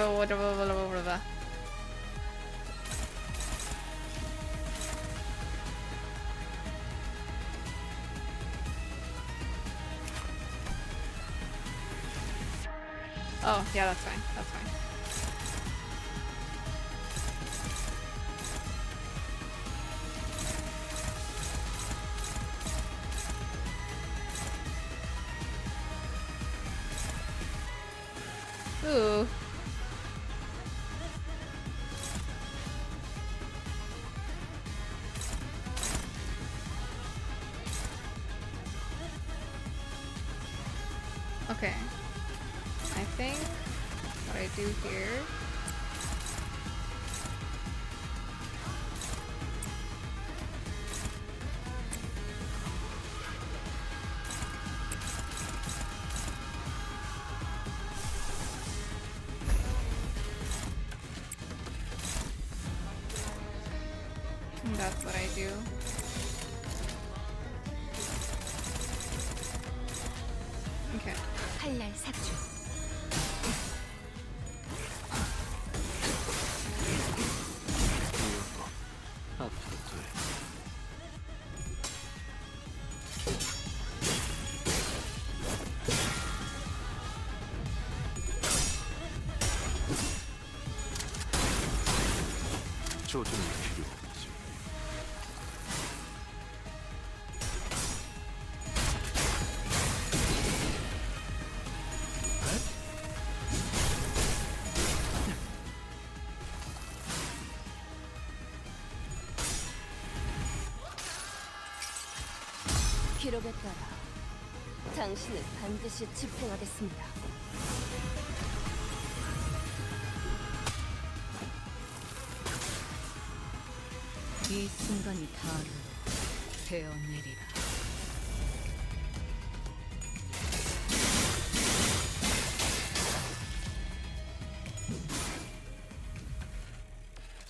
Oh, yeah, that's fine. That's fine. Ooh. Okay. I think what I do here. That's what I do. Okay. 칼날 삽출. 앞으로 둘. 조준이 필요 없지. 기록에 따라 당신을 반드시 집행하겠습니다. 이 순간이 다음으로 되어내리라.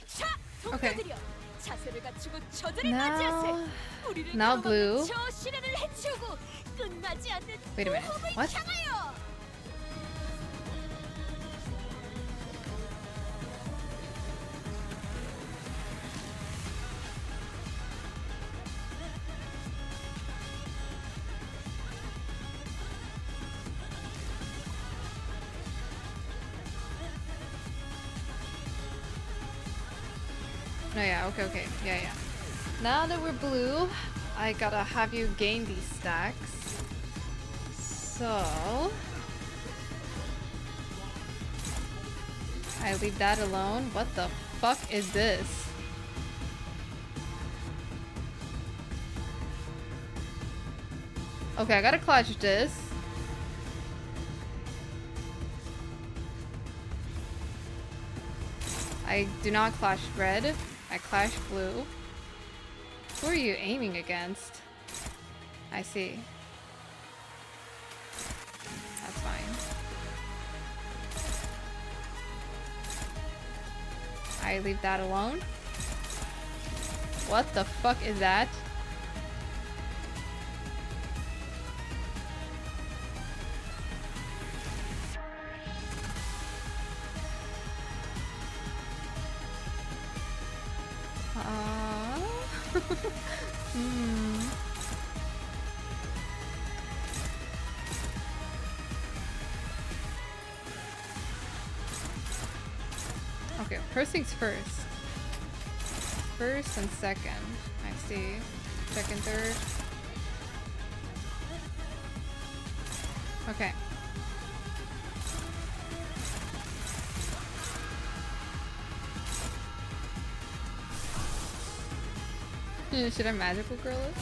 자, 동료들이여, 자세를 갖추고 저들을 맞이하세. Now, 우리를 now blue. 저 시련을 해치우고 끝나지 않는 Wait a minute. 호흡을 What? 향하여. No, yeah, okay, yeah. Now that we're blue, I gotta have you gain these stacks. So I leave that alone. What the fuck is this? Okay, I gotta clutch this. I do not clash red. I clash blue. Who are you aiming against? I see. That's fine. I leave that alone. What the fuck is that? Hmm. Okay, first things first. First and second. I see. Second, third. Okay. Should I magical girl it?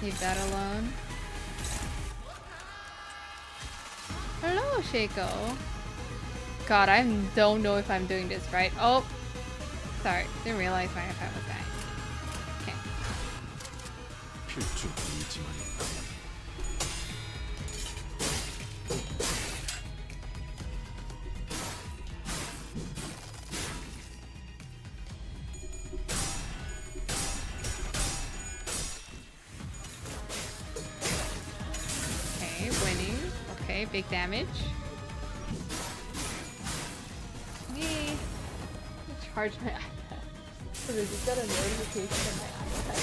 Leave that alone. Hello, Shaco. God, I don't know if I'm doing this right. Oh, sorry. Didn't realize my iPad was dying. Okay. 필중이지만 Okay, winning. Okay, big damage. Yay. Charge my iPad. So there's just got a notification on my iPad.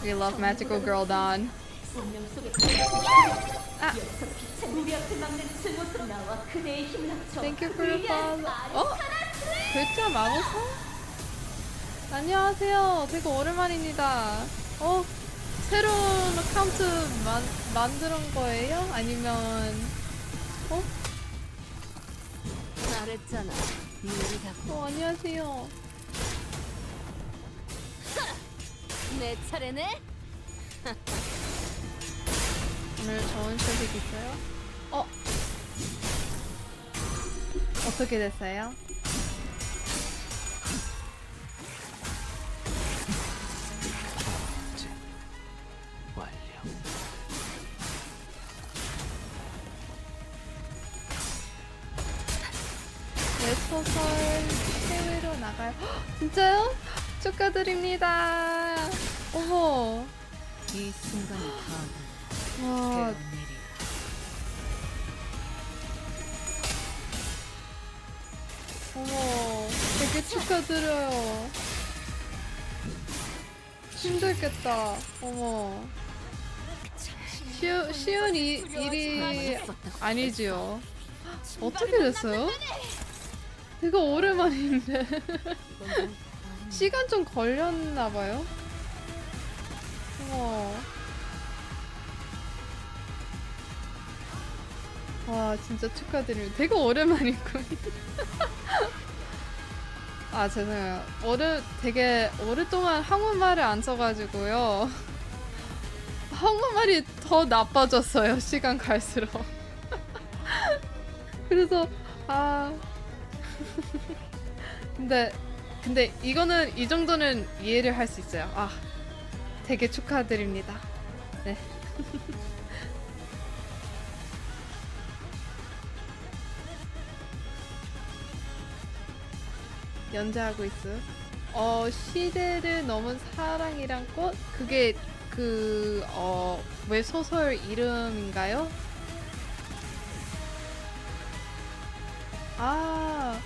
We love magical girl Dawn. Ah. Thank you for the follow. 어? 글자 마법사? 안녕하세요. 되게 오랜만입니다. 새로운 어카운트 만드는 거예요? 아니면 말했잖아. 느리다고. 안녕하세요. 내 차례네. 오늘 좋은 소식 있어요? 어떻게 됐어요? 이제 완료. 웹소설 해외로 나가요. 헉, 진짜요? 축하드립니다. 어머. 이 순간이 다음 와, 일이. 어머. 되게 축하드려요. 힘들겠다. 어머. 쉬운 일이 아니지요. 어떻게 됐어요? 되게 오랜만인데. 시간 좀 걸렸나봐요. 어머. 와, 진짜 축하드립니다. 되게 오랜만이군. 아, 죄송해요. 되게 오랫동안 한국말을 안 써가지고요. 한국말이 더 나빠졌어요. 시간 갈수록. 그래서, 아. 근데 이거는, 이 정도는 이해를 할 수 있어요. 아, 되게 축하드립니다. 네. 연재하고 있어요. 시대를 넘은 사랑이란 꽃? 그게 왜 소설 이름인가요? 아.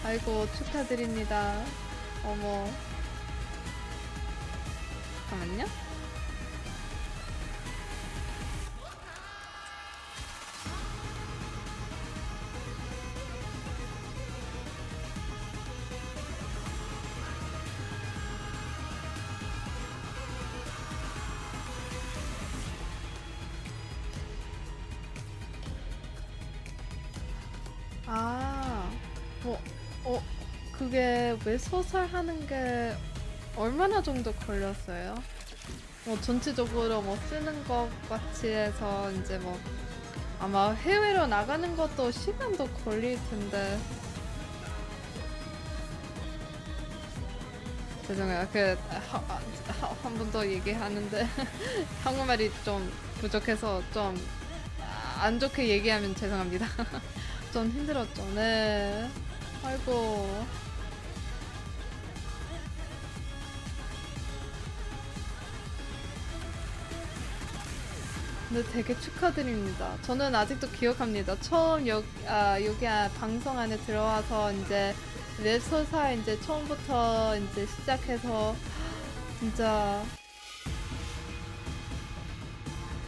아이고, 축하드립니다. 어머. 잠깐만요. 아, 그게 왜 소설 하는 게 얼마나 정도 걸렸어요? 전체적으로 쓰는 것 같이 해서 이제 아마 해외로 나가는 것도 시간도 걸릴 텐데. 죄송해요. 한 번 더 얘기하는데 한국말이 좀 부족해서 좀 안 좋게 얘기하면 죄송합니다. 좀 힘들었죠. 네. 아이고. 근데 되게 축하드립니다. 저는 아직도 기억합니다. 처음 여기 방송 안에 들어와서 이제 웹소사 이제 처음부터 이제 시작해서 진짜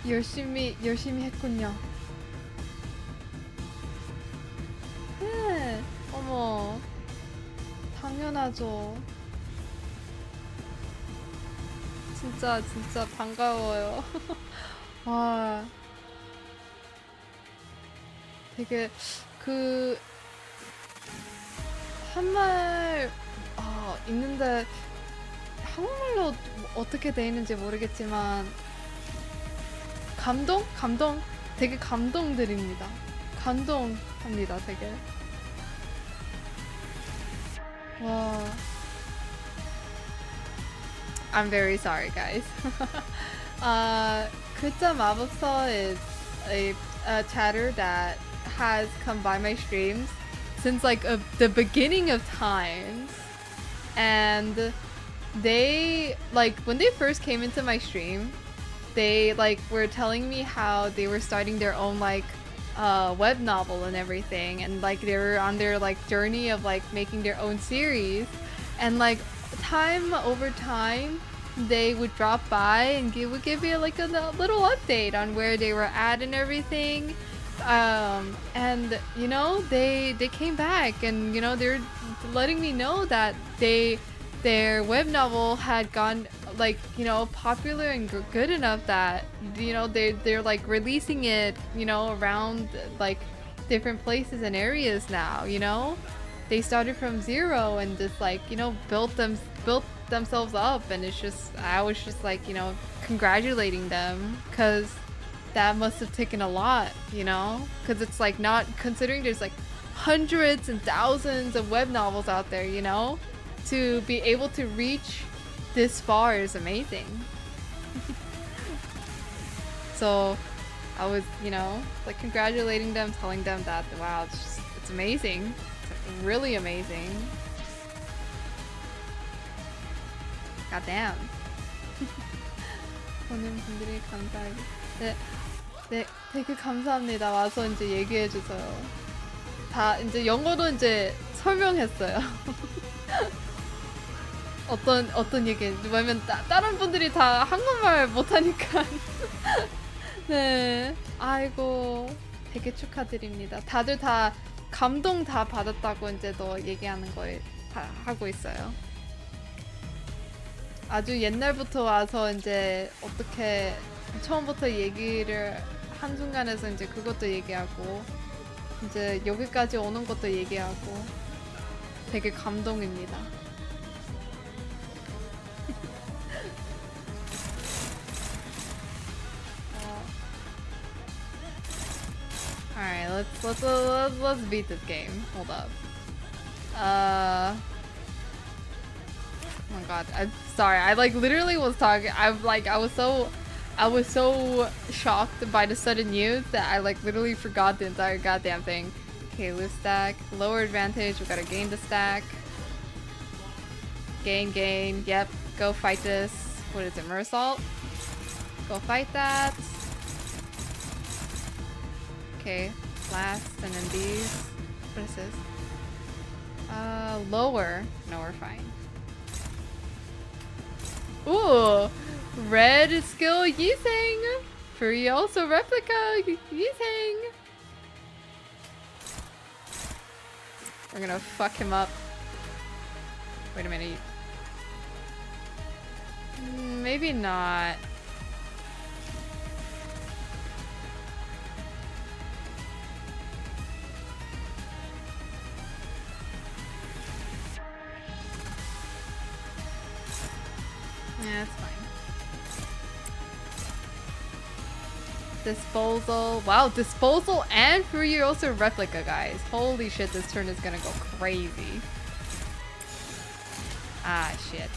열심히 했군요. 네. 어머. 당연하죠. 진짜 반가워요. 와. 되게 한 말 있는데 한국말로 어떻게 돼 있는지 모르겠지만 감동? 되게 감동드립니다. 감동합니다, 되게. 와. I'm very sorry, guys. Kutta Mabopso is a chatter that has come by my streams since the beginning of times, and they when they first came into my stream, they were telling me how they were starting their own web novel and everything, and they were on their journey of making their own series, and time over time they would drop by and would give me a little update on where they were at and everything, and they came back, and they're letting me know that their web novel had gone popular and good enough that they're releasing it around different places and areas now. They started from zero and just built themselves up, and I was just congratulating them, because that must have taken a lot, you know? Because it's like not considering there's like hundreds and thousands of web novels out there, you know? To be able to reach this far is amazing. So I was, you know, like congratulating them, telling them that, wow, it's amazing. It's really amazing. Goddamn. 보는 분들이 감사하게. 네, 네, 되게 감사합니다. 와서 이제 얘기해줘서요. 다 이제 영어로 이제 설명했어요. 어떤 얘기? 왜냐면 다른 분들이 다 한국말 못하니까. 네, 아이고, 되게 축하드립니다. 다들 다 감동 다 받았다고 이제 너 얘기하는 거에 하고 있어요. 아주 옛날부터 와서 이제 어떻게 처음부터 얘기를 한순간에서 이제 그것도 얘기하고 이제 여기까지 오는 것도 얘기하고 되게 감동입니다. Alright, let's beat this game. Hold up. Oh my god, I'm sorry. I like literally was talking. I was so shocked by the sudden news that I like literally forgot the entire goddamn thing. Okay, lose stack, lower advantage. We gotta gain the stack. Gain. Yep, go fight this. What is it, Mersault? Go fight that. Okay, last, and then these. What is this? Lower. No, we're fine. Ooh, red skill Yiseng. Furioso replica Yiseng. We're gonna fuck him up. Wait a minute. Maybe not. Yeah, it's fine. Disposal. Wow, disposal and Furioso replica, guys. Holy shit, this turn is gonna go crazy. Ah, shit.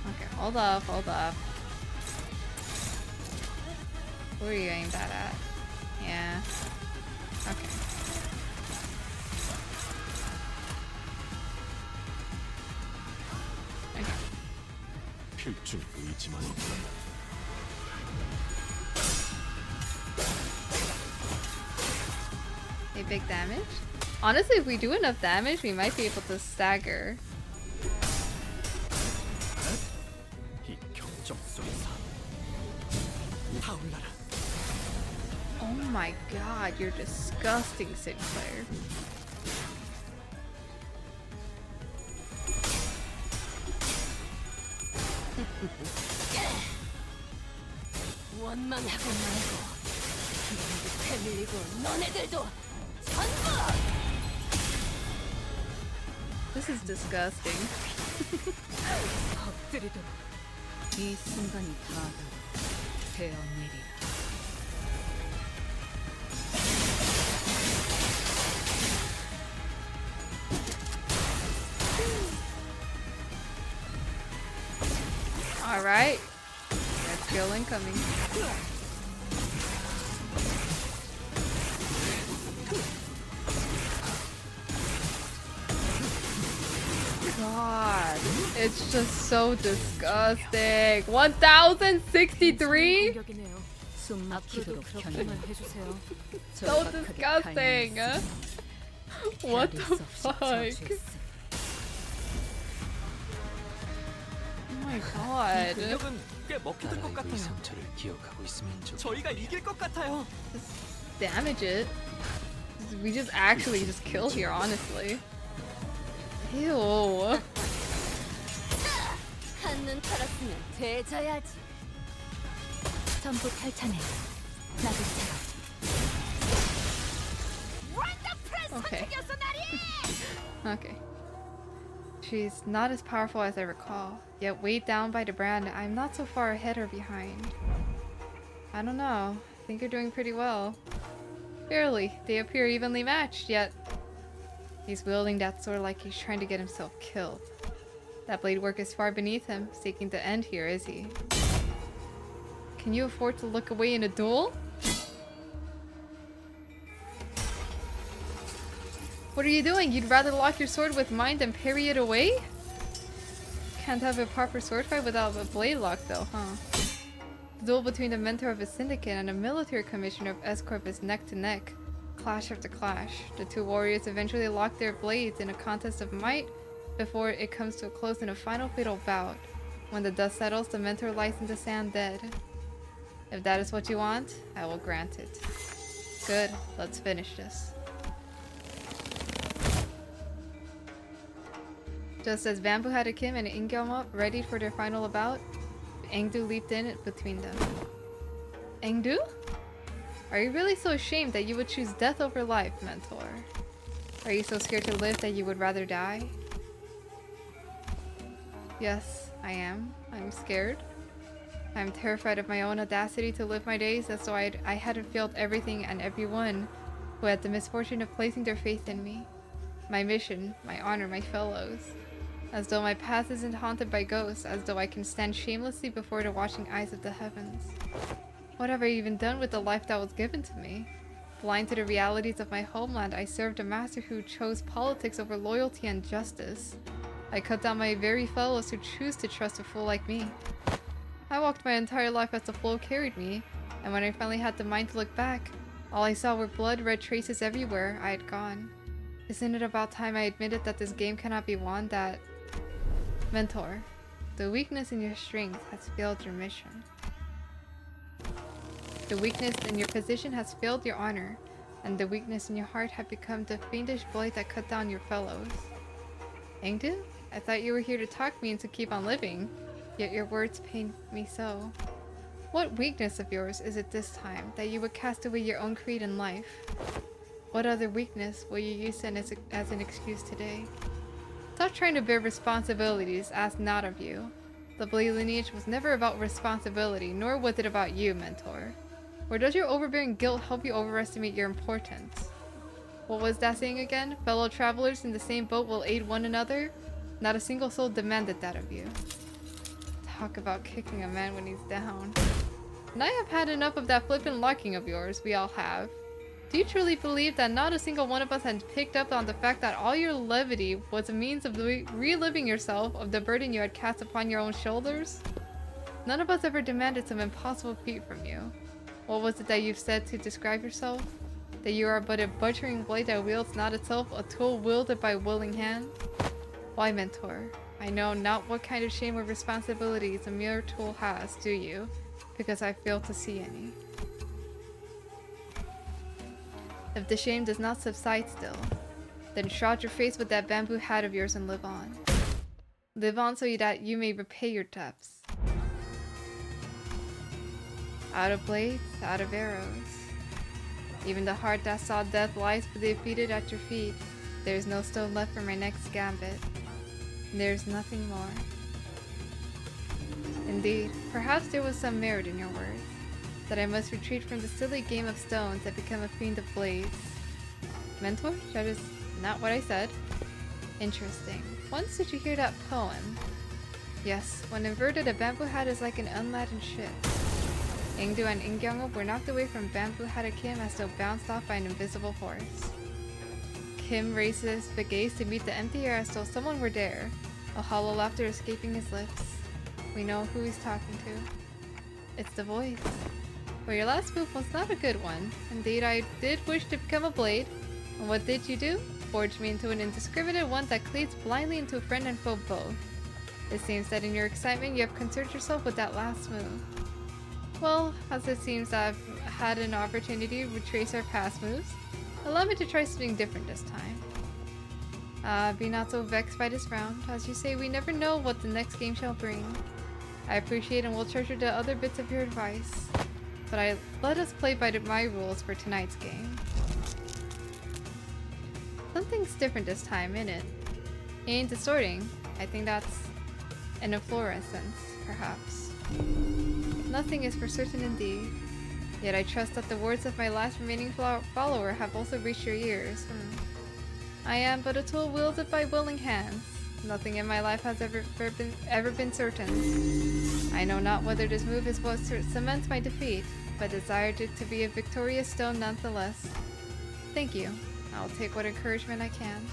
Okay, hold up. Who are you aiming that at? Yeah. Okay. 필중 의지만 있다면 A big damage? Honestly, if we do enough damage, we might be able to stagger. 이 경적 속에서 타올라라. Oh my god, you're disgusting, Sinclair. 원망하고 말고 너희들 패밀리고 너네들도 전부. This is disgusting. 엎드리도록 이 순간이 다가오 되어내리라. Alright. Red skill incoming. God, it's just so disgusting. 1063? 숨 막히도록 견dim을 해주세요. So disgusting. What the fuck? Oh my god. 공격은 꽤 먹히들 것 나라의 그 같아요. 상처를 기억하고 있으면 좋겠다. 저희가 이길 것 같아요. Damage it. We just actually just kill here, honestly. Ew. 한눈 팔았으면 되져야지. 전부 펼쳐내. 나비처럼. Okay. Okay. she's not as powerful as I recall. Yet weighed down by the brand, I'm not so far ahead or behind. I don't know. I think you're doing pretty well. Barely. They appear evenly matched, yet he's wielding that sword like he's trying to get himself killed. That blade work is far beneath him, seeking to end here, is he? Can you afford to look away in a duel? What are you doing? You'd rather lock your sword with mine than parry it away? Can't have a proper sword fight without a blade lock though, huh? The duel between the mentor of a syndicate and a military commissioner of S-Corp is neck to neck. Clash after clash. The two warriors eventually lock their blades in a contest of might before it comes to a close in a final fatal bout. When the dust settles, the mentor lies in the sand dead. If that is what you want, I will grant it. Good, let's finish this. Just as Bamboo had a Kim and Ingyama ready for their final bout, Engdu leaped in between them. Engdu? Are you really so ashamed that you would choose death over life, mentor? Are you so scared to live that you would rather die? Yes, I am. I'm scared. I'm terrified of my own audacity to live my days as though I hadn't failed everything and everyone who had the misfortune of placing their faith in me. My mission, my honor, my fellows. As though my path isn't haunted by ghosts, as though I can stand shamelessly before the watching eyes of the heavens. What have I even done with the life that was given to me? Blind to the realities of my homeland, I served a master who chose politics over loyalty and justice. I cut down my very fellows who choose to trust a fool like me. I walked my entire life as the flow carried me, and when I finally had the mind to look back, all I saw were blood-red traces everywhere I had gone. Isn't it about time I admitted that this game cannot be won, that... Mentor, the weakness in your strength has failed your mission. The weakness in your position has failed your honor, and the weakness in your heart had become the fiendish blade that cut down your fellows. Engdu, I thought you were here to talk me into keep on living, yet your words pain me so. What weakness of yours is it this time, that you would cast away your own creed in life? What other weakness will you use then as an excuse today? Stop trying to bear responsibilities asked not of you. The blade lineage was never about responsibility, nor was it about you, mentor. Or does your overbearing guilt help you overestimate your importance? What was that saying again? Fellow travelers in the same boat will aid one another? Not a single soul demanded that of you. Talk about kicking a man when he's down. And I have had enough of that flippant locking of yours, we all have. Do you truly believe that not a single one of us had picked up on the fact that all your levity was a means of reliving yourself of the burden you had cast upon your own shoulders? None of us ever demanded some impossible feat from you. What was it that you've said to describe yourself? That you are but a butchering blade that wields not itself a tool wielded by a willing hand? Why, mentor? I know not what kind of shame or responsibilities a mere tool has, do you? Because I fail to see any. If the shame does not subside still, then shroud your face with that bamboo hat of yours and live on. Live on so that you may repay your debts. Out of blades, out of arrows. Even the heart that saw death lies defeated at your feet. There is no stone left for my next gambit. There is nothing more. Indeed, perhaps there was some merit in your words. That I must retreat from the silly game of stones and become a fiend of blades. Mentor? That is not what I said. Interesting. Once did you hear that poem? Yes, when inverted, a bamboo hat is like an unladen ship. Engdu and Ingyanga were knocked away from bamboo hat Kim as though bounced off by an invisible horse. Kim raises the gaze to meet the empty air as though someone were there, a hollow laughter escaping his lips. We know who he's talking to. It's the voice. Well, your last move was not a good one. Indeed, I did wish to become a blade. And what did you do? Forge me into an indiscriminate one that cleaves blindly into friend and foe both. It seems that in your excitement you have concerned yourself with that last move. Well, as it seems I've had an opportunity to retrace our past moves, allow me to try something different this time. Be not so vexed by this round. As you say, we never know what the next game shall bring. I appreciate and will treasure the other bits of your advice. But let us play by my rules for tonight's game. Something's different this time, innit? Ain't distorting. I think that's an efflorescence, perhaps. Nothing is for certain indeed. Yet I trust that the words of my last remaining follower have also reached your ears. I am but a tool wielded by willing hands. Nothing in my life has ever been certain. I know not whether this move is what cements my defeat, but desired it to be a victorious stone nonetheless. Thank you. I'll take what encouragement I can.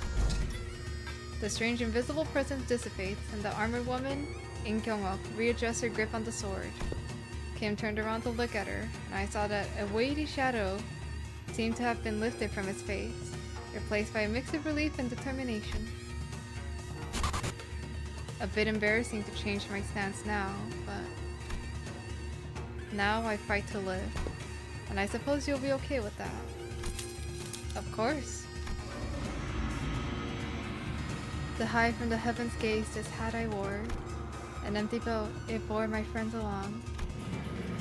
The strange invisible presence dissipates, and the armored woman, In Kyung-ok, readjusts her grip on the sword. Kim turned around to look at her, and I saw that a weighty shadow seemed to have been lifted from his face, replaced by a mix of relief and determination. A bit embarrassing to change my stance now, but now I fight to live, and I suppose you'll be okay with that. Of course. The high from the heavens gazed this hat I wore, an empty boat, it bore my friends along.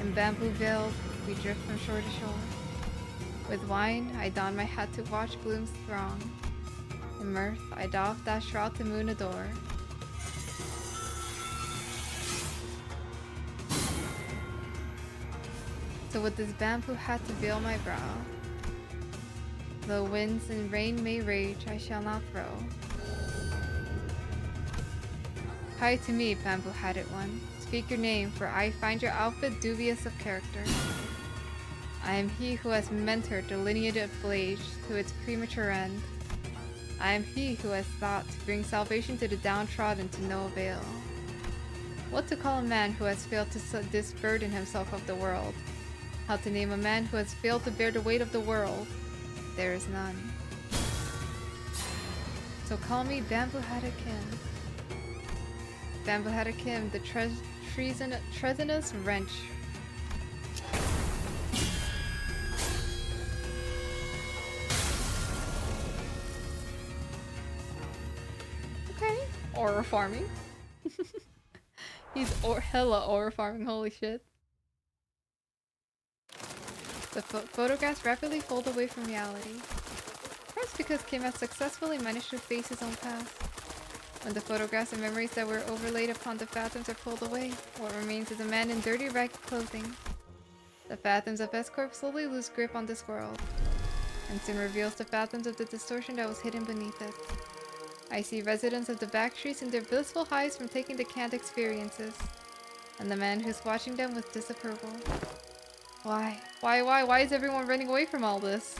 In bamboo veiled, we drift from shore to shore. With wine, I don my hat to watch blooms throng. In mirth, I doff that shroud to moon adore. So with this bamboo hat to veil my brow, though winds and rain may rage, I shall not throw. Hi to me, bamboo-hatted one. Speak your name, for I find your outfit dubious of character. I am he who has mentored the lineage of Blage to its premature end. I am he who has thought to bring salvation to the downtrodden to no avail. What to call a man who has failed to disburden himself of the world? How to name a man who has failed to bear the weight of the world? There is none. So call me Bamboo-hatted Kim. Bamboo-hatted Kim, the treasonous wrench. Okay. Aura farming. He's hella aura farming, holy shit. The photographs rapidly fold away from reality. Perhaps because Kim has successfully managed to face his own past. When the photographs and memories that were overlaid upon the phantoms are pulled away, what remains is a man in dirty, ragged clothing. The phantoms of S-Corp slowly lose grip on this world, and soon reveals the phantoms of the distortion that was hidden beneath it. I see residents of the back streets in their blissful highs from taking the canned experiences, and the man who's watching them with disapproval. Why? Why is everyone running away from all this?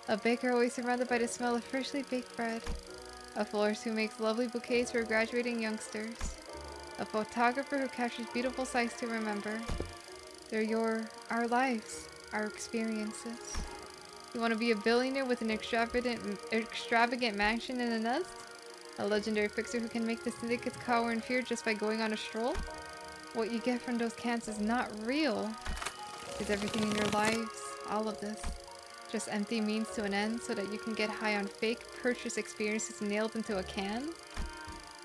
A baker always surrounded by the smell of freshly baked bread. A florist who makes lovely bouquets for graduating youngsters. A photographer who captures beautiful sights to remember. They're our lives, our experiences. You want to be a billionaire with an extravagant mansion and a nest? A legendary fixer who can make the syndicates cower in fear just by going on a stroll? What you get from those cans is not real. Is everything in your lives, all of this, just empty means to an end so that you can get high on fake purchase experiences nailed into a can?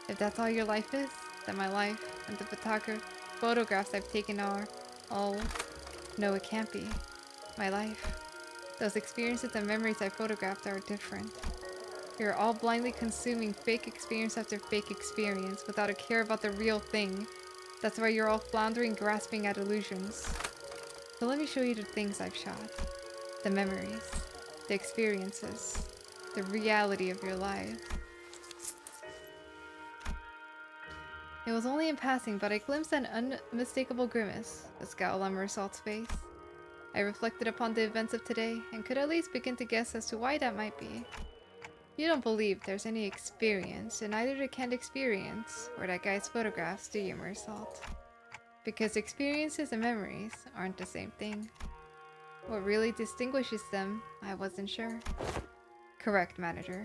If that's all your life is, then my life and the photographs I've taken are all... No, it can't be. My life. Those experiences and memories I photographed are different. You're all blindly consuming fake experience after fake experience without a care about the real thing. That's why you're all floundering, grasping at illusions. So let me show you the things I've shot. The memories, the experiences, the reality of your life. It was only in passing, but I glimpsed an unmistakable grimace, a scowl on Mersault's face. I reflected upon the events of today, and could at least begin to guess as to why that might be. You don't believe there's any experience in either the canned experience or that guy's photographs, do you, Mersault? Because experiences and memories aren't the same thing. What really distinguishes them, I wasn't sure. Correct, manager.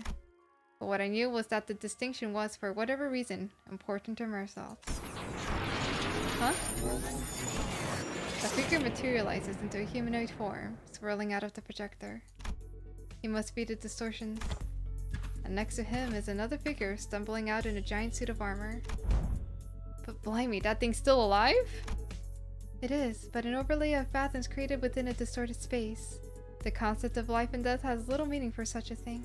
But what I knew was that the distinction was, for whatever reason, important to Mersault. Huh? A figure materializes into a humanoid form, swirling out of the projector. He must be the distortions. And next to him is another figure stumbling out in a giant suit of armor. But blimey, that thing's still alive? It is, but an overlay of phantoms created within a distorted space. The concept of life and death has little meaning for such a thing.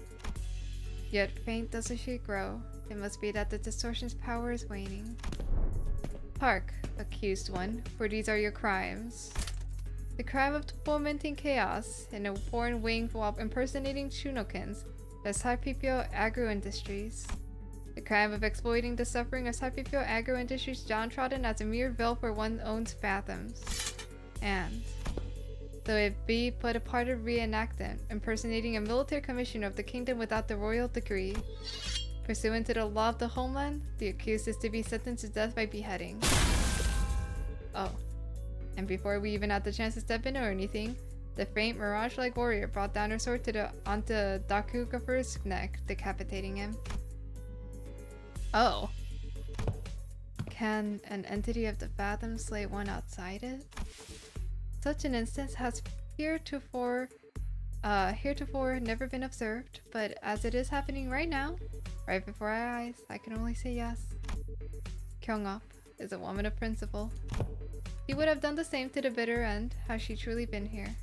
Yet faint does the sheet grow. It must be that the distortion's power is waning. Hark, accused one, for these are your crimes. The crime of fomenting chaos in a foreign wing while impersonating Shunokins, the Saipipyo Agro-Industries. The crime of exploiting the suffering of Saipipyo Agro-Industries downtrodden as a mere veil for one's own fathoms. And, though it be but a part of reenactment, impersonating a military commissioner of the kingdom without the royal degree. Pursuant to the law of the homeland, the accused is to be sentenced to death by beheading. Oh. And before we even had the chance to step in or anything, the faint mirage-like warrior brought down her sword onto Dakugafu's neck, decapitating him. Oh. Can an entity of the Fathom slay one outside it? Such an instance has heretofore never been observed, but as it is happening right now, right before our eyes, I can only say yes. Kyung-up is a woman of principle. She would have done the same to the bitter end had she truly been here.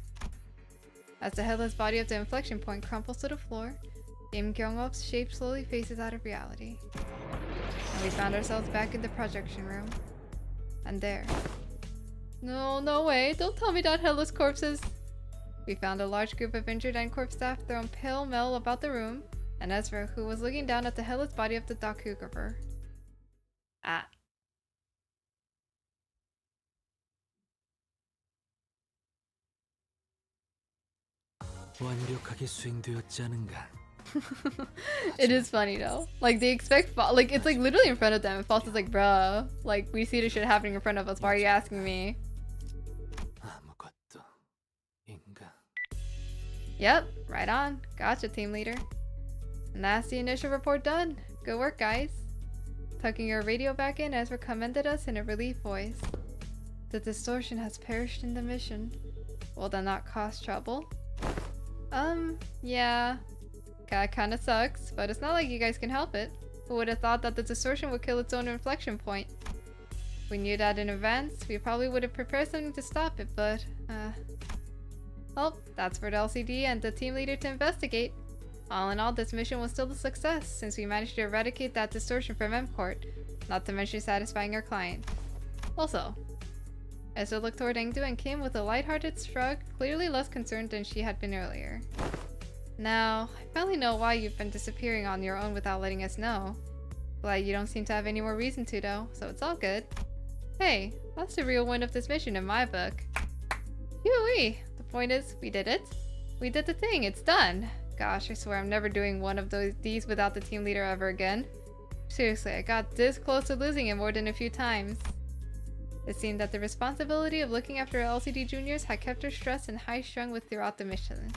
As the headless body of the inflection point crumples to the floor, Im Kyung-up's shape slowly faces out of reality. And we found ourselves back in the projection room. And there. No way, don't tell me that headless corpses. We found a large group of injured N-Corp staff thrown pell-mell about the room, and Ezra, who was looking down at the headless body of the Dakugafu. Ah. 완벽하게 수행되었지 않은가? It is funny though. Like they expect like it's like literally in front of them. Faust is like, bruh, like we see this shit happening in front of us. Why are you asking me? 아무것도 인가? Yep, right on. Gotcha, team leader. And that's the initial report done. Good work, guys. Tucking your radio back in, Ezra commended us in a relief voice. The distortion has perished in the mission. Will that not cause trouble? Yeah. That kinda sucks, but it's not like you guys can help it. Who would have thought that the distortion would kill its own inflection point? If we knew that in advance, we probably would have prepared something to stop it, but, well, that's for the LCD and the team leader to investigate. All in all, this mission was still a success, since we managed to eradicate that distortion from M-Court, not to mention satisfying our client. Also, Ezra looked toward Engdu and Kim with a lighthearted shrug, clearly less concerned than she had been earlier. Now, I finally know why you've been disappearing on your own without letting us know. Glad you don't seem to have any more reason to though, so it's all good. Hey, that's the real win of this mission in my book. Phew-wee! The point is, we did it. We did the thing, it's done. Gosh, I swear I'm never doing one of these without the team leader ever again. Seriously, I got this close to losing him more than a few times. It seemed that the responsibility of looking after LCD juniors had kept her stressed and high-strung throughout the mission.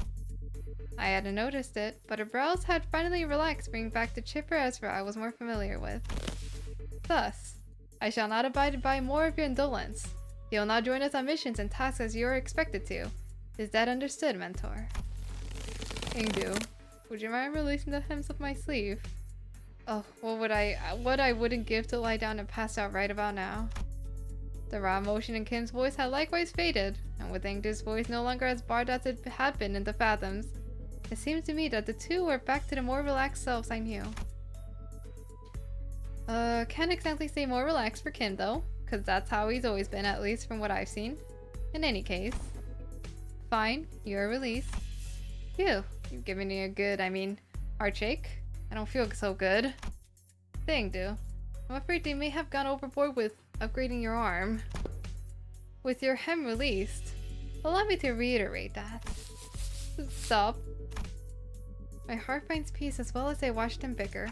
I hadn't noticed it, but her brows had finally relaxed, bringing back the chipper Ezra I was more familiar with. Thus, I shall not abide by more of your indolence. You'll now join us on missions and tasks as you are expected to. Is that understood, Mentor? Engdu, would you mind releasing the hems of my sleeve? Oh, what I wouldn't give to lie down and pass out right about now. The raw emotion in Kim's voice had likewise faded, and with Engdu's voice no longer as barred as it had been in the Fathoms, it seemed to me that the two were back to the more relaxed selves I knew. Can't exactly say more relaxed for Kim though, cause that's how he's always been, at least from what I've seen. In any case. Fine, you're released. Phew, you've given me a good, heart shake. I don't feel so good. Engdu, I'm afraid they may have gone overboard with upgrading your arm. With your hem released, allow me to reiterate that. Stop. My heart finds peace as well as I watched him bicker.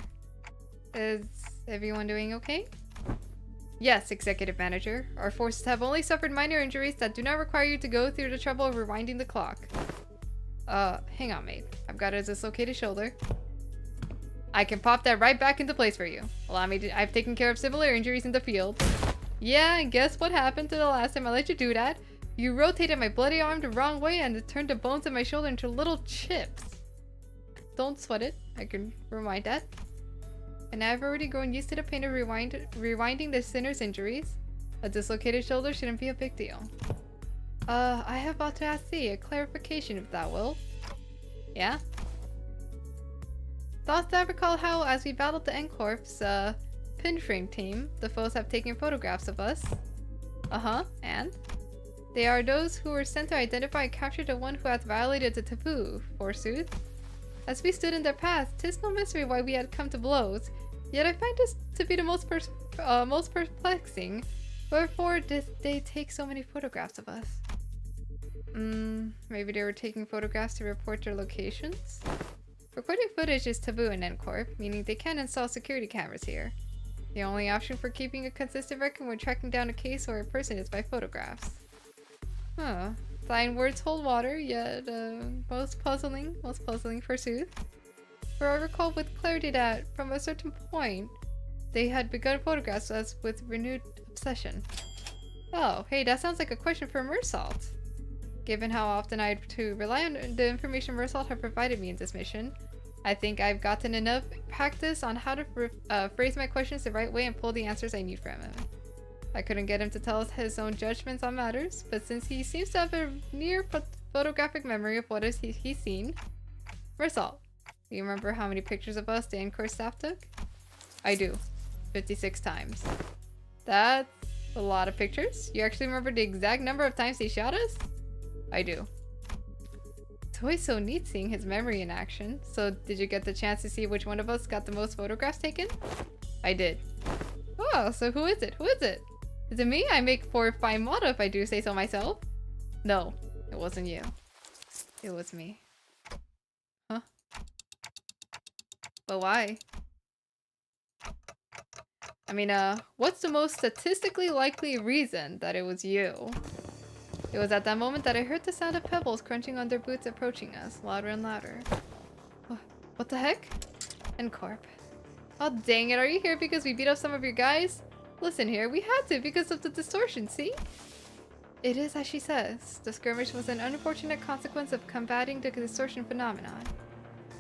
Is everyone doing okay? Yes, Executive Manager. Our forces have only suffered minor injuries that do not require you to go through the trouble of rewinding the clock. Hang on, mate. I've got a dislocated shoulder. I can pop that right back into place for you. Allow me to- I've taken care of similar injuries in the field. Yeah, and guess what happened to the last time I let you do that? You rotated my bloody arm the wrong way and it turned the bones in my shoulder into little chips. Don't sweat it. I can rewind that. And I've already grown used to the pain of rewinding the sinner's injuries. A dislocated shoulder shouldn't be a big deal. I have about to ask thee a clarification if thou will. Yeah? Thoughts that recall how, as we battled the N-Corp's pinstring team, the foes have taken photographs of us. And? They are those who were sent to identify and capture the one who hath violated the taboo, forsooth. As we stood in their path, 'tis no mystery why we had come to blows, yet I find this to be the most perplexing. Wherefore did they take so many photographs of us? Maybe they were taking photographs to report their locations? Recording footage is taboo in N-Corp, meaning they can't install security cameras here. The only option for keeping a consistent record when tracking down a case or a person is by photographs. Huh. Fine words hold water, yet most puzzling forsooth. For I recall with clarity that, from a certain point, they had begun photographs us with renewed obsession. Oh, hey, that sounds like a question for Mersalt. Given how often I had to rely on the information Mersalt have provided me in this mission, I think I've gotten enough practice on how to phrase my questions the right way and pull the answers I need from him. I couldn't get him to tell us his own judgments on matters, but since he seems to have a near photographic memory of what he's seen. Mersalt, do you remember how many pictures of us the Encore staff took? I do. 56 times. That's a lot of pictures. You actually remember the exact number of times they shot us? I do. It's always so neat seeing his memory in action. So did you get the chance to see which one of us got the most photographs taken? I did. Oh, so who is it? Who is it? Is it me? I make for a fine motto if I do say so myself. No, it wasn't you. It was me. Huh? But why? I mean, what's the most statistically likely reason that it was you? It was at that moment that I heard the sound of pebbles crunching on their boots approaching us, louder and louder. What the heck? N-Corp. Oh dang it, are you here because we beat up some of your guys? Listen here, we had to because of the distortion, see? It is as she says. The skirmish was an unfortunate consequence of combating the distortion phenomenon.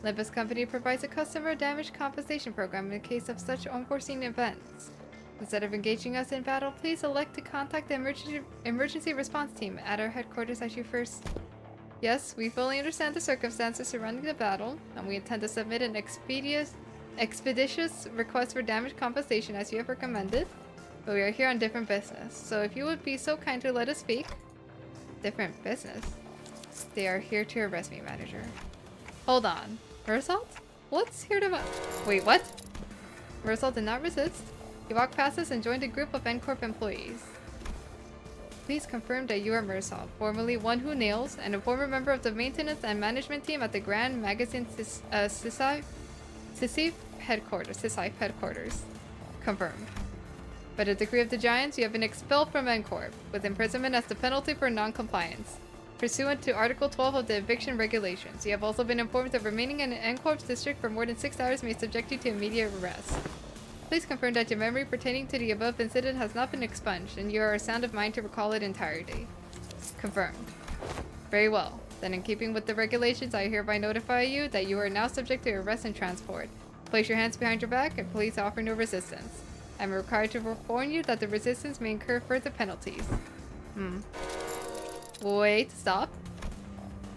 Limbus Company provides a customer damage compensation program in case of such unforeseen events. Instead of engaging us in battle, please elect to contact the emergency response team at our headquarters as you first. Yes, we fully understand the circumstances surrounding the battle, and we intend to submit an expeditious request for damage compensation as you have recommended, but we are here on different business, so if you would be so kind to let us speak. Different business? They are here to arrest me, manager. Hold on. Mersalt? What's here to wait, what? Mersalt did not resist. He walked past us and joined a group of N-Corp employees. Please confirm that you are Mersalt, formerly One Who Nails, and a former member of the maintenance and management team at the Grand Magazine Sisai headquarters. Confirmed. By the decree of the Giants, you have been expelled from N-Corp, with imprisonment as the penalty for non-compliance. Pursuant to Article 12 of the Eviction Regulations, you have also been informed that remaining in N-Corp's district for more than 6 hours may subject you to immediate arrest. Please confirm that your memory pertaining to the above incident has not been expunged, and you are sound of mind to recall it entirety. Confirmed. Very well. Then in keeping with the regulations, I hereby notify you that you are now subject to arrest and transport. Place your hands behind your back, and please offer no resistance. I am required to warn you that the resistance may incur further penalties. Wait, stop.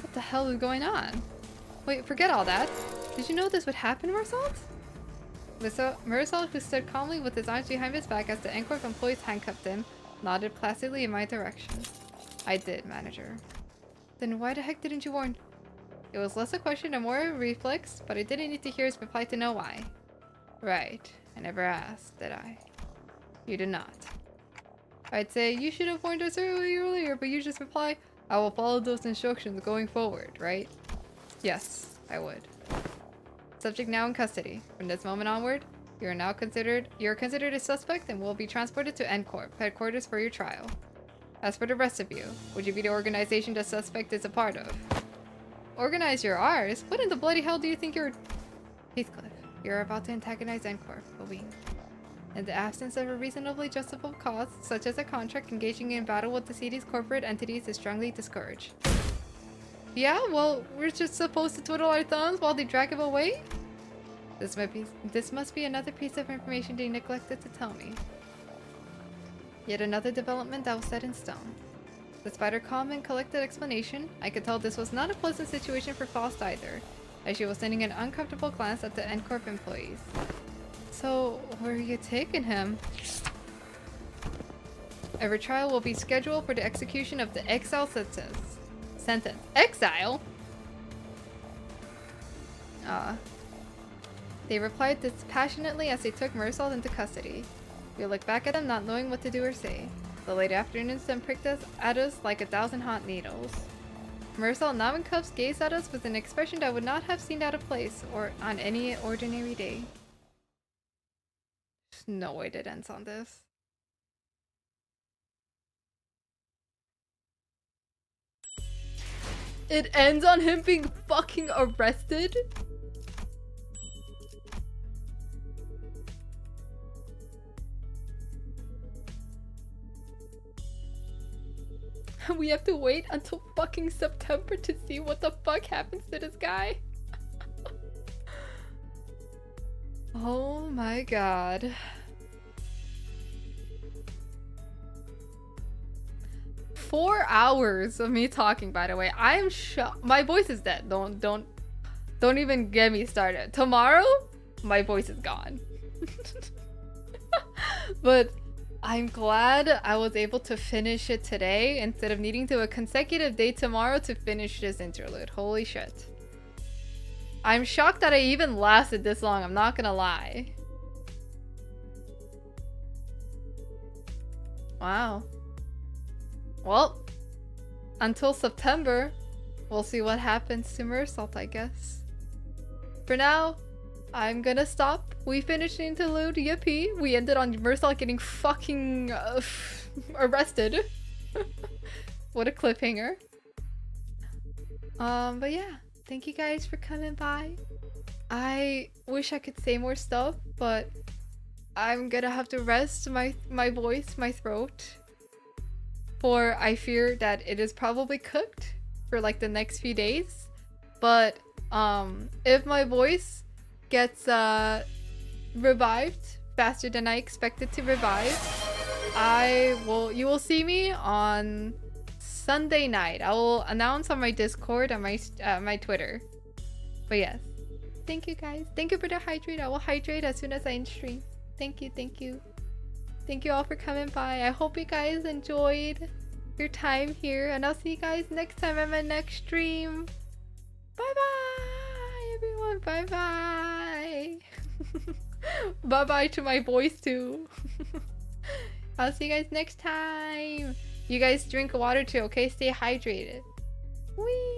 What the hell is going on? Wait, forget all that. Did you know this would happen, Mersalt? Mersalt, who stood calmly with his arms behind his back as the N-Corp employees handcuffed him, nodded placidly in my direction. I did, manager. Then why the heck didn't you warn? It was less a question and more a reflex, but I didn't need to hear his reply to know why. Right. I never asked, did I? You did not. I'd say, you should have warned us earlier, but you just reply, I will follow those instructions going forward, right? Yes, I would. Subject now in custody. From this moment onward, you're considered a suspect and will be transported to N-Corp headquarters for your trial. As for the rest of you, would you be the organization the suspect is a part of? Organize your ours? What in the bloody hell do you think you're... Heathcliff, you're about to antagonize N-Corp, Owen. In the absence of a reasonably justifiable cause, such as a contract, engaging in battle with the city's corporate entities is strongly discouraged. Yeah, well, we're just supposed to twiddle our thumbs while they drag him away? This must be another piece of information they neglected to tell me. Yet another development that was set in stone. Despite her calm and collected explanation, I could tell this was not a pleasant situation for Faust either, as she was sending an uncomfortable glance at the N-Corp employees. So, where are you taking him? A retrial will be scheduled for the execution of the exile sentence. Exile? They replied dispassionately as they took Marisol into custody. We looked back at them, not knowing what to do or say. The late afternoon sun pricked at us like 1,000 hot needles. Marisol, now in cuffs, gazed at us with an expression that would not have seemed out of place or on any ordinary day. There's no way that ends on this. It ends on him being fucking arrested? We have to wait until fucking September to see what the fuck happens to this guy. Oh my god. Four hours of me talking, by the way. I am shocked. My voice is dead. Don't even get me started. Tomorrow, my voice is gone. But I'm glad I was able to finish it today instead of needing to a consecutive day tomorrow to finish this interlude. Holy shit. I'm shocked that I even lasted this long, I'm not gonna lie. Wow. Well, until September, we'll see what happens to Mersault, I guess. For now, I'm gonna stop. We finished the interlude, yippee. We ended on Mersault getting fucking arrested. What a cliffhanger. But yeah, thank you guys for coming by. I wish I could say more stuff, but I'm gonna have to rest my voice, my throat. For I fear that it is probably cooked for like the next few days. But if my voice gets revived faster than I expected to revive, you will see me on Sunday night. I will announce on my Discord and my Twitter. But yes, thank you guys. Thank you for the hydrate. I will hydrate as soon as I end stream. Thank you, thank you. Thank you all for coming by. I hope you guys enjoyed your time here, and I'll see you guys next time on my next stream. Bye bye, everyone. Bye bye. Bye bye to my voice too. I'll see you guys next time. You guys drink water too, okay? Stay hydrated. Whee!